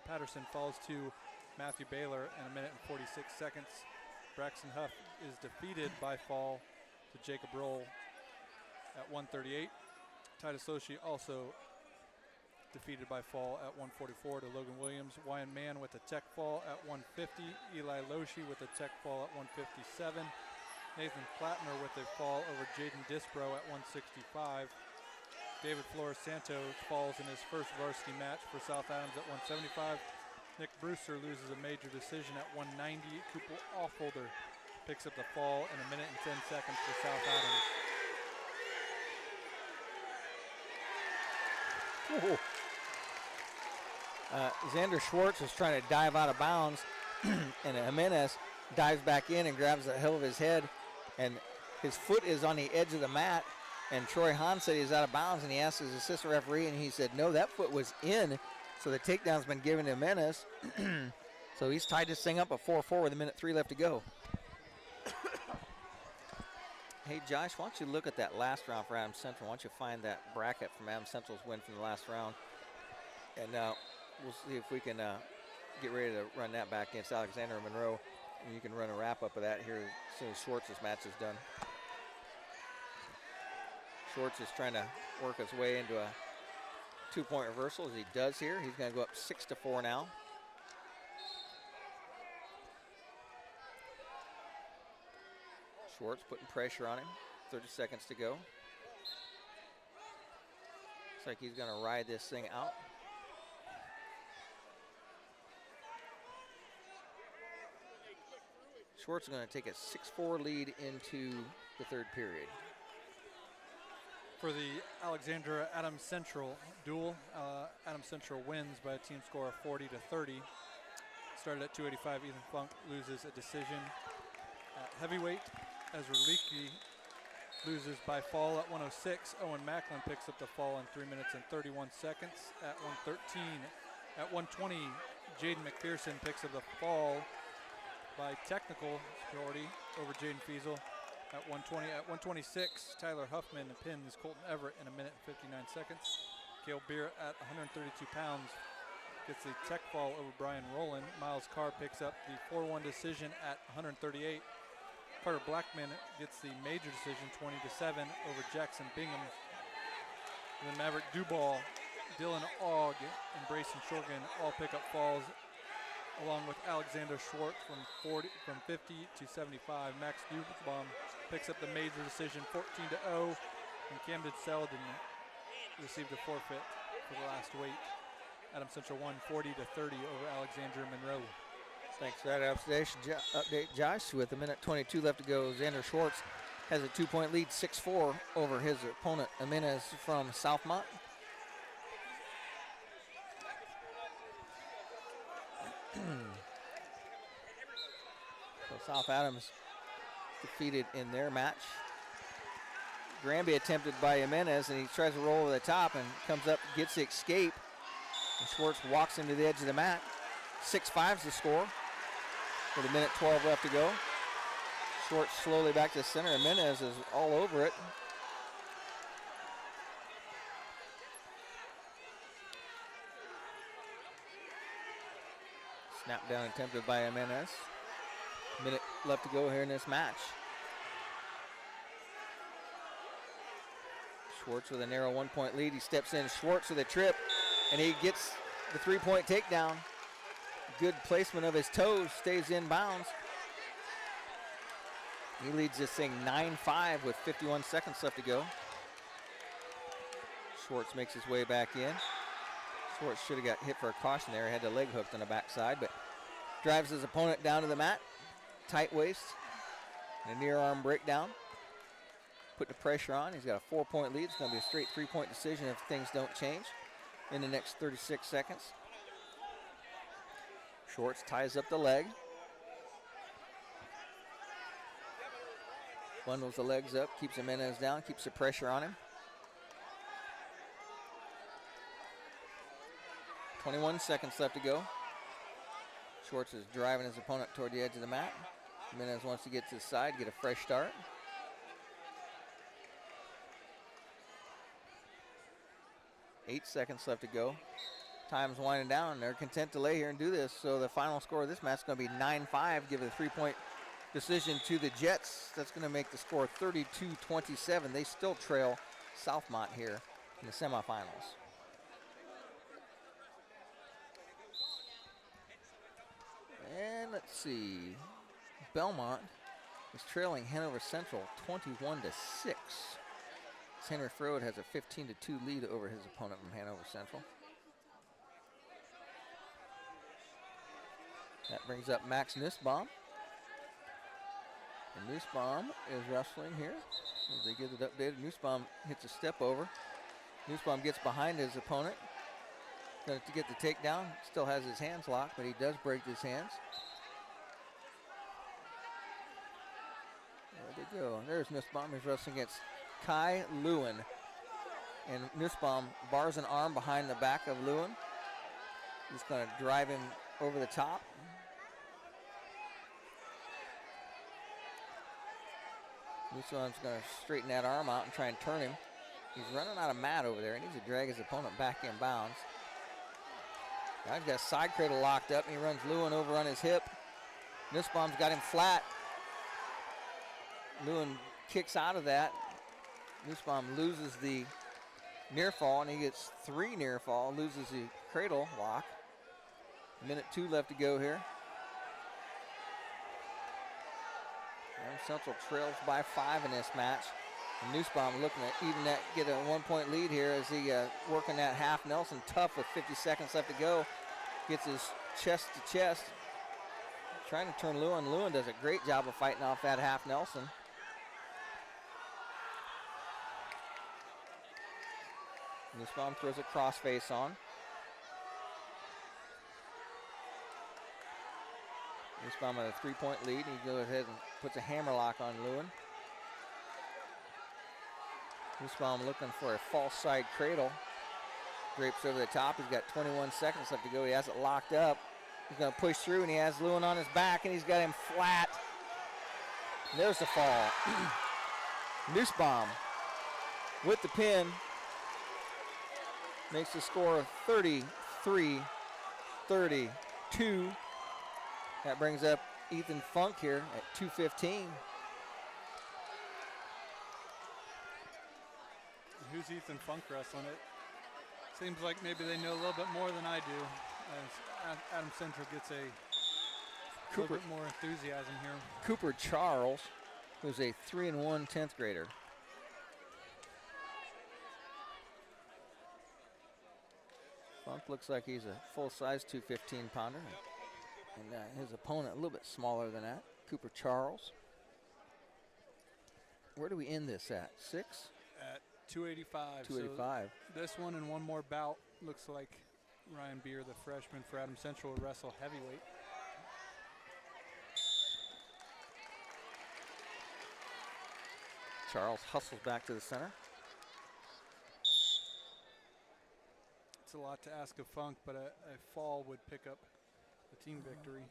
Patterson falls to Matthew Baylor in a minute and 46 seconds. Braxton Huff is defeated by fall to Jacob Roll at 138. Titus Loshi also defeated by fall at 144 to Logan Williams. Wyan Mann with a tech fall at 150. Eli Loshi with a tech fall at 157. Nathan Plattner with a fall over Jaden Disbro at 165. David Flores Santos falls in his first varsity match for South Adams at 175. Nick Brewster loses a major decision at 190. Cooper Offolder picks up the fall in a minute and 10 seconds for South Adams. Whoa. Xander Schwartz is trying to dive out of bounds, and Jimenez dives back in and grabs the heel of his head, and his foot is on the edge of the mat, and Troy Hahn said he's out of bounds, and he asked his assistant referee, and he said, no, that foot was in, so the takedown's been given to Jimenez. So he's tied this thing up at 4-4 with a minute 3 left to go. Hey, Josh, why don't you look at that last round for Adams Central? Why don't you find that bracket from Adams Central's win from the last round? And we'll see if we can get ready to run that back against Alexander and Monroe. And you can run a wrap-up of that here as soon as Schwartz's match is done. Schwartz is trying to work his way into a 2-point reversal as he does here. He's going to go up 6-4 now. Schwartz putting pressure on him. 30 seconds to go. Looks like he's going to ride this thing out. Schwartz is going to take a 6-4 lead into the third period. For the Alexandra Adams Central duel, Adams Central wins by a team score of 40-30. Started at 285, Ethan Funk loses a decision. At heavyweight, Ezra Leakey loses by fall at 106. Owen Macklin picks up the fall in 3 minutes and 31 seconds at 113. At 120, Jaden McPherson picks up the fall by technical superiority over Jaden Fiesel. At 120, at 126, Tyler Huffman pins Colton Everett in 1 minute and 59 seconds. Cale Beer at 132 pounds gets the tech fall over Brian Rowland. Miles Carr picks up the 4-1 decision at 138. Carter Blackman gets the major decision 20-7 over Jackson Bingham. And then Maverick Dubal, Dylan Ogg, and Brayson Shorgan all pick up falls, along with Alexander Schwartz from 50 to 75. Max Dubbaum picks up the major decision 14-0, and Camden Selden received a forfeit for the last weight. Adams Central won 40-30 over Alexandra Monroe. Thanks for that update, Josh. With 1:22 left to go, Xander Schwartz has a 2-point lead, 6-4 over his opponent, Jimenez from Southmont. So South Adams defeated in their match. Granby attempted by Jimenez, and he tries to roll over the top and comes up, gets the escape. And Schwartz walks him to the edge of the mat. 6-5 is the score with 1:12 left to go. Schwartz slowly back to the center. Jimenez is all over it. Snap down attempted by Jimenez. Minute left to go here in this match. Schwartz with a narrow 1-point lead. He steps in. Schwartz with a trip, and he gets the 3-point takedown. Good placement of his toes, stays in bounds. He leads this thing 9-5 with 51 seconds left to go. Schwartz makes his way back in. Schwartz should have got hit for a caution there. He had the leg hooked on the backside, but drives his opponent down to the mat. Tight waist and a near arm breakdown. Putting the pressure on. He's got a 4-point lead. It's going to be a straight 3-point decision if things don't change in the next 36 seconds. Schwartz ties up the leg. Bundles the legs up, keeps Jimenez down, keeps the pressure on him. 21 seconds left to go. Schwartz is driving his opponent toward the edge of the mat. Jimenez wants to get to the side, get a fresh start. Eight seconds left to go. Time's winding down. They're content to lay here and do this. So the final score of this match is going to be 9-5. Give a 3-point decision to the Jets. That's going to make the score 32-27. They still trail Southmont here in the semifinals. And let's see. Belmont is trailing Hanover Central 21-6. Henry Frode has a 15-2 lead over his opponent from Hanover Central. That brings up Max Nussbaum. And Nussbaum is wrestling here. As they get it updated, Nussbaum hits a step over. Nussbaum gets behind his opponent. Going to get the takedown. Still has his hands locked, but he does break his hands. There they go. There's Nussbaum. He's wrestling against Kai Lewin. And Nussbaum bars an arm behind the back of Lewin. He's going to drive him over the top. Nussbaum's going to straighten that arm out and try and turn him. He's running out of mat over there. He needs to drag his opponent back in bounds. Now he's got a side cradle locked up, and he runs Lewin over on his hip. Nussbaum's got him flat. Lewin kicks out of that. Nussbaum loses the near fall, and he gets 3 near fall, loses the cradle lock. 1:02 left to go here. Adams Central trails by 5 in this match. And Nussbaum looking at even that, get a 1-point lead here as he working that half Nelson tough with 50 seconds left to go. Gets his chest to chest. Trying to turn Lewin. Lewin does a great job of fighting off that half Nelson. Nussbaum throws a crossface on. Nussbaum at a 3-point lead. He goes ahead and puts a hammerlock on Lewin. Nussbaum looking for a false side cradle. Drapes over the top. He's got 21 seconds left to go. He has it locked up. He's going to push through, and he has Lewin on his back, and he's got him flat. And there's the fall. Nussbaum with the pin makes the score of 33-32. That brings up Ethan Funk here at 2:15. Who's Ethan Funk wrestling it? Seems like maybe they know a little bit more than I do. As Adams Central gets a little bit more enthusiasm here. Cooper Charles, who's a 3-1 10th grader. Funk looks like he's a full-size 215-pounder. And his opponent a little bit smaller than that, Cooper Charles. Where do we end this at? 6? At 285. 285. So this one and one more bout looks like Ryan Beer, the freshman for Adams Central, will wrestle heavyweight. Charles hustles back to the center. It's a lot to ask of Funk, but a fall would pick up the team victory.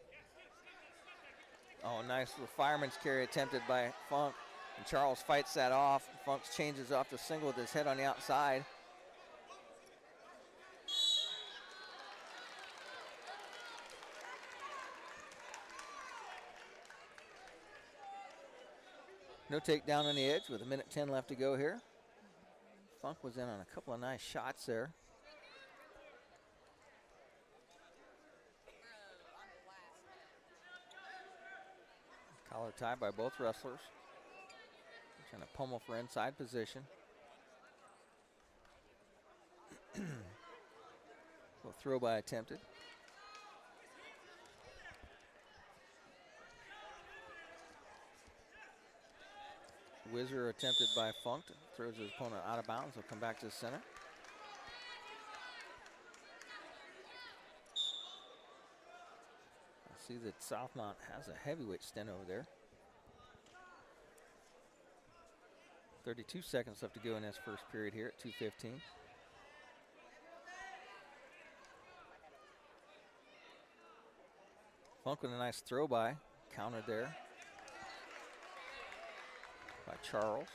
Oh, nice little fireman's carry attempted by Funk. And Charles fights that off. Funk changes off to single with his head on the outside. No takedown on the edge with 1:10 left to go here. Funk was in on a couple of nice shots there. Collar tie by both wrestlers. Trying to pummel for inside position. Little throw by attempted. Whizzer attempted by Funk. Throws his opponent out of bounds. He'll come back to the center. I see that Southmont has a heavyweight stint over there. 32 seconds left to go in this first period here at 2:15. Funk with a nice throw by. Countered there by Charles.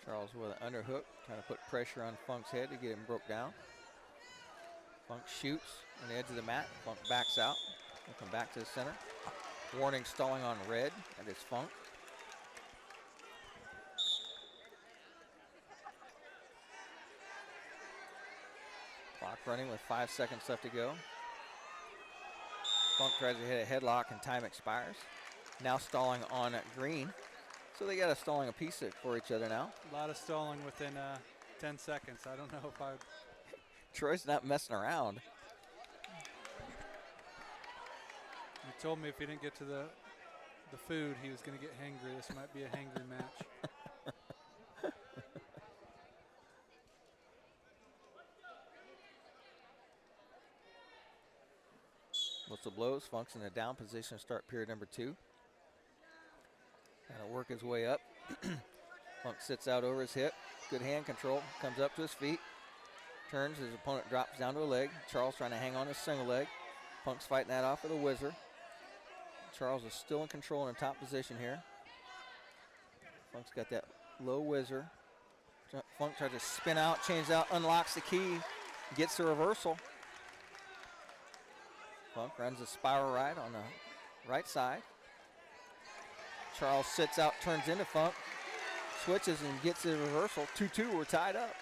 Charles with an underhook, trying to put pressure on Funk's head to get him broke down. Funk shoots on the edge of the mat. Funk backs out. He'll come back to the center. Warning stalling on red. That is Funk. Clock running with 5 seconds left to go. Funk tries to hit a headlock and time expires. Now stalling on green. So they got a stalling apiece for each other now. A lot of stalling within 10 seconds. I don't know if I would. Troy's not messing around. He told me if he didn't get to the food, he was going to get hangry. This might be a hangry match. Whistle blows. Funk's in a down position to start period number 2. Got to work his way up. Funk sits out over his hip. Good hand control. Comes up to his feet. Turns. His opponent drops down to a leg. Charles trying to hang on his single leg. Funk's fighting that off with a whizzer. Charles is still in control in a top position here. Funk's got that low whizzer. Funk tries to spin out, change out, unlocks the key, gets the reversal. Funk runs a spiral right on the right side. Charles sits out, turns into Funk, switches and gets a reversal. 2-2, we're tied up.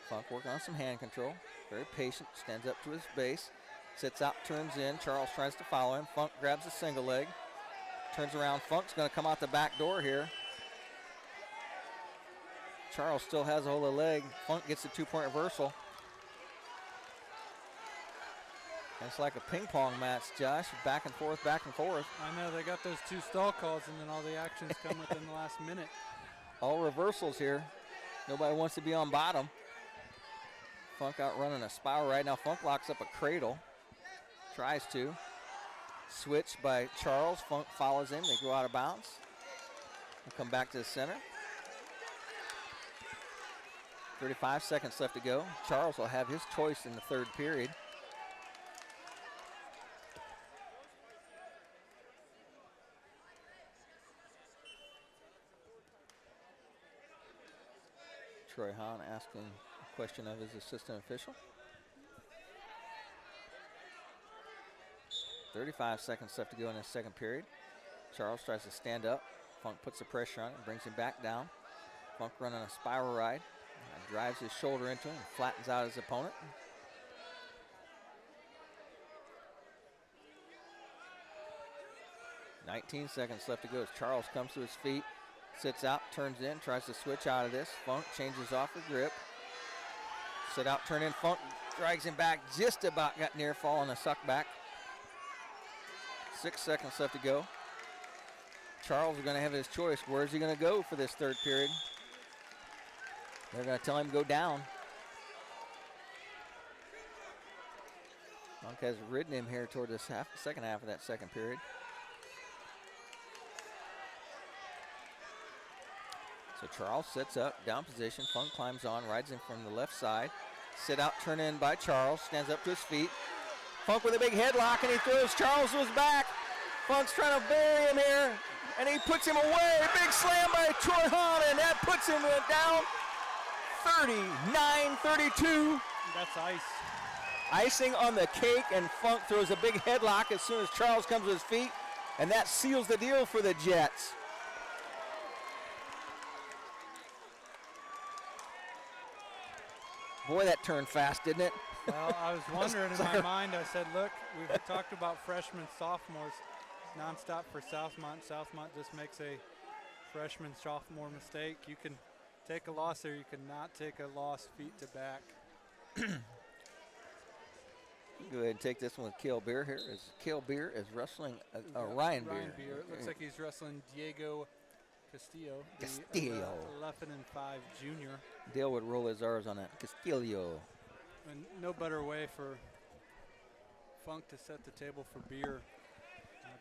Funk working on some hand control. Very patient, stands up to his base. Sits out, turns in. Charles tries to follow him. Funk grabs a single leg. Turns around. Funk's going to come out the back door here. Charles still has a hold of the leg. Funk gets a 2-point reversal. And it's like a ping pong match, Josh. Back and forth, back and forth. I know, they got those 2 stall calls, and then all the actions come within the last minute. All reversals here. Nobody wants to be on bottom. Funk out running a spiral right now. Funk locks up a cradle. Tries to. Switch by Charles. Funk follows him. They go out of bounds. They'll come back to the center. 35 seconds left to go. Charles will have his choice in the third period. Troy Hahn asking a question of his assistant official. 35 seconds left to go in the second period. Charles tries to stand up. Funk puts the pressure on him, brings him back down. Funk running a spiral ride. Drives his shoulder into him, flattens out his opponent. $19 seconds left to go as Charles comes to his feet, sits out, turns in, tries to switch out of this. Funk changes off the grip. Sit out, turn in. Funk drags him back, just about got near falling a suck back. 6 seconds left to go. Charles is going to have his choice. Where's he going to go for this third period? They're going to tell him to go down. Funk has ridden him here toward this second half of that second period. So Charles sits up, down position. Funk climbs on, rides him from the left side. Sit out, turn in by Charles, stands up to his feet. Funk with a big headlock, and he throws Charles to his back. Funk's trying to bury him here, and he puts him away. Big slam by Troy Hahn, and that puts him down 39-32. That's ice. Icing on the cake, and Funk throws a big headlock as soon as Charles comes to his feet, and that seals the deal for the Jets. Boy, that turned fast, didn't it? Well, I was wondering in my mind, I said, look, we've talked about freshmen, sophomores, nonstop for Southmont. Southmont just makes a freshman, sophomore mistake. You can take a loss there. You cannot take a loss feet to back. Go ahead and take this one with Cale Beer here. Cale Beer is wrestling Ryan Beer. It looks like he's wrestling Diego Castillo, the 11-5 junior. Dale would roll his R's on that. Castillo. And no better way for Funk to set the table for Beer.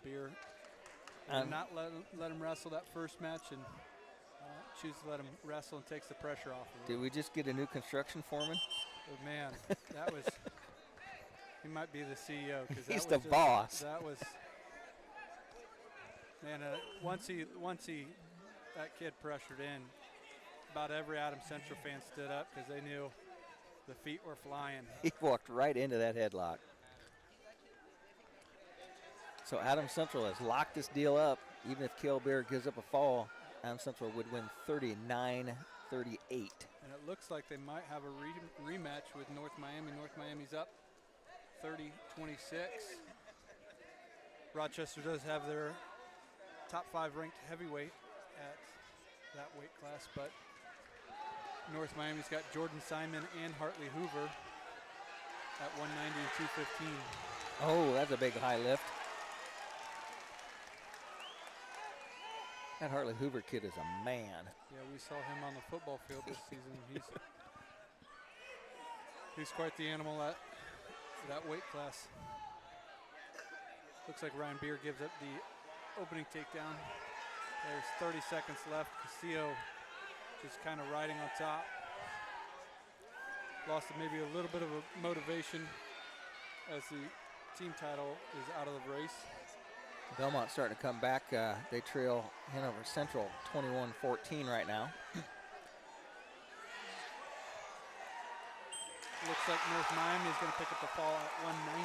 Beer not let him wrestle that first match, and choose to let him wrestle and takes the pressure off of him. Did we just get a new construction foreman? Oh, man, that was – he might be the CEO. He's the boss. That was – man, once he that kid pressured in, about every Adams Central fan stood up because they knew the feet were flying. He walked right into that headlock. So Adams Central has locked this deal up. Even if Cale Bear gives up a fall, Adams Central would win 39-38. And it looks like they might have a rematch with North Miami. North Miami's up 30-26. Rochester does have their top 5 ranked heavyweight at that weight class, but North Miami's got Jordan Simon and Hartley Hoover at 190 and 215. Oh, that's a big high lift. That Hartley Hoover kid is a man. Yeah, we saw him on the football field this season. He's quite the animal at that weight class. Looks like Ryan Beer gives up the opening takedown. There's 30 seconds left. Castillo just kind of riding on top. Lost maybe a little bit of a motivation as the team title is out of the race. Belmont starting to come back. They trail Hanover Central 21-14 right now. Looks like North Miami is going to pick up the fall at 190.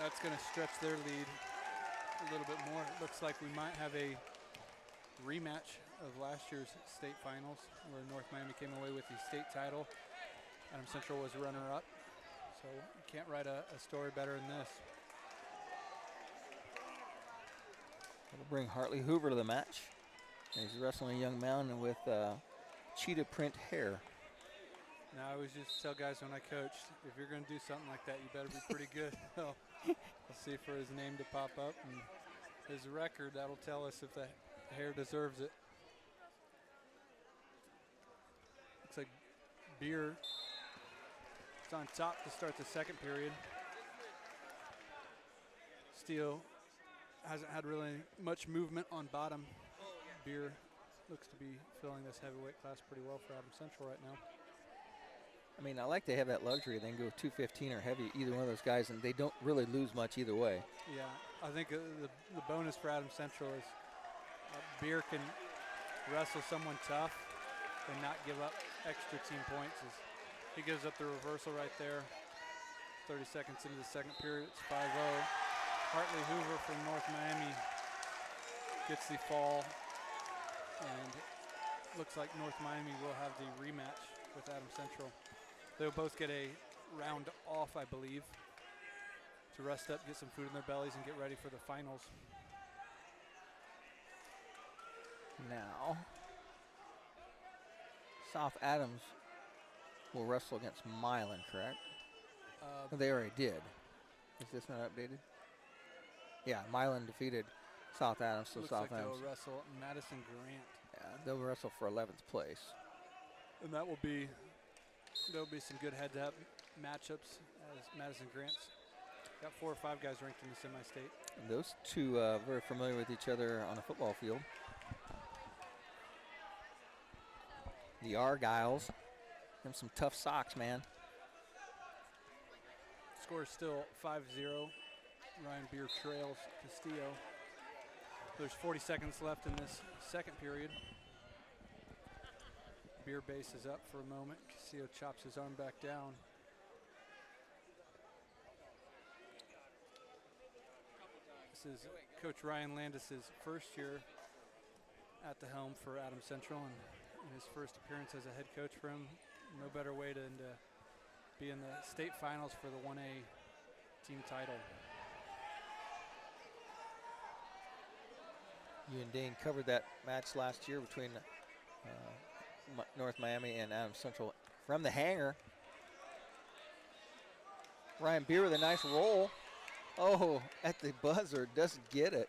That's going to stretch their lead a little bit more. It looks like we might have a rematch of last year's state finals where North Miami came away with the state title. Adams Central was runner-up. So you can't write a story better than this. We'll bring Hartley Hoover to the match. And he's wrestling a young man with cheetah print hair. Now, I always used to tell guys when I coached, if you're going to do something like that, you better be pretty good. I'll see for his name to pop up. And his record, that'll tell us if the hair deserves it. Looks like Beer is on top to start the second period. Steele hasn't had really much movement on bottom. Beer looks to be filling this heavyweight class pretty well for Adams Central right now. I mean, I like to have that luxury. They can go 215 or heavy, either one of those guys, and they don't really lose much either way. Yeah, I think the bonus for Adams Central is Beer can wrestle someone tough and not give up extra team points. He gives up the reversal right there. 30 seconds into the second period, it's 5-0. Hartley Hoover from North Miami gets the fall, and looks like North Miami will have the rematch with Adams Central. They'll both get a round off, I believe, to rest up, get some food in their bellies, and get ready for the finals. Now, South Adams will wrestle against Milan, correct? They already did. Is this not updated? Yeah, Milan defeated South Adams, so Looks South like Adams. they'll wrestle Madison Grant. Yeah, they'll wrestle for 11th place. And that will be, there'll be some good head-to-head matchups as Madison Grant's got 4 or 5 guys ranked in the semi-state. And those two very familiar with each other on a football field. The Argyles, them some tough socks, man. Score is still 5-0. Ryan Beer trails Castillo. There's 40 seconds left in this second period. Beer base is up for a moment. Castillo chops his arm back down. This is Coach Ryan Landis's first year at the helm for Adams Central, and in his first appearance as a head coach for him, no better way to be in the state finals for the 1A team title. You and Dane covered that match last year between North Miami and Adams Central. From the hanger, Ryan Beer with a nice roll. Oh, at the buzzer, doesn't get it.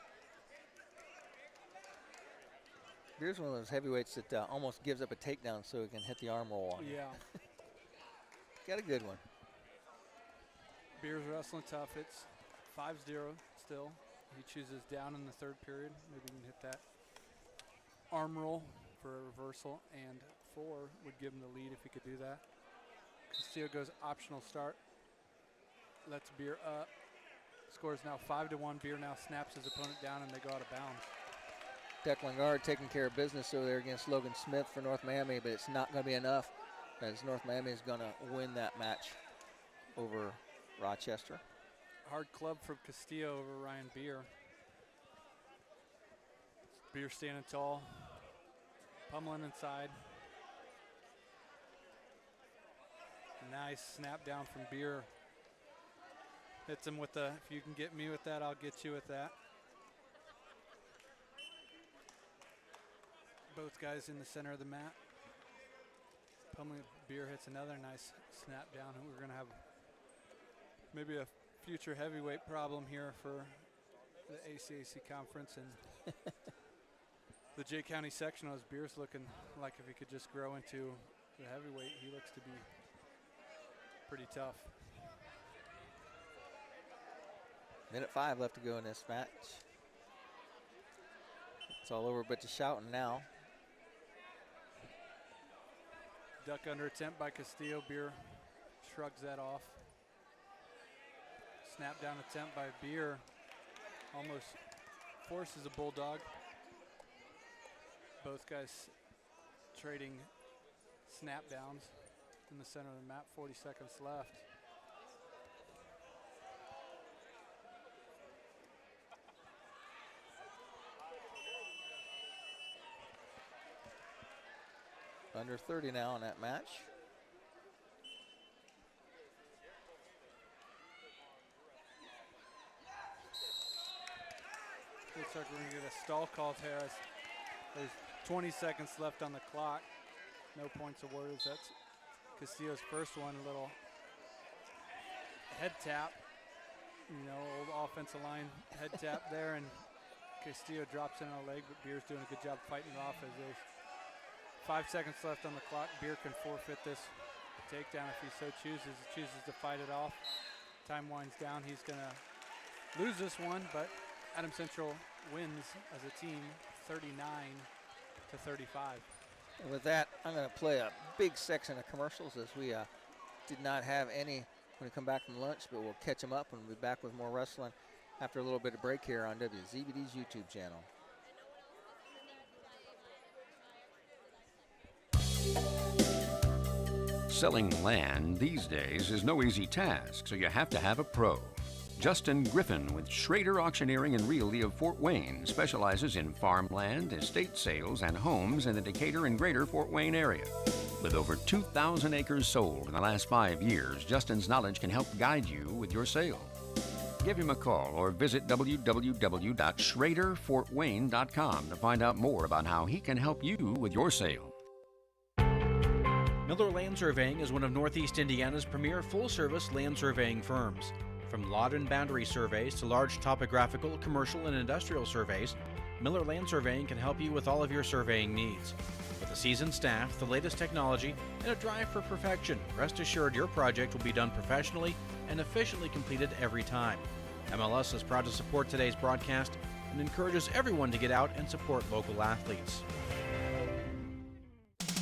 Beer's one of those heavyweights that almost gives up a takedown so he can hit the arm roll on. Yeah. Got a good one. Beer's wrestling tough. It's 5-0 still. He chooses down in the third period. Maybe he can hit that arm roll for a reversal, and 4 would give him the lead if he could do that. Castillo goes optional start. Lets Beer up. Score is now 5-1. Beer now snaps his opponent down, and they go out of bounds. Declan Gard taking care of business over there against Logan Smith for North Miami, but it's not going to be enough as North Miami is going to win that match over Rochester. Hard club from Castillo over Ryan Beer. Beer standing tall, pummeling inside. Nice snap down from Beer. Hits him with the, if you can get me with that, I'll get you with that. Both guys in the center of the mat. Pummeling Beer hits another nice snap down. We're going to have maybe a future heavyweight problem here for the ACAC conference, and the Jay County sectional. As Beer's looking like if he could just grow into the heavyweight, he looks to be pretty tough. Minute 5 left to go in this match. It's all over but the shouting now. Duck under attempt by Castillo. Beer shrugs that off. Snap down attempt by Beer. Almost forces a bulldog. Both guys trading snap downs in the center of the map. 40 seconds left. Under 30 now in that match. Looks like we're going to get a stall call here. There's 20 seconds left on the clock. No points awarded. That's Castillo's first one. A little head tap. You know, old offensive line head tap there. And Castillo drops in on a leg, but Beer's doing a good job fighting it off as there's 5 seconds left on the clock. Beer can forfeit this takedown if he so chooses. He chooses to fight it off. Time winds down. He's going to lose this one, but Adams Central wins as a team 39-35. And with that, I'm going to play a big section of commercials as we did not have any when we come back from lunch, but we'll catch them up and we'll be back with more wrestling after a little bit of break here on WZBD's YouTube channel. Selling land these days is no easy task, so you have to have a pro. Justin Griffin with Schrader Auctioneering and Realty of Fort Wayne specializes in farmland, estate sales, and homes in the Decatur and greater Fort Wayne area. With over 2,000 acres sold in the last 5 years, Justin's knowledge can help guide you with your sale. Give him a call or visit www.schraderfortwayne.com to find out more about how he can help you with your sale. Miller Land Surveying is one of Northeast Indiana's premier full-service land surveying firms. From lot and boundary surveys to large topographical, commercial, and industrial surveys, Miller Land Surveying can help you with all of your surveying needs. With a seasoned staff, the latest technology, and a drive for perfection, rest assured your project will be done professionally and efficiently completed every time. MLS is proud to support today's broadcast and encourages everyone to get out and support local athletes.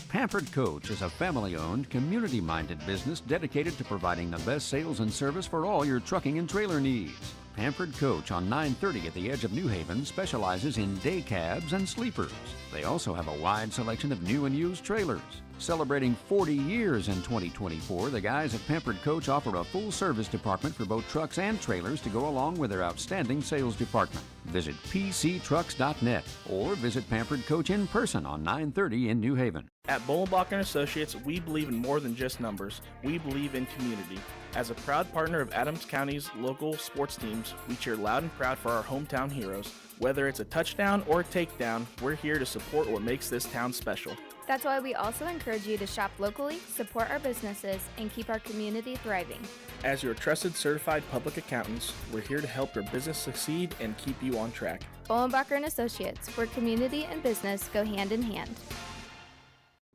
Pampered Coach is a family-owned, community-minded business dedicated to providing the best sales and service for all your trucking and trailer needs. Pampered Coach on 930 at the edge of New Haven specializes in day cabs and sleepers. They also have a wide selection of new and used trailers. Celebrating 40 years in 2024, the guys at Pampered Coach offer a full-service department for both trucks and trailers to go along with their outstanding sales department. Visit pctrucks.net or visit Pampered Coach in person on 930 in New Haven. At Bolenbacher & Associates, we believe in more than just numbers. We believe in community. As a proud partner of Adams County's local sports teams, we cheer loud and proud for our hometown heroes. Whether it's a touchdown or a takedown, we're here to support what makes this town special. That's why we also encourage you to shop locally, support our businesses, and keep our community thriving. As your trusted certified public accountants, we're here to help your business succeed and keep you on track. Bolenbacher & Associates, where community and business go hand in hand.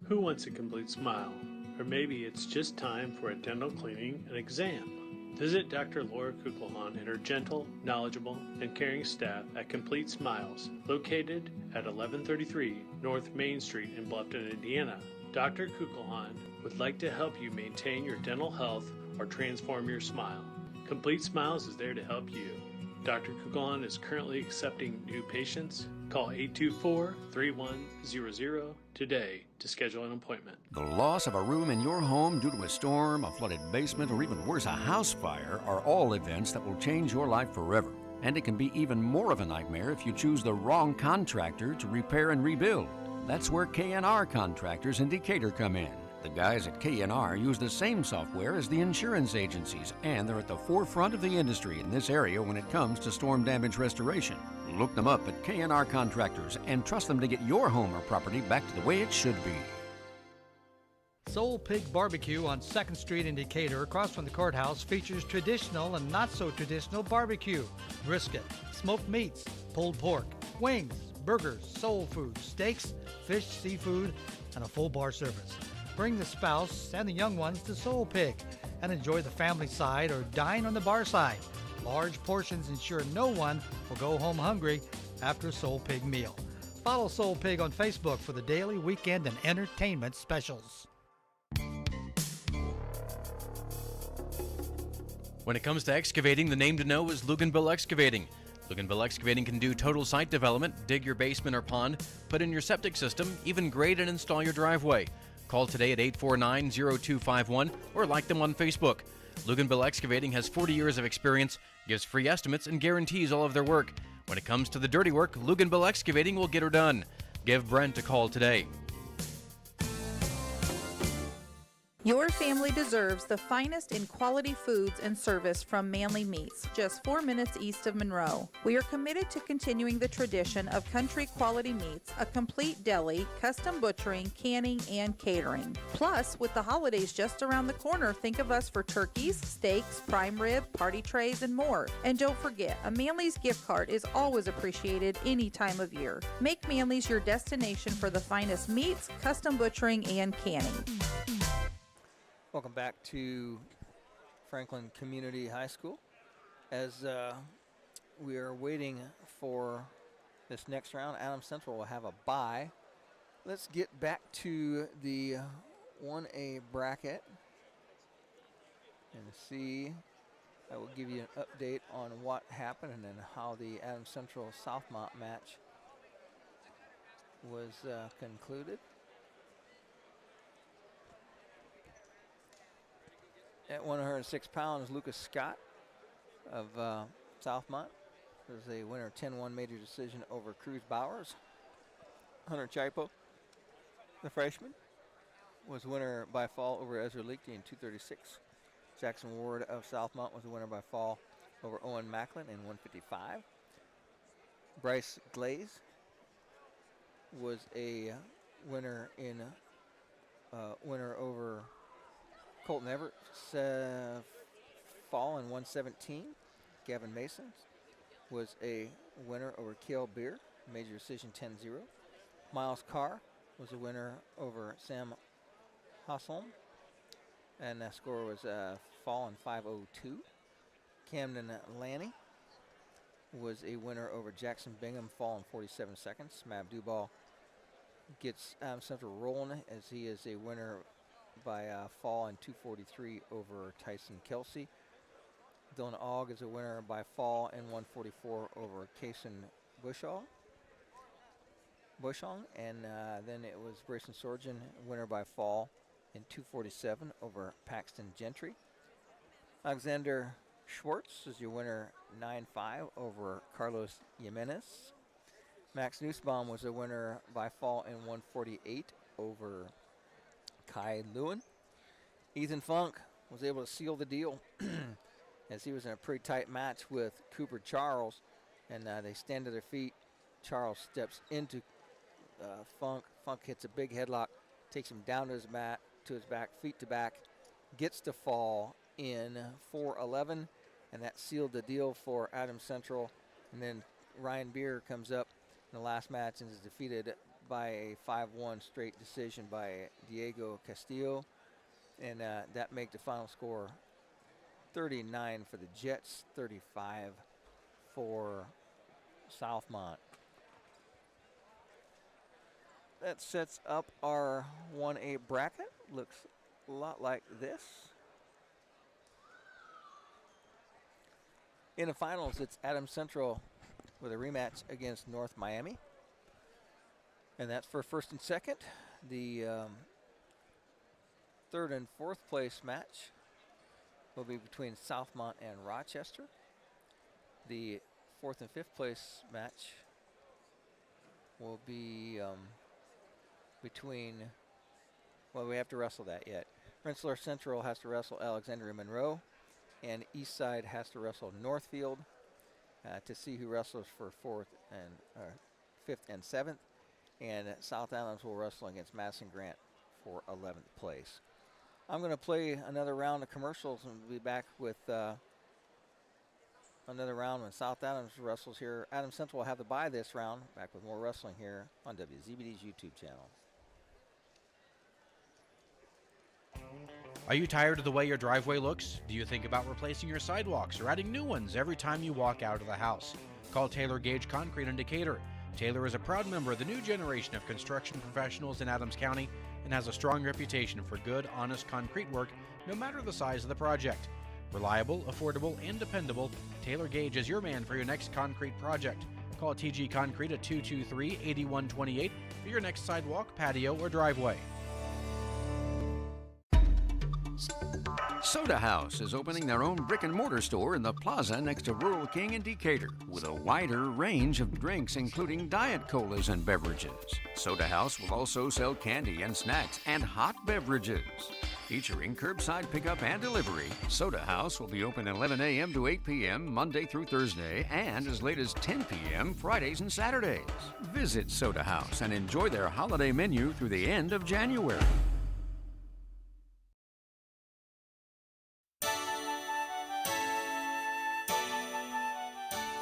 Who wants a complete smile? Or maybe it's just time for a dental cleaning and exam. Visit Dr. Laura Kugelhahn and her gentle, knowledgeable, and caring staff at Complete Smiles, located at 1133 North Main Street in Bluffton, Indiana. Dr. Kugelhahn would like to help you maintain your dental health or transform your smile. Complete Smiles is there to help you. Dr. Kugelhahn is currently accepting new patients. Call 824-3100 today to schedule an appointment. The loss of a room in your home due to a storm, a flooded basement, or even worse, a house fire are all events that will change your life forever. And it can be even more of a nightmare if you choose the wrong contractor to repair and rebuild. That's where K&R Contractors in Decatur come in. The guys at K&R use the same software as the insurance agencies, and they're at the forefront of the industry in this area when it comes to storm damage restoration. Look them up at K&R Contractors and trust them to get your home or property back to the way it should be. Soul Pig Barbecue on 2nd Street in Decatur, across from the courthouse, features traditional and not so traditional barbecue, brisket, smoked meats, pulled pork, wings, burgers, soul food, steaks, fish, seafood, and a full bar service. Bring the spouse and the young ones to Soul Pig and enjoy the family side or dine on the bar side. Large portions ensure no one will go home hungry after a Soul Pig meal. Follow Soul Pig on Facebook for the daily, weekend, and entertainment specials. When it comes to excavating, the name to know is Luganville Excavating. Luganville Excavating can do total site development, dig your basement or pond, put in your septic system, even grade and install your driveway. Call today at 849-0251 or like them on Facebook. Luganville Excavating has 40 years of experience, gives free estimates, and guarantees all of their work. When it comes to the dirty work, Luganville Excavating will get her done. Give Brent a call today. Your family deserves the finest in quality foods and service from Manly Meats, just 4 minutes east of Monroe. We are committed to continuing the tradition of country quality meats, a complete deli, custom butchering, canning, and catering. Plus, with the holidays just around the corner, think of us for turkeys, steaks, prime rib, party trays, and more. And don't forget, a Manly's gift card is always appreciated any time of year. Make Manly's your destination for the finest meats, custom butchering, and canning. Welcome back to Franklin Community High School. As we are waiting for this next round, Adams Central will have a bye. Let's get back to the 1A bracket and see. I will give you an update on what happened and then how the Adams Central Southmont match was concluded. At 106 pounds, Lucas Scott of Southmont was a winner 10-1 major decision over Cruz Bowers. Hunter Chipo, the freshman, was winner by fall over Ezra Leakey in 236. Jackson Ward of Southmont was the winner by fall over Owen Macklin in 155. Bryce Glaze was a winner in winner over Colton Everett, fall in 117. Gavin Mason was a winner over Kale Beer, major decision 10-0. Miles Carr was a winner over Sam Hasselm, and that score was fall in 5:02. Camden Lanny was a winner over Jackson Bingham, fall in 47 seconds. Mav Dubal gets Central rolling as he is a winner by fall in 2:43 over Tyson Kelsey. Dylan Ogg is a winner by fall in 1:44 over Kason Bushong. And then it was Grayson Sorgen, winner by fall in 2:47 over Paxton Gentry. Alexander Schwartz is your winner 9-5 over Carlos Jimenez. Max Nussbaum was a winner by fall in 1:48 over Kai Lewin. Ethan Funk was able to seal the deal as he was in a pretty tight match with Cooper Charles, and they stand to their feet. Charles steps into Funk. Funk hits a big headlock, takes him down to his back, feet to back, gets to fall in 4:11, and that sealed the deal for Adams Central. And then Ryan Beer comes up in the last match and is defeated by a 5-1 straight decision by Diego Castillo, and that make the final score 39 for the Jets, 35 for Southmont. That sets up our 1A bracket. Looks a lot like this. In the finals, it's Adams Central with a rematch against North Miami. And that's for first and second. The third and fourth place match will be between Southmont and Rochester. The fourth and fifth place match will be between, well, we have to wrestle that yet. Rensselaer Central has to wrestle Alexandria Monroe, and Eastside has to wrestle Northfield to see who wrestles for fifth and seventh. And South Adams will wrestle against Madison Grant for 11th place. I'm going to play another round of commercials and we'll be back with another round when South Adams wrestles here. Adams Central will have the bye this round. Back with more wrestling here on WZBD's YouTube channel. Are you tired of the way your driveway looks? Do you think about replacing your sidewalks or adding new ones every time you walk out of the house? Call Taylor Gage Concrete in Decatur. Taylor is a proud member of the new generation of construction professionals in Adams County and has a strong reputation for good, honest concrete work, no matter the size of the project. Reliable, affordable, and dependable, Taylor Gage is your man for your next concrete project. Call TG Concrete at 223-8128 for your next sidewalk, patio, or driveway. Soda House is opening their own brick-and-mortar store in the plaza next to Rural King in Decatur with a wider range of drinks, including diet colas and beverages. Soda House will also sell candy and snacks and hot beverages. Featuring curbside pickup and delivery, Soda House will be open 11 a.m. to 8 p.m. Monday through Thursday and as late as 10 p.m. Fridays and Saturdays. Visit Soda House and enjoy their holiday menu through the end of January.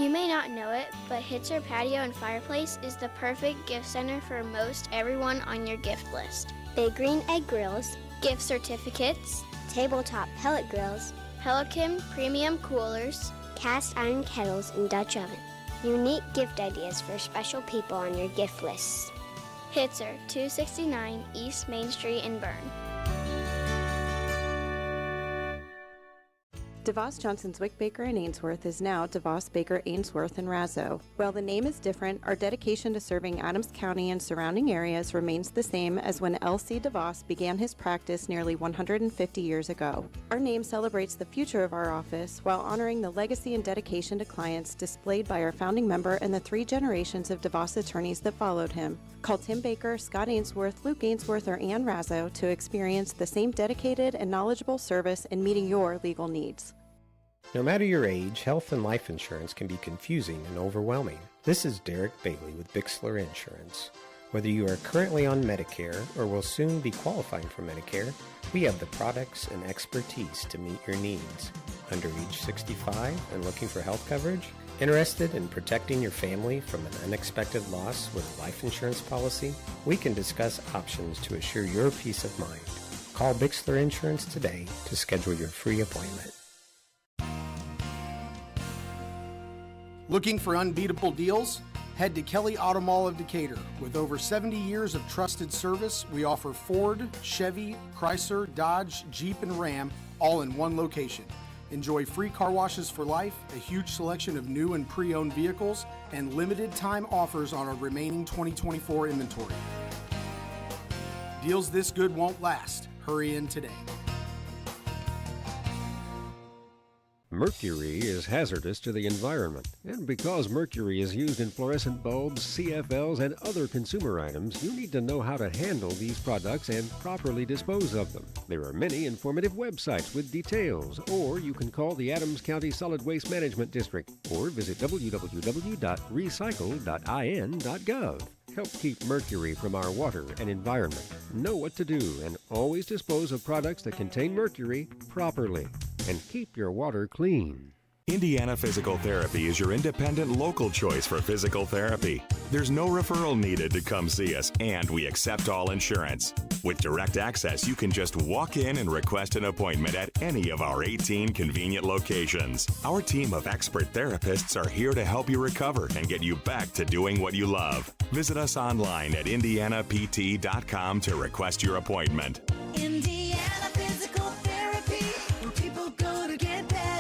You may not know it, but Hitzer Patio and Fireplace is the perfect gift center for most everyone on your gift list. Big Green Egg Grills, gift certificates, tabletop pellet grills, Pelican premium coolers, cast iron kettles, and Dutch oven. Unique gift ideas for special people on your gift list. Hitzer, 269 East Main Street in Bern. DeVos Johnson Zwick Baker in Ainsworth is now DeVos Baker Ainsworth and Razzo. While the name is different, our dedication to serving Adams County and surrounding areas remains the same as when L.C. DeVos began his practice nearly 150 years ago. Our name celebrates the future of our office while honoring the legacy and dedication to clients displayed by our founding member and the 3 generations of DeVos attorneys that followed him. Call Tim Baker, Scott Ainsworth, Luke Ainsworth, or Ann Razzo to experience the same dedicated and knowledgeable service in meeting your legal needs. No matter your age, health and life insurance can be confusing and overwhelming. This is Derek Bailey with Bixler Insurance. Whether you are currently on Medicare or will soon be qualifying for Medicare, we have the products and expertise to meet your needs. Under age 65 and looking for health coverage? Interested in protecting your family from an unexpected loss with a life insurance policy? We can discuss options to assure your peace of mind. Call Bixler Insurance today to schedule your free appointment. Looking for unbeatable deals? Head to Kelly Auto Mall of Decatur. With over 70 years of trusted service, we offer Ford, Chevy, Chrysler, Dodge, Jeep, and Ram all in one location. Enjoy free car washes for life, a huge selection of new and pre-owned vehicles, and limited time offers on our remaining 2024 inventory. Deals this good won't last. Hurry in today. Mercury is hazardous to the environment, and because mercury is used in fluorescent bulbs, CFLs, and other consumer items, you need to know how to handle these products and properly dispose of them. There are many informative websites with details, or you can call the Adams County Solid Waste Management District, or visit www.recycle.in.gov. Help keep mercury from our water and environment. Know what to do and always dispose of products that contain mercury properly. And keep your water clean. Indiana Physical Therapy is your independent local choice for physical therapy. There's no referral needed to come see us, and we accept all insurance. With direct access, you can just walk in and request an appointment at any of our 18 convenient locations. Our team of expert therapists are here to help you recover and get you back to doing what you love. Visit us online at indianapt.com to request your appointment. Indiana Physical Therapy, where people go to get better.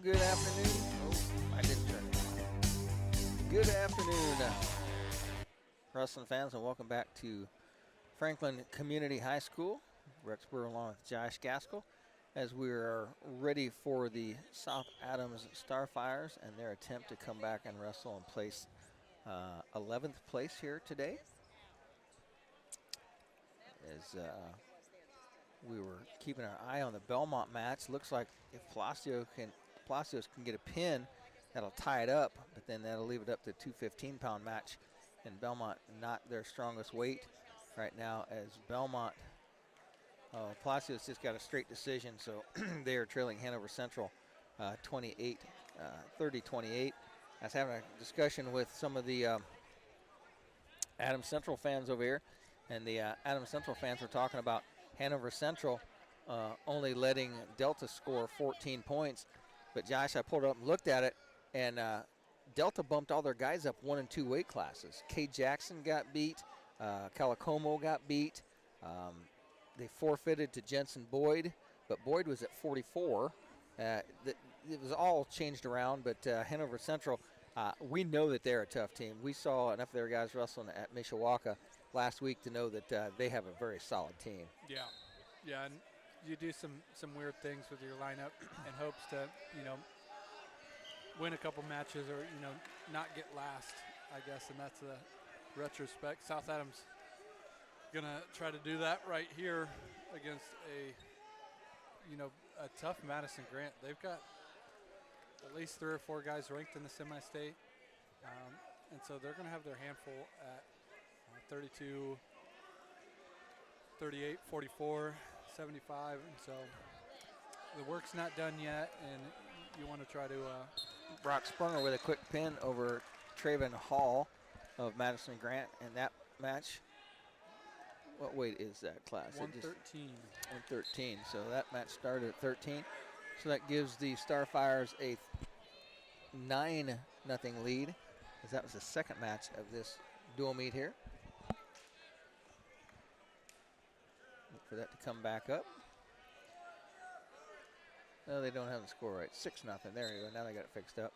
Well, good afternoon. Oh, I didn't turn it on. Good afternoon, wrestling fans, and welcome back to Franklin Community High School. Rex Brewer along with Josh Gaskell as we are ready for the South Adams Starfires and their attempt to come back and wrestle and place 11th place here today. As we were keeping our eye on the Belmont match, looks like if Palacios can get a pin, that'll tie it up, but then that'll leave it up to 215-pound match. And Belmont not their strongest weight right now, as Belmont, Palacios just got a straight decision, so they are trailing Hanover Central 30-28. I was having a discussion with some of the Adams Central fans over here, and the Adams Central fans were talking about Hanover Central only letting Delta score 14 points. But Josh, I pulled it up and looked at it, and Delta bumped all their guys up 1 and 2 weight classes. Kay Jackson got beat, Calicomo got beat. They forfeited to Jensen Boyd, but Boyd was at 44. It was all changed around, but Hanover Central, we know that they're a tough team. We saw enough of their guys wrestling at Mishawaka last week to know that they have a very solid team. Yeah, and you do some weird things with your lineup in hopes to, win a couple matches or, not get last, I guess, and that's the retrospect. South Adams gonna try to do that right here against a tough Madison Grant. They've got at least 3 or 4 guys ranked in the semi-state, and so they're gonna have their handful at 32, 38, 44, 75, and so the work's not done yet, and you want to try to Brock Sprunger with a quick pin over Traven Hall of Madison Grant, and that match, what weight is that class? 113. 113, so that match started at 13. So that gives the Starfires a 9-0 lead, as that was the second match of this dual meet here. Look for that to come back up. No, they don't have the score right. 6-0. There you go. Now they got it fixed up.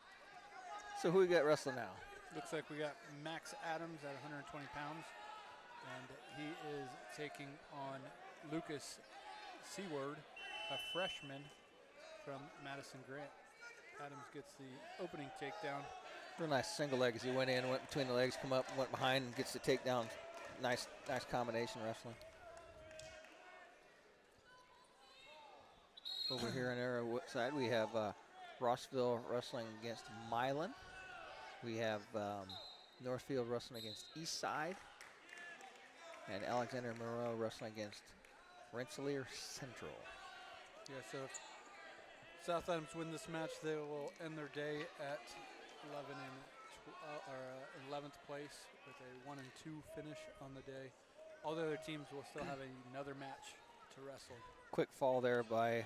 So who we got wrestling now? Looks like we got Max Adams at 120 pounds, and he is taking on Lucas Seward, a freshman from Madison Grant. Adams gets the opening takedown. Real nice single leg as he went in, went between the legs, come up, went behind, and gets the takedown. Nice combination wrestling. Over here on our side, we have Rossville wrestling against Milan. We have Northfield wrestling against Eastside. And Alexander Moreau wrestling against Rensselaer Central. Yeah, so if South Adams win this match, they will end their day at 11th place with a 1 and 2 finish on the day. All the other teams will still have another match to wrestle. Quick fall there by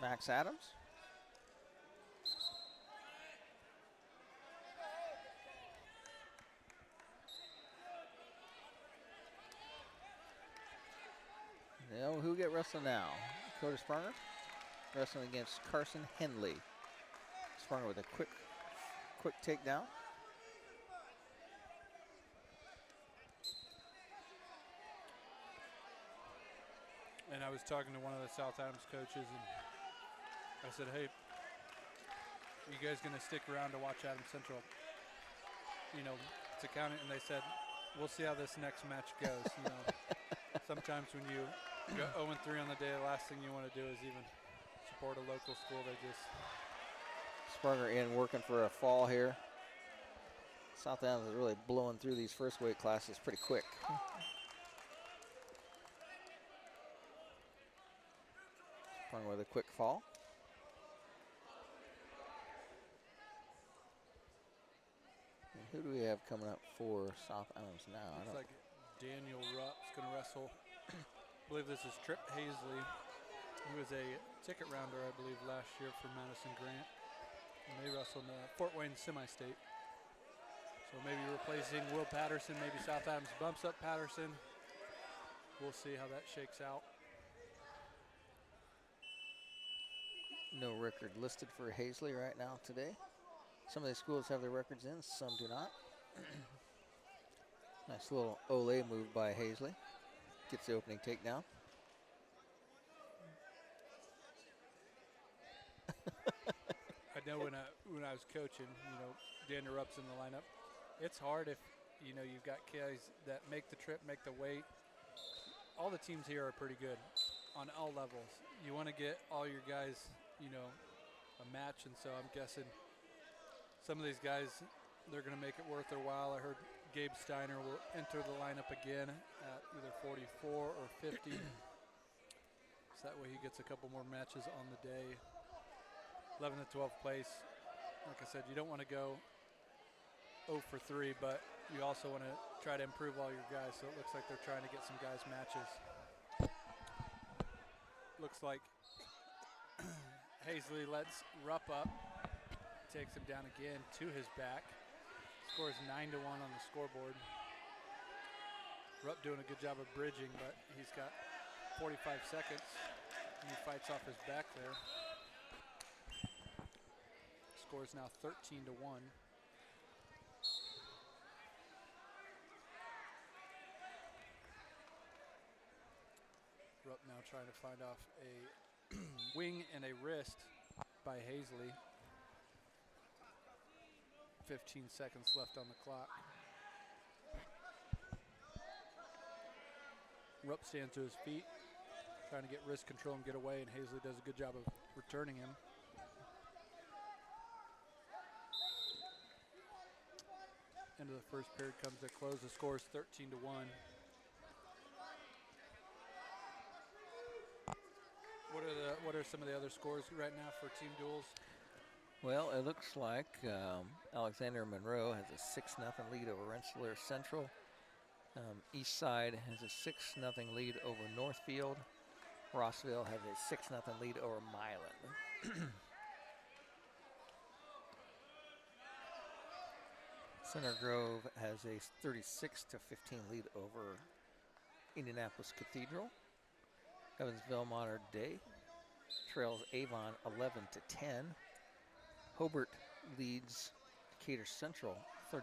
Max Adams. Now, who we get wrestling now? Dakota Sprunger wrestling against Carson Henley. Sprunger with a quick takedown. And I was talking to one of the South Adams coaches, and I said, hey, you guys going to stick around to watch Adams Central, to count it? And they said, we'll see how this next match goes. Sometimes when you go 0-3 on the day, the last thing you want to do is even support a local school. They just... Sprunger in, working for a fall here. South Adams is really blowing through these first weight classes pretty quick. Sprunger with a quick fall. And who do we have coming up for South Adams now? Looks like Daniel Rupp's going to wrestle. I believe this is Trip Hazley. He was a ticket rounder, I believe, last year for Madison Grant. And they wrestled in the Fort Wayne semi-state. So maybe replacing Will Patterson. Maybe South Adams bumps up Patterson. We'll see how that shakes out. No record listed for Hazley right now today. Some of the schools have their records in, some do not. Nice little Olay move by Hazley. Gets the opening takedown. I know when I was coaching, Dan Rupp's in the lineup. It's hard if, you've got guys that make the trip, make the weight. All the teams here are pretty good on all levels. You want to get all your guys, a match, and so I'm guessing some of these guys, they're going to make it worth their while. I heard Gabe Steiner will enter the lineup again at either 44 or 50. So that way he gets a couple more matches on the day. 11th to 12th place. Like I said, you don't want to go 0 for 3, but you also want to try to improve all your guys. So it looks like they're trying to get some guys matches. Looks like Hazley lets Rupp up, takes him down again to his back. Scores 9-1 on the scoreboard. Rupp doing a good job of bridging, but he's got 45 seconds, and he fights off his back there. Score is now 13-1. Rupp now trying to find off a wing and a wrist by Hazley. 15 seconds left on the clock. Rupp stands to his feet, trying to get wrist control and get away, and Hazley does a good job of returning him. End of the first period comes to close. The score is 13-1. What are some of the other scores right now for team duels? Well, it looks like Alexander Monroe has a 6-0 lead over Rensselaer Central. East Side has a 6-0 lead over Northfield. Rossville has a 6-0 lead over Milan. Center Grove has a 36-15 lead over Indianapolis Cathedral. Evansville Modern Day trails Avon 11-10. Hobart leads Decatur Central 31-30.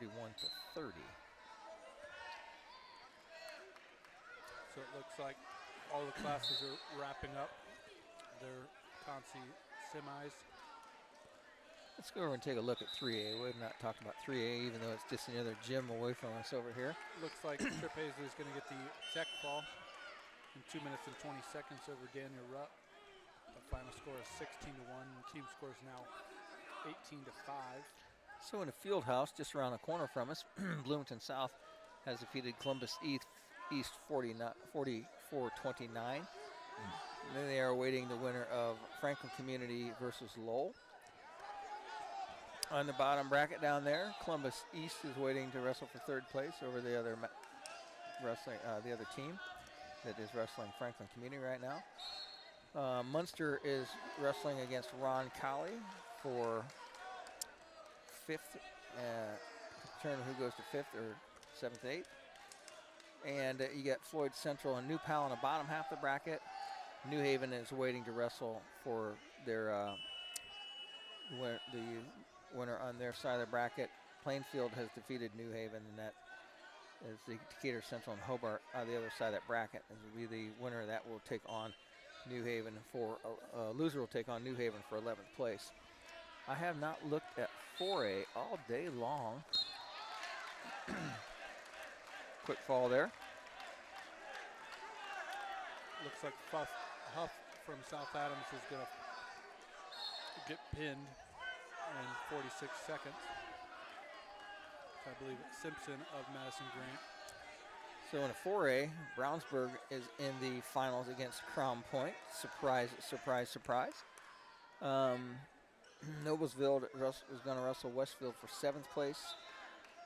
So it looks like all the classes are wrapping up their Concy semis. Let's go over and take a look at 3A. We've not talked about 3A, even though it's just another gym away from us over here. Looks like Trip Hazley is going to get the tech ball in 2 minutes and 20 seconds over Daniel Rupp. The final score is 16-1. The team score is now 18-5. So in the field house, just around the corner from us, Bloomington South has defeated Columbus East 44-29. And then they are awaiting the winner of Franklin Community versus Lowell. On the bottom bracket down there, Columbus East is waiting to wrestle for third place over the other the other team that is wrestling Franklin Community right now. Munster is wrestling against Ron Colley for fifth, determine who goes to fifth or seventh, eighth. And you got Floyd Central and New Pal in the bottom half of the bracket. New Haven is waiting to wrestle for their the winner on their side of the bracket. Plainfield has defeated New Haven, and that is the Decatur Central and Hobart on the other side of that bracket. It will be the winner that will take on New Haven for, loser will take on New Haven for 11th place. I have not looked at 4A all day long. Quick fall there. Looks like Huff from South Adams is going to get pinned in 46 seconds. I believe it's Simpson of Madison Grant. So in a 4A, Brownsburg is in the finals against Crown Point. Surprise, surprise, surprise. Noblesville is going to wrestle Westfield for 7th place.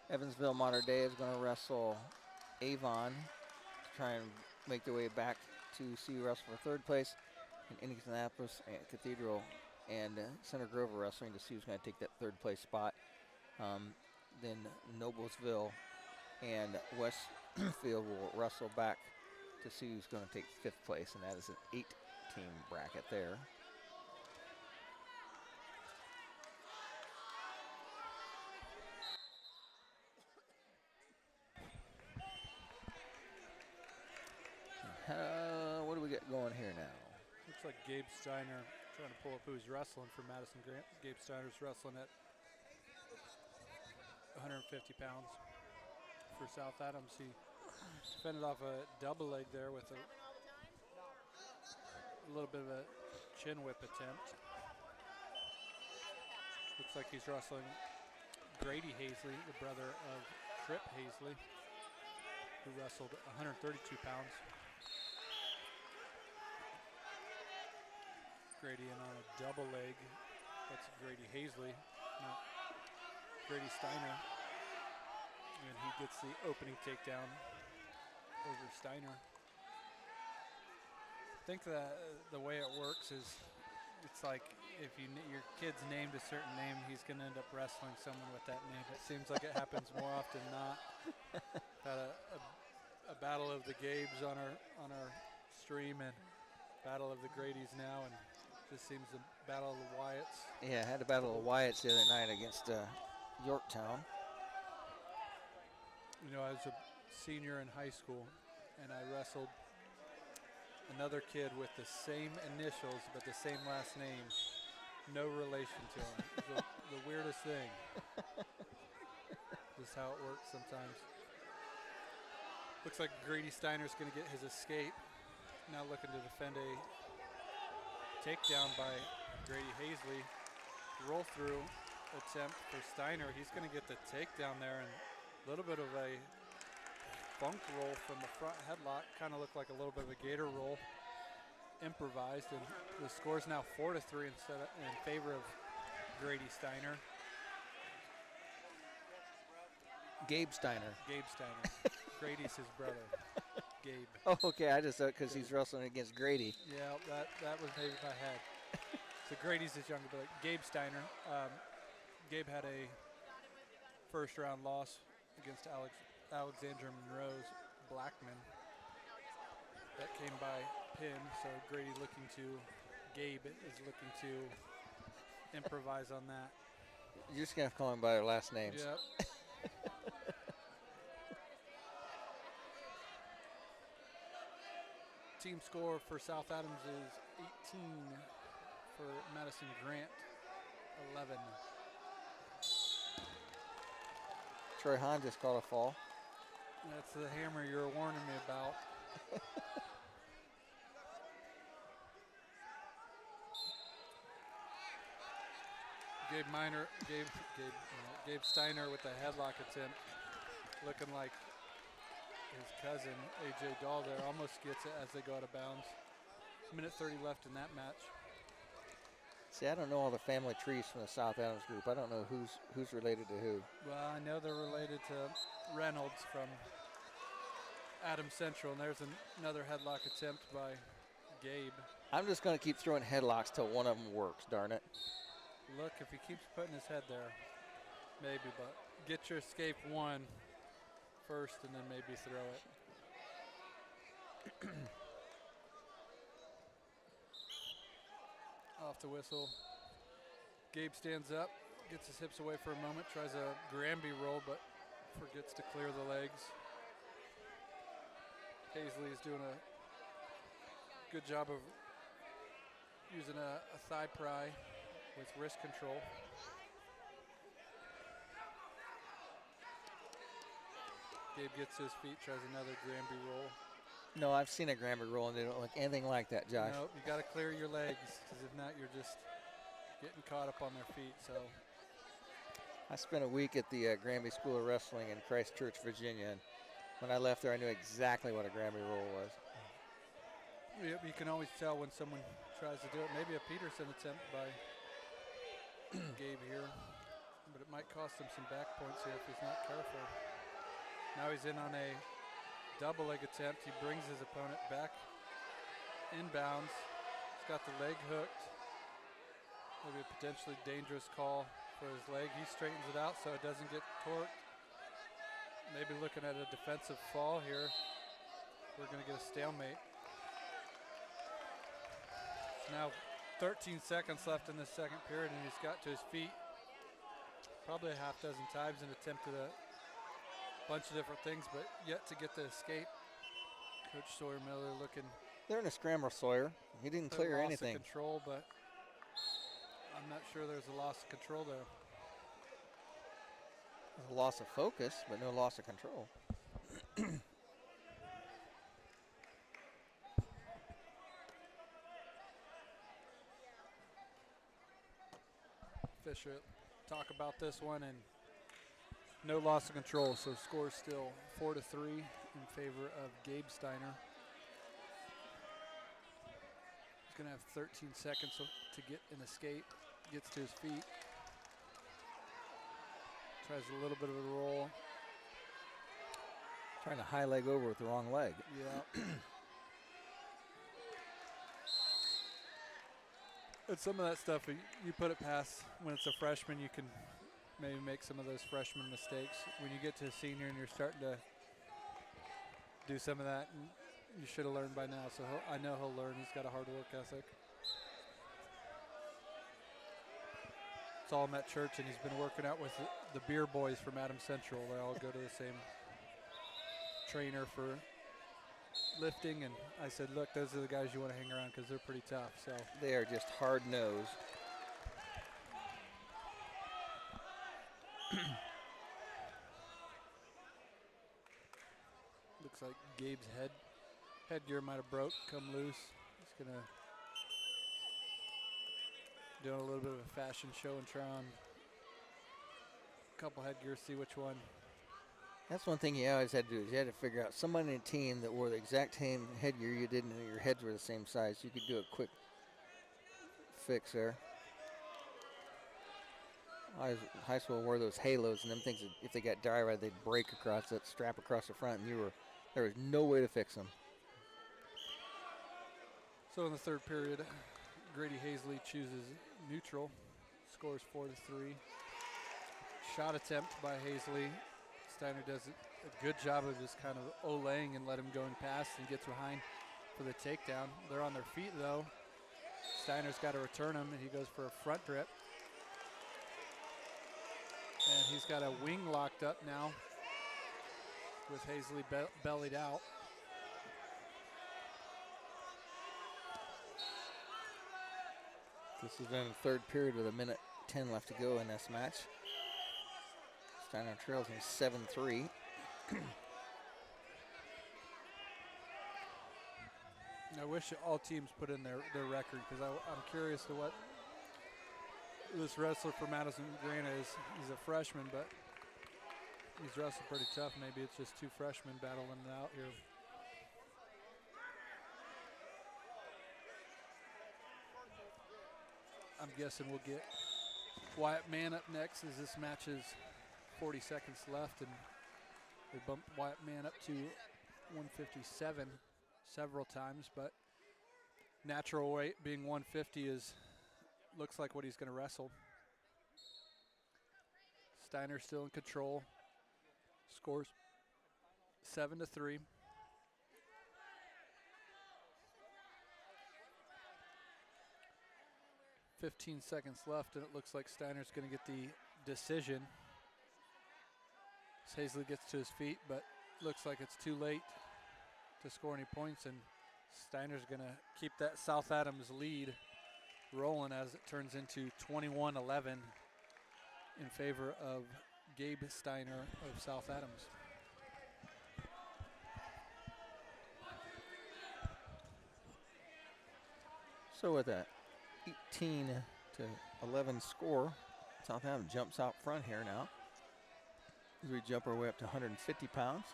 Evansville Mater Dei is going to wrestle Avon to try and make their way back to CU wrestle for 3rd place. And Indianapolis Cathedral and Center Grove are wrestling to see who's going to take that 3rd place spot. Then Noblesville and Westfield will wrestle back to see who's going to take 5th place, and that is an 8-team bracket there. going here now? Looks like Gabe Steiner trying to pull up who's wrestling for Madison Grant. Gabe Steiner's wrestling at 150 pounds for South Adams. He fended off a double leg there with a little bit of a chin whip attempt. Looks like he's wrestling Grady Hazley, the brother of Tripp Hazley, who wrestled 132 pounds. Grady in on a double leg. That's Grady Hazley, not Grady Steiner. And he gets the opening takedown over Steiner. I think that the way it works is it's like if your kid's named a certain name, he's going to end up wrestling someone with that name. It seems like it happens more often than not. Had a battle of the Gabes on our stream and battle of the Gradys now, and this seems the battle of the Wyatts. Yeah, I had a battle of Wyatts the other night against Yorktown. You know, I was a senior in high school, and I wrestled another kid with the same initials but the same last name. No relation to him. It was the weirdest thing. Just how it works sometimes. Looks like Grady Steiner's going to get his escape. Now looking to defend a takedown by Grady Hazley. Roll through attempt for Steiner. He's going to get the takedown there, and a little bit of a funk roll from the front headlock. Kind of looked like a little bit of a gator roll. Improvised, and the score's now 4-3 in favor of Grady Steiner. Gabe Steiner. Gabe Steiner. Grady's his brother. Gabe. Oh, okay. I just thought because he's wrestling against Grady. Yeah, that was maybe my head. So Grady's his younger brother. Gabe Steiner. Gabe had a first-round loss against Alexandra Monroe's Blackman. That came by pin, so Grady Gabe is looking to improvise on that. You're just going to call him by their last names. Yep. Team score for South Adams is 18, for Madison Grant 11. Troy Hahn just caught a fall. That's the hammer you were warning me about. Gabe Steiner with the headlock attempt, looking like his cousin AJ Dahl there, almost gets it as they go out of bounds. Minute 30 left in that match. See, I don't know all the family trees from the South Adams group. I don't know who's related to who. Well, I know they're related to Reynolds from Adams Central, and there's another headlock attempt by Gabe. I'm just going to keep throwing headlocks till one of them works, darn it. Look, if he keeps putting his head there, maybe, but get your escape one first and then maybe throw it. Off the whistle. Gabe stands up, gets his hips away for a moment, tries a Granby roll, but forgets to clear the legs. Hazley is doing a good job of using a thigh pry with wrist control. Gabe gets to his feet, tries another Granby roll. No, I've seen a Granby roll, and they don't look anything like that, Josh. Nope, you got to clear your legs, because if not, you're just getting caught up on their feet. So I spent a week at the Granby School of Wrestling in Christchurch, Virginia, and when I left there, I knew exactly what a Granby roll was. Yep, you can always tell when someone tries to do it. Maybe a Peterson attempt by Gabe here, but it might cost him some back points here if he's not careful. Now he's in on a double leg attempt. He brings his opponent back inbounds. He's got the leg hooked. Maybe a potentially dangerous call for his leg. He straightens it out so it doesn't get torqued. Maybe looking at a defensive fall here. We're going to get a stalemate. It's now 13 seconds left in the second period, and he's got to his feet probably a half dozen times and attempted a bunch of different things, but yet to get the escape. Coach Sawyer Miller looking They're in a scramble, Sawyer. He didn't clear anything. Loss of control, but I'm not sure there's a loss of control there. There's a loss of focus, but no loss of control. Fisher talk about this one, and no loss of control, so score still 4-3 in favor of Gabe Steiner. He's gonna have 13 seconds to get an escape, gets to his feet. Tries a little bit of a roll. Trying to high leg over with the wrong leg. Yeah. And some of that stuff, you put it past when it's a freshman, you can maybe make some of those freshman mistakes. When you get to a senior and you're starting to do some of that, you should have learned by now. So I know he'll learn. He's got a hard work ethic. Saw him at church, and he's been working out with the beer boys from Adams Central. They all go to the same trainer for lifting, and I said, look, those are the guys you want to hang around because they're pretty tough. So they are just hard-nosed. Looks like Gabe's headgear might have broke, come loose. He's gonna do a little bit of a fashion show and try on a couple headgear, see which one. That's one thing you always had to do is you had to figure out somebody in a team that wore the exact same headgear you did and your heads were the same size. You could do a quick fix there. High school wore those halos and them things, if they got dry right, they'd break across that strap across the front, and there was no way to fix them. So in the third period, Grady Hazley chooses neutral, scores 4-3. Shot attempt by Hazley. Steiner does a good job of just kind of olaying and let him going past and gets behind for the takedown. They're on their feet though. Steiner's got to return him, and he goes for a front grip. And he's got a wing locked up now with Hazley bellied out. This is in the third period with 1:10 left to go in this match. Steiner trails him 7-3. I wish all teams put in their record, because I'm curious to what this wrestler for Madison Grana is. He's a freshman, but he's wrestled pretty tough. Maybe it's just two freshmen battling it out here. I'm guessing we'll get Wyatt Mann up next, as this match is 40 seconds left, and they bumped Wyatt Mann up to 157 several times, but natural weight being 150 looks like what he's going to wrestle. Steiner still in control. Scores 7-3. "15 seconds left, and it looks like Steiner's going to get the decision. As Hazley gets to his feet, but looks like it's too late to score any points, and Steiner's going to keep that South Adams lead rolling as it turns into 21-11 in favor of Gabe Steiner of South Adams. So with that 18-11 score, South Adams jumps out front here now as we jump our way up to 150 pounds.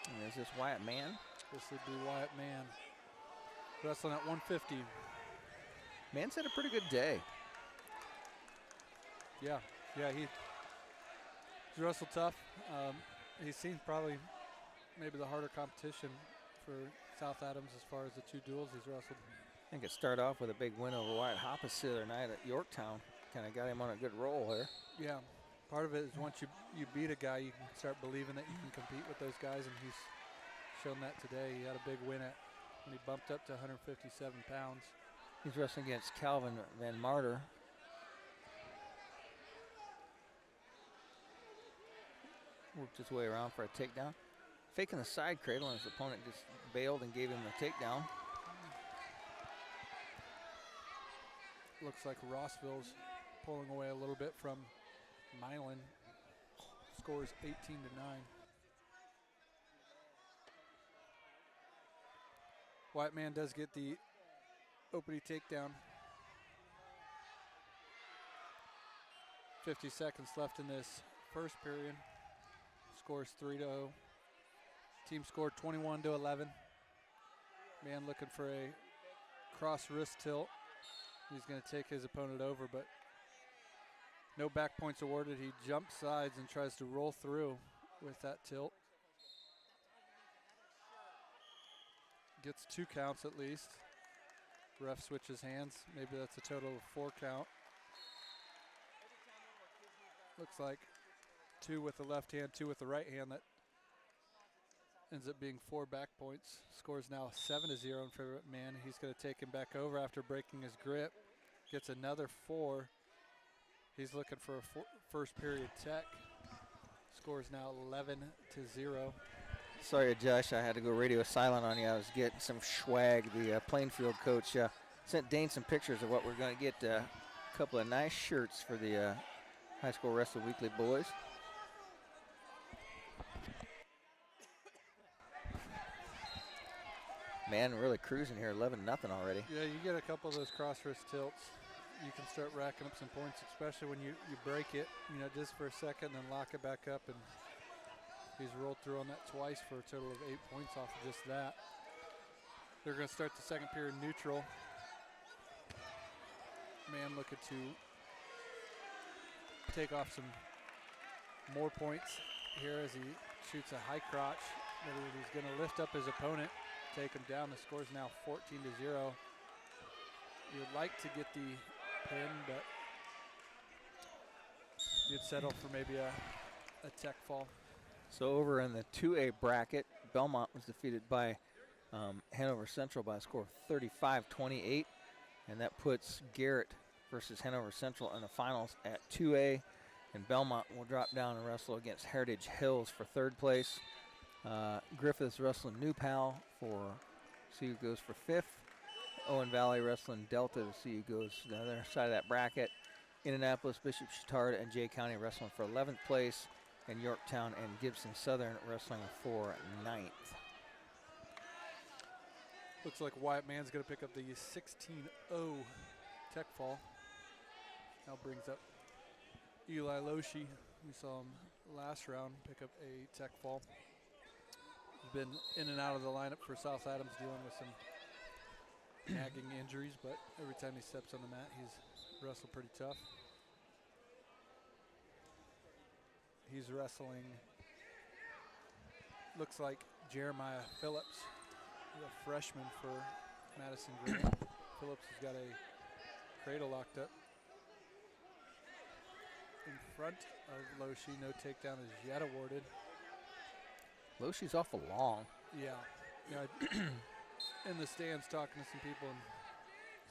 And is this Wyatt Mann? This would be Wyatt Mann, wrestling at 150. Mann's had a pretty good day. Yeah, he's wrestled tough. He's seen probably maybe the harder competition for South Adams as far as the two duels he's wrestled. I think it started off with a big win over Wyatt Hoppus the other night at Yorktown. Kind of got him on a good roll here. Yeah, part of it is once you beat a guy, you can start believing that you can compete with those guys, and he's shown that today. He had a big win when he bumped up to 157 pounds. He's wrestling against Calvin Van Marter. Worked his way around for a takedown. faking the side cradle, and his opponent just bailed and gave him a takedown. Looks like Rossville's pulling away a little bit from Milan. Scores 18-9. White man does get the opening takedown. 50 seconds left in this first period. Scores 3-0. Team scored 21-11. Man looking for a cross wrist tilt. He's going to take his opponent over, but no back points awarded. He jumps sides and tries to roll through with that tilt. Gets 2 counts at least. Ref switches hands. Maybe that's a total of 4 count. Looks like 2 with the left hand, 2 with the right hand. That ends up being 4 back points. Scores now 7-0 in favor of Man. He's going to take him back over after breaking his grip. Gets another 4. He's looking for a first period tech. Scores now 11-0. Sorry, Josh, I had to go radio silent on you. I was getting some swag. The Plainfield coach sent Dane some pictures of what we're going to get. A couple of nice shirts for the High School Wrestling Weekly boys. Man, really cruising here, 11-0 already. Yeah, you get a couple of those cross wrist tilts, you can start racking up some points, especially when you break it, just for a second, then lock it back up. And he's rolled through on that twice for a total of 8 points off of just that. They're going to start the second period neutral. Man looking to take off some more points here as he shoots a high crotch. He's going to lift up his opponent, take him down. The score is now 14-0. You would like to get the pin, but you'd settle for maybe a tech fall. So over in the 2A bracket, Belmont was defeated by Hanover Central by a score of 35-28, and that puts Garrett versus Hanover Central in the finals at 2A, and Belmont will drop down and wrestle against Heritage Hills for 3rd place. Griffiths wrestling New Pal for see who goes for 5th. Owen Valley wrestling Delta to see who goes to the other side of that bracket. Indianapolis, Bishop Chatard, and Jay County wrestling for 11th place, and Yorktown and Gibson Southern wrestling for 9th. Looks like Wyatt Mann's going to pick up the 16-0 tech fall. Now brings up Eli Loshi. We saw him last round pick up a tech fall. He's been in and out of the lineup for South Adams, dealing with some nagging injuries, but every time he steps on the mat, he's wrestled pretty tough. He's wrestling, looks like Jeremiah Phillips, a freshman for Madison Grant. Phillips has got a cradle locked up in front of Loshi. No takedown is yet awarded. Loshi's awful long. Yeah. In the stands talking to some people, and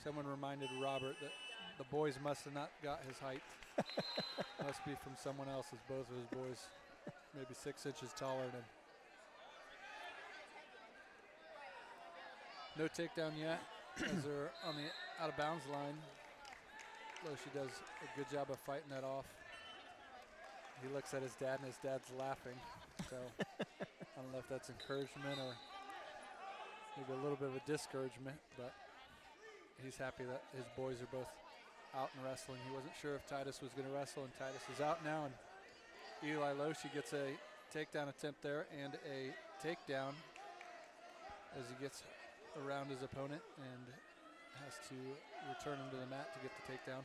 someone reminded Robert that the boys must have not got his height. Must be from someone else, as both of his boys maybe 6 inches taller than him. No takedown yet as they're on the out of bounds line. Loshi does a good job of fighting that off. He looks at his dad, and his dad's laughing. So I don't know if that's encouragement or maybe a little bit of a discouragement, but he's happy that his boys are both out and wrestling. He wasn't sure if Titus was going to wrestle, and Titus is out now, and Eli Loshi gets a takedown attempt there and a takedown as he gets around his opponent and has to return him to the mat to get the takedown.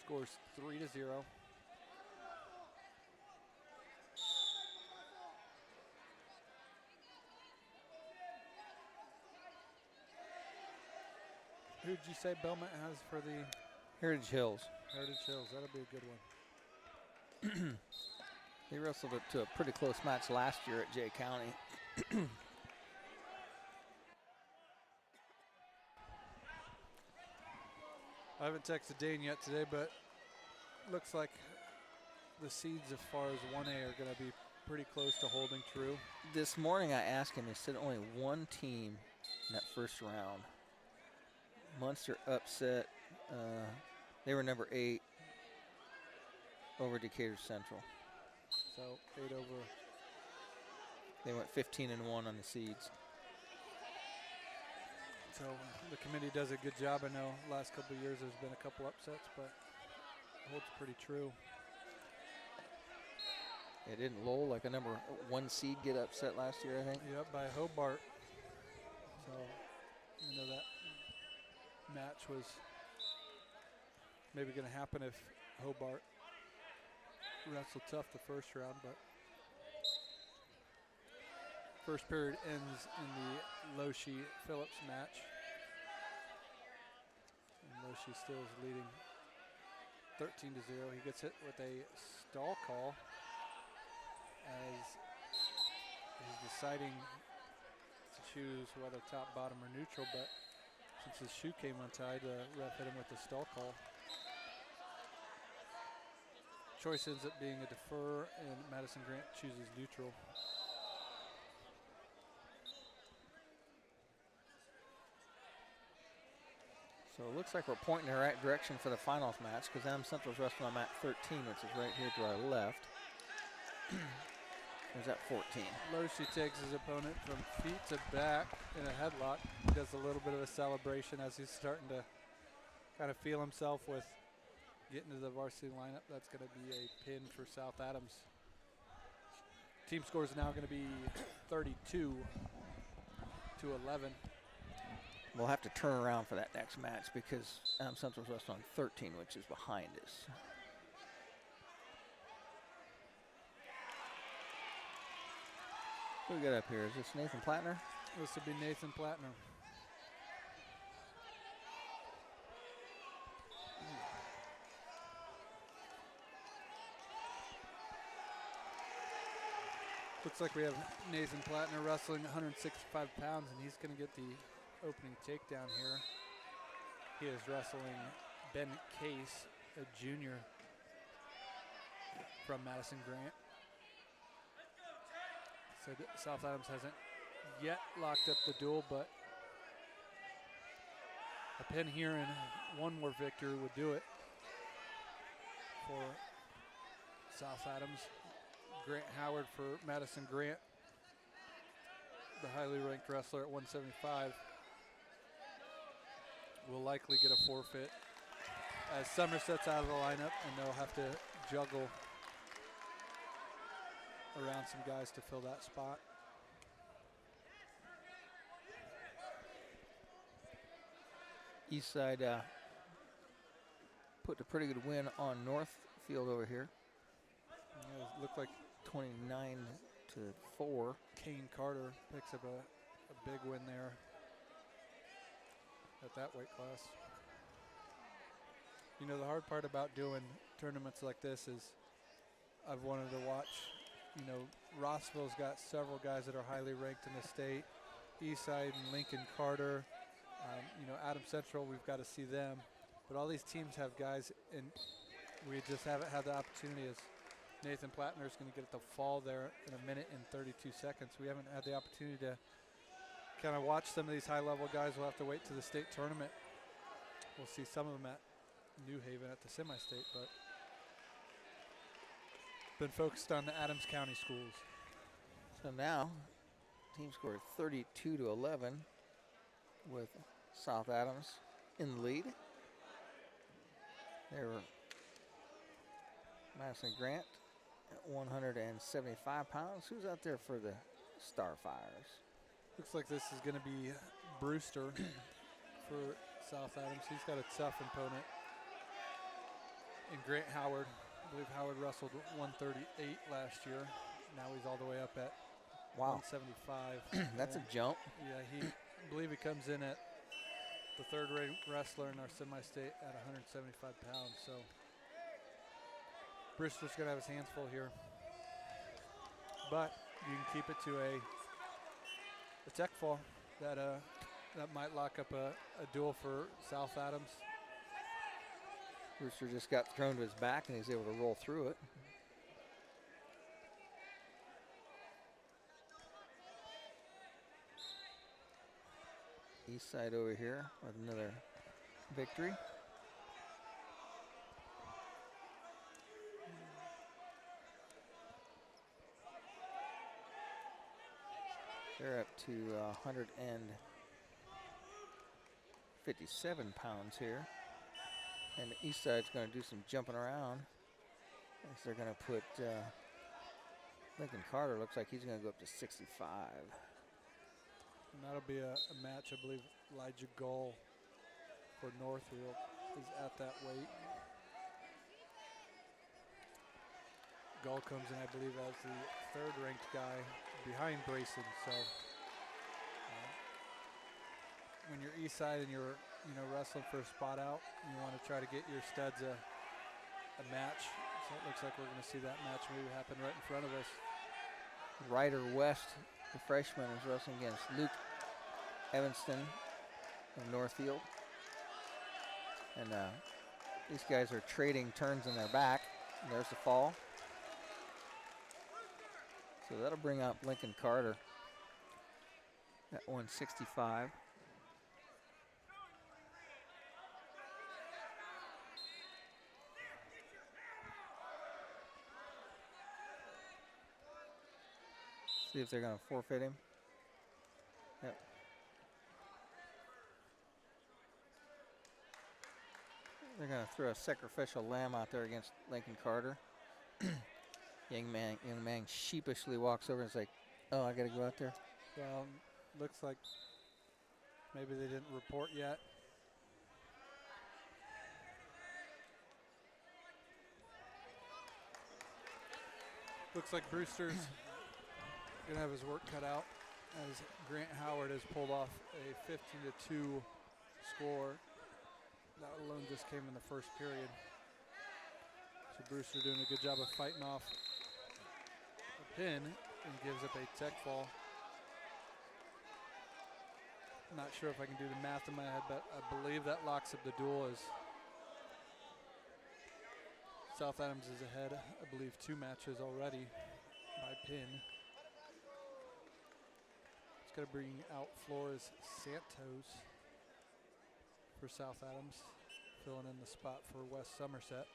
Scores 3-0. Who did you say Belmont has for the Heritage Hills? Heritage Hills, that'll be a good one. They wrestled it to a pretty close match last year at Jay County. I haven't texted Dane yet today, but looks like the seeds as far as 1A are going to be pretty close to holding true. This morning I asked him, he said only one team in that first round. Munster upset. They were number 8 over Decatur Central. So 8 over. They went 15-1 on the seeds. So the committee does a good job. I know last couple of years there's been a couple upsets, but holds pretty true. It didn't Lowell, like a number 1 seed, get upset last year, I think? Yep, by Hobart. So, you know, that match was maybe going to happen if Hobart wrestled tough the first round, but first period ends in the Loshi-Phillips match. And Loshi still is leading 13-0. He gets hit with a stall call as he's deciding to choose whether top, bottom, or neutral, but since his shoe came untied, the ref hit him with the stall call. Choice ends up being a defer, and Madison Grant chooses neutral. So it looks like we're pointing in the right direction for the finals match, because Adams Central's wrestling on mat 13, which is right here to our left. There's that 14. Loshi takes his opponent from feet to back in a headlock. He does a little bit of a celebration as he's starting to kind of feel himself with getting to the varsity lineup. That's going to be a pin for South Adams. Team score is now going to be 32-11. We'll have to turn around for that next match because Adams Central's wrestling on 13, which is behind us. Who we got up here? Is this Nathan Plattner? This would be Nathan Plattner. Looks like we have Nathan Plattner wrestling 165 pounds, and he's going to get the opening takedown here. He is wrestling Ben Case, a junior from Madison Grant. So South Adams hasn't yet locked up the duel, but a pin here and one more victory would do it for South Adams. Grant Howard for Madison Grant, the highly ranked wrestler at 175, will likely get a forfeit as Somerset's out of the lineup, and they'll have to juggle around some guys to fill that spot. Eastside put a pretty good win on Northfield over here. Yeah, it looked like 29-4. Kane Carter picks up a big win there at that weight class. You know, the hard part about doing tournaments like this is I've wanted to watch, you know, Rossville's got several guys that are highly ranked in the state. Eastside and Lincoln Carter. You know, Adams Central, we've got to see them. But all these teams have guys, and we just haven't had the opportunity. As Nathan Plattner is going to get the fall there in 1 minute and 32 seconds. We haven't had the opportunity to kind of watch some of these high-level guys. We'll have to wait to the state tournament. We'll see some of them at New Haven at the semi-state, but been focused on the Adams County schools. So now, team score 32-11 with South Adams in the lead. They were Madison Grant at 175 pounds. Who's out there for the Starfires? Looks like this is going to be Brewster for South Adams. He's got a tough opponent. And Grant Howard, I believe Howard wrestled 138 last year. Now he's all the way up at 175. That's a jump. Yeah, I believe he comes in at the third-rate wrestler in our semi-state at 175 pounds. So Brewster's going to have his hands full here. But you can keep it to a tech fall that might lock up a duel for South Adams. Brewster just got thrown to his back and he's able to roll through it. East Side over here with another victory. They're up to 157 pounds here. And the East Side's going to do some jumping around. As they're going to put Lincoln Carter, looks like he's going to go up to 65. And that'll be a match, I believe Elijah Gull for Northfield is at that weight. Gull comes in, I believe, as the third-ranked guy behind Brayson. So when you're East Side and you're wrestling for a spot out, you want to try to get your studs a match. So it looks like we're going to see that match maybe happen right in front of us. Ryder West, the freshman, is wrestling against Luke Evanston of Northfield. And these guys are trading turns in their back. And there's the fall. So that'll bring up Lincoln Carter at 165. See if they're going to forfeit him. Yep. They're going to throw a sacrificial lamb out there against Lincoln Carter. Young man sheepishly walks over and is like, "Oh, I got to go out there." Well, looks like maybe they didn't report yet. Looks like Brewster's gonna have his work cut out as Grant Howard has pulled off a 15-2 score. That alone just came in the first period. So Brewster doing a good job of fighting off a pin and gives up a tech fall. Not sure if I can do the math in my head, but I believe that locks up the duel as South Adams is ahead, I believe, 2 matches already by pin. It's going to bring out Flores Santos for South Adams, filling in the spot for West Somerset.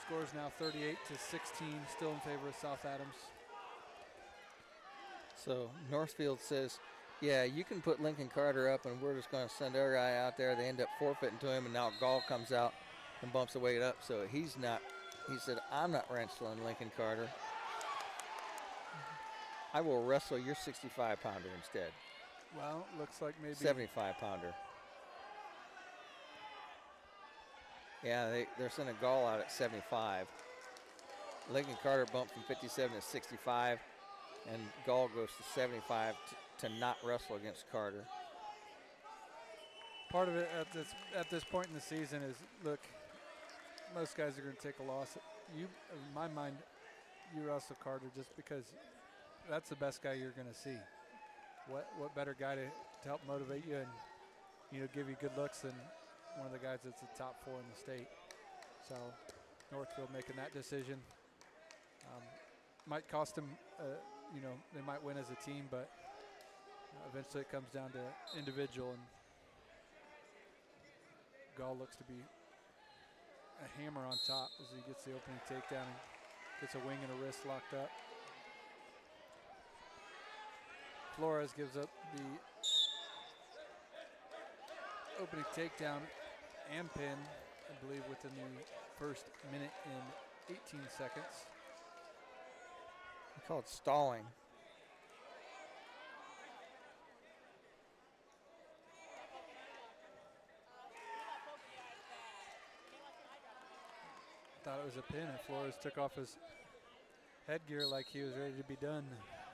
Score is now 38-16, still in favor of South Adams. So Northfield says, yeah, you can put Lincoln Carter up and we're just going to send our guy out there. They end up forfeiting to him, and now Gall comes out and bumps the weight up. So he's not, he said, I'm not wrestling Lincoln Carter. I will wrestle your 65-pounder instead. Well, looks like maybe 75-pounder. Yeah, they're sending Gall out at 75. Lincoln Carter bumped from 57 to 65, and Gall goes to 75 to not wrestle against Carter. Part of it at this point in the season is, look, most guys are going to take a loss. You, in my mind, you wrestle Carter just because that's the best guy you're going to see. What better guy to help motivate you and give you good looks than one of the guys that's the top 4 in the state. So Northfield making that decision might cost them. They might win as a team, but eventually it comes down to individual. And Gall looks to be a hammer on top as he gets the opening takedown and gets a wing and a wrist locked up. Flores gives up the opening takedown and pin, I believe, within the first minute and 18 seconds. We call it stalling. Thought it was a pin, and Flores took off his headgear like he was ready to be done.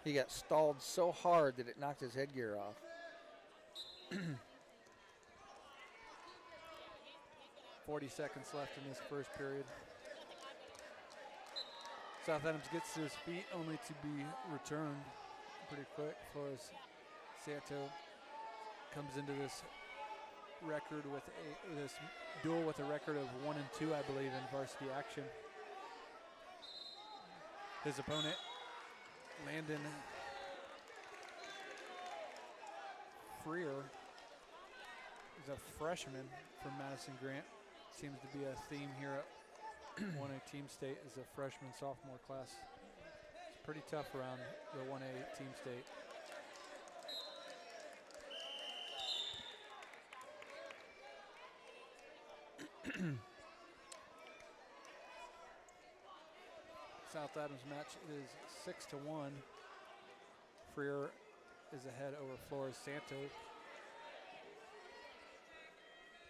He got stalled so hard that it knocked his headgear off. 40 seconds left in this first period. South Adams gets to his feet only to be returned pretty quick. Flores Santo comes into this record with this duel with a record of 1-2, I believe, in varsity action. His opponent, Landon Freer, is a freshman from Madison Grant. Seems to be a theme here at 1A Team State is a freshman sophomore class. It's pretty tough around the 1A Team State. South Adams match is 6-1. Freer is ahead over Flores Santos.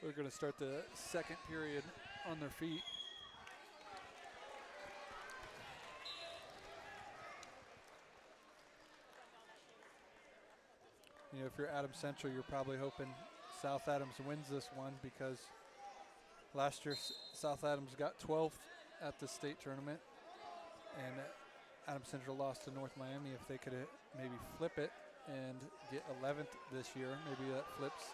We're going to start the second period on their feet. You know, if you're Adams Central, you're probably hoping South Adams wins this one because last year South Adams got 12th at the state tournament, and Adams Central lost to North Miami. If they could maybe flip it and get 11th this year, maybe that flips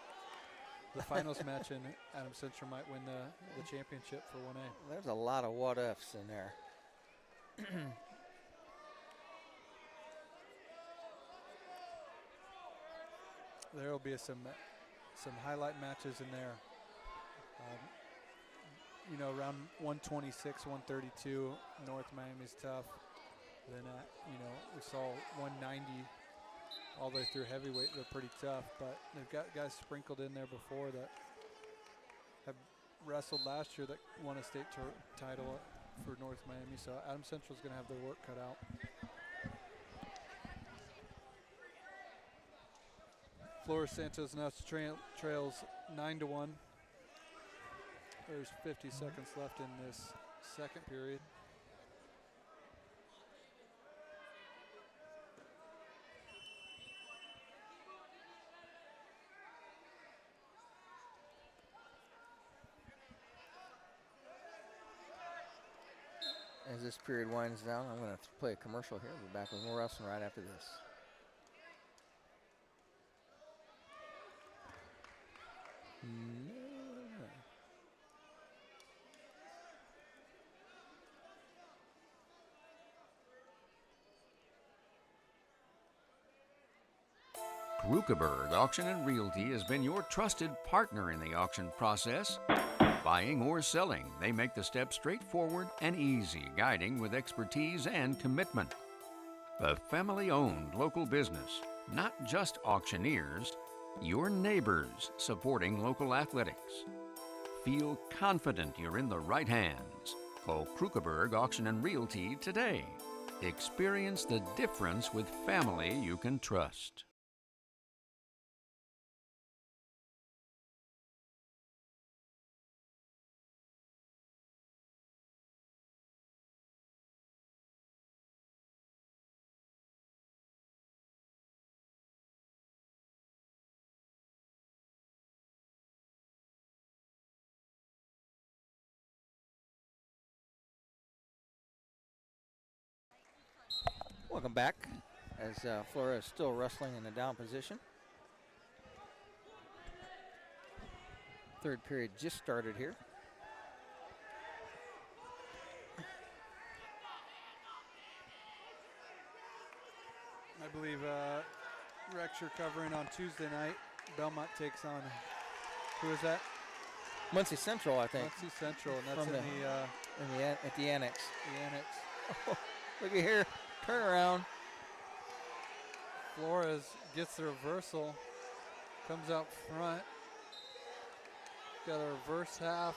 the finals match, and Adams Central might win the championship for 1A. There's a lot of what-ifs in there. There will be some highlight matches in there. You know, around 126, 132, North Miami's tough. Then, you know, we saw 190 all the way through heavyweight. They're pretty tough, but they've got guys sprinkled in there before that have wrestled last year that won a state title for North Miami. So Adams Central's going to have their work cut out. Flores Santos now trails 9-1. There's 50 seconds left in this second period. As this period winds down, I'm going to play a commercial here. We'll be back with more wrestling right after this. Krukeberg Auction and Realty has been your trusted partner in the auction process. Buying or selling, they make the steps straightforward and easy, guiding with expertise and commitment. The family-owned local business, not just auctioneers, your neighbors supporting local athletics. Feel confident you're in the right hands. Call Krukeberg Auction and Realty today. Experience the difference with family you can trust. Welcome back as Flores is still wrestling in the down position. Third period just started here. I believe Rex, you're covering on Tuesday night. Belmont takes on, who is that? Muncie Central, I think. Muncie Central, and that's at the annex. The annex. Oh, look at here. Turn around. Flores gets the reversal, comes out front, got a reverse half.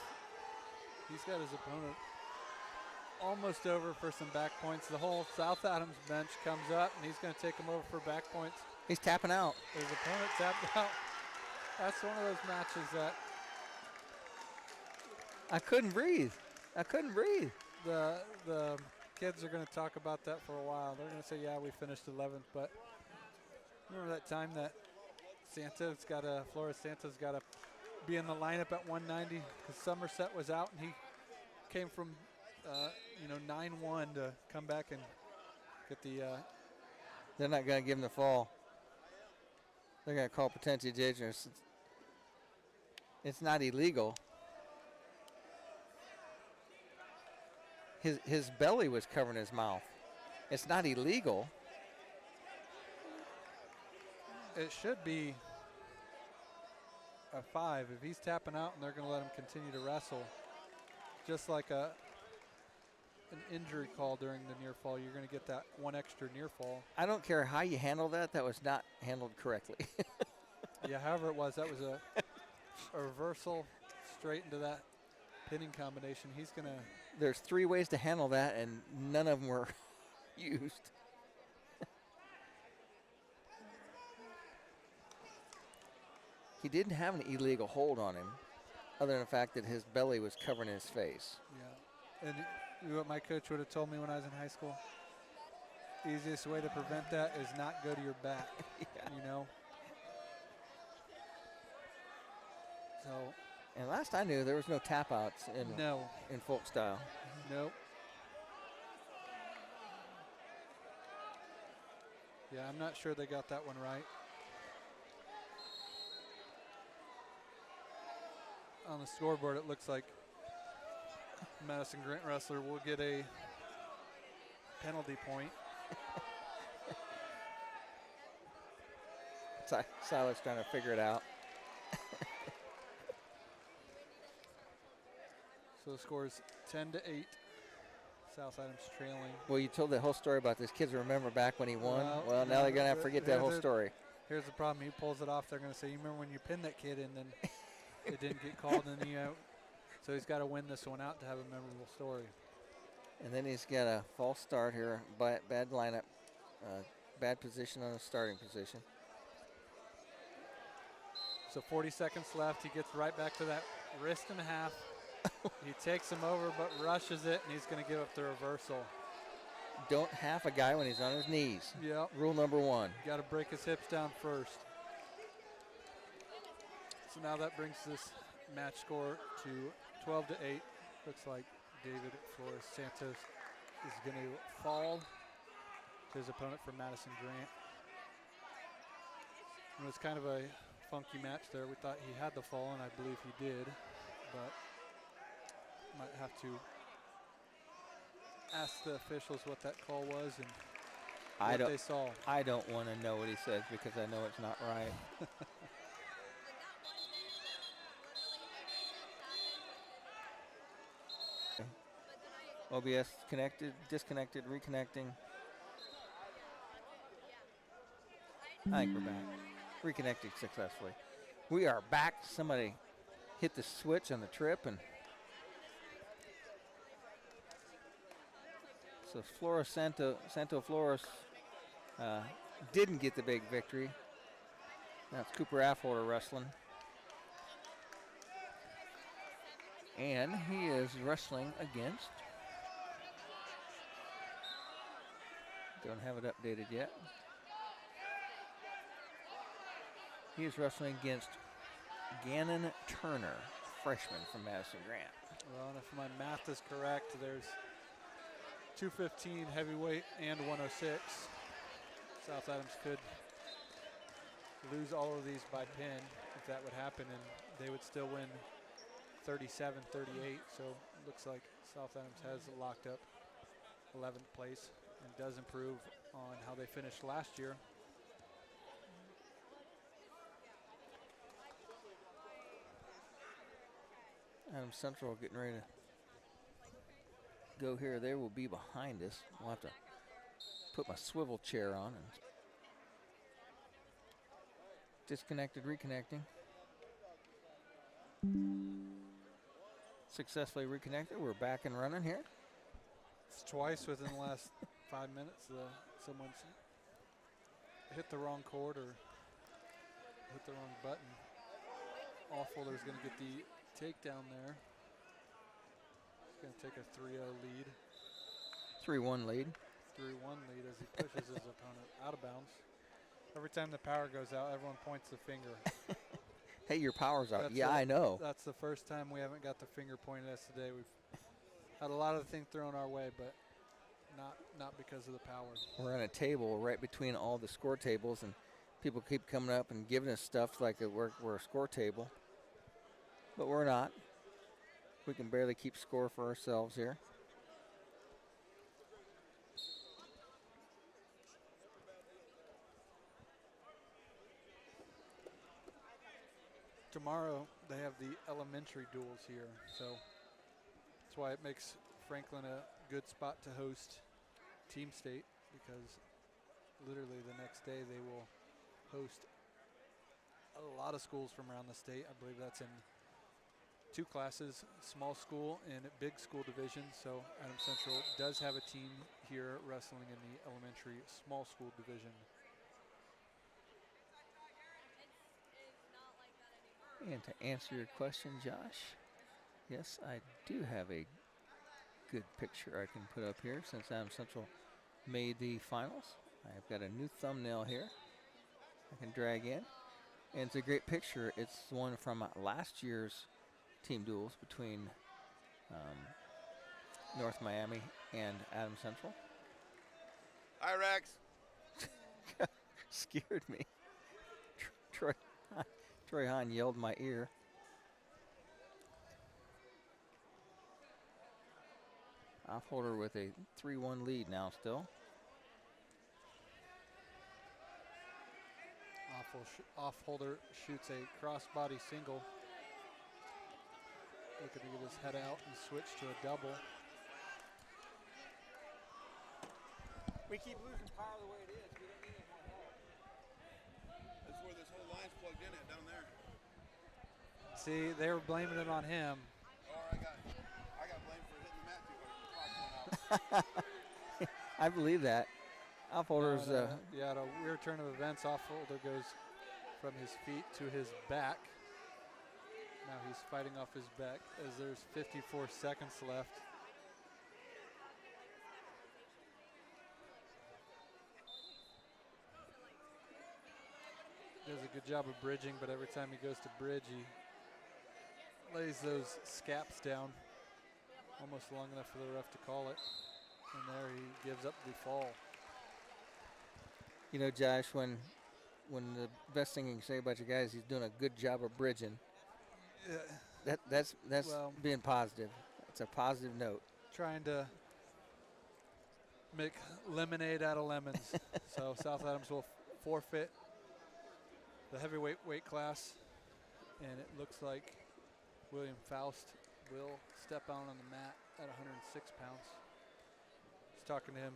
He's got his opponent almost over for some back points. The whole South Adams bench comes up, and he's going to take him over for back points. He's tapping out. His opponent tapped out. That's one of those matches that I couldn't breathe. The kids are going to talk about that for a while. They're going to say, yeah, we finished 11th, but remember that time that Flores Santos got to be in the lineup at 190 because Somerset was out, and he came from 9-1 to come back and get the. They're not going to give him the fall. They're going to call potential dangerous. It's not illegal. His belly was covering his mouth. It's not illegal. It should be a 5. If he's tapping out and they're going to let him continue to wrestle, just like an injury call during the near fall, you're going to get that one extra near fall. I don't care how you handle that. That was not handled correctly. Yeah, however it was, that was a reversal straight into that pinning combination. He's going to... There's 3 ways to handle that, and none of them were used. He didn't have an illegal hold on him, other than the fact that his belly was covering his face. Yeah, and you know what my coach would have told me when I was in high school? Easiest way to prevent that is not go to your back, you know? So, and last I knew, there was no tap outs in folk style. Nope. Yeah, I'm not sure they got that one right. On the scoreboard, it looks like Madison Grant wrestler will get a penalty point. Silas trying to figure it out. So the score is 10-8. South Adams trailing. Well, you told the whole story about this. Kids remember back when he won. Well, now they're going to have to forget that whole story. Here's the problem. He pulls it off. They're going to say, you remember when you pinned that kid and then it didn't get called and he out. So he's got to win this one out to have a memorable story. And then he's got a false start here. Bad lineup. Bad position on the starting position. So 40 seconds left. He gets right back to that wrist and a half. He takes him over but rushes it, and he's going to give up the reversal. Don't half a guy when he's on his knees. Yep. Rule number 1. Got to break his hips down first. So now that brings this match score to 12-8. Looks like David Flores Santos is going to fall to his opponent from Madison Grant. It was kind of a funky match there. We thought he had the fall, and I believe he did, but might have to ask the officials what that call was and what they saw. I don't want to know what he says because I know it's not right. OBS connected, disconnected, reconnecting. I think we're back. Reconnecting successfully. We are back. Somebody hit the switch on the trip, and so Santo Flores didn't get the big victory. Now it's Cooper Affolter wrestling. And he is wrestling against, don't have it updated yet. He is wrestling against Gannon Turner, freshman from Madison Grant. Well, and if my math is correct, there's 215 heavyweight and 106. South Adams could lose all of these by pin if that would happen, and they would still win 37-38. So it looks like South Adams has locked up 11th place and does improve on how they finished last year. Adams Central getting ready to go here. They will be behind us. We'll have to put my swivel chair on. And disconnected, reconnecting. Successfully reconnected. We're back and running here. It's twice within the last 5 minutes. Someone's hit the wrong cord or hit the wrong button. Allfolder's going to get the takedown there. He's going to take a 3-0 lead. 3-1 lead. 3-1 lead as he pushes his opponent out of bounds. Every time the power goes out, everyone points the finger. Hey, your power's out. Yeah, I know. That's the first time we haven't got the finger pointed at us today. We've had a lot of things thrown our way, but not because of the power. We're on a table right between all the score tables, and people keep coming up and giving us stuff like we're a score table. But we're not. We can barely keep score for ourselves here. tomorrow they have the elementary duels here, so that's why it makes Franklin a good spot to host Team State, because literally the next day they will host a lot of schools from around the state. I believe that's in 2 classes, small school and big school division. So Adams Central does have a team here wrestling in the elementary small school division. And to answer your question, Josh, yes, I do have a good picture I can put up here since Adams Central made the finals. I've got a new thumbnail here I can drag in. And it's a great picture. It's one from last year's team duels between North Miami and Adams Central. Hi, Rex. Scared me. Troy Hahn yelled in my ear. Off holder with a 3-1 lead now still. Off holder shoots a crossbody single. Looking to get his head out and switch to a double. We keep losing power the way it is. We don't need any more help. That's where this whole line's plugged in at down there. See, they were blaming it on him. I got blamed for hitting the mat too hard. I believe that. Off holder's yeah, at a weird turn of events, off holder goes from his feet to his back. Now he's fighting off his back as there's 54 seconds left. Does a good job of bridging, but every time he goes to bridge, he lays those scaps down almost long enough for the ref to call it. And there he gives up the fall. You know, Josh, when the best thing you can say about your guy is he's doing a good job of bridging, that's well, being positive. It's a positive note. Trying to make lemonade out of lemons. So South Adams will forfeit the heavyweight weight class, and it looks like William Faust will step out on the mat at 106 pounds. I was talking to him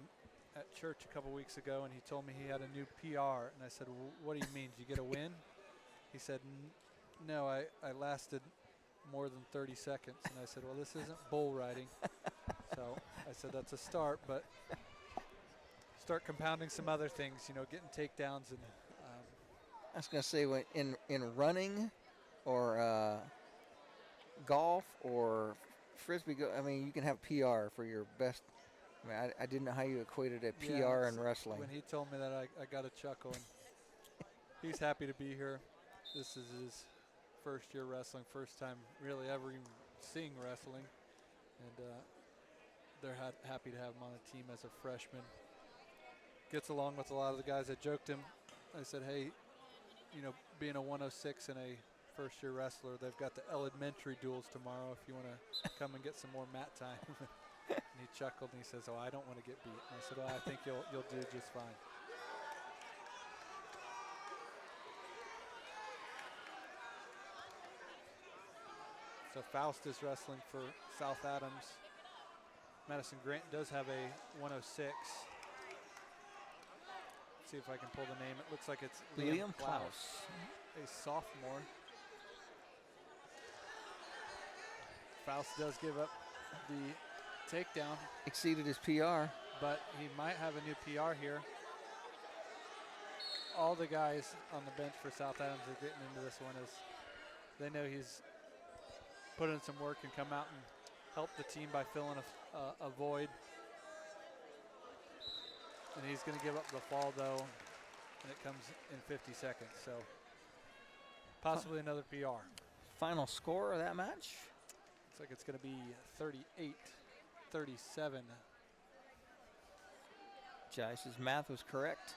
at church a couple weeks ago, and he told me he had a new PR, and I said, well, what do you mean? Did you get a win? He said, no, I lasted more than 30 seconds. And I said, well, this isn't bull riding. So I said, that's a start, but start compounding some other things, you know, getting takedowns. And I was going to say, when in running or golf or frisbee, I mean, you can have PR for your best. I mean, I didn't know how you equated a PR in wrestling. When he told me that, I got a chuckle. And he's happy to be here. This is his first year wrestling, first time really ever even seeing wrestling. And they're happy to have him on the team as a freshman. Gets along with a lot of the guys. I joked him. I said, hey, you know, being a 106 and a first-year wrestler, they've got the elementary duels tomorrow if you want to come and get some more mat time. And he chuckled and he says, oh, I don't want to get beat. And I said, well, I think you'll do just fine. So Faust is wrestling for South Adams. Madison Grant does have a 106. Let's see if I can pull the name. It looks like it's Liam Klaus, a sophomore. Faust does give up the takedown. Exceeded his PR. But he might have a new PR here. All the guys on the bench for South Adams are getting into this one as they know he's put in some work and come out and help the team by filling a void. And he's going to give up the fall, though, and it comes in 50 seconds. So possibly another PR. Final score of that match? Looks like it's going to be 38-37. Josh's math was correct.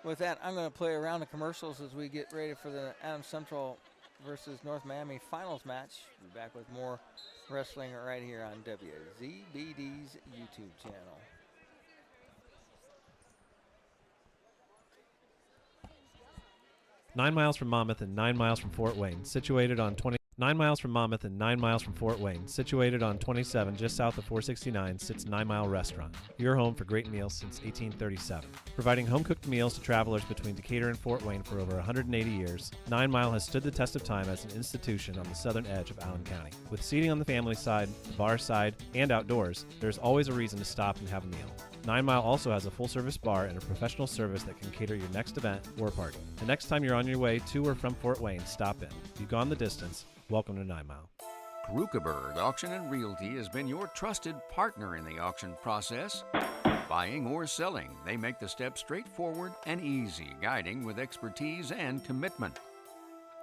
With that, I'm going to play a round of commercials as we get ready for the Adams Central versus North Miami finals match. We'll be back with more wrestling right here on WZBD's YouTube channel. 9 miles from Monmouth and 9 miles from Fort Wayne, situated on 9 miles from Monmouth and 9 miles from Fort Wayne, situated on 27 just south of 469, sits 9 Mile Restaurant, your home for great meals since 1837. Providing home-cooked meals to travelers between Decatur and Fort Wayne for over 180 years, 9 Mile has stood the test of time as an institution on the southern edge of Allen County. With seating on the family side, the bar side, and outdoors, there's always a reason to stop and have a meal. 9 Mile also has a full-service bar and a professional service that can cater your next event or party. The next time you're on your way to or from Fort Wayne, stop in. If you've gone the distance, welcome to 9 Mile. Krukeberg Auction and Realty has been your trusted partner in the auction process. Buying or selling, they make the steps straightforward and easy, guiding with expertise and commitment.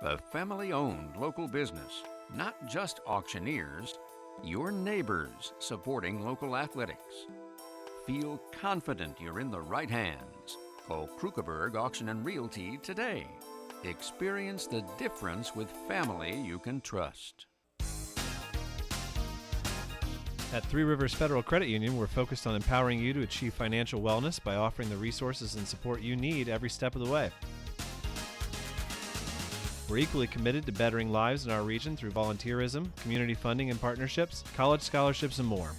The family-owned local business, not just auctioneers, your neighbors supporting local athletics. Feel confident you're in the right hands. Call Krukeberg Auction and Realty today. Experience the difference with family you can trust. At Three Rivers Federal Credit Union, we're focused on empowering you to achieve financial wellness by offering the resources and support you need every step of the way. We're equally committed to bettering lives in our region through volunteerism, community funding and partnerships, college scholarships, and more.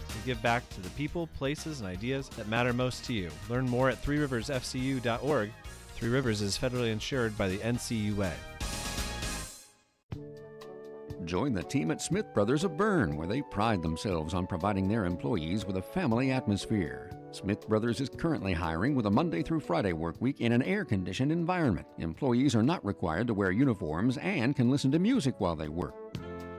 We give back to the people, places, and ideas that matter most to you. Learn more at threeriversfcu.org. Three Rivers is federally insured by the NCUA. Join the team at Smith Brothers of Bern, where they pride themselves on providing their employees with a family atmosphere. Smith Brothers is currently hiring with a Monday through Friday work week in an air-conditioned environment. Employees are not required to wear uniforms and can listen to music while they work.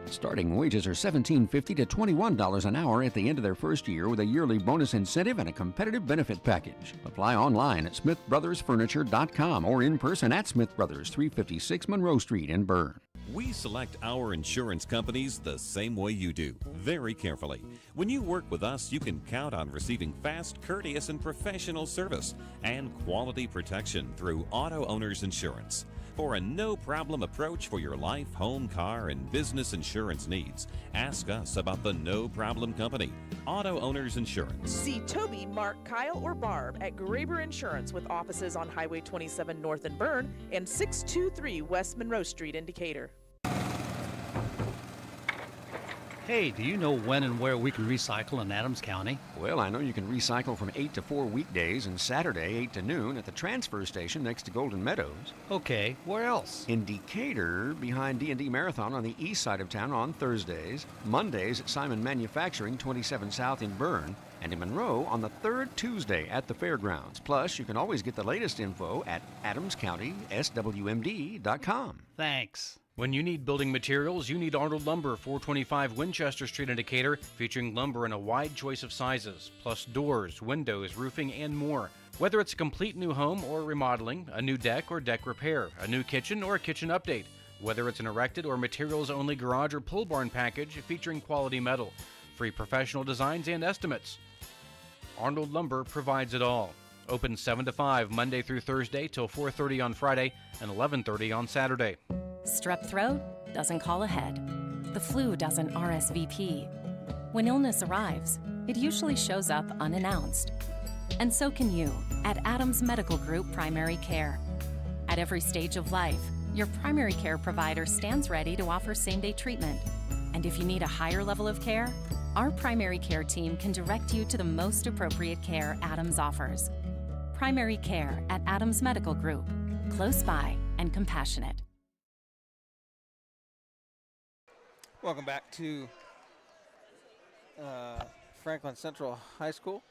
Starting wages are $17.50 to $21 an hour at the end of their first year, with a yearly bonus incentive and a competitive benefit package. Apply online at smithbrothersfurniture.com or in person at Smith Brothers, 356 Monroe Street in Bern. We select our insurance companies the same way you do, very carefully. When you work with us, you can count on receiving fast, courteous, and professional service and quality protection through Auto Owners Insurance. For a no-problem approach for your life, home, car, and business insurance needs, ask us about the No Problem Company, Auto Owners Insurance. See Toby, Mark, Kyle, or Barb at Graber Insurance with offices on Highway 27 North in Bern and 623 West Monroe Street in Decatur. Hey, do you know when and where we can recycle in Adams County? Well, I know you can recycle from 8 to 4 weekdays and Saturday 8 to noon at the transfer station next to Golden Meadows. Okay, where else? In Decatur, behind D&D Marathon on the east side of town on Thursdays, Mondays at Simon Manufacturing 27 South in Bern, and in Monroe on the third Tuesday at the fairgrounds. Plus, you can always get the latest info at adamscountyswmd.com. Thanks. When you need building materials, you need Arnold Lumber, 425 Winchester Street in Decatur, featuring lumber in a wide choice of sizes, plus doors, windows, roofing, and more. Whether it's a complete new home or remodeling, a new deck or deck repair, a new kitchen or a kitchen update, whether it's an erected or materials-only garage or pole barn package featuring quality metal, free professional designs and estimates. Arnold Lumber provides it all. Open 7 to 5 Monday through Thursday till 4:30 on Friday and 11:30 on Saturday. Strep throat doesn't call ahead. The flu doesn't RSVP. When illness arrives, it usually shows up unannounced. And so can you at Adams Medical Group Primary Care. At every stage of life, your primary care provider stands ready to offer same-day treatment. And if you need a higher level of care, our primary care team can direct you to the most appropriate care Adams offers. Primary care at Adams Medical Group. Close by and compassionate. Welcome back to Franklin Central High School.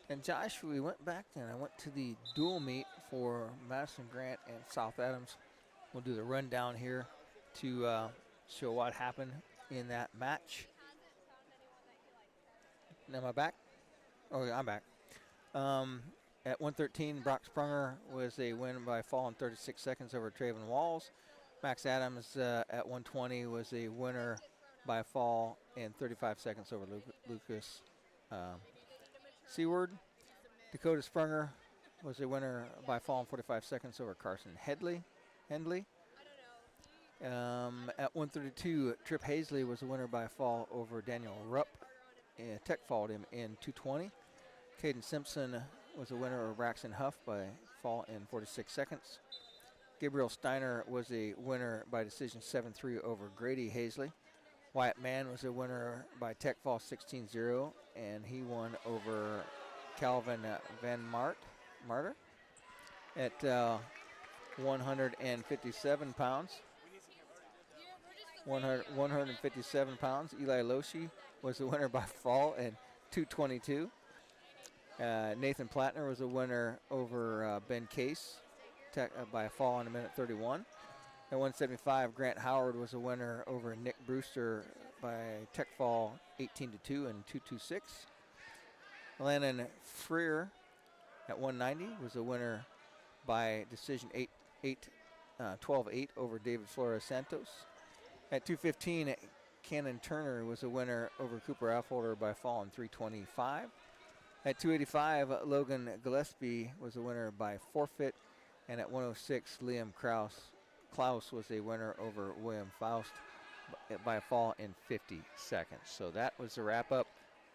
And Josh, we went back and I went to the dual meet for Madison Grant and South Adams. We'll do the rundown here to show what happened in that match. Am I back? Oh, yeah, I'm back. At 113, Brock Sprunger was a win by fall in 36 seconds over Traven Walls. Max Adams at 120 was a winner by fall in 35 seconds over Lucas Seward. Dakota Sprunger was a winner by fall in 45 seconds over Carson Hendley. At 132, Trip Hazley was a winner by fall over Daniel Rupp. Tech followed him in 220. Caden Simpson was a winner over Braxton Huff by fall in 46 seconds. Gabriel Steiner was a winner by decision 7-3 over Grady Hazley. Wyatt Mann was a winner by tech fall 16-0, and he won over Calvin Van Marter at 157 pounds. 157 pounds. Eli Loshi was the winner by fall in 222. Nathan Plattner was a winner over Ben Case by a fall in a minute 31. At 175, Grant Howard was a winner over Nick Brewster by tech fall 18-2 and 226. Landon Freer at 190 was a winner by decision 12-8 over David Flores Santos. At 215, Cannon Turner was a winner over Cooper Affolter by fall in 325. At 285, Logan Gillespie was a winner by forfeit. And at 106, Liam Klaus was a winner over William Faust by a fall in 50 seconds. So that was the wrap-up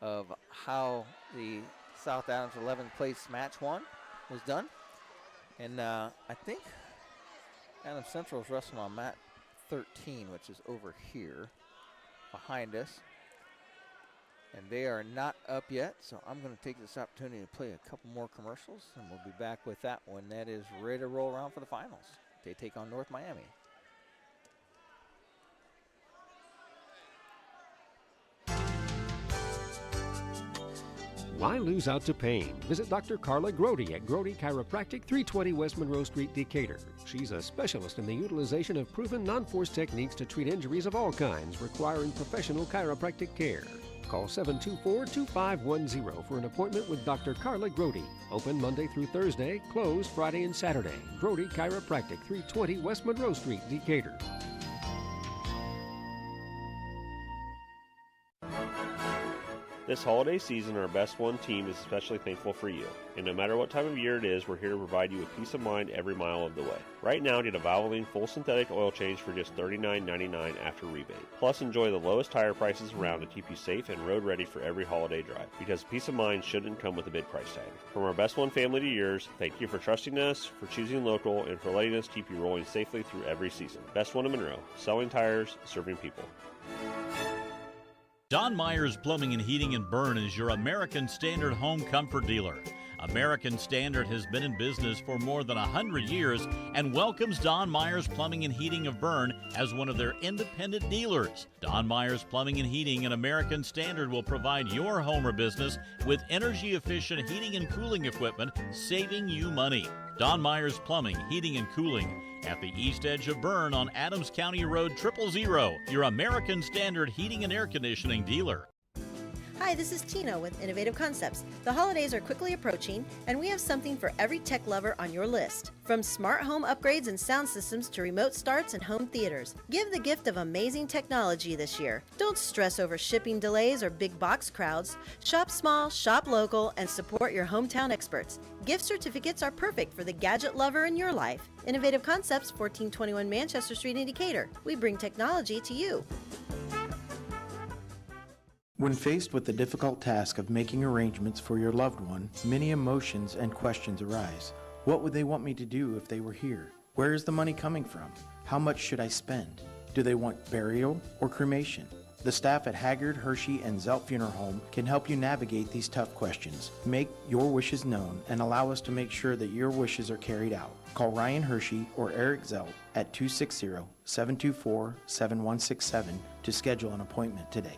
of how the South Adams 11th place match 1 was done. And I think Adams Central is wrestling on mat 13, which is over here behind us. And they are not up yet, so I'm going to take this opportunity to play a couple more commercials, and we'll be back with that one. That is ready to roll around for the finals. They take on North Miami. Why lose out to pain? Visit Dr. Carla Grody at Grody Chiropractic, 320 West Monroe Street, Decatur. She's a specialist in the utilization of proven non-force techniques to treat injuries of all kinds requiring professional chiropractic care. Call 724-2510 for an appointment with Dr. Carla Grody. Open Monday through Thursday, closed Friday and Saturday. Grody Chiropractic, 320 West Monroe Street, Decatur. This holiday season, our Best One team is especially thankful for you. And no matter what time of year it is, we're here to provide you with peace of mind every mile of the way. Right now, get a Valvoline full synthetic oil change for just $39.99 after rebate. Plus, enjoy the lowest tire prices around to keep you safe and road ready for every holiday drive. Because peace of mind shouldn't come with a big price tag. From our Best One family to yours, thank you for trusting us, for choosing local, and for letting us keep you rolling safely through every season. Best One in Monroe, selling tires, serving people. Don Myers Plumbing and Heating in Bern is your American Standard home comfort dealer. American Standard has been in business for more than 100 years and welcomes Don Myers Plumbing and Heating of Bern as one of their independent dealers. Don Myers Plumbing and Heating and American Standard will provide your home or business with energy-efficient heating and cooling equipment, saving you money. Don Myers Plumbing, Heating and Cooling at the east edge of Bern on Adams County Road 000, your American Standard heating and air conditioning dealer. Hi, this is Tina with Innovative Concepts. The holidays are quickly approaching, and we have something for every tech lover on your list. From smart home upgrades and sound systems to remote starts and home theaters, give the gift of amazing technology this year. Don't stress over shipping delays or big box crowds. Shop small, shop local, and support your hometown experts. Gift certificates are perfect for the gadget lover in your life. Innovative Concepts, 1421 Manchester Street in Decatur. We bring technology to you. When faced with the difficult task of making arrangements for your loved one, many emotions and questions arise. What would they want me to do if they were here? Where is the money coming from? How much should I spend? Do they want burial or cremation? The staff at Haggard, Hershey, and Zelt Funeral Home can help you navigate these tough questions. Make your wishes known and allow us to make sure that your wishes are carried out. Call Ryan Hershey or Eric Zelt at 260-724-7167 to schedule an appointment today.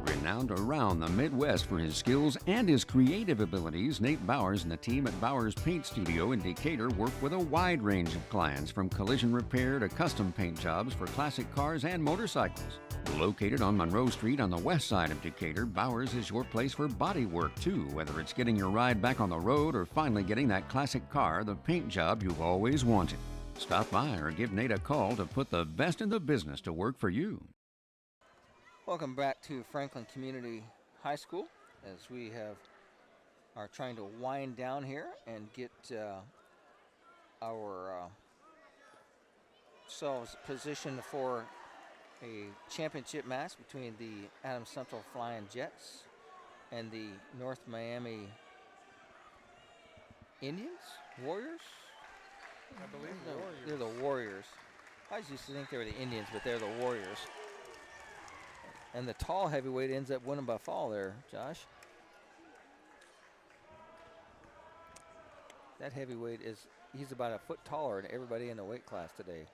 Renowned around the Midwest for his skills and his creative abilities, Nate Bowers and the team at Bowers Paint Studio in Decatur work with a wide range of clients, from collision repair to custom paint jobs for classic cars and motorcycles. Located on Monroe Street on the west side of Decatur, Bowers is your place for body work too, whether it's getting your ride back on the road or finally getting that classic car, the paint job you've always wanted. Stop by or give Nate a call to put the best in the business to work for you. Welcome back to Franklin Community High School, as we are trying to wind down here and get our selves positioned for a championship match between the Adams Central Flying Jets and the North Miami Indians? Warriors? I believe No, Warriors. they're the Warriors. I used to think they were the Indians, but they're the Warriors. And the tall heavyweight ends up winning by fall there, Josh. That heavyweight he's about a foot taller than everybody in the weight class today.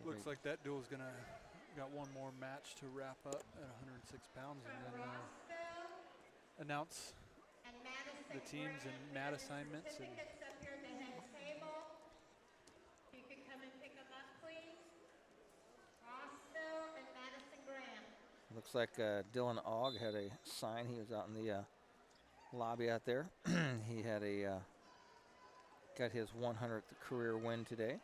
Looks like that duel's got one more match to wrap up at 106 pounds, and then announce the teams and mat assignments. And You could come and pick them up, please. Rossville and Madison Graham. Looks like Dylan Ogg had a sign. He was out in the lobby out there. He had got his 100th career win today.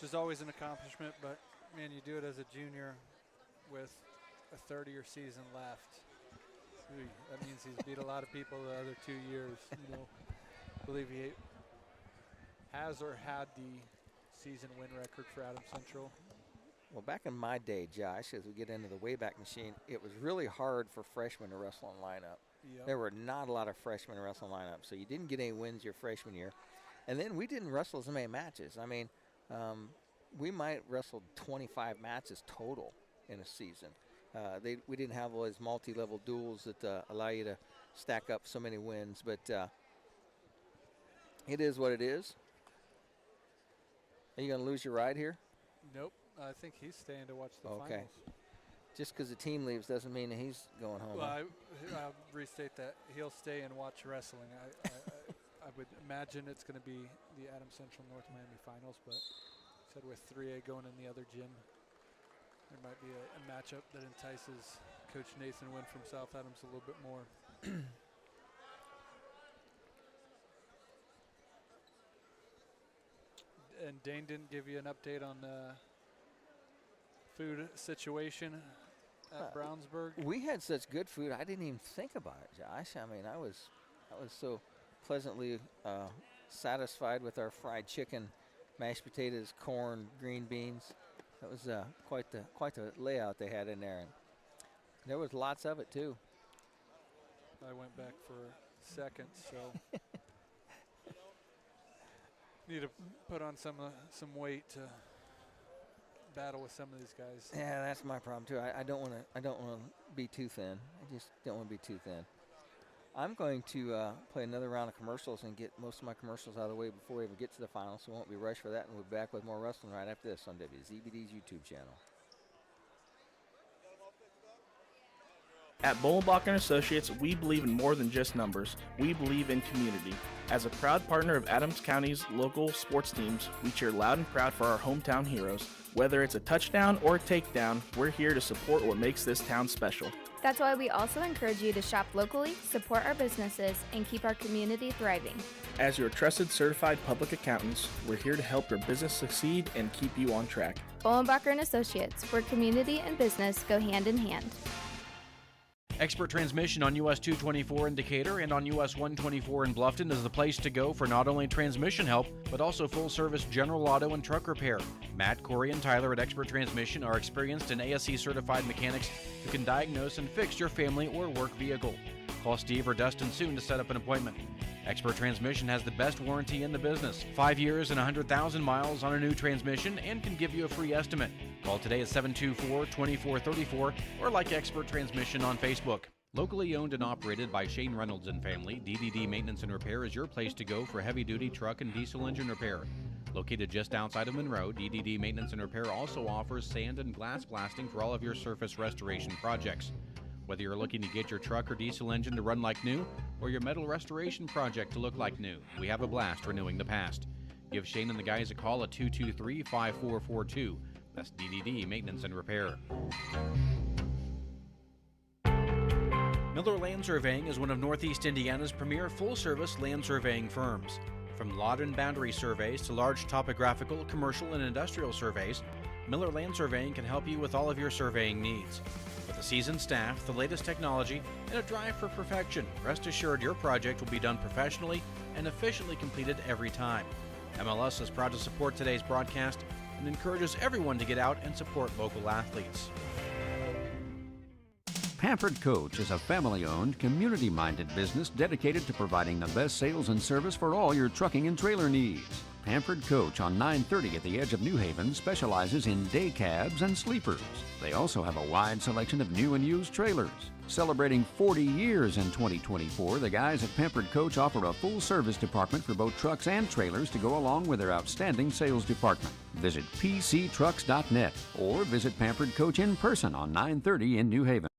which is always an accomplishment, but man, you do it as a junior with a 30-year season left. Ooh, that means he's beat a lot of people the other 2 years. You know, I believe he has or had the season win record for Adams Central. Well, back in my day, Josh, as we get into the Wayback Machine, it was really hard for freshmen to wrestle in lineup. Yep. There were not a lot of freshmen to wrestle in lineup, so you didn't get any wins your freshman year. And then we didn't wrestle as many matches. I mean, we might wrestle 25 matches total in a season. We didn't have all those multi-level duels that allow you to stack up so many wins, but it is what it is. Are you going to lose your ride here? Nope. I think he's staying to watch the Okay. finals. Just because the team leaves doesn't mean that he's going home. Well, I'll restate that. He'll stay and watch wrestling. I would imagine it's going to be the Adams Central North Miami finals, but said with 3A going in the other gym, there might be a matchup that entices Coach Nathan Wynn from South Adams a little bit more. And Dane didn't give you an update on the food situation at Brownsburg. We had such good food, I didn't even think about it, Josh. I mean, I was so pleasantly satisfied with our fried chicken, mashed potatoes, corn, green beans. That was quite the layout they had in there, and there was lots of it too. I went back for a second, so need to put on some weight to battle with some of these guys. Yeah, that's my problem too. I don't want to be too thin. I just don't want to be too thin. I'm going to play another round of commercials and get most of my commercials out of the way before we even get to the final, so we won't be rushed for that, and we'll be back with more wrestling right after this on WZBD's YouTube channel. At Bolenbacher & Associates, we believe in more than just numbers. We believe in community. As a proud partner of Adams County's local sports teams, we cheer loud and proud for our hometown heroes. Whether it's a touchdown or a takedown, we're here to support what makes this town special. That's why we also encourage you to shop locally, support our businesses, and keep our community thriving. As your trusted certified public accountants, we're here to help your business succeed and keep you on track. Bolenbacher & Associates, where community and business go hand in hand. Expert Transmission on US 224 in Decatur and on US 124 in Bluffton is the place to go for not only transmission help, but also full-service general auto and truck repair. Matt, Corey, and Tyler at Expert Transmission are experienced and ASE-certified mechanics who can diagnose and fix your family or work vehicle. Call Steve or Dustin soon to set up an appointment. Expert Transmission has the best warranty in the business. 5 years and 100,000 miles on a new transmission and can give you a free estimate. Call today at 724-2434 or like Expert Transmission on Facebook. Locally owned and operated by Shane Reynolds and family, DDD Maintenance and Repair is your place to go for heavy-duty truck and diesel engine repair. Located just outside of Monroe, DDD Maintenance and Repair also offers sand and glass blasting for all of your surface restoration projects. Whether you're looking to get your truck or diesel engine to run like new, or your metal restoration project to look like new, we have a blast renewing the past. Give Shane and the guys a call at 223-5442. That's DDD Maintenance and Repair. Miller Land Surveying is one of Northeast Indiana's premier full-service land surveying firms. From lot and boundary surveys to large topographical, commercial, and industrial surveys, Miller Land Surveying can help you with all of your surveying needs. With a seasoned staff, the latest technology, and a drive for perfection, rest assured your project will be done professionally and efficiently completed every time. MLS is proud to support today's broadcast and encourages everyone to get out and support local athletes. Pampered Coach is a family-owned, community-minded business dedicated to providing the best sales and service for all your trucking and trailer needs. Pampered Coach on 930 at the edge of New Haven specializes in day cabs and sleepers. They also have a wide selection of new and used trailers. Celebrating 40 years in 2024, the guys at Pampered Coach offer a full-service department for both trucks and trailers to go along with their outstanding sales department. Visit pctrucks.net or visit Pampered Coach in person on 930 in New Haven.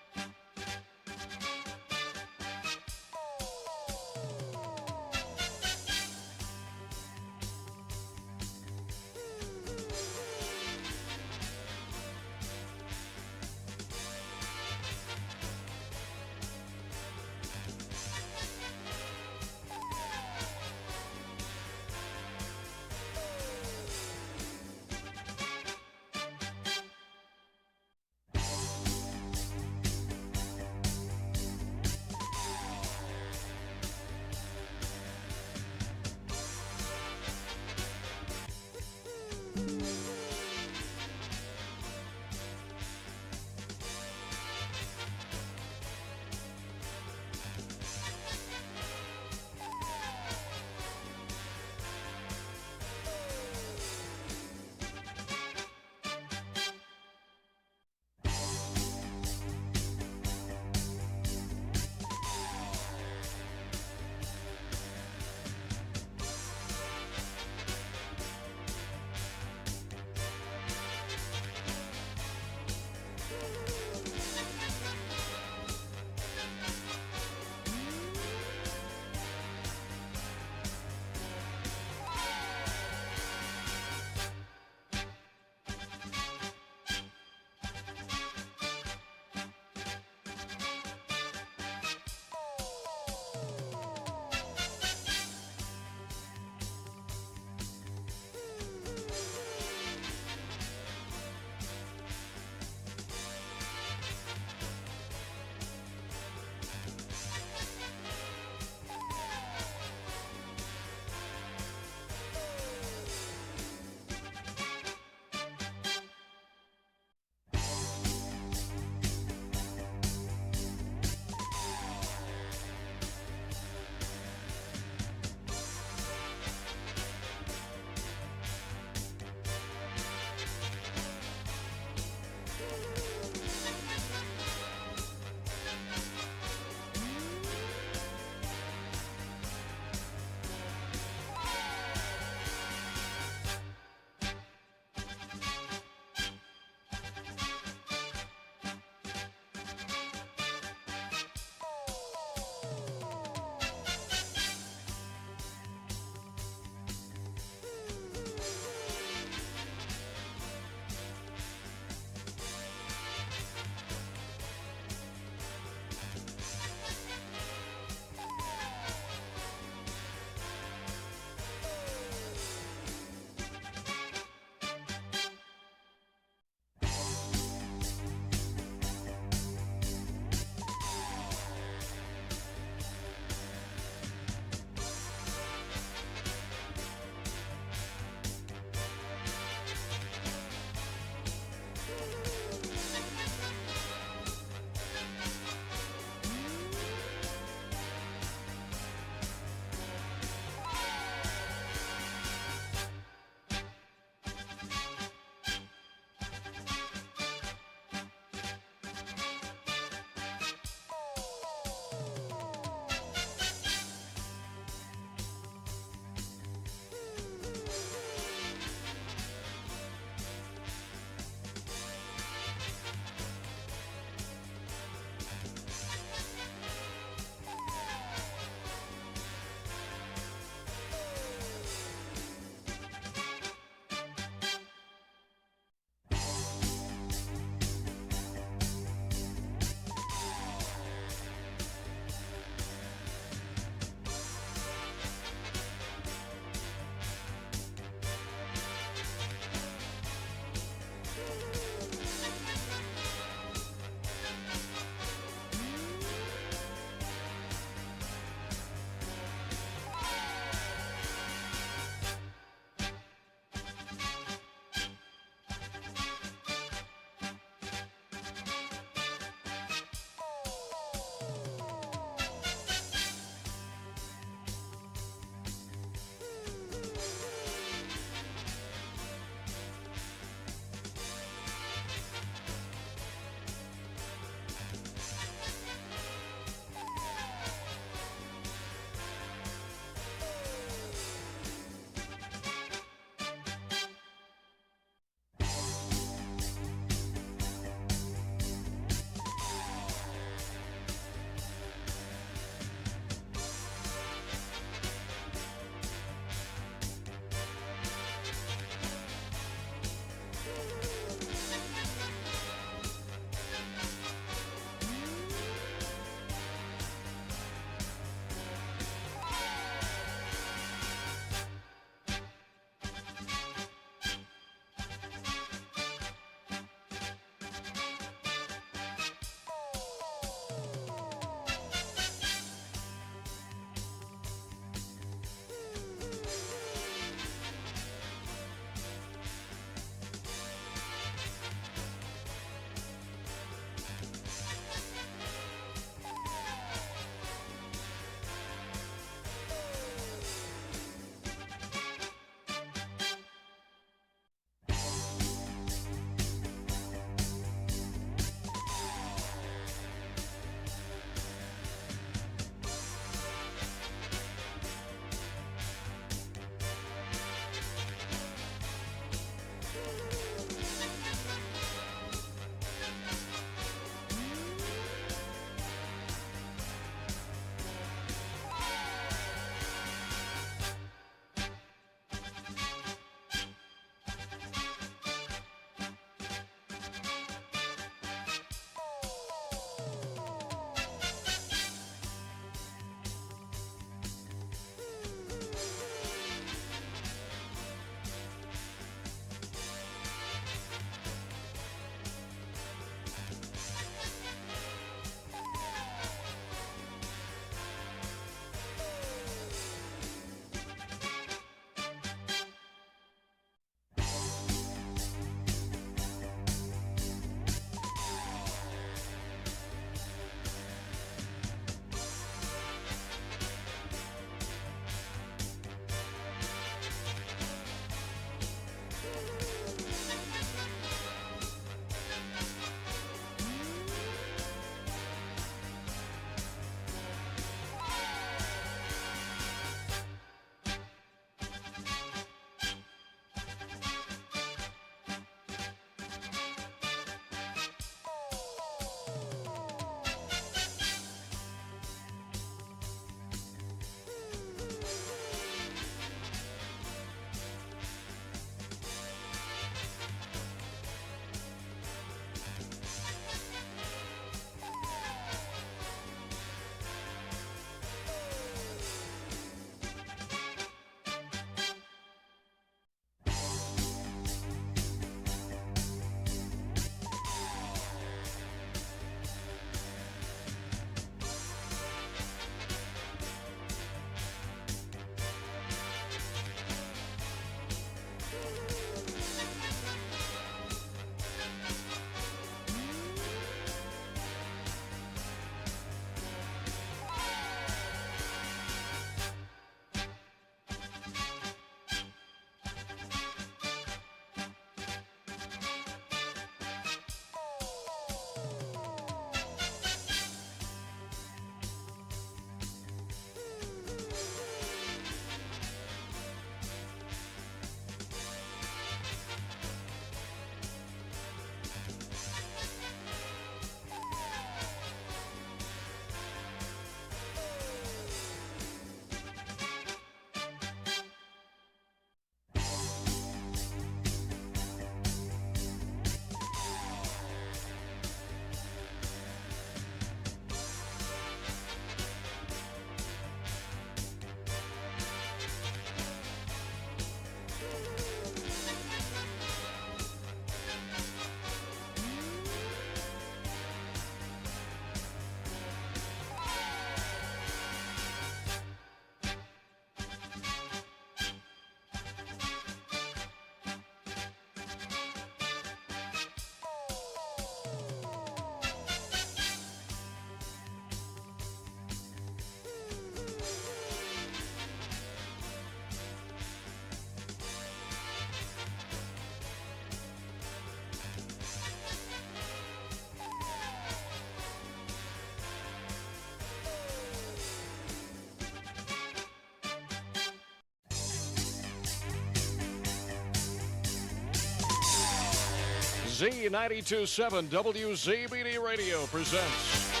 Z92.7 WZBD Radio presents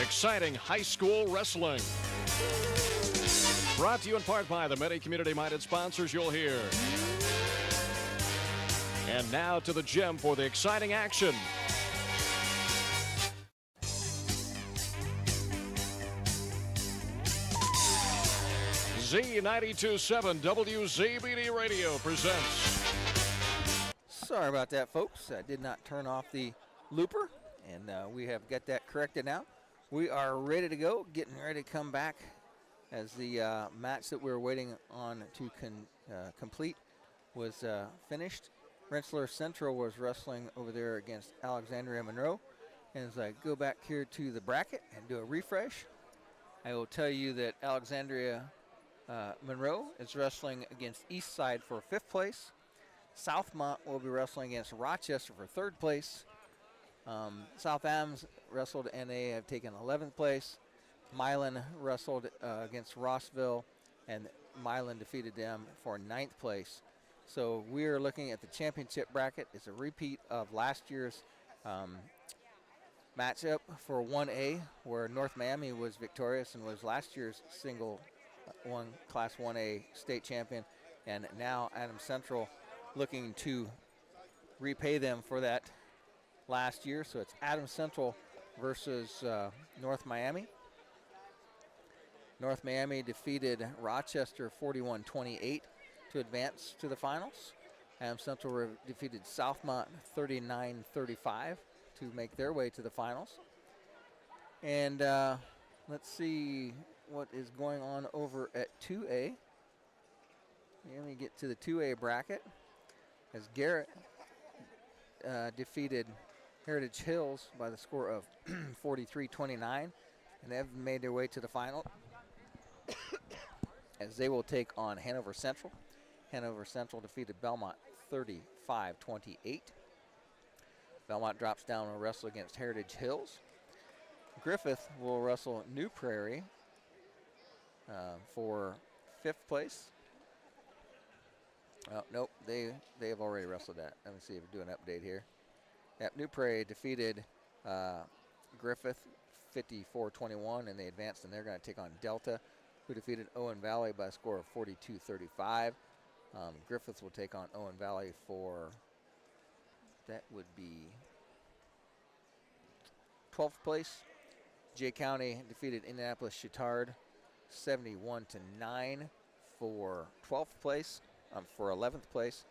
exciting high school wrestling. Brought to you in part by the many community-minded sponsors you'll hear. And now to the gym for the exciting action. Z92.7 WZBD Radio presents. Sorry about that, folks. I did not turn off the looper, and we have got that corrected now. We are ready to go, getting ready to come back as the match that we were waiting on to complete was finished. Rensselaer Central was wrestling over there against Alexandria Monroe. And as I go back here to the bracket and do a refresh, I will tell you that Alexandria Monroe is wrestling against Eastside for 5th place. Southmont will be wrestling against Rochester for 3rd place. South Adams wrestled and they have taken 11th place. Milan wrestled against Rossville, and Milan defeated them for 9th place. So we are looking at the championship bracket. It's a repeat of last year's matchup for 1A, where North Miami was victorious and was last year's Class 1A state champion, and now Adams Central looking to repay them for that last year. So it's Adams Central versus North Miami. North Miami defeated Rochester 41-28 to advance to the finals. Adams Central defeated Southmont 39-35 to make their way to the finals. And let's see what is going on over at 2A. Let me get to the 2A bracket as Garrett defeated Heritage Hills by the score of 43-29, and they've made their way to the final as they will take on Hanover Central. Hanover Central defeated Belmont 35-28. Belmont drops down and wrestle against Heritage Hills. Griffith will wrestle New Prairie for 5th place. Oh, nope, they have already wrestled that. Let me see if we do an update here. Yep, New Prairie defeated Griffith 54-21, and they advanced, and they're going to take on Delta, who defeated Owen Valley by a score of 42-35. Griffith will take on Owen Valley for, that would be 12th place. Jay County defeated Indianapolis Chittard 71-9 for 12th place, for 11th place.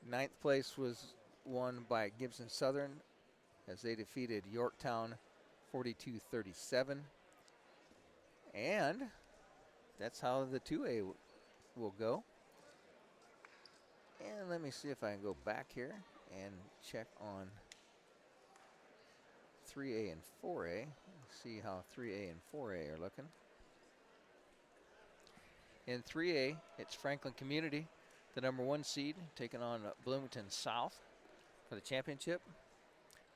9th place was won by Gibson Southern as they defeated Yorktown 42-37. And that's how the 2A will go. And let me see if I can go back here and check on 3A and 4A. See how 3A and 4A are looking. In 3A, it's Franklin Community, the #1 seed, taking on Bloomington South for the championship.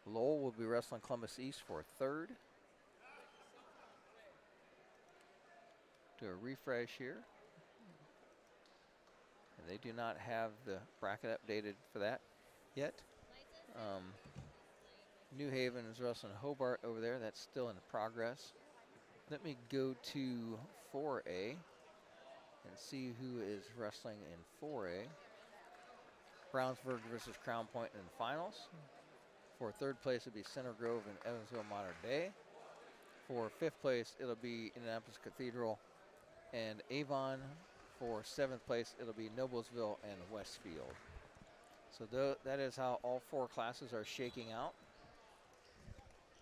Lowell will be wrestling Columbus East for 3rd. Do a refresh here. And they do not have the bracket updated for that yet. New Haven is wrestling Hobart over there. That's still in progress. Let me go to 4A and see who is wrestling in 4A. Brownsburg versus Crown Point in the finals. For 3rd place, it'll be Center Grove and Evansville Mater Dei. For 5th place, it'll be Indianapolis Cathedral and Avon. For 7th place, it'll be Noblesville and Westfield. So that is how all 4 classes are shaking out.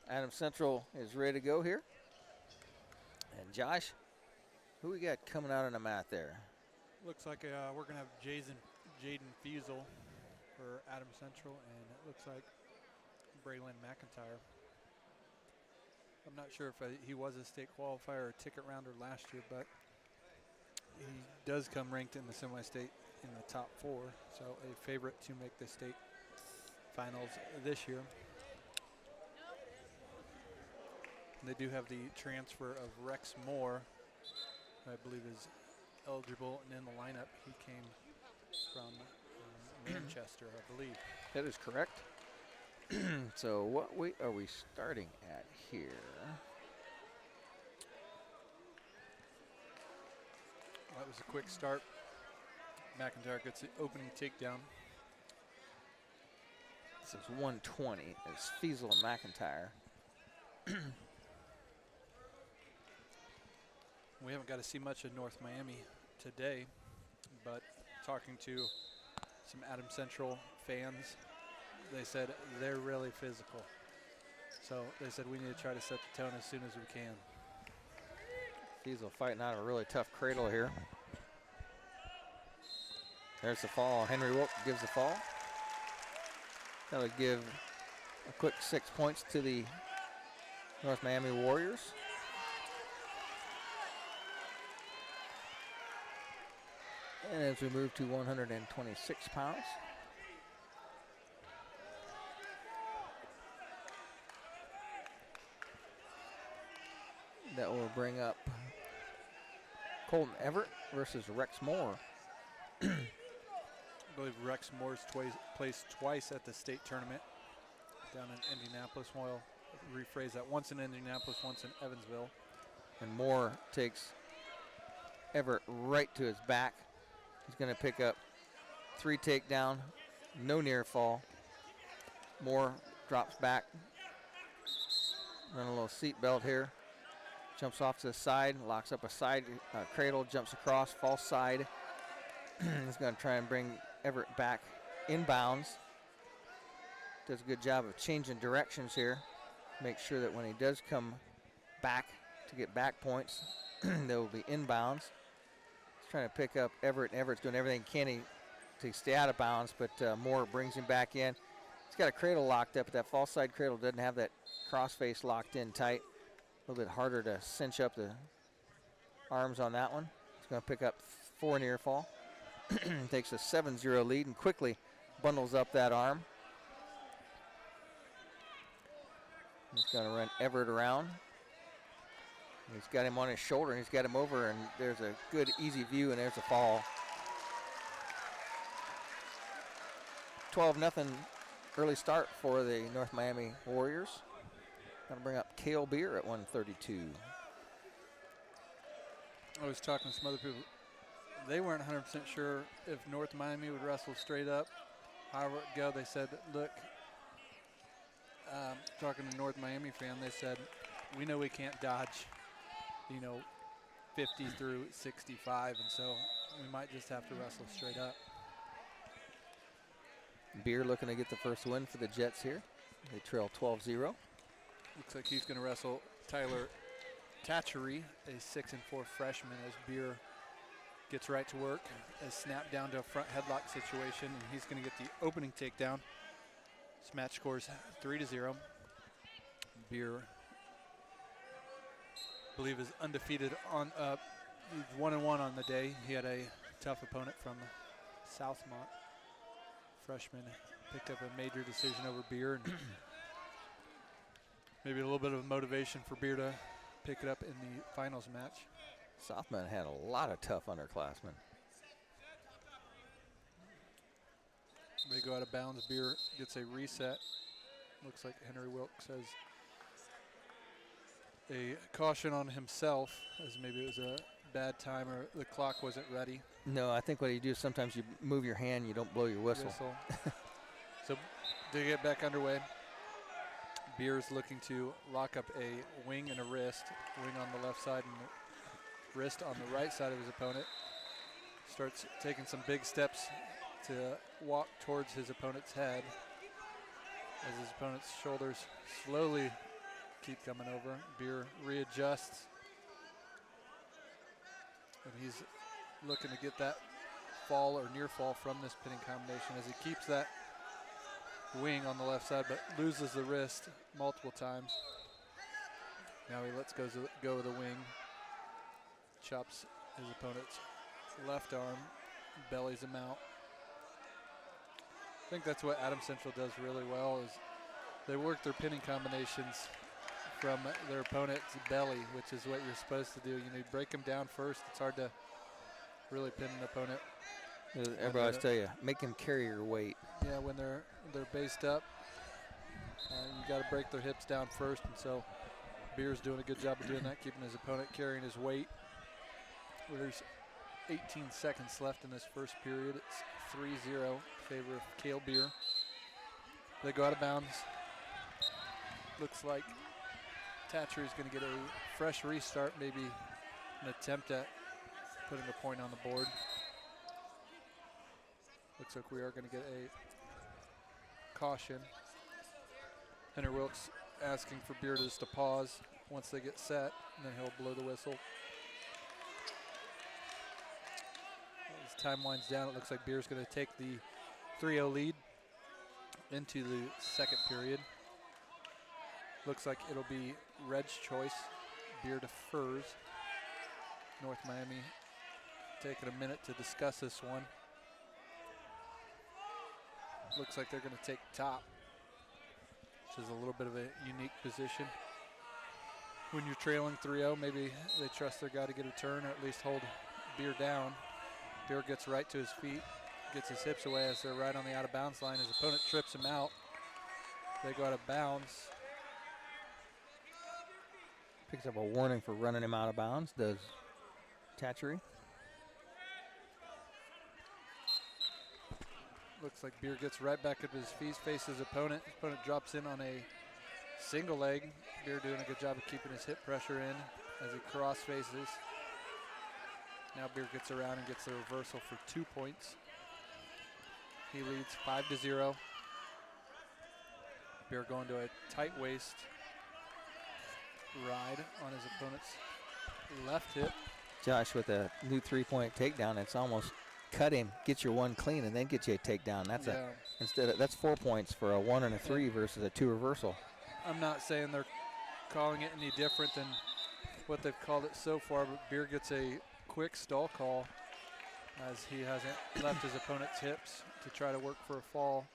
Adams Central is ready to go here. And Josh, who we got coming out on the mat there? Looks like we're going to have Jaden Fusel for Adams Central, and it looks like Braylon McIntyre. I'm not sure if he was a state qualifier or ticket rounder last year, but he does come ranked in the semi-state in the top 4, so a favorite to make the state finals this year. And they do have the transfer of Rex Moore, who I believe is eligible and in the lineup. He came from Manchester, I believe. That is correct. So what are we starting at here? That was a quick start. McIntyre gets the opening takedown. This is 120. It's Fiesel and McIntyre. We haven't got to see much of North Miami today, but talking to some Adams Central fans, they said they're really physical. So they said we need to try to set the tone as soon as we can. Fiesel fighting out a really tough cradle here. There's the fall. Henry Wilk gives the fall. That would give a quick 6 points to the North Miami Warriors. And as we move to 126 pounds. That will bring up Colton Everett versus Rex Moore. I believe Rex Moore's placed twice at the state tournament down in Indianapolis. We'll rephrase that, once in Indianapolis, once in Evansville. And Moore takes Everett right to his back. He's going to pick up 3 takedown, no near fall. Moore drops back, run a little seat belt here. Jumps off to the side, locks up a side cradle, jumps across, false side. He's going to try and bring Everett back inbounds. Does a good job of changing directions here. Make sure that when he does come back to get back points, they will be inbounds. He's trying to pick up Everett, and Everett's doing everything he can to stay out of bounds, but Moore brings him back in. He's got a cradle locked up, but that false side cradle doesn't have that crossface locked in tight. A little bit harder to cinch up the arms on that one. He's going to pick up 4 near fall. Takes a 7-0 lead and quickly bundles up that arm. He's going to run Everett around. He's got him on his shoulder and he's got him over, and there's a good easy view, and there's a fall. 12-0 early start for the North Miami Warriors. Going to bring up Cale Beer at 132. I was talking to some other people. They weren't 100% sure if North Miami would wrestle straight up. However it go, they said, look, talking to North Miami fan, they said, we know we can't dodge, 50 through 65, and so we might just have to wrestle straight up. Beer looking to get the first win for the Jets here. They trail 12-0. Looks like he's going to wrestle Tyler Tatchery, a 6'4" freshman, as Beer gets right to work, is snapped down to a front headlock situation, and he's going to get the opening takedown. This match scores 3-0. Beer, I believe, is undefeated on 1-1 on the day. He had a tough opponent from Southmont. Freshman picked up a major decision over Beer, and maybe a little bit of motivation for Beer to pick it up in the finals match. Southmont had a lot of tough underclassmen. They go out of bounds. Beer gets a reset. Looks like Henry Wilkes has a caution on himself, as maybe it was a bad time or the clock wasn't ready. No, I think what you do is sometimes you move your hand, you don't blow your whistle. So they get back underway. Beer's looking to lock up a wing and a wrist. Wing on the left side and the wrist on the right side of his opponent. Starts taking some big steps to walk towards his opponent's head, as his opponent's shoulders slowly keep coming over. Beer readjusts, and he's looking to get that fall or near fall from this pinning combination, as he keeps that wing on the left side but loses the wrist multiple times. Now he lets go of the wing, chops his opponent's left arm, bellies him out. I think that's what Adams Central does really well, is they work their pinning combinations from their opponent's belly, which is what you're supposed to do. You break them down first. It's hard to really pin an opponent. Everybody always tell you, make them carry your weight. Yeah, when they're based up, you got to break their hips down first, and so Beer's doing a good job of doing that, keeping his opponent carrying his weight. There's 18 seconds left in this first period. It's 3-0 in favor of Cale Beer. They go out of bounds. Looks like Thatcher is going to get a fresh restart, maybe an attempt at putting a point on the board. Looks like we are going to get a caution. Henry Wilkes asking for Beer just to pause once they get set, and then he'll blow the whistle. As time winds down, it looks like Beer's going to take the 3-0 lead into the second period. Looks like it'll be Red's choice. Beer defers. North Miami taking a minute to discuss this one. Looks like they're going to take top, which is a little bit of a unique position. When you're trailing 3-0, maybe they trust their guy to get a turn or at least hold Beer down. Beer gets right to his feet, gets his hips away as they're right on the out-of-bounds line. His opponent trips him out. They go out of bounds. Picks up a warning for running him out of bounds, does Tatchery. Looks like Beer gets right back up to his feet, faces his opponent. His opponent drops in on a single leg. Beer doing a good job of keeping his hip pressure in as he cross faces. Now Beer gets around and gets the reversal for 2 points. He leads 5-0. Beer going to a tight waist ride on his opponent's left hip. Josh with a new 3-point takedown. It's almost cut him, get your one clean, and then get you a takedown. That's that's 4 points for a 1 and a 3 versus a 2 reversal. I'm not saying they're calling it any different than what they've called it so far, but Beer gets a quick stall call as he hasn't left his opponent's hips to try to work for a fall.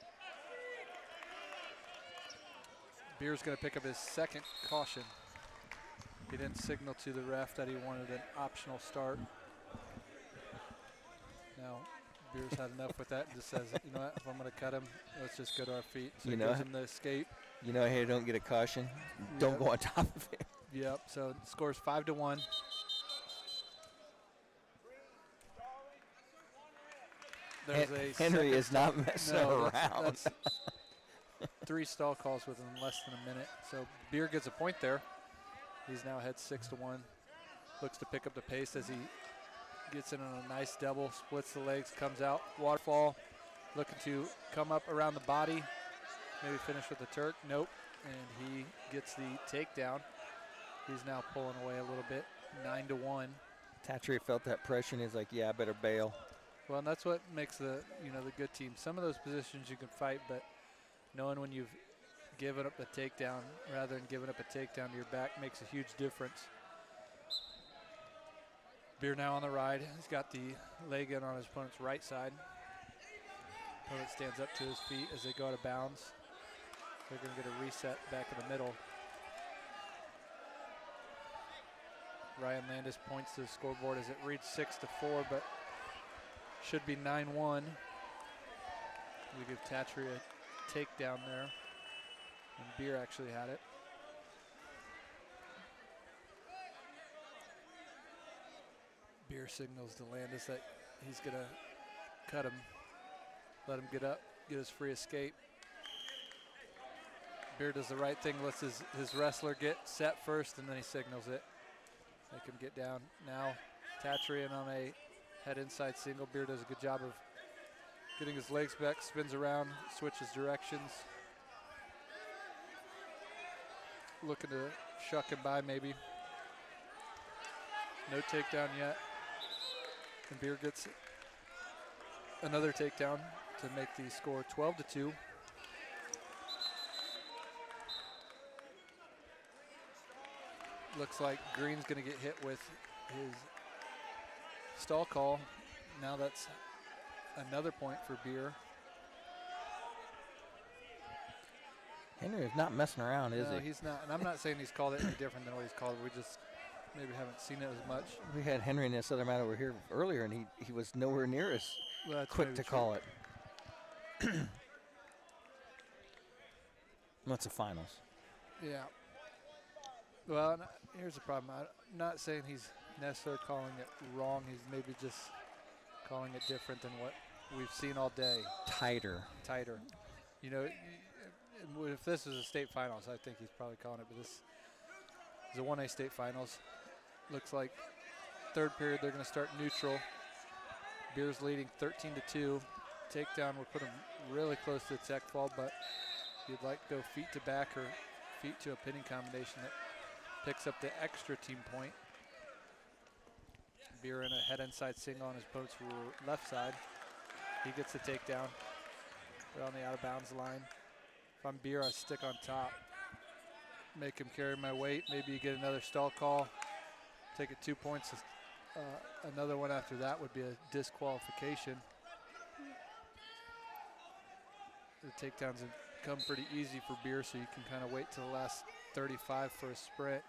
Beer's going to pick up his second caution. He didn't signal to the ref that he wanted an optional start. Now, Beer's had enough with that and just says, you know what, if I'm going to cut him, let's just go to our feet. So he gives him the escape. You know, here don't get a caution. Don't go on top of it. Yep, so it scores 5-1. Henry is not messing around. That's 3 stall calls within less than a minute. So Beer gets a point there. He's now ahead 6-1. Looks to pick up the pace as he gets in on a nice double, splits the legs, comes out. Waterfall looking to come up around the body. Maybe finish with the Turk. Nope. And he gets the takedown. He's now pulling away a little bit. 9-1. Tatchery felt that pressure and he's like, yeah, I better bail. Well, and that's what makes the good team. Some of those positions you can fight, but knowing when you've given up a takedown rather than giving up a takedown to your back makes a huge difference. Beer now on the ride. He's got the leg in on his opponent's right side. Opponent stands up to his feet as they go out of bounds. They're going to get a reset back in the middle. Ryan Landis points to the scoreboard as it reads 6-4, but should be 9-1. We give Tatchery a takedown there. And Beer actually had it. Beer signals to Landis that he's going to cut him, let him get up, get his free escape. Beer does the right thing, lets his wrestler get set first, and then he signals it. They can get down. Now Tatchery in on a head inside single. Beer does a good job of getting his legs back, spins around, switches directions. Looking to shuck him by maybe. No takedown yet. And Beer gets another takedown to make the score 12-2. Looks like Green's going to get hit with his stall call. Now that's another point for Beer. Henry is not messing around, is he? No, he's not. And I'm not saying he's called it any different than what he's called. We just maybe haven't seen it as much. We had Henry in this other mat over here earlier, and he was nowhere near as quick to call it. What's the finals? Yeah. Well, here's the problem. I'm not saying he's necessarily calling it wrong. He's maybe just calling it different than what we've seen all day. Tighter. You know, if this was a state finals, I think he's probably calling it, but this is a 1A state finals. Looks like third period they're going to start neutral. Beer's leading 13-2. Takedown will put him really close to the tech fall, but you'd like to go feet to back or feet to a pinning combination that picks up the extra team point. Beer in a head inside single on his opponent's left side. He gets the takedown. They're on the out of bounds line. If I'm Beer, I stick on top. Make him carry my weight. Maybe you get another stall call. Take it 2 points. Another one after that would be a disqualification. The takedowns have come pretty easy for Beer, so you can kind of wait till the last 35 for a sprint.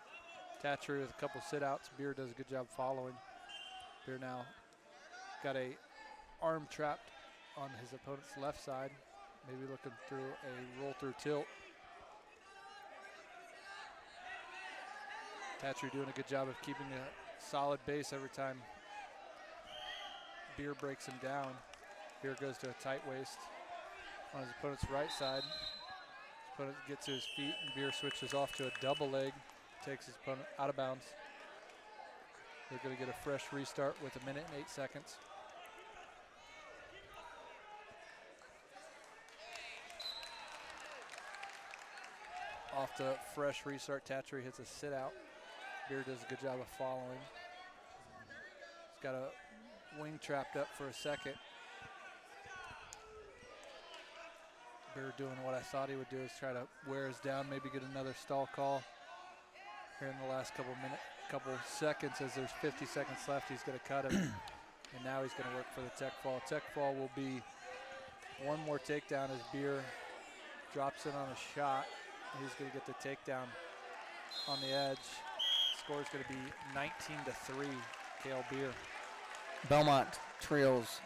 Tatchery with a couple sit-outs. Beer does a good job following. Beer now got a arm trapped on his opponent's left side. Maybe looking through a roll-through tilt. Tatchery doing a good job of keeping a solid base every time Beer breaks him down. Beer goes to a tight waist on his opponent's right side. His opponent gets to his feet, and Beer switches off to a double leg, takes his opponent out of bounds. They're going to get a fresh restart with 1 minute and 8 seconds. Off the fresh restart, Tatchery hits a sit out. Beer does a good job of following. He's got a wing trapped up for a second. Beer doing what I thought he would do, is try to wear us down, maybe get another stall call here in the last couple seconds. As there's 50 seconds left, he's going to cut him. And now he's going to work for the tech fall. Tech fall will be one more takedown as Beer drops in on a shot. He's going to get the takedown on the edge. Score is going to be 19-3, Cale Beer. Belmont trails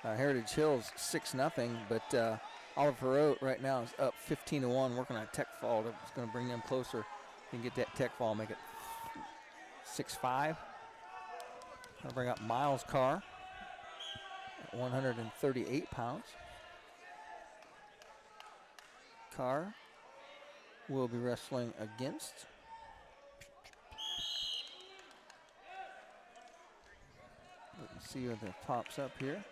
Heritage Hills 6-0, but Oliver Perot right now is up 15-1, working on a tech fall. That's going to bring them closer. He can get that tech fall, make it 6-5. I'll bring up Miles Carr at 138 pounds. Carr will be wrestling against let's see what that pops up here.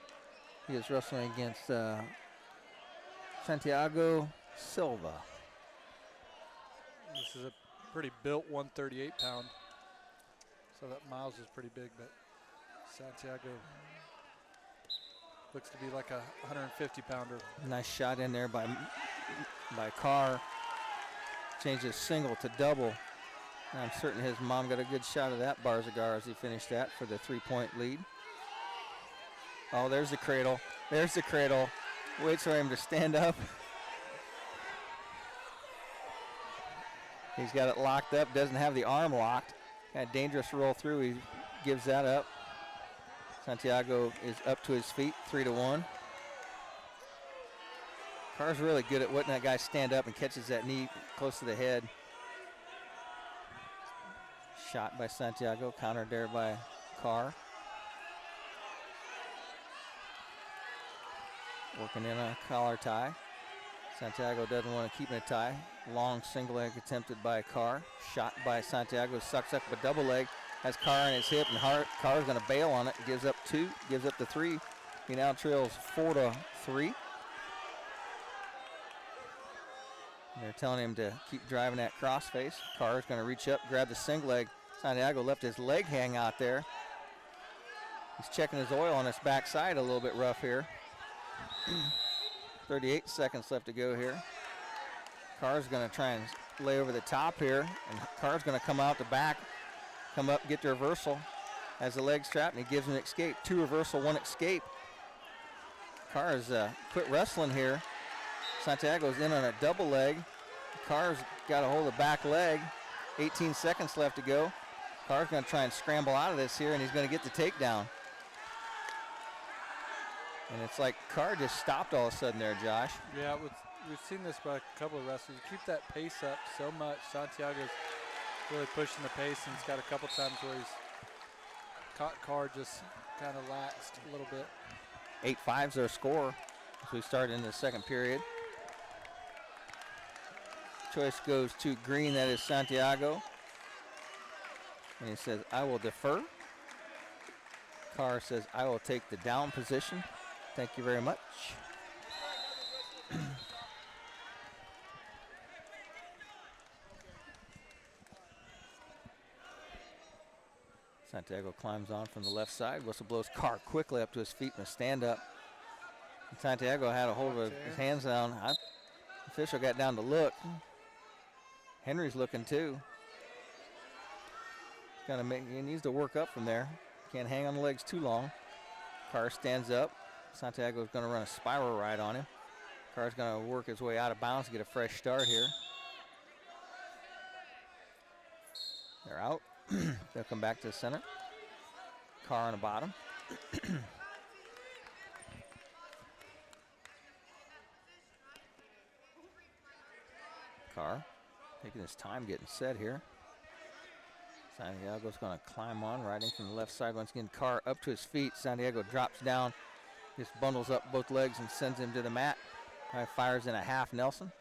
He is wrestling against Santiago Silva. This is a pretty built 138 pound. So that Miles is pretty big, but Santiago looks to be like a 150 pounder. Nice shot in there by Carr. Changes single to double. And I'm certain his mom got a good shot of that Barzagar as he finished that for the 3-point lead. Oh, there's the cradle. There's the cradle. Waits for him to stand up. He's got it locked up, doesn't have the arm locked. Got a dangerous roll through. He gives that up. Santiago is up to his feet, 3-1. Carr's really good at letting that guy stand up and catches that knee close to the head. Shot by Santiago, countered there by Carr. Working in a collar tie. Santiago doesn't want to keep in a tie. Long single leg attempted by Carr. Shot by Santiago, sucks up a double leg. Has Carr on his hip, and Carr's going to bail on it. Gives up 2, gives up the 3. He now trails 4-3. They're telling him to keep driving that crossface. Carr's going to reach up, grab the single leg. Santiago left his leg hang out there. He's checking his oil on his backside, a little bit rough here. 38 seconds left to go here. Carr's going to try and lay over the top here, and Carr's going to come out the back, come up, get the reversal. Has the legs trapped, and he gives him an escape. 2 reversal, 1 escape. Carr's quit wrestling here. Santiago's in on a double leg. Carr's got a hold of the back leg. 18 seconds left to go. Carr's going to try and scramble out of this here, and he's going to get the takedown. And it's like Carr just stopped all of a sudden there, Josh. Yeah, we've seen this by a couple of wrestlers. You keep that pace up so much. Santiago's really pushing the pace, and he's got a couple times where he's caught Carr just kind of laxed a little bit. 8-5's their score as we start in the second period. Choice goes to green, that is Santiago. And he says, I will defer. Carr says, I will take the down position. Thank you very much. Santiago climbs on from the left side. Whistle blows. Carr quickly up to his feet in a stand-up. Santiago had a hold of his hands down. Official got down to look. Henry's looking too. He needs to work up from there. Can't hang on the legs too long. Carr stands up. Santiago's going to run a spiral ride on him. Carr's going to work his way out of bounds to get a fresh start here. They're out. They'll come back to the center. Carr on the bottom. Carr taking his time getting set here. Santiago's going to climb on, riding from the left side. Once again, Carr up to his feet. Santiago drops down, just bundles up both legs and sends him to the mat. Fires in a half Nelson.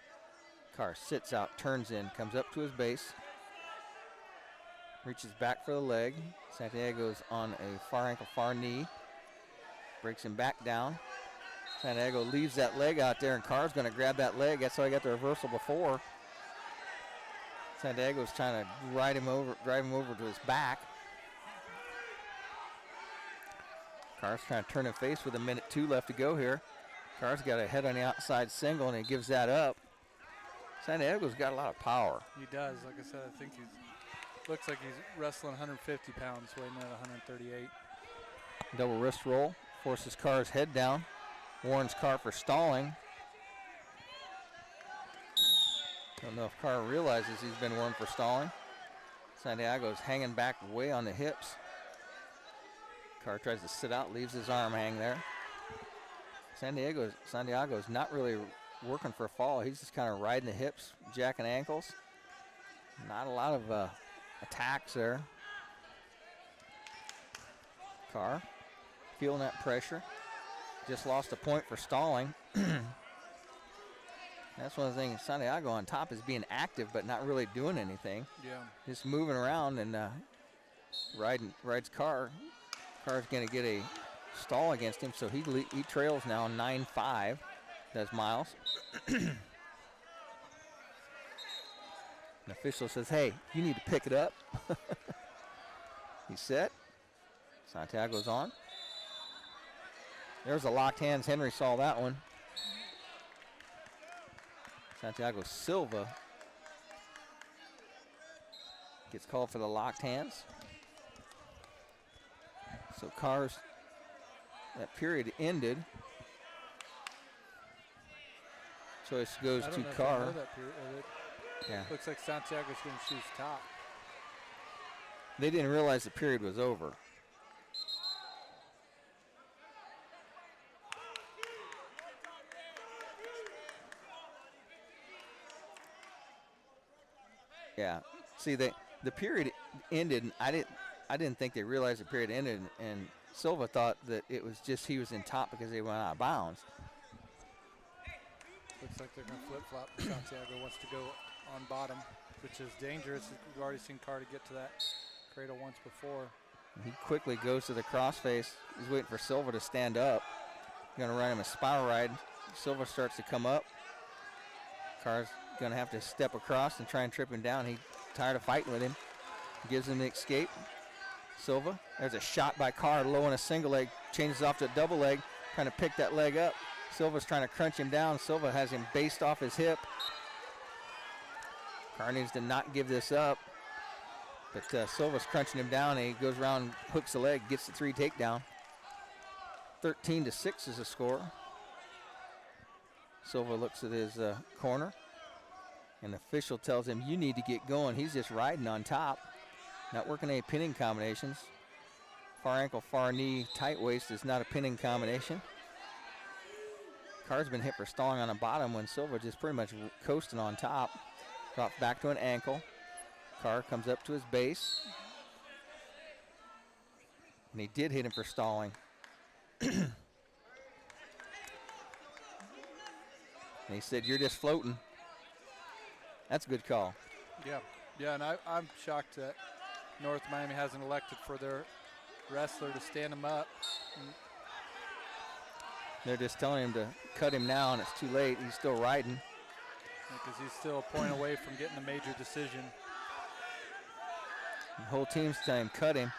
Carr sits out, turns in, comes up to his base. Reaches back for the leg. Santiago's on a far ankle, far knee. Breaks him back down. Santiago leaves that leg out there, and Carr's going to grab that leg. That's how he got the reversal before. Santiago's trying to drive him over to his back. Carr's trying to turn him face with 1:02 left to go here. Carr's got a head on the outside single, and he gives that up. Santiago's got a lot of power. He does. Like I said, I think looks like he's wrestling 150 pounds, weighing in at 138. Double wrist roll, forces Carr's head down. Warns Carr for stalling. Don't know if Carr realizes he's been warned for stalling. Santiago's hanging back way on the hips. Carr tries to sit out, leaves his arm hang there. Santiago's not really working for a fall. He's just kind of riding the hips, jacking ankles. Not a lot of attacks there. Carr feeling that pressure. Just lost a point for stalling. That's one of the things. Santiago on top is being active but not really doing anything. Yeah. Just moving around and rides Carr. Carr's going to get a stall against him, so he trails now 9-5. Does Miles. An official says, hey, you need to pick it up. He's set. Santiago's on. There's a locked hands. Henry saw that one. Santiago Silva gets called for the locked hands. So that period ended. Choice goes to Carr. Yeah. Looks like Santiago's going to choose top. They didn't realize the period was over. Yeah. See, the period ended, and I didn't think they realized the period ended, and Silva thought that it was just he was in top because they went out of bounds. Looks like they're going to flip-flop. Santiago wants to go on bottom, which is dangerous. We've already seen Carr to get to that cradle once before. He quickly goes to the crossface. He's waiting for Silva to stand up. Going to run him a spiral ride. Silva starts to come up. Carr's going to have to step across and try and trip him down. He's tired of fighting with him. Gives him the escape. Silva, there's a shot by Carr, low on a single leg, changes off to a double leg, trying to pick that leg up. Silva's trying to crunch him down. Silva has him based off his hip. Carr needs to not give this up. But Silva's crunching him down, and he goes around, hooks the leg, gets the 3 takedown. 13-6 is the score. Silva looks at his corner, and the official tells him, you need to get going. He's just riding on top. Not working any pinning combinations. Far ankle, far knee, tight waist is not a pinning combination. Carr's been hit for stalling on the bottom when Silva just pretty much coasting on top. Drops back to an ankle. Carr comes up to his base. And he did hit him for stalling. And he said, "You're just floating." That's a good call. Yeah, and I'm shocked that North Miami hasn't elected for their wrestler to stand him up. They're just telling him to cut him now, and it's too late. He's still riding. Because he's still a point away from getting a major decision. The whole team's telling him, cut him.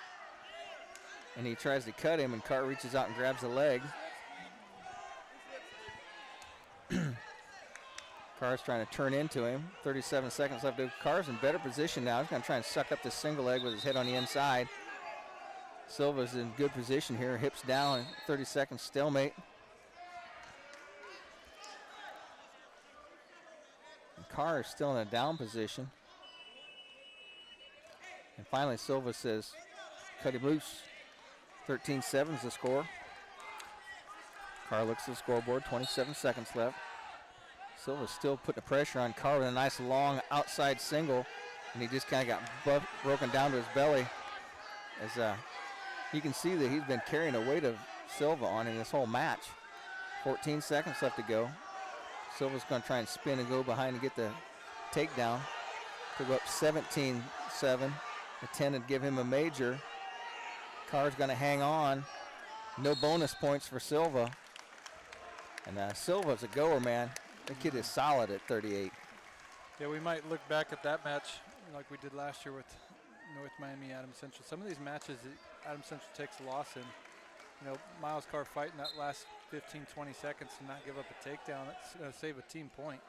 And he tries to cut him, and Carr reaches out and grabs the leg. Carr's trying to turn into him. 37 seconds left. Carr's in better position now. He's going to try and suck up this single leg with his head on the inside. Silva's in good position here. Hips down. 30 seconds stalemate. And Carr is still in a down position. And finally Silva says, cut him loose. 13-7 is the score. Carr looks at the scoreboard. 27 seconds left. Silva's still putting the pressure on Carr with a nice long outside single, and he just kind of got broken down to his belly. As you can see that he's been carrying the weight of Silva on in this whole match. 14 seconds left to go. Silva's going to try and spin and go behind and get the takedown to go up 17-7. The 10 would give him a major. Carr's going to hang on. No bonus points for Silva. And Silva's a goer, man. The kid is solid at 38. Yeah, we might look back at that match like we did last year with North Miami Adams Central. Some of these matches that Adams Central takes a loss in. You know, Miles Carr fighting that last 15, 20 seconds and not give up a takedown. It's going to save a team point.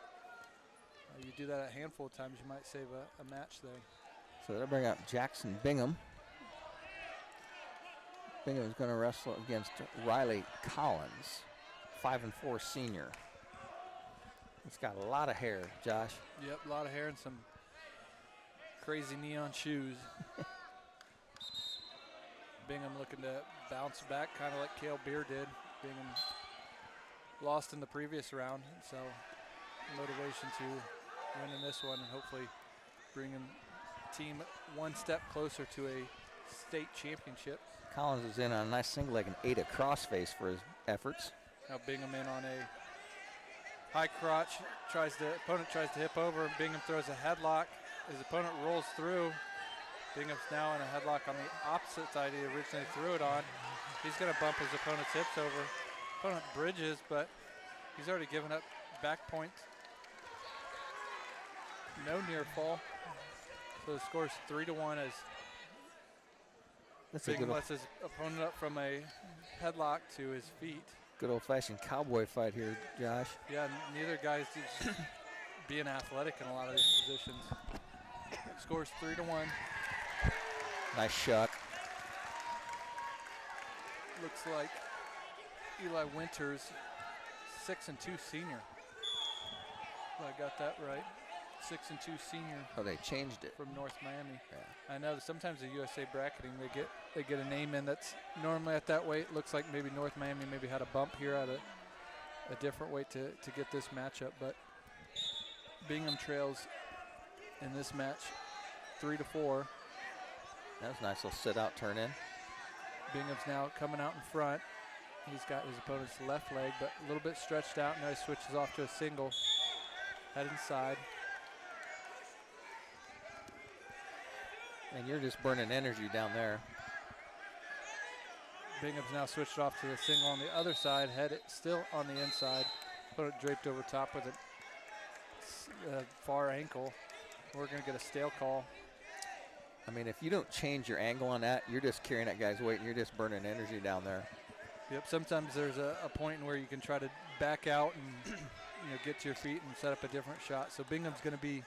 You do that a handful of times, you might save a match there. So they'll bring up Jackson Bingham. Bingham is going to wrestle against Riley Collins, 5'4" senior. He's got a lot of hair, Josh. Yep, a lot of hair and some crazy neon shoes. Bingham looking to bounce back, kind of like Cale Beer did. Bingham lost in the previous round, so motivation to win in this one and hopefully bringing team one step closer to a state championship. Collins is in on a nice single leg and ate a crossface for his efforts. Now Bingham in on a high crotch, opponent tries to hip over, and Bingham throws a headlock. His opponent rolls through. Bingham's now in a headlock on the opposite side he originally threw it on. He's going to bump his opponent's hips over. Opponent bridges, but he's already given up back point. No near fall. So the score's 3-1 as Bingham lets his opponent up from a headlock to his feet. Good old-fashioned cowboy fight here, Josh. Yeah, neither guy's just being athletic in a lot of these positions. Scores 3-1. Nice shot. Looks like Eli Winters, 6'2" senior. If I got that right. 6'2" senior. Oh, they changed it. From North Miami. Yeah. I know that sometimes the USA bracketing, they get a name in that's normally at that weight. Looks like maybe North Miami maybe had a bump here at a different weight to get this matchup, but Bingham trails in this match 3-4. That was a nice little sit-out turn in. Bingham's now coming out in front. He's got his opponent's left leg, but a little bit stretched out. Now he switches off to a single. Head inside. And you're just burning energy down there. Bingham's now switched off to the single on the other side. Head still on the inside. Opponent draped over top with a far ankle. We're going to get a stale call. I mean, if you don't change your angle on that, you're just carrying that guy's weight and you're just burning energy down there. Yep, sometimes there's a point where you can try to back out and get to your feet and set up a different shot. So Bingham's going to be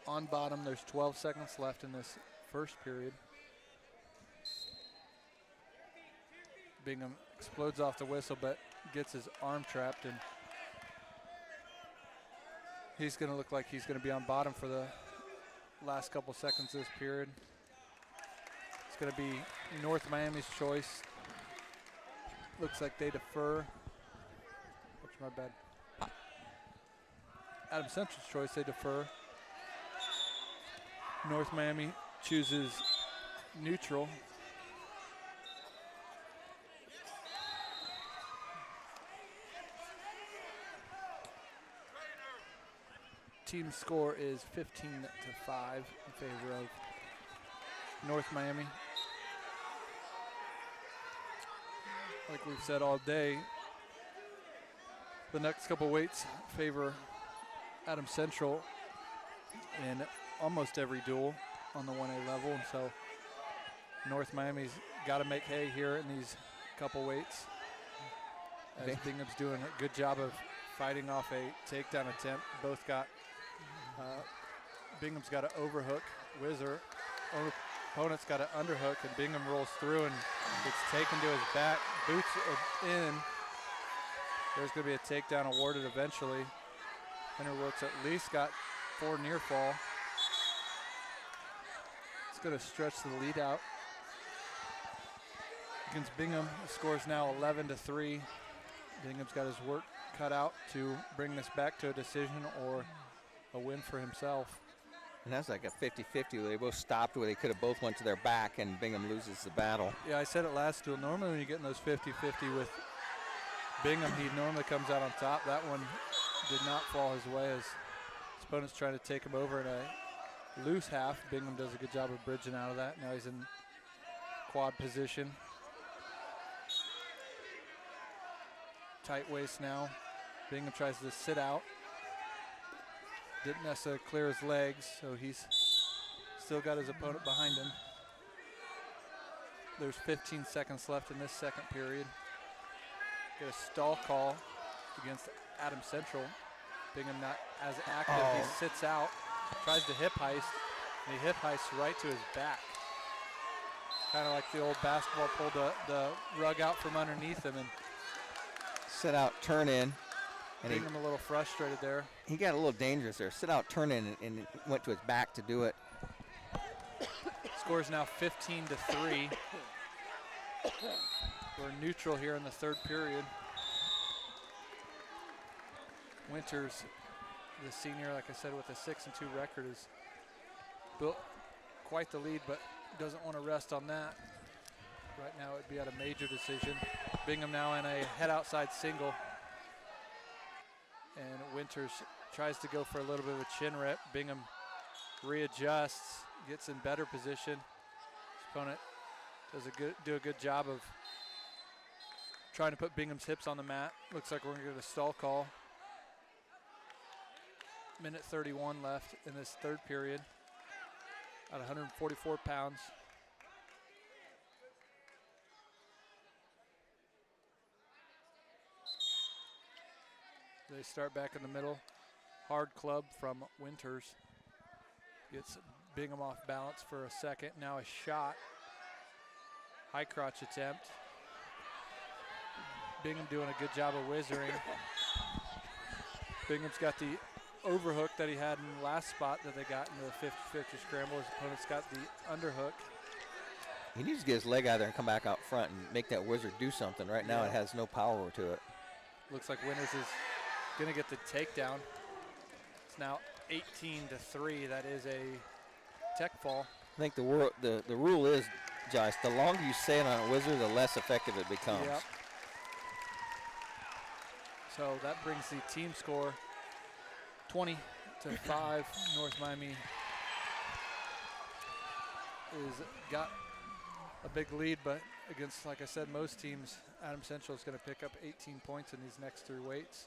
on bottom. There's 12 seconds left in this first period. Bingham explodes off the whistle, but gets his arm trapped, and he's going to look like he's going to be on bottom for the last couple seconds of this period. It's going to be North Miami's choice. Looks like they defer. Oops, my bad. Adams Central's choice, they defer. North Miami chooses neutral. Team score is 15-5 in favor of North Miami. Like we've said all day, the next couple weights favor Adams Central in almost every duel on the 1A level, and so North Miami's got to make hay here in these couple weights. As Bingham's doing a good job of fighting off a takedown attempt. Both got, Bingham's got an overhook, Whizzer. Opponent's got an underhook, and Bingham rolls through and gets taken to his back. Boots in. There's going to be a takedown awarded eventually. Henry Wilkes at least got 4 near fall. It's going to stretch the lead out against Bingham. The score is now 11-3. Bingham's got his work cut out to bring this back to a decision or a win for himself. And that's like a 50-50. They both stopped where they could have both went to their back, and Bingham loses the battle. Yeah, I said it last duel. Normally when you get in those 50-50 with Bingham, he normally comes out on top. That one did not fall his way as his opponent's trying to take him over in a loose half. Bingham does a good job of bridging out of that. Now he's in quad position. Tight waist now. Bingham tries to sit out. Didn't necessarily clear his legs, so he's still got his opponent behind him. There's 15 seconds left in this second period. Get a stall call against Adams Central. Bingham not as active. He sits out, tries to hip heist, and he hip heists right to his back. Kind of like the old basketball, pulled the rug out from underneath him and sit out, turn in. And Bingham a little frustrated there. He got a little dangerous there. Sit out, turn in, and went to his back to do it. Score's now 15-3. We're neutral here in the third period. Winters, the senior, like I said, with a 6-2 record, has built quite the lead, but doesn't want to rest on that. Right now it'd be at a major decision. Bingham now in a head outside single. And Winters tries to go for a little bit of a chin rip. Bingham readjusts, gets in better position. His opponent does do a good job of trying to put Bingham's hips on the mat. Looks like we're going to get a stall call. Minute 31 left in this third period at 144 pounds. They start back in the middle. Hard club from Winters. Gets Bingham off balance for a second. Now a shot. High crotch attempt. Bingham doing a good job of whizzering. Bingham's got the overhook that he had in the last spot that they got in the 50-50 scramble. His opponent's got the underhook. He needs to get his leg out there and come back out front and make that whizzer do something. Right now it has no power to it. Looks like Winters is going to get the takedown. It's now 18-3. That is a tech fall. I think the rule is, Josh, the longer you stay on a whizzer, the less effective it becomes. Yep. So that brings the team score 20-5. North Miami is got a big lead, but against, like I said, most teams, Adams Central is going to pick up 18 points in these next 3 weights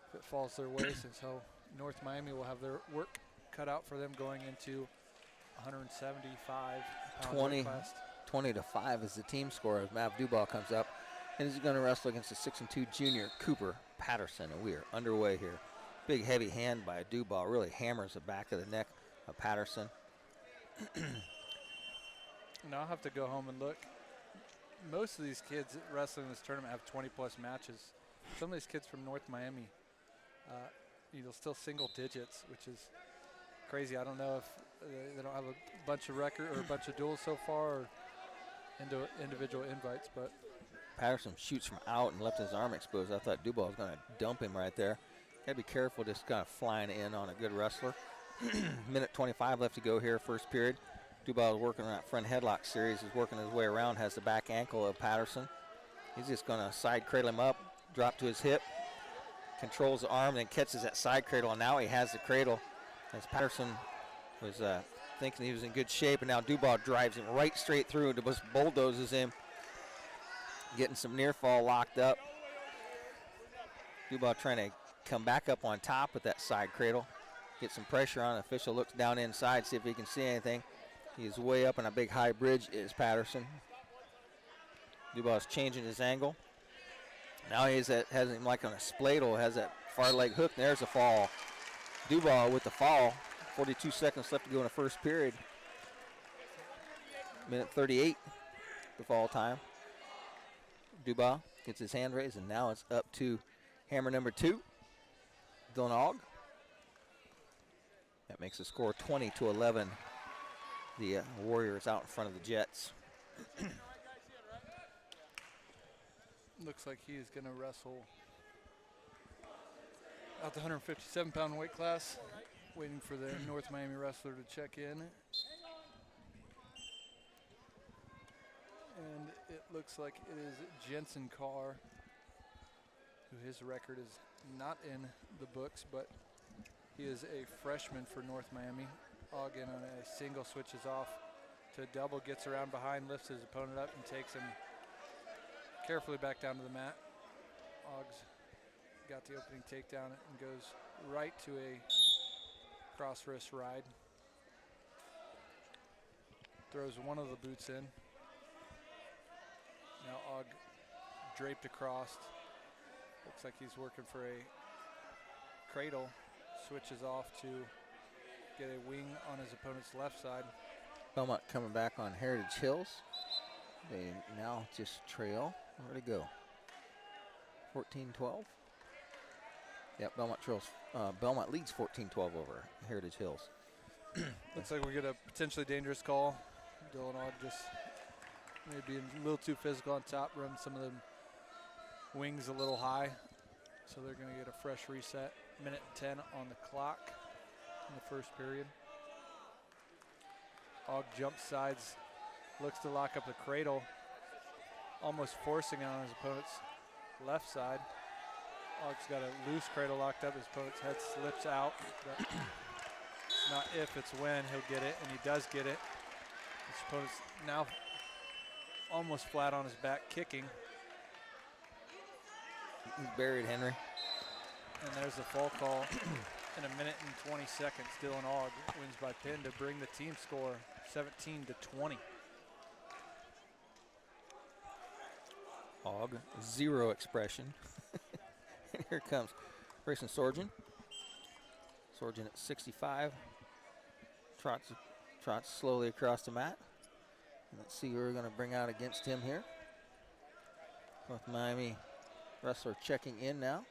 if it falls their way. And so North Miami will have their work cut out for them going into 175 20-5 is the team score as Mav Duval comes up, and he's going to wrestle against the 6'2" junior Cooper Patterson, and we are underway here. Big heavy hand by Duval, really hammers the back of the neck of Patterson. Now I'll have to go home and look. Most of these kids wrestling in this tournament have 20-plus matches. Some of these kids from North Miami, still single digits, which is crazy. I don't know if they don't have a bunch of record or a bunch of duels so far or individual invites, but Patterson shoots from out and left his arm exposed. I thought Dubois was going to dump him right there. Got to be careful just kind of flying in on a good wrestler. Minute 25 left to go here, first period. Dubois is working on that front headlock series. He's working his way around, has the back ankle of Patterson. He's just going to side cradle him up, drop to his hip, controls the arm, then catches that side cradle, and now he has the cradle. As Patterson was thinking he was in good shape, and now Dubois drives him right straight through and just bulldozes him, getting some near fall locked up. Dubois trying to come back up on top with that side cradle, get some pressure on. The official looks down inside, see if he can see anything. He's way up on a big high bridge is Patterson. Dubois is changing his angle. Now has him like on a spladle, has that far leg hook, and there's a fall. Dubois with the fall. 42 seconds left to go in the first period. Minute 38, the fall time. Dubois gets his hand raised, and now it's up to hammer number 2, Dylan Ogg. That makes the score 20-11. The Warriors out in front of the Jets. Looks like he is going to wrestle out the 157-pound weight class, waiting for the North Miami wrestler to check in. And it looks like it is Jensen Carr, who his record is not in the books, but he is a freshman for North Miami. Ogden on a single switches off to a double, gets around behind, lifts his opponent up, and takes him carefully back down to the mat. Oggs got the opening takedown and goes right to a cross wrist ride. Throws one of the boots in. Now Ogg draped across. Looks like he's working for a cradle. Switches off to get a wing on his opponent's left side. Belmont coming back on Heritage Hills. They now just trail. Where'd it go? 14-12. Yep, Belmont leads 14-12 over Heritage Hills. Looks like we get a potentially dangerous call. Dylan Ogg just maybe a little too physical on top, run some of them wings a little high. So they're going to get a fresh reset. Minute 10 on the clock in the first period. Ogg jumps sides, looks to lock up the cradle, almost forcing it on his opponent's left side. Ogg's got a loose cradle locked up. His opponent's head slips out. But not if, it's when he'll get it, and he does get it. His opponent's now almost flat on his back, kicking. He's buried, Henry. And there's the fall call. In a minute and 20 seconds, Dylan Ogg wins by pin to bring the team score 17-20. Ogg, zero expression. And here comes Grayson Sorgen. Sorgen at 65. Trots slowly across the mat. Let's see who we're going to bring out against him here. North Miami wrestler checking in now.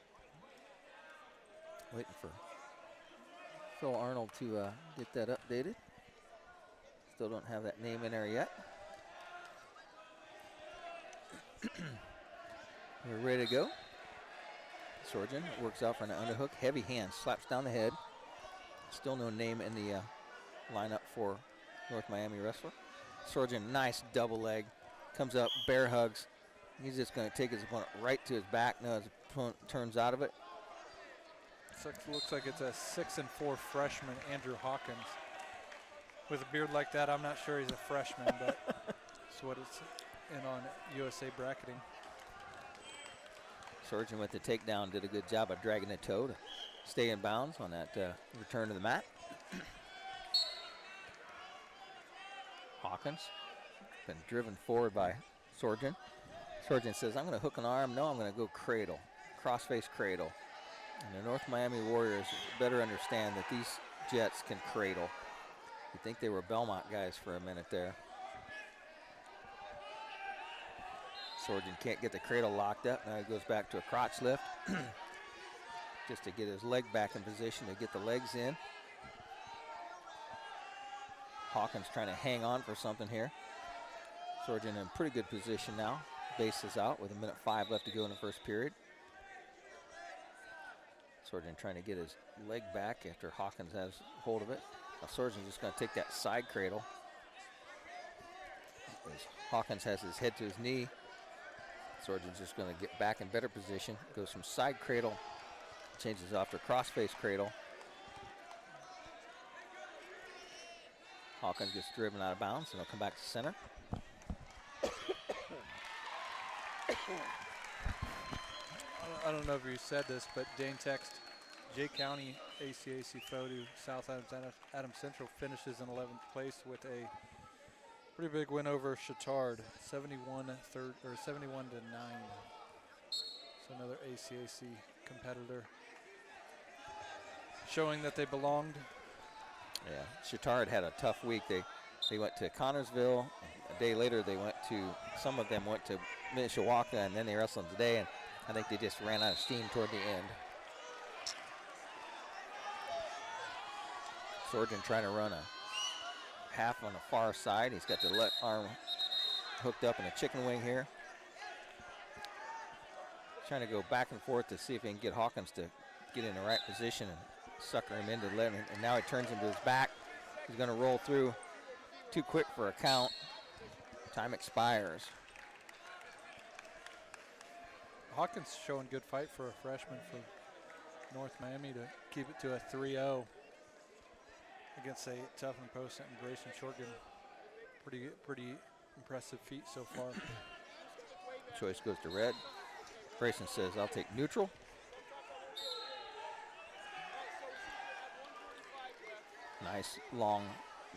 Waiting for Phil Arnold to get that updated. Still don't have that name in there yet. We're ready to go. Sorgen works out for an underhook. Heavy hand, slaps down the head. Still no name in the lineup for North Miami wrestler. Sorgen, nice double leg. Comes up, bear hugs. He's just going to take his opponent right to his back. Now his opponent turns out of it. Looks like it's a 6'4" freshman, Andrew Hawkins. With a beard like that, I'm not sure he's a freshman, but that's what it's in on USA bracketing. Sorgen with the takedown did a good job of dragging the toe to stay in bounds on that return to the mat. Hawkins been driven forward by Sorgen. Sorgen says, I'm going to hook an arm. No, I'm going to go cradle, cross-face cradle. And the North Miami Warriors better understand that these Jets can cradle. You'd think they were Belmont guys for a minute there. Sorgen can't get the cradle locked up. Now he goes back to a crotch lift just to get his leg back in position to get the legs in. Hawkins trying to hang on for something here. Sorgen in pretty good position now. Base is out with 1:05 left to go in the first period. Sorgen trying to get his leg back after Hawkins has hold of it. Now Sorgen's just going to take that side cradle. As Hawkins has his head to his knee. Sorgen's just going to get back in better position. Goes from side cradle, changes off to cross-face cradle. Hawkins gets driven out of bounds, and he'll come back to center. I don't know if you said this, but Dane text, Jay County ACAC Photo South Adams Central finishes in 11th place with a pretty big win over Chittard, 71-9. So another ACAC competitor showing that they belonged. Yeah, Chittard had a tough week. They went to Connorsville. A day later, some of them went to Mishawaka, and then they wrestled today, and I think they just ran out of steam toward the end. Sorgen trying to run a half on the far side. He's got the left arm hooked up in a chicken wing here. Trying to go back and forth to see if he can get Hawkins to get in the right position and sucker him into letting him. And now he turns him to his back. He's going to roll through. Too quick for a count. Time expires. Hawkins showing good fight for a freshman for North Miami to keep it to a 3-0 against a tough opponent in Grayson Shorgan. Pretty impressive feat so far. Choice goes to red. Grayson says, I'll take neutral. Nice long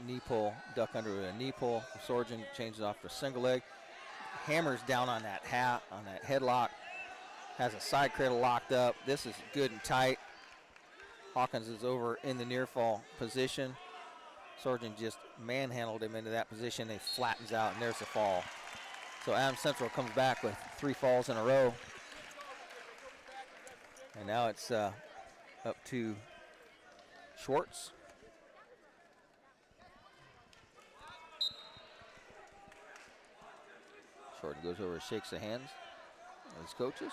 knee pull, duck under with a knee pull. Sorgen changes off for single leg. Hammers down on that headlock. Has a side cradle locked up. This is good and tight. Hawkins is over in the near fall position. Sorgen just manhandled him into that position. He flattens out, and there's the fall. So Adams Central comes back with 3 falls in a row. And now it's up to Schwartz. Shorten goes over, shakes the hands of his coaches.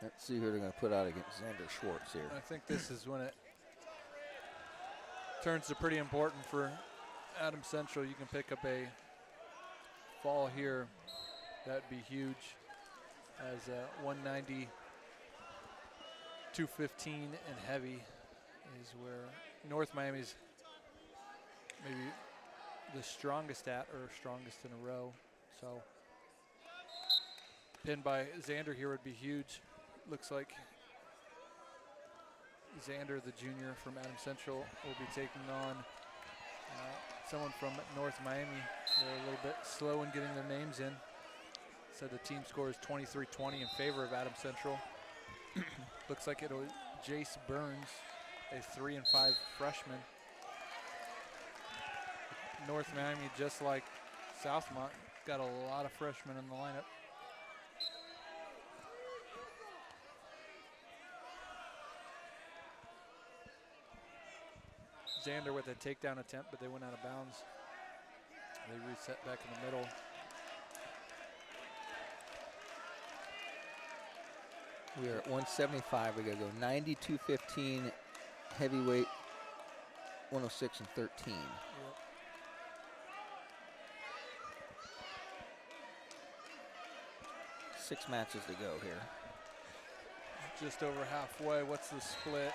Let's see who they're going to put out against Xander Schwartz here. I think this is when it turns to pretty important for Adams Central. You can pick up a fall here. That'd be huge, as 190, 215 and heavy is where North Miami's maybe the strongest strongest in a row. So pinned by Xander here would be huge. Looks like Xander, the junior from Adams Central, will be taking on someone from North Miami. They're a little bit slow in getting their names in. So the team score is 23-20 in favor of Adams Central. Looks like it'll Jace Burns, a 3-5 freshman. North Miami, just like Southmont, got a lot of freshmen in the lineup. Xander with a takedown attempt, but they went out of bounds. They reset back in the middle. We are at 175. We got to go 92-15 heavyweight, 106 and 13. Yep. Six matches to go here. Just over halfway. What's the split?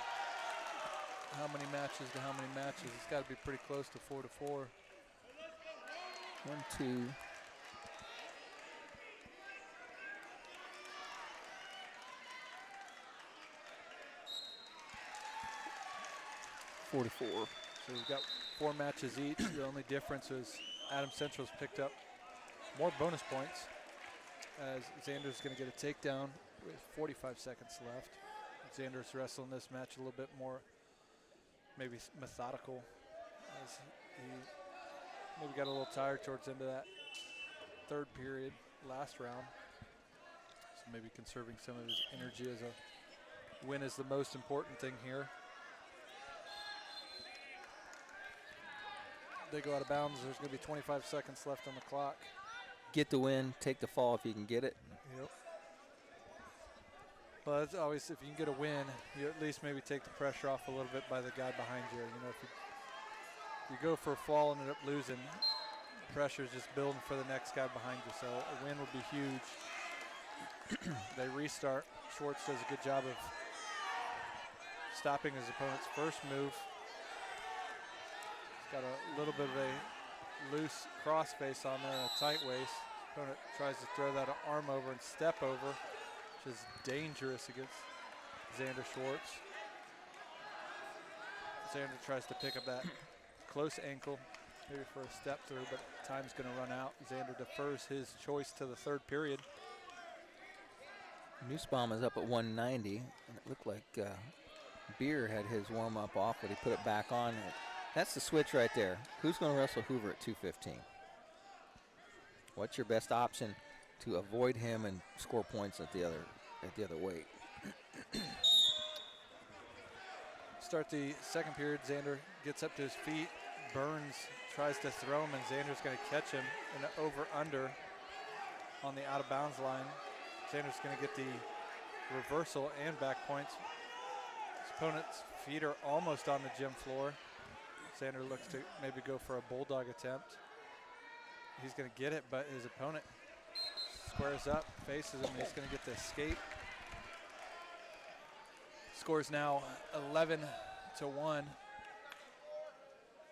How many matches to how many matches? It's got to be pretty close to 4-4. 1, 2. 44. So we've got 4 matches each. The only difference is Adams Central's picked up more bonus points, as Xander's going to get a takedown with 45 seconds left. Xander's wrestling this match a little bit more maybe methodical, as he maybe got a little tired towards the end of that third period last round. So maybe conserving some of his energy as a Win is the most important thing here. They go out of bounds. There's going to be 25 seconds left on the clock. Get the win, take the fall if you can get it. Yep. Well, it's always, if you can get a win, you at least maybe take the pressure off a little bit by the guy behind you. You know, if you go for a fall and end up losing, the pressure is just building for the next guy behind you. So a win would be huge. They restart. Schwartz does a good job of stopping his opponent's first move. He's got a little bit of a loose crossface on there and a tight waist. Opponent tries to throw that arm over and step over, which is dangerous against Xander Schwartz. Xander tries to pick up that close ankle, maybe for a step through, but time's going to run out. Xander defers his choice to the third period. Nussbaum is up at 190, and it looked like Beer had his warm-up off, but he put it back on. That's the switch right there. Who's going to wrestle Hoover at 215? What's your best option to avoid him and score points at the other weight? Start the second period. Xander gets up to his feet. Burns tries to throw him, and Xander's going to catch him in an over-under on the out-of-bounds line. Xander's going to get the reversal and back points. His opponent's feet are almost on the gym floor. Xander looks to maybe go for a bulldog attempt. He's going to get it, but his opponent squares up, faces him, and he's going to get the escape. Score's now 11-1.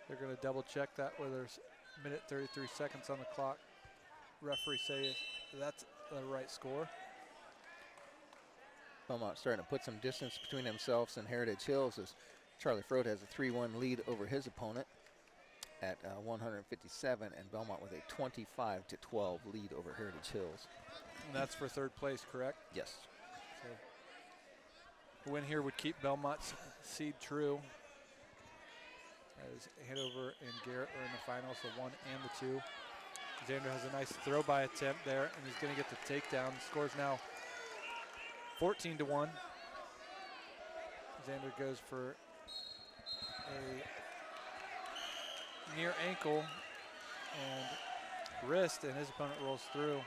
They're going to double check that where there's a minute 33 seconds on the clock. Referee say that's the right score. Belmont starting to put some distance between themselves and Heritage Hills as Charlie Frode has a 3-1 lead over his opponent at 157, and Belmont with a 25-12 lead over Heritage Hills. And that's for third place, correct? Yes. So the win here would keep Belmont's seed true, as Hanover and Garrett are in the finals, the 1 and the 2. Xander has a nice throw-by attempt there, and he's going to get the takedown. Score's now 14-1. Xander goes for a near ankle and wrist, and his opponent rolls through.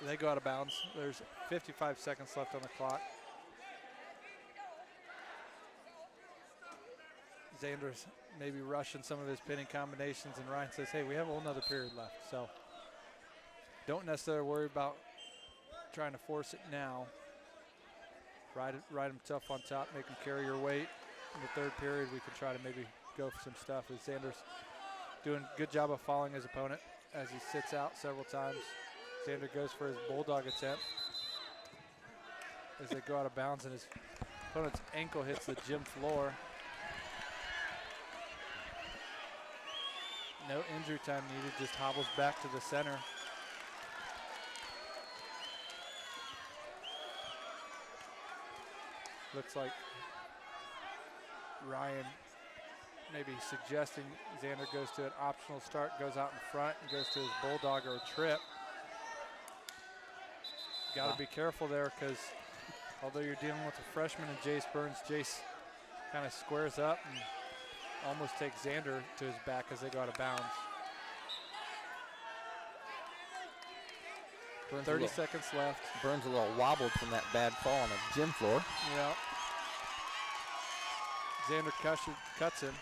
They go out of bounds. There's 55 seconds left on the clock. Xander's maybe rushing some of his pinning combinations, and Ryan says, hey, we have a whole nother period left. So don't necessarily worry about trying to force it now. Ride him tough on top, make him carry your weight. In the third period, we can try to maybe go for some stuff, as Xander's doing a good job of following his opponent as he sits out several times. Xander goes for his bulldog attempt as they go out of bounds, and his opponent's ankle hits the gym floor. No injury time needed, just hobbles back to the center. Looks like Ryan maybe suggesting Xander goes to an optional start, goes out in front, and goes to his bulldog or a trip. Got to be careful there, because although you're dealing with a freshman and Jace Burns, Jace kind of squares up and almost takes Xander to his back as they go out of bounds. Burns 30 seconds left. Burns a little wobbled from that bad fall on the gym floor. Yeah. Xander cuts him,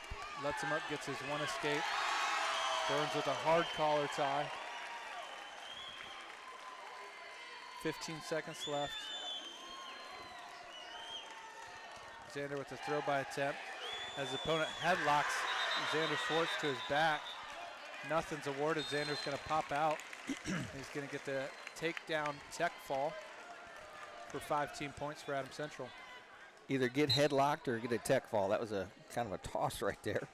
lets him up, gets his one escape. Burns with a hard collar tie. 15 seconds left. Xander with a throw-by attempt. As the opponent headlocks Xander Schwartz to his back. Nothing's awarded. Xander's going to pop out. He's going to get the takedown tech fall for 5 team points for Adams Central. Either get headlocked or get a tech fall. That was a kind of a toss right there.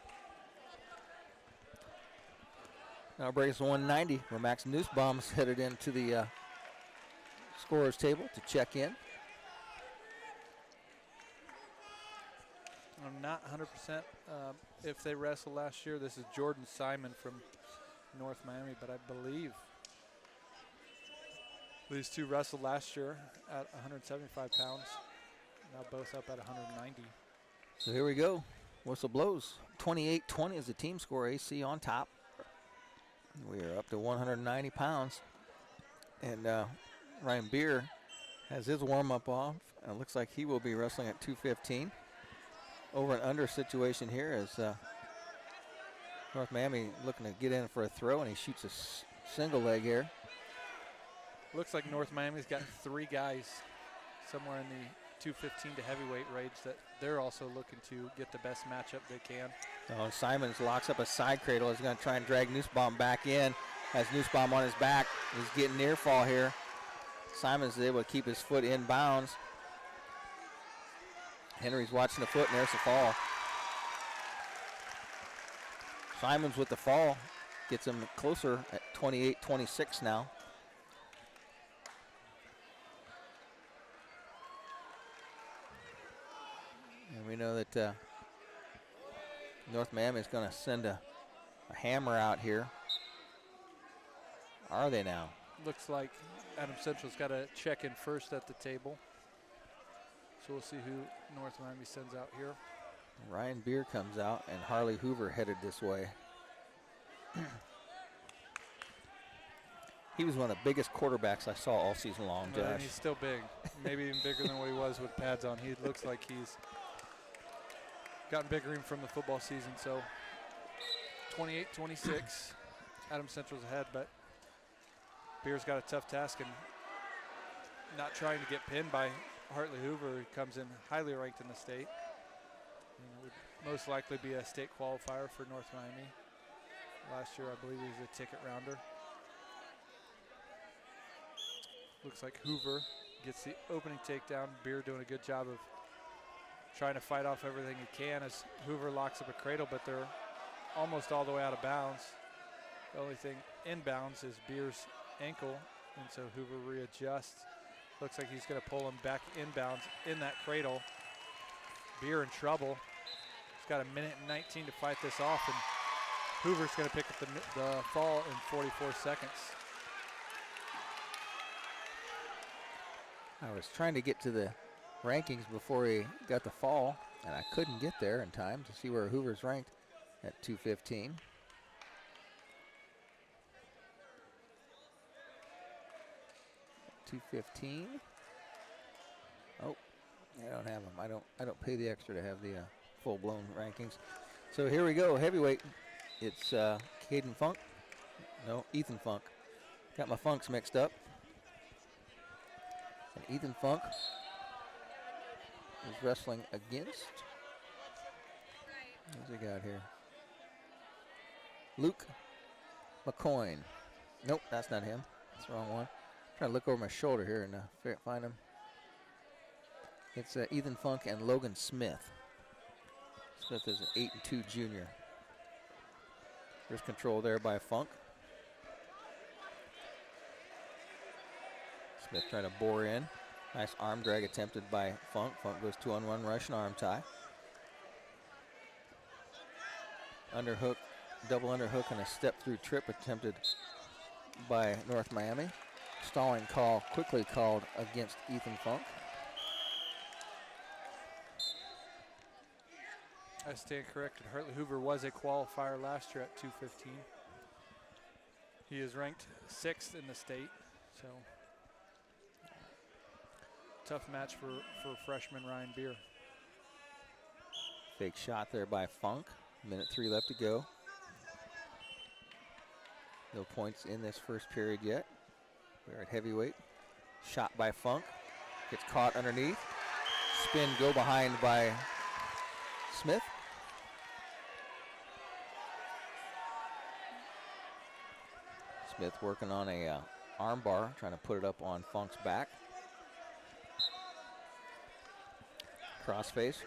Now breaks 190, where Max Nussbaum's headed into the scorer's table to check in. I'm not 100% if they wrestled last year. This is Jordan Simon from North Miami, but I believe These two wrestled last year at 175 pounds. Now both up at 190. So here we go. Whistle blows. 28-20 is the team score. AC on top. We are up to 190 pounds. And Ryan Beer has his warm-up off. And it looks like he will be wrestling at 215. Over and under situation here is North Miami looking to get in for a throw, and he shoots a single leg here. Looks like North Miami's got 3 guys somewhere in the 215 to heavyweight range that they're also looking to get the best matchup they can. Oh, Simons locks up a side cradle. He's going to try and drag Nussbaum back in. Has Nussbaum on his back. He's getting near fall here. Simons is able to keep his foot in bounds. Henry's watching the foot, and there's the fall. Simons with the fall gets him closer at 28-26 now. And we know that North Miami is going to send a hammer out here. Are they now? Looks like Adams Central's got to check in first at the table. So we'll see who North Miami sends out here. Ryan Beer comes out, and Harley Hoover headed this way. He was one of the biggest quarterbacks I saw all season long, Josh. And he's still big, maybe even bigger than what he was with pads on. He looks like he's gotten bigger even from the football season. So 28-26, Adams Central's ahead, but Beer's got a tough task and not trying to get pinned by Hartley Hoover, who comes in highly ranked in the state. Would most likely be a state qualifier for North Miami. Last year, I believe he was a ticket rounder. Looks like Hoover gets the opening takedown. Beer doing a good job of trying to fight off everything he can as Hoover locks up a cradle, but they're almost all the way out of bounds. The only thing in bounds is Beer's ankle, and so Hoover readjusts. Looks like he's going to pull him back inbounds in that cradle. Beer in trouble. He's got 1:19 to fight this off, and Hoover's going to pick up the fall in 44 seconds. I was trying to get to the rankings before he got the fall, and I couldn't get there in time to see where Hoover's ranked at 215. Oh, I don't have them. I don't pay the extra to have the full-blown rankings. So here we go, heavyweight. It's Caden Funk. No, Ethan Funk. Got my Funks mixed up. And Ethan Funk is wrestling against. Who's he got here? Luke McCoyne. Nope, that's not him. That's the wrong one. Trying to look over my shoulder here and find him. It's Ethan Funk and Logan Smith. Smith is an 8-2 junior. There's control there by Funk. Smith trying to bore in. Nice arm drag attempted by Funk. Funk goes 2-on-1 Russian arm tie. Underhook, double underhook, and a step through trip attempted by North Miami. Stalling call quickly called against Ethan Funk. I stand corrected. Hartley Hoover was a qualifier last year at 215. He is ranked 6th in the state, so tough match for freshman Ryan Beer. Fake shot there by Funk. 1:03 left to go. No points in this first period yet. We're at heavyweight. Shot by Funk. Gets caught underneath. Spin go behind by Smith. Smith working on a arm bar, trying to put it up on Funk's back. Crossface.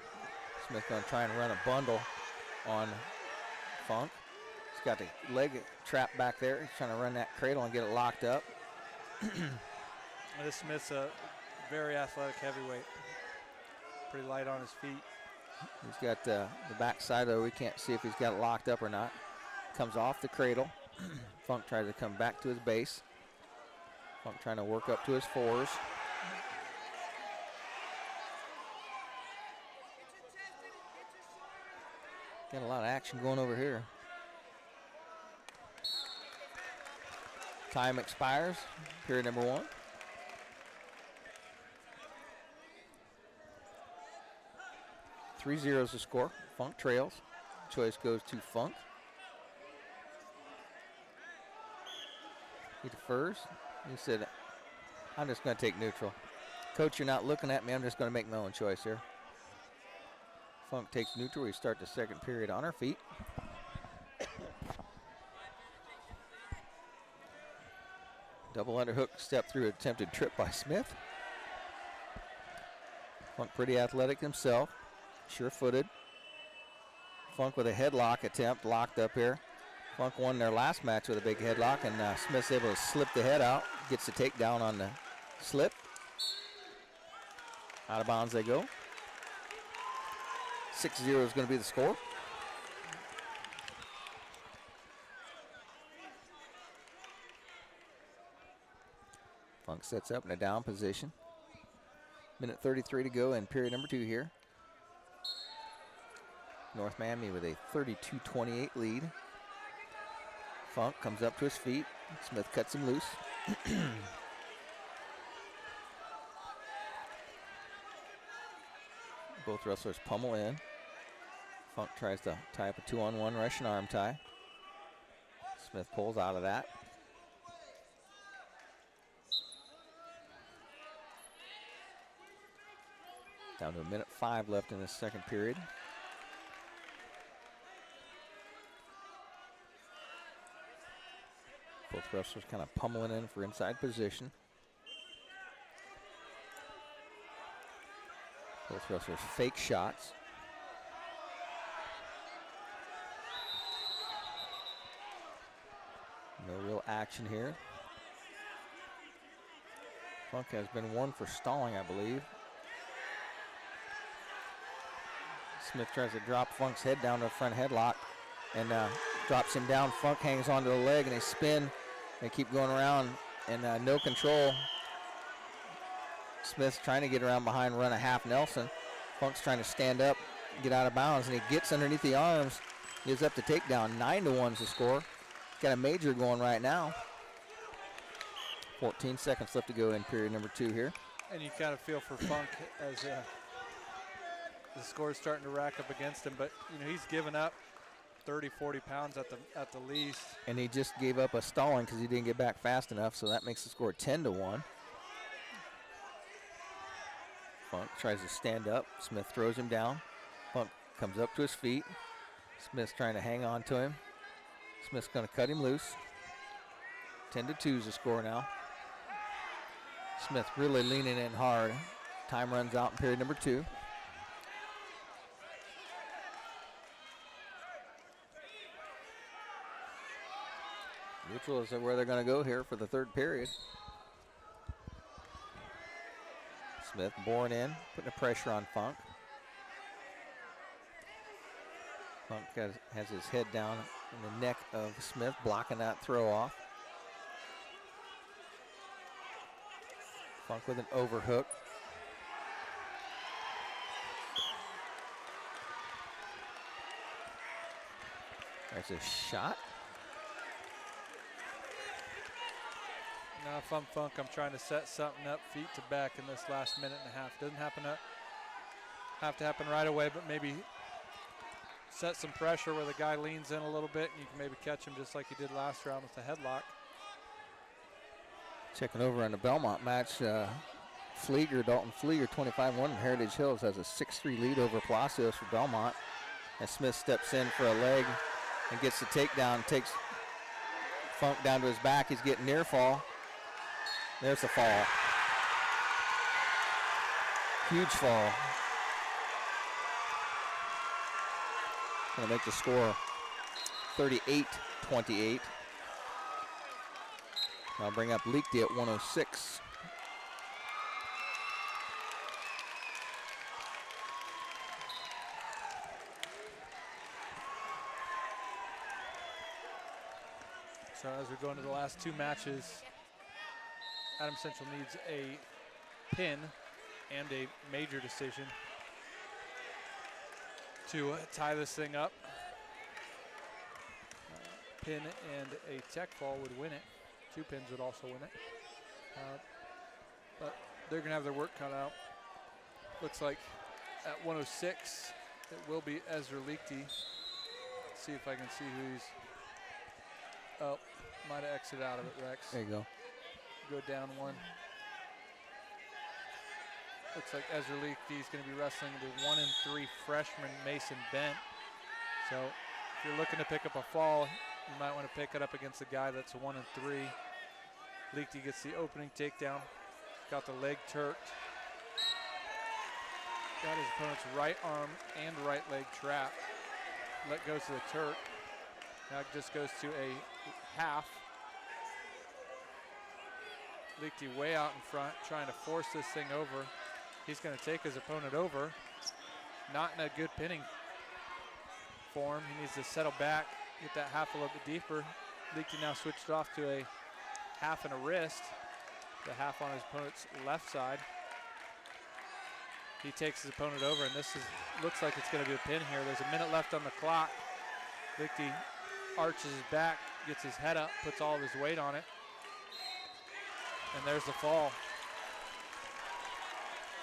Smith going to try and run a bundle on Funk. He's got the leg trapped back there. He's trying to run that cradle and get it locked up. This Smith's a very athletic heavyweight. Pretty light on his feet. He's got the back side, though. We can't see if he's got it locked up or not. Comes off the cradle. Funk tries to come back to his base. Funk trying to work up to his fours. Got a lot of action going over here. Time expires, period number 1. Three zeros to score. Funk trails. Choice goes to Funk. He defers. He said, I'm just going to take neutral. Coach, you're not looking at me. I'm just going to make my own choice here. Funk takes neutral. We start the second period on our feet. Double underhook step through attempted trip by Smith. Funk pretty athletic himself. Sure-footed. Funk with a headlock attempt, locked up here. Funk won their last match with a big headlock, and Smith's able to slip the head out. Gets the takedown on the slip. Out of bounds they go. 6-0 is going to be the score. Funk sets up in a down position. Minute 33 to go in period number 2 here. North Miami with a 32-28 lead. Funk comes up to his feet. Smith cuts him loose. Both wrestlers pummel in. Funk tries to tie up a 2-on-1 Russian arm tie. Smith pulls out of that. Down to a minute 5 left in the second period. Both wrestlers kind of pummeling in for inside position. Both wrestlers fake shots. No real action here. Funk has been one for stalling, I believe. Smith tries to drop Funk's head down to a front headlock and drops him down. Funk hangs onto the leg and they spin. They keep going around and no control. Smith's trying to get around behind, run a half Nelson. Funk's trying to stand up, get out of bounds, and he gets underneath the arms. Gives up the takedown. 9-1 is the score. Got a major going right now. 14 seconds left to go in period number 2 here. And you kind of feel for Funk as the score is starting to rack up against him, but you know he's given up 30, 40 pounds at the least. And he just gave up a stalling because he didn't get back fast enough, so that makes the score 10-1. Funk tries to stand up. Smith throws him down. Funk comes up to his feet. Smith's trying to hang on to him. Smith's going to cut him loose. 10-2 is the score now. Smith really leaning in hard. Time runs out in period number 2. Neutral is where they're going to go here for the third period. Smith boring in, putting the pressure on Funk. Funk has his head down in the neck of Smith, blocking that throw off. Funk with an overhook. There's a shot. Now if I'm Funk, I'm trying to set something up feet to back in this last minute and a half. Doesn't have to happen right away, but maybe set some pressure where the guy leans in a little bit and you can maybe catch him just like he did last round with the headlock. Checking over on the Belmont match, Dalton Flieger, 25-1 in Heritage Hills, has a 6-3 lead over Palacios for Belmont. And Smith steps in for a leg and gets the takedown, takes Funk down to his back. He's getting near fall. There's the fall. Huge fall. Gonna make the score 38-28. I'll bring up Leakty at 106. So as we go into the last two matches, Adams Central needs a pin and a major decision to tie this thing up. Pin and a tech fall would win it. 2 pins would also win it. But they're going to have their work cut out. Looks like at 106, it will be Ezra Leakty. Let's see if I can see who he's. Oh, might have exited out of it, Rex. There you go. Go down one. Looks like Ezra Leakty is going to be wrestling the 1-3 freshman Mason Bent. So if you're looking to pick up a fall, you might want to pick it up against a guy that's 1-3. Leakty gets the opening takedown. Got the leg turked. Got his opponent's right arm and right leg trapped. Let go to the Turk. Now it just goes to a half. Leakty way out in front, trying to force this thing over. He's going to take his opponent over. Not in a good pinning form. He needs to settle back, get that half a little bit deeper. Leakty now switched off to a half and a wrist. The half on his opponent's left side. He takes his opponent over, and this looks like it's going to be a pin here. There's a minute left on the clock. Leakty arches his back, gets his head up, puts all of his weight on it. And there's the fall.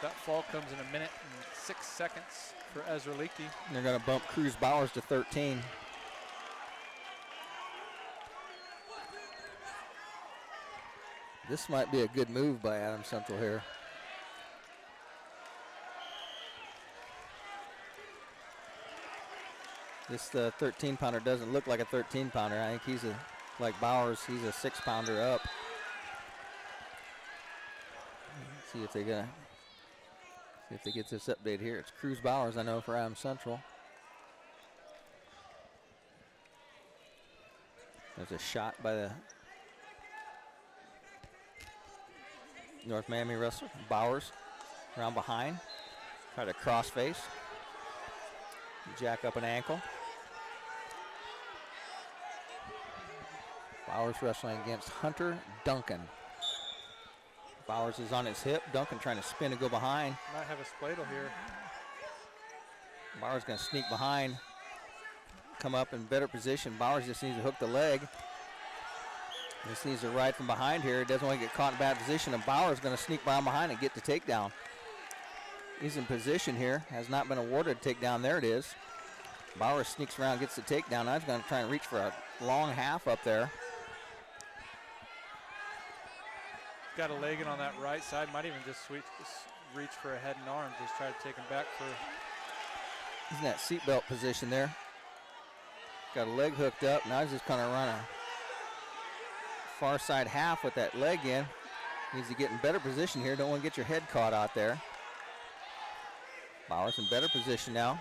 That fall comes in 1 minute and 6 seconds for Ezra Leakty. They're going to bump Cruz Bowers to 13. This might be a good move by Adams Central here. This 13-pounder doesn't look like a 13-pounder. I think he's like Bowers, he's a 6-pounder up. Let's see if they get this update here. It's Cruz Bowers, I know, for Adams Central. There's a shot by the North Miami wrestler. Bowers around behind. Try to cross face. Jack up an ankle. Bowers wrestling against Hunter Duncan. Bowers is on his hip. Duncan trying to spin and go behind. Might have a spladle here. Bowers going to sneak behind. Come up in better position. Bowers just needs to hook the leg. Just needs to ride from behind here. He doesn't want to get caught in bad position. And Bowers going to sneak around behind and get the takedown. He's in position here. Has not been awarded a takedown. There it is. Bowers sneaks around, gets the takedown. Now he's going to try and reach for a long half up there. Got a leg in on that right side. Might even just reach for a head and arm. Just try to take him back for. He's in that seatbelt position there. Got a leg hooked up. Now he's just going to run a far side half with that leg in. Needs to get in better position here. Don't want to get your head caught out there. Bowers in better position now.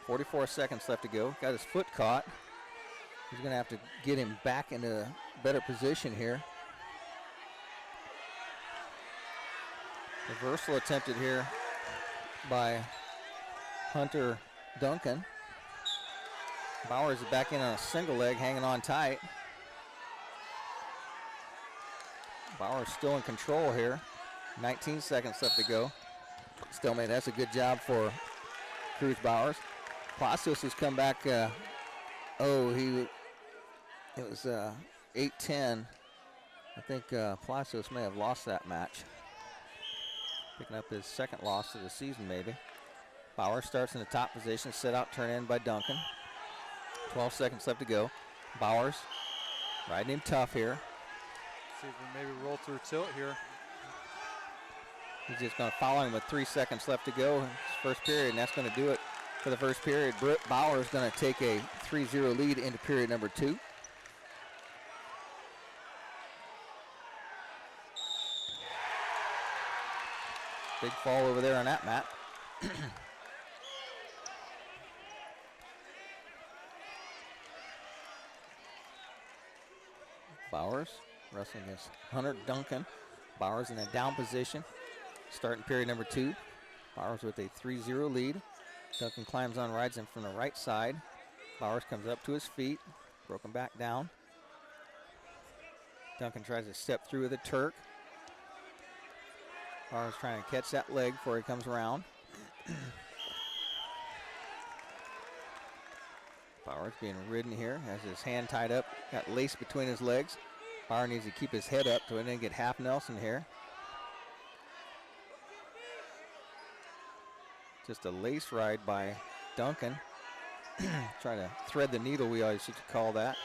44 seconds left to go. Got his foot caught. He's going to have to get him back into a better position here. Reversal attempted here by Hunter Duncan. Bowers is back in on a single leg, hanging on tight. Bowers still in control here. 19 seconds left to go. Stalemate, that's a good job for Cruz Bowers. Palacios has come back. It was 8-10. I think Palacios may have lost that match. Picking up his second loss of the season, maybe. Bowers starts in the top position, set out, turn in by Duncan. 12 seconds left to go. Bowers riding him tough here. See if we maybe roll through tilt here. He's just going to follow him with 3 seconds left to go in his first period, and that's going to do it for the first period. Bowers going to take a 3-0 lead into period number 2. Big fall over there on that mat. Bowers wrestling against Hunter Duncan. Bowers in a down position. Starting period number 2. Bowers with a 3-0 lead. Duncan climbs on, rides in from the right side. Bowers comes up to his feet. Broken back down. Duncan tries to step through with a Turk. Bowers trying to catch that leg before he comes around. Bowers being ridden here, has his hand tied up, got lace between his legs. Bauer needs to keep his head up so he doesn't get half Nelson here. Just a lace ride by Duncan. Trying to thread the needle, we always used to call that.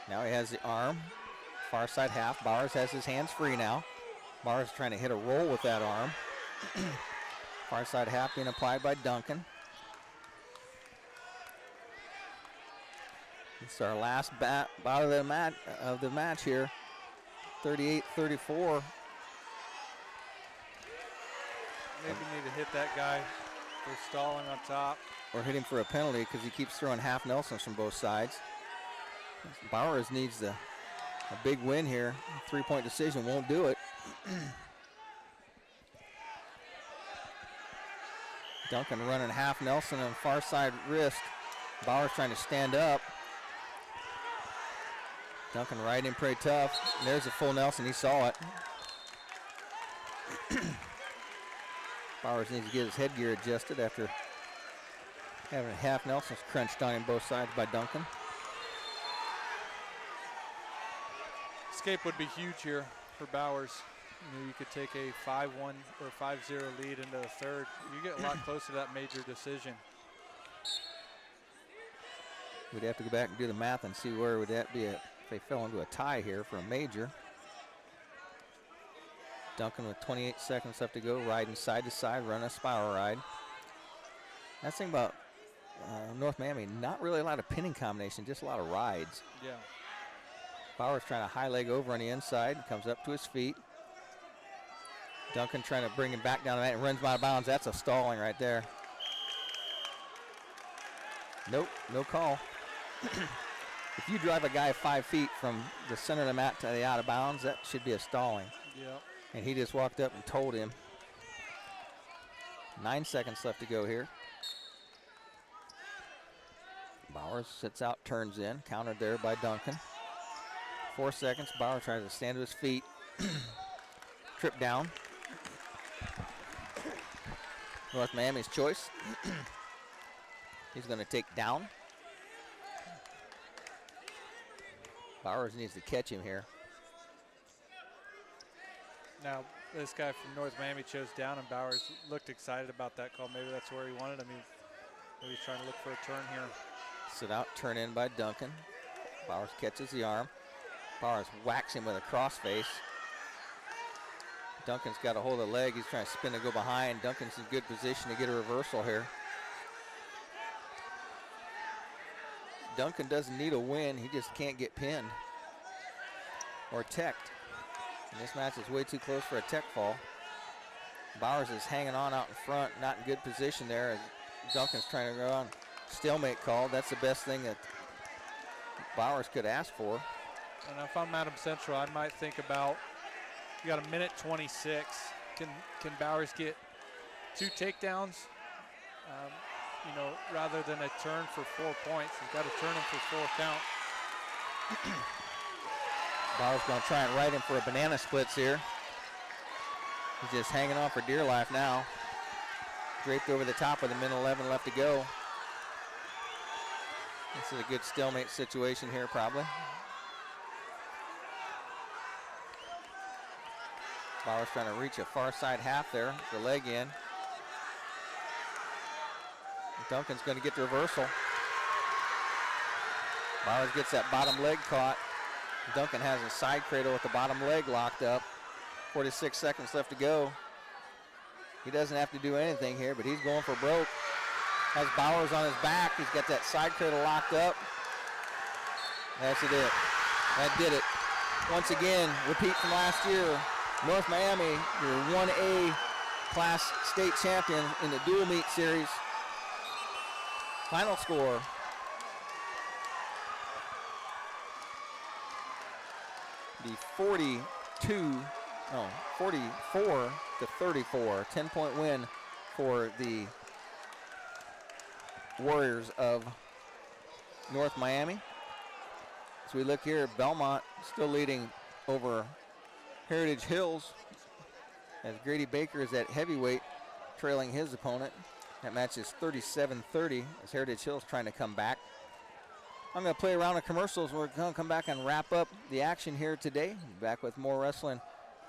Now he has the arm, far side half. Bowers has his hands free now. Bowers trying to hit a roll with that arm. Far side half being applied by Duncan. It's our last bout of the match here. 38-34. Maybe need to hit that guy for stalling on top. Or hit him for a penalty because he keeps throwing half Nelsons from both sides. Bowers needs a big win here. 3-point decision won't do it. Duncan running half Nelson on far side wrist. Bowers trying to stand up. Duncan riding him pretty tough. And there's a full Nelson, he saw it. Bowers needs to get his headgear adjusted after having half Nelsons crunched on him both sides by Duncan. Escape would be huge here for Bowers. You know, you could take a 5-1 or 5-0 lead into the third. You get a lot closer to that major decision. We'd have to go back and do the math and see where would that be if they fell into a tie here for a major. Duncan with 28 seconds left to go, riding side to side, running a spiral ride. That's the thing about North Miami, not really a lot of pinning combination, just a lot of rides. Yeah. Bowers trying to high leg over on the inside, comes up to his feet. Duncan trying to bring him back down the mat and runs out of bounds. That's a stalling right there. Nope, no call. If you drive a guy 5 feet from the center of the mat to the out of bounds, that should be a stalling. Yep. And he just walked up and told him. 9 seconds left to go here. Bowers sits out, turns in, countered there by Duncan. 4 seconds, Bowers tries to stand to his feet. Trip down. North Miami's choice. He's going to take down. Bowers needs to catch him here. Now, this guy from North Miami chose down, and Bowers looked excited about that call. Maybe that's where he wanted him. Maybe he's trying to look for a turn here. Sit out, turn in by Duncan. Bowers catches the arm. Bowers whacks him with a crossface. Duncan's got a hold of the leg. He's trying to spin to go behind. Duncan's in good position to get a reversal here. Duncan doesn't need a win. He just can't get pinned or teched. And this match is way too close for a tech fall. Bowers is hanging on out in front, not in good position there. Duncan's trying to go on. Stalemate call. That's the best thing that Bowers could ask for. And if I'm Adams Central, I might think about, you got a minute 26. Can Bowers get 2 takedowns? You know, rather than a turn for 4 points. He's got to turn him for 4 count. Bowers going to try and ride him for a banana splits here. He's just hanging on for dear life now. Draped over the top with a minute 11 left to go. This is a good stalemate situation here, probably. Bowers trying to reach a far side half there, the leg in. Duncan's going to get the reversal. Bowers gets that bottom leg caught. Duncan has a side cradle with the bottom leg locked up. 46 seconds left to go. He doesn't have to do anything here, but he's going for broke. Has Bowers on his back. He's got that side cradle locked up. That's it. That did it. Once again, repeat from last year. North Miami, your 1A class state champion in the dual meet series. Final score, the 44-34, 10-point win for the Warriors of North Miami. As we look here, Belmont still leading over Heritage Hills, as Grady Baker is at heavyweight, trailing his opponent. That match is 37-30 as Heritage Hills trying to come back. I'm going to play a round of commercials. We're going to come back and wrap up the action here today. Back with more wrestling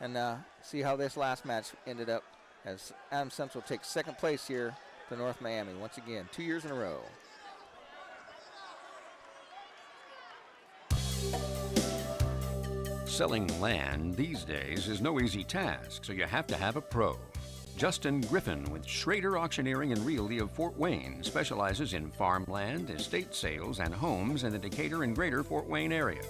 and see how this last match ended up as Adams Central takes second place here to North Miami once again, 2 years in a row. Selling land these days is no easy task, so you have to have a pro. Justin Griffin with Schrader Auctioneering and Realty of Fort Wayne specializes in farmland, estate sales, and homes in the Decatur and greater Fort Wayne area.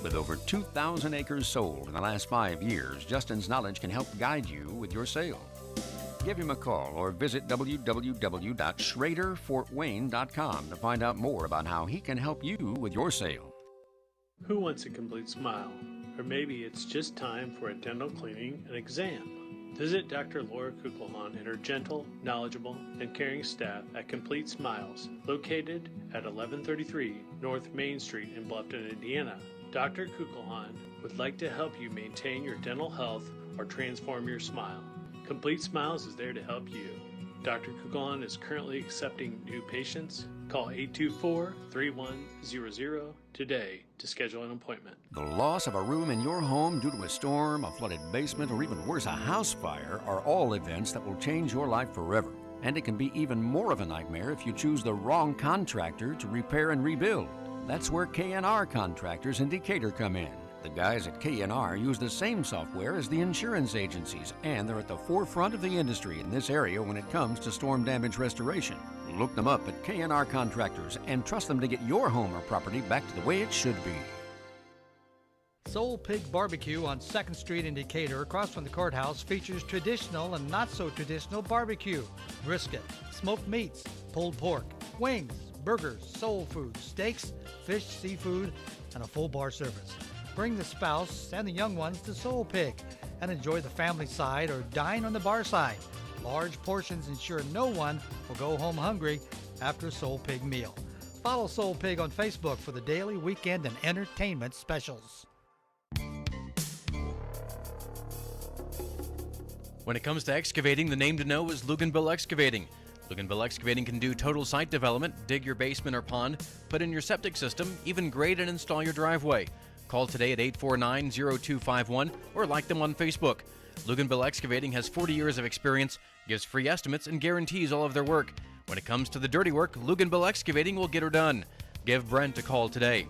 With over 2,000 acres sold in the last 5 years, Justin's knowledge can help guide you with your sale. Give him a call or visit www.schraderfortwayne.com to find out more about how he can help you with your sale. Who wants a complete smile? Or maybe it's just time for a dental cleaning and exam. Visit Dr. Laura Kugelhahn and her gentle, knowledgeable, and caring staff at Complete Smiles, located at 1133 North Main Street in Bluffton, Indiana. Dr. Kugelhahn would like to help you maintain your dental health or transform your smile. Complete Smiles is there to help you. Dr. Kugelhahn is currently accepting new patients. Call 824-3100 today to schedule an appointment. The loss of a room in your home due to a storm, a flooded basement, or even worse, a house fire are all events that will change your life forever. And it can be even more of a nightmare if you choose the wrong contractor to repair and rebuild. That's where K&R Contractors in Decatur come in. The guys at K&R use the same software as the insurance agencies, and they're at the forefront of the industry in this area when it comes to storm damage restoration. Look them up at K&R Contractors and trust them to get your home or property back to the way it should be. Soul Pig Barbecue on 2nd Street in Decatur, across from the courthouse, features traditional and not so traditional barbecue, brisket, smoked meats, pulled pork, wings, burgers, soul food, steaks, fish, seafood, and a full bar service. Bring the spouse and the young ones to Soul Pig and enjoy the family side or dine on the bar side. Large portions ensure no one will go home hungry after a Soul Pig meal. Follow Soul Pig on Facebook for the daily, weekend, and entertainment specials. When it comes to excavating, the name to know is Luganville Excavating. Luganville Excavating can do total site development, dig your basement or pond, put in your septic system, even grade and install your driveway. Call today at 849-0251 or like them on Facebook. Luganville Excavating has 40 years of experience, gives free estimates, and guarantees all of their work. When it comes to the dirty work, Luganville Excavating will get her done. Give Brent a call today.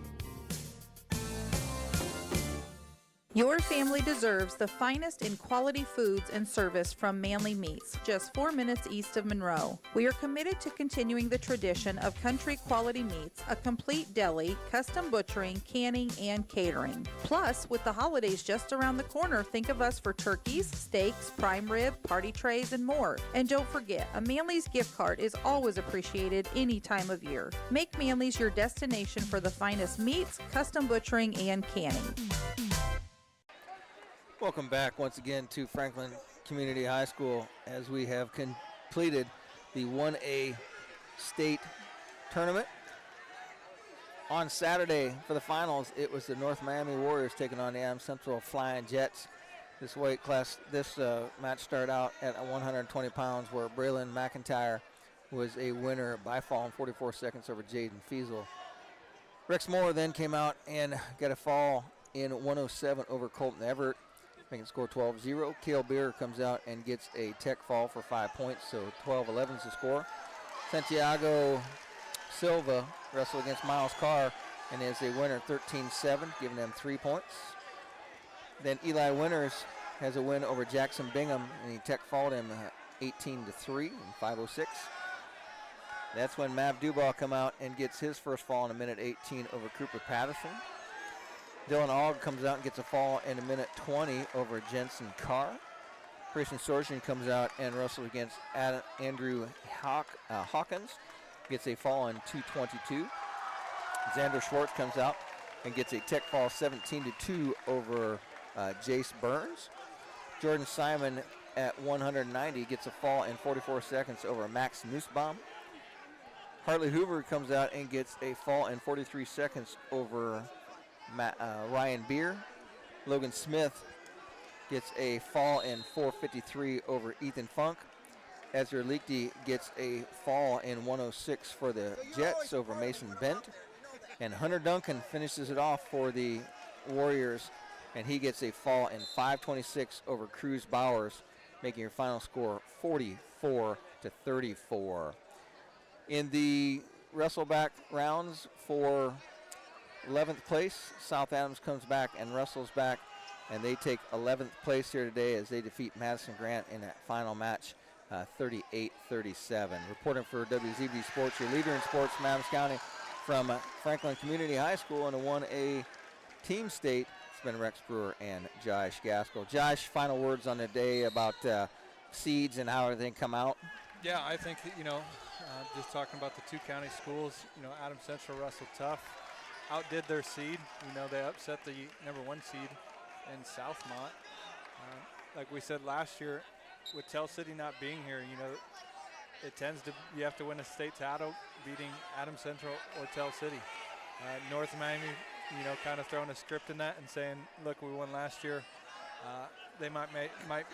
Your family deserves the finest in quality foods and service from Manly Meats, just 4 minutes east of Monroe. We are committed to continuing the tradition of country quality meats, a complete deli, custom butchering, canning, and catering. Plus, with the holidays just around the corner, think of us for turkeys, steaks, prime rib, party trays, and more. And don't forget, a Manly's gift card is always appreciated any time of year. Make Manly's your destination for the finest meats, custom butchering, and canning. Welcome back once again to Franklin Community High School as we have completed the 1A state tournament. On Saturday for the finals, it was the North Miami Warriors taking on the Adams Central Flying Jets. This weight class, this match started out at 120 pounds where Braylon McIntyre was a winner by fall in 44 seconds over Jaden Feasel. Rex Moore then came out and got a fall in 107 over Colton Everett, making the score 12-0. Cale Beer comes out and gets a tech fall for 5 points, so 12-11 is the score. Santiago Silva wrestled against Miles Carr and is a winner 13-7, giving them 3 points. Then Eli Winters has a win over Jackson Bingham, and he tech falled him 18-3 in 5:06. That's when Mav Dubois come out and gets his first fall in a minute 18 over Cooper Patterson. Dylan Ogg comes out and gets a fall in a minute 20 over Jensen Carr. Grayson Sorgian comes out and wrestles against Andrew Hawkins. Gets a fall in 2:22. Xander Schwartz comes out and gets a tech fall 17-2 over Jace Burns. Jordan Simon at 190 gets a fall in 44 seconds over Max Nussbaum. Hartley Hoover comes out and gets a fall in 43 seconds over Ryan Beer. Logan Smith gets a fall in 4:53 over Ethan Funk. Ezra Leakey gets a fall in 1:06 for the Jets over Mason Bent. And Hunter Duncan finishes it off for the Warriors, and he gets a fall in 5:26 over Cruz Bowers, making your final score 44-34. In the wrestleback rounds for 11th place, South Adams comes back and wrestles back, and they take 11th place here today as they defeat Madison Grant in that final match, 38-37. Reporting for WZBD Sports, your leader in sports from Adams County, from Franklin Community High School in a 1A team state, it's been Rex Brewer and Josh Gaskell. Josh, final words on the day about seeds and how everything come out? Yeah, I think, just talking about the two county schools, Adams Central wrestled tough, outdid their seed. They upset the #1 seed in Southmont. Like we said last year, with Tell City not being here, it tends to, you have to win a state title beating Adams Central or Tell City. North Miami, kind of throwing a script in that and saying, look, we won last year. They might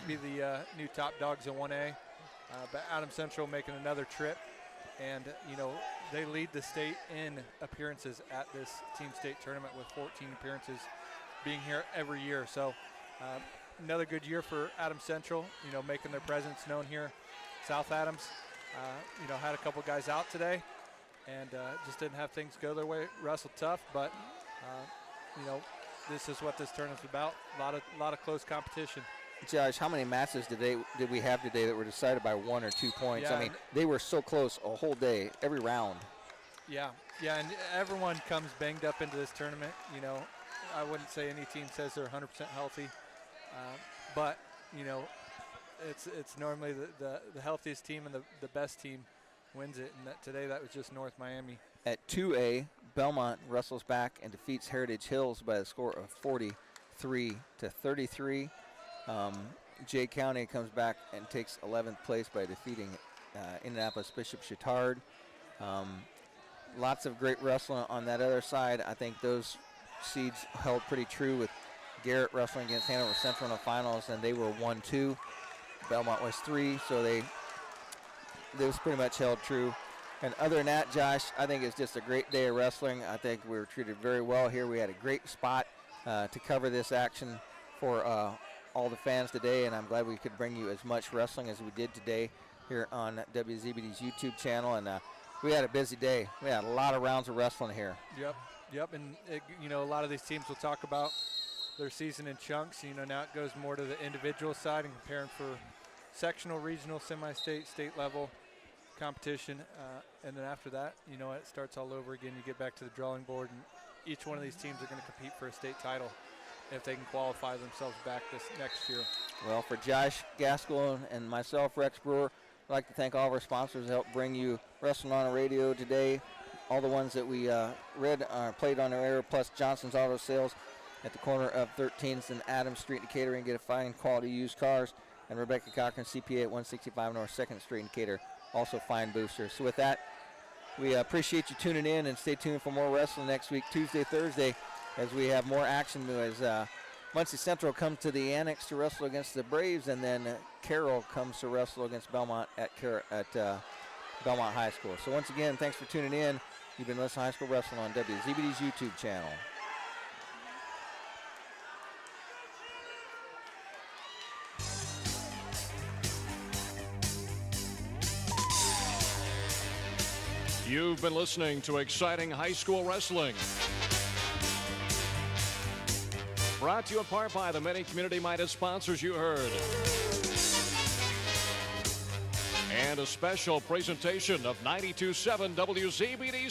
be the new top dogs in 1A, but Adams Central making another trip. And, they lead the state in appearances at this team state tournament with 14 appearances being here every year. So another good year for Adams Central, making their presence known here. South Adams, had a couple guys out today and just didn't have things go their way. Wrestled tough, but, this is what this tournament's about. A lot of close competition. Josh, how many matches did we have today that were decided by 1 or 2 points? Yeah, I mean, they were so close a whole day, every round. Yeah, and everyone comes banged up into this tournament. I wouldn't say any team says they're 100% healthy, but it's normally the healthiest team and the best team wins it. And today that was just North Miami. At 2A, Belmont wrestles back and defeats Heritage Hills by a score of 43-33. Jay County comes back and takes 11th place by defeating Indianapolis Bishop Chittard. Lots of great wrestling on that other side. I think those seeds held pretty true with Garrett wrestling against Hanover Central in the finals, and they were 1-2. Belmont was 3, so they was pretty much held true. And other than that, Josh, I think it's just a great day of wrestling. I think we were treated very well here. We had a great spot to cover this action for all the fans today, and I'm glad we could bring you as much wrestling as we did today here on WZBD's YouTube channel. And we had a busy day. We had a lot of rounds of wrestling here. Yep, and a lot of these teams will talk about their season in chunks. Now it goes more to the individual side and comparing for sectional, regional, semi-state, state level competition, and then after that, it starts all over again. You get back to the drawing board, and each one of these teams are going to compete for a state title if they can qualify themselves back this next year. Well, for Josh Gaskell and myself, Rex Brewer, I'd like to thank all of our sponsors that helped bring you Wrestling on the Radio today. All the ones that we played on our air, plus Johnson's Auto Sales at the corner of 13th and Adams Street in Decatur, and get a fine quality used cars. And Rebecca Cochran, CPA at 165 North 2nd Street in Decatur, also fine boosters. So with that, we appreciate you tuning in, and stay tuned for more wrestling next week, Tuesday, Thursday, as we have more action as Muncie Central comes to the Annex to wrestle against the Braves, and then Carroll comes to wrestle against Belmont at Belmont High School. So once again, thanks for tuning in. You've been listening to High School Wrestling on WZBD's YouTube channel. You've been listening to exciting high school wrestling. Brought to you in part by the many community-minded sponsors you heard. And a special presentation of 92.7 WZBD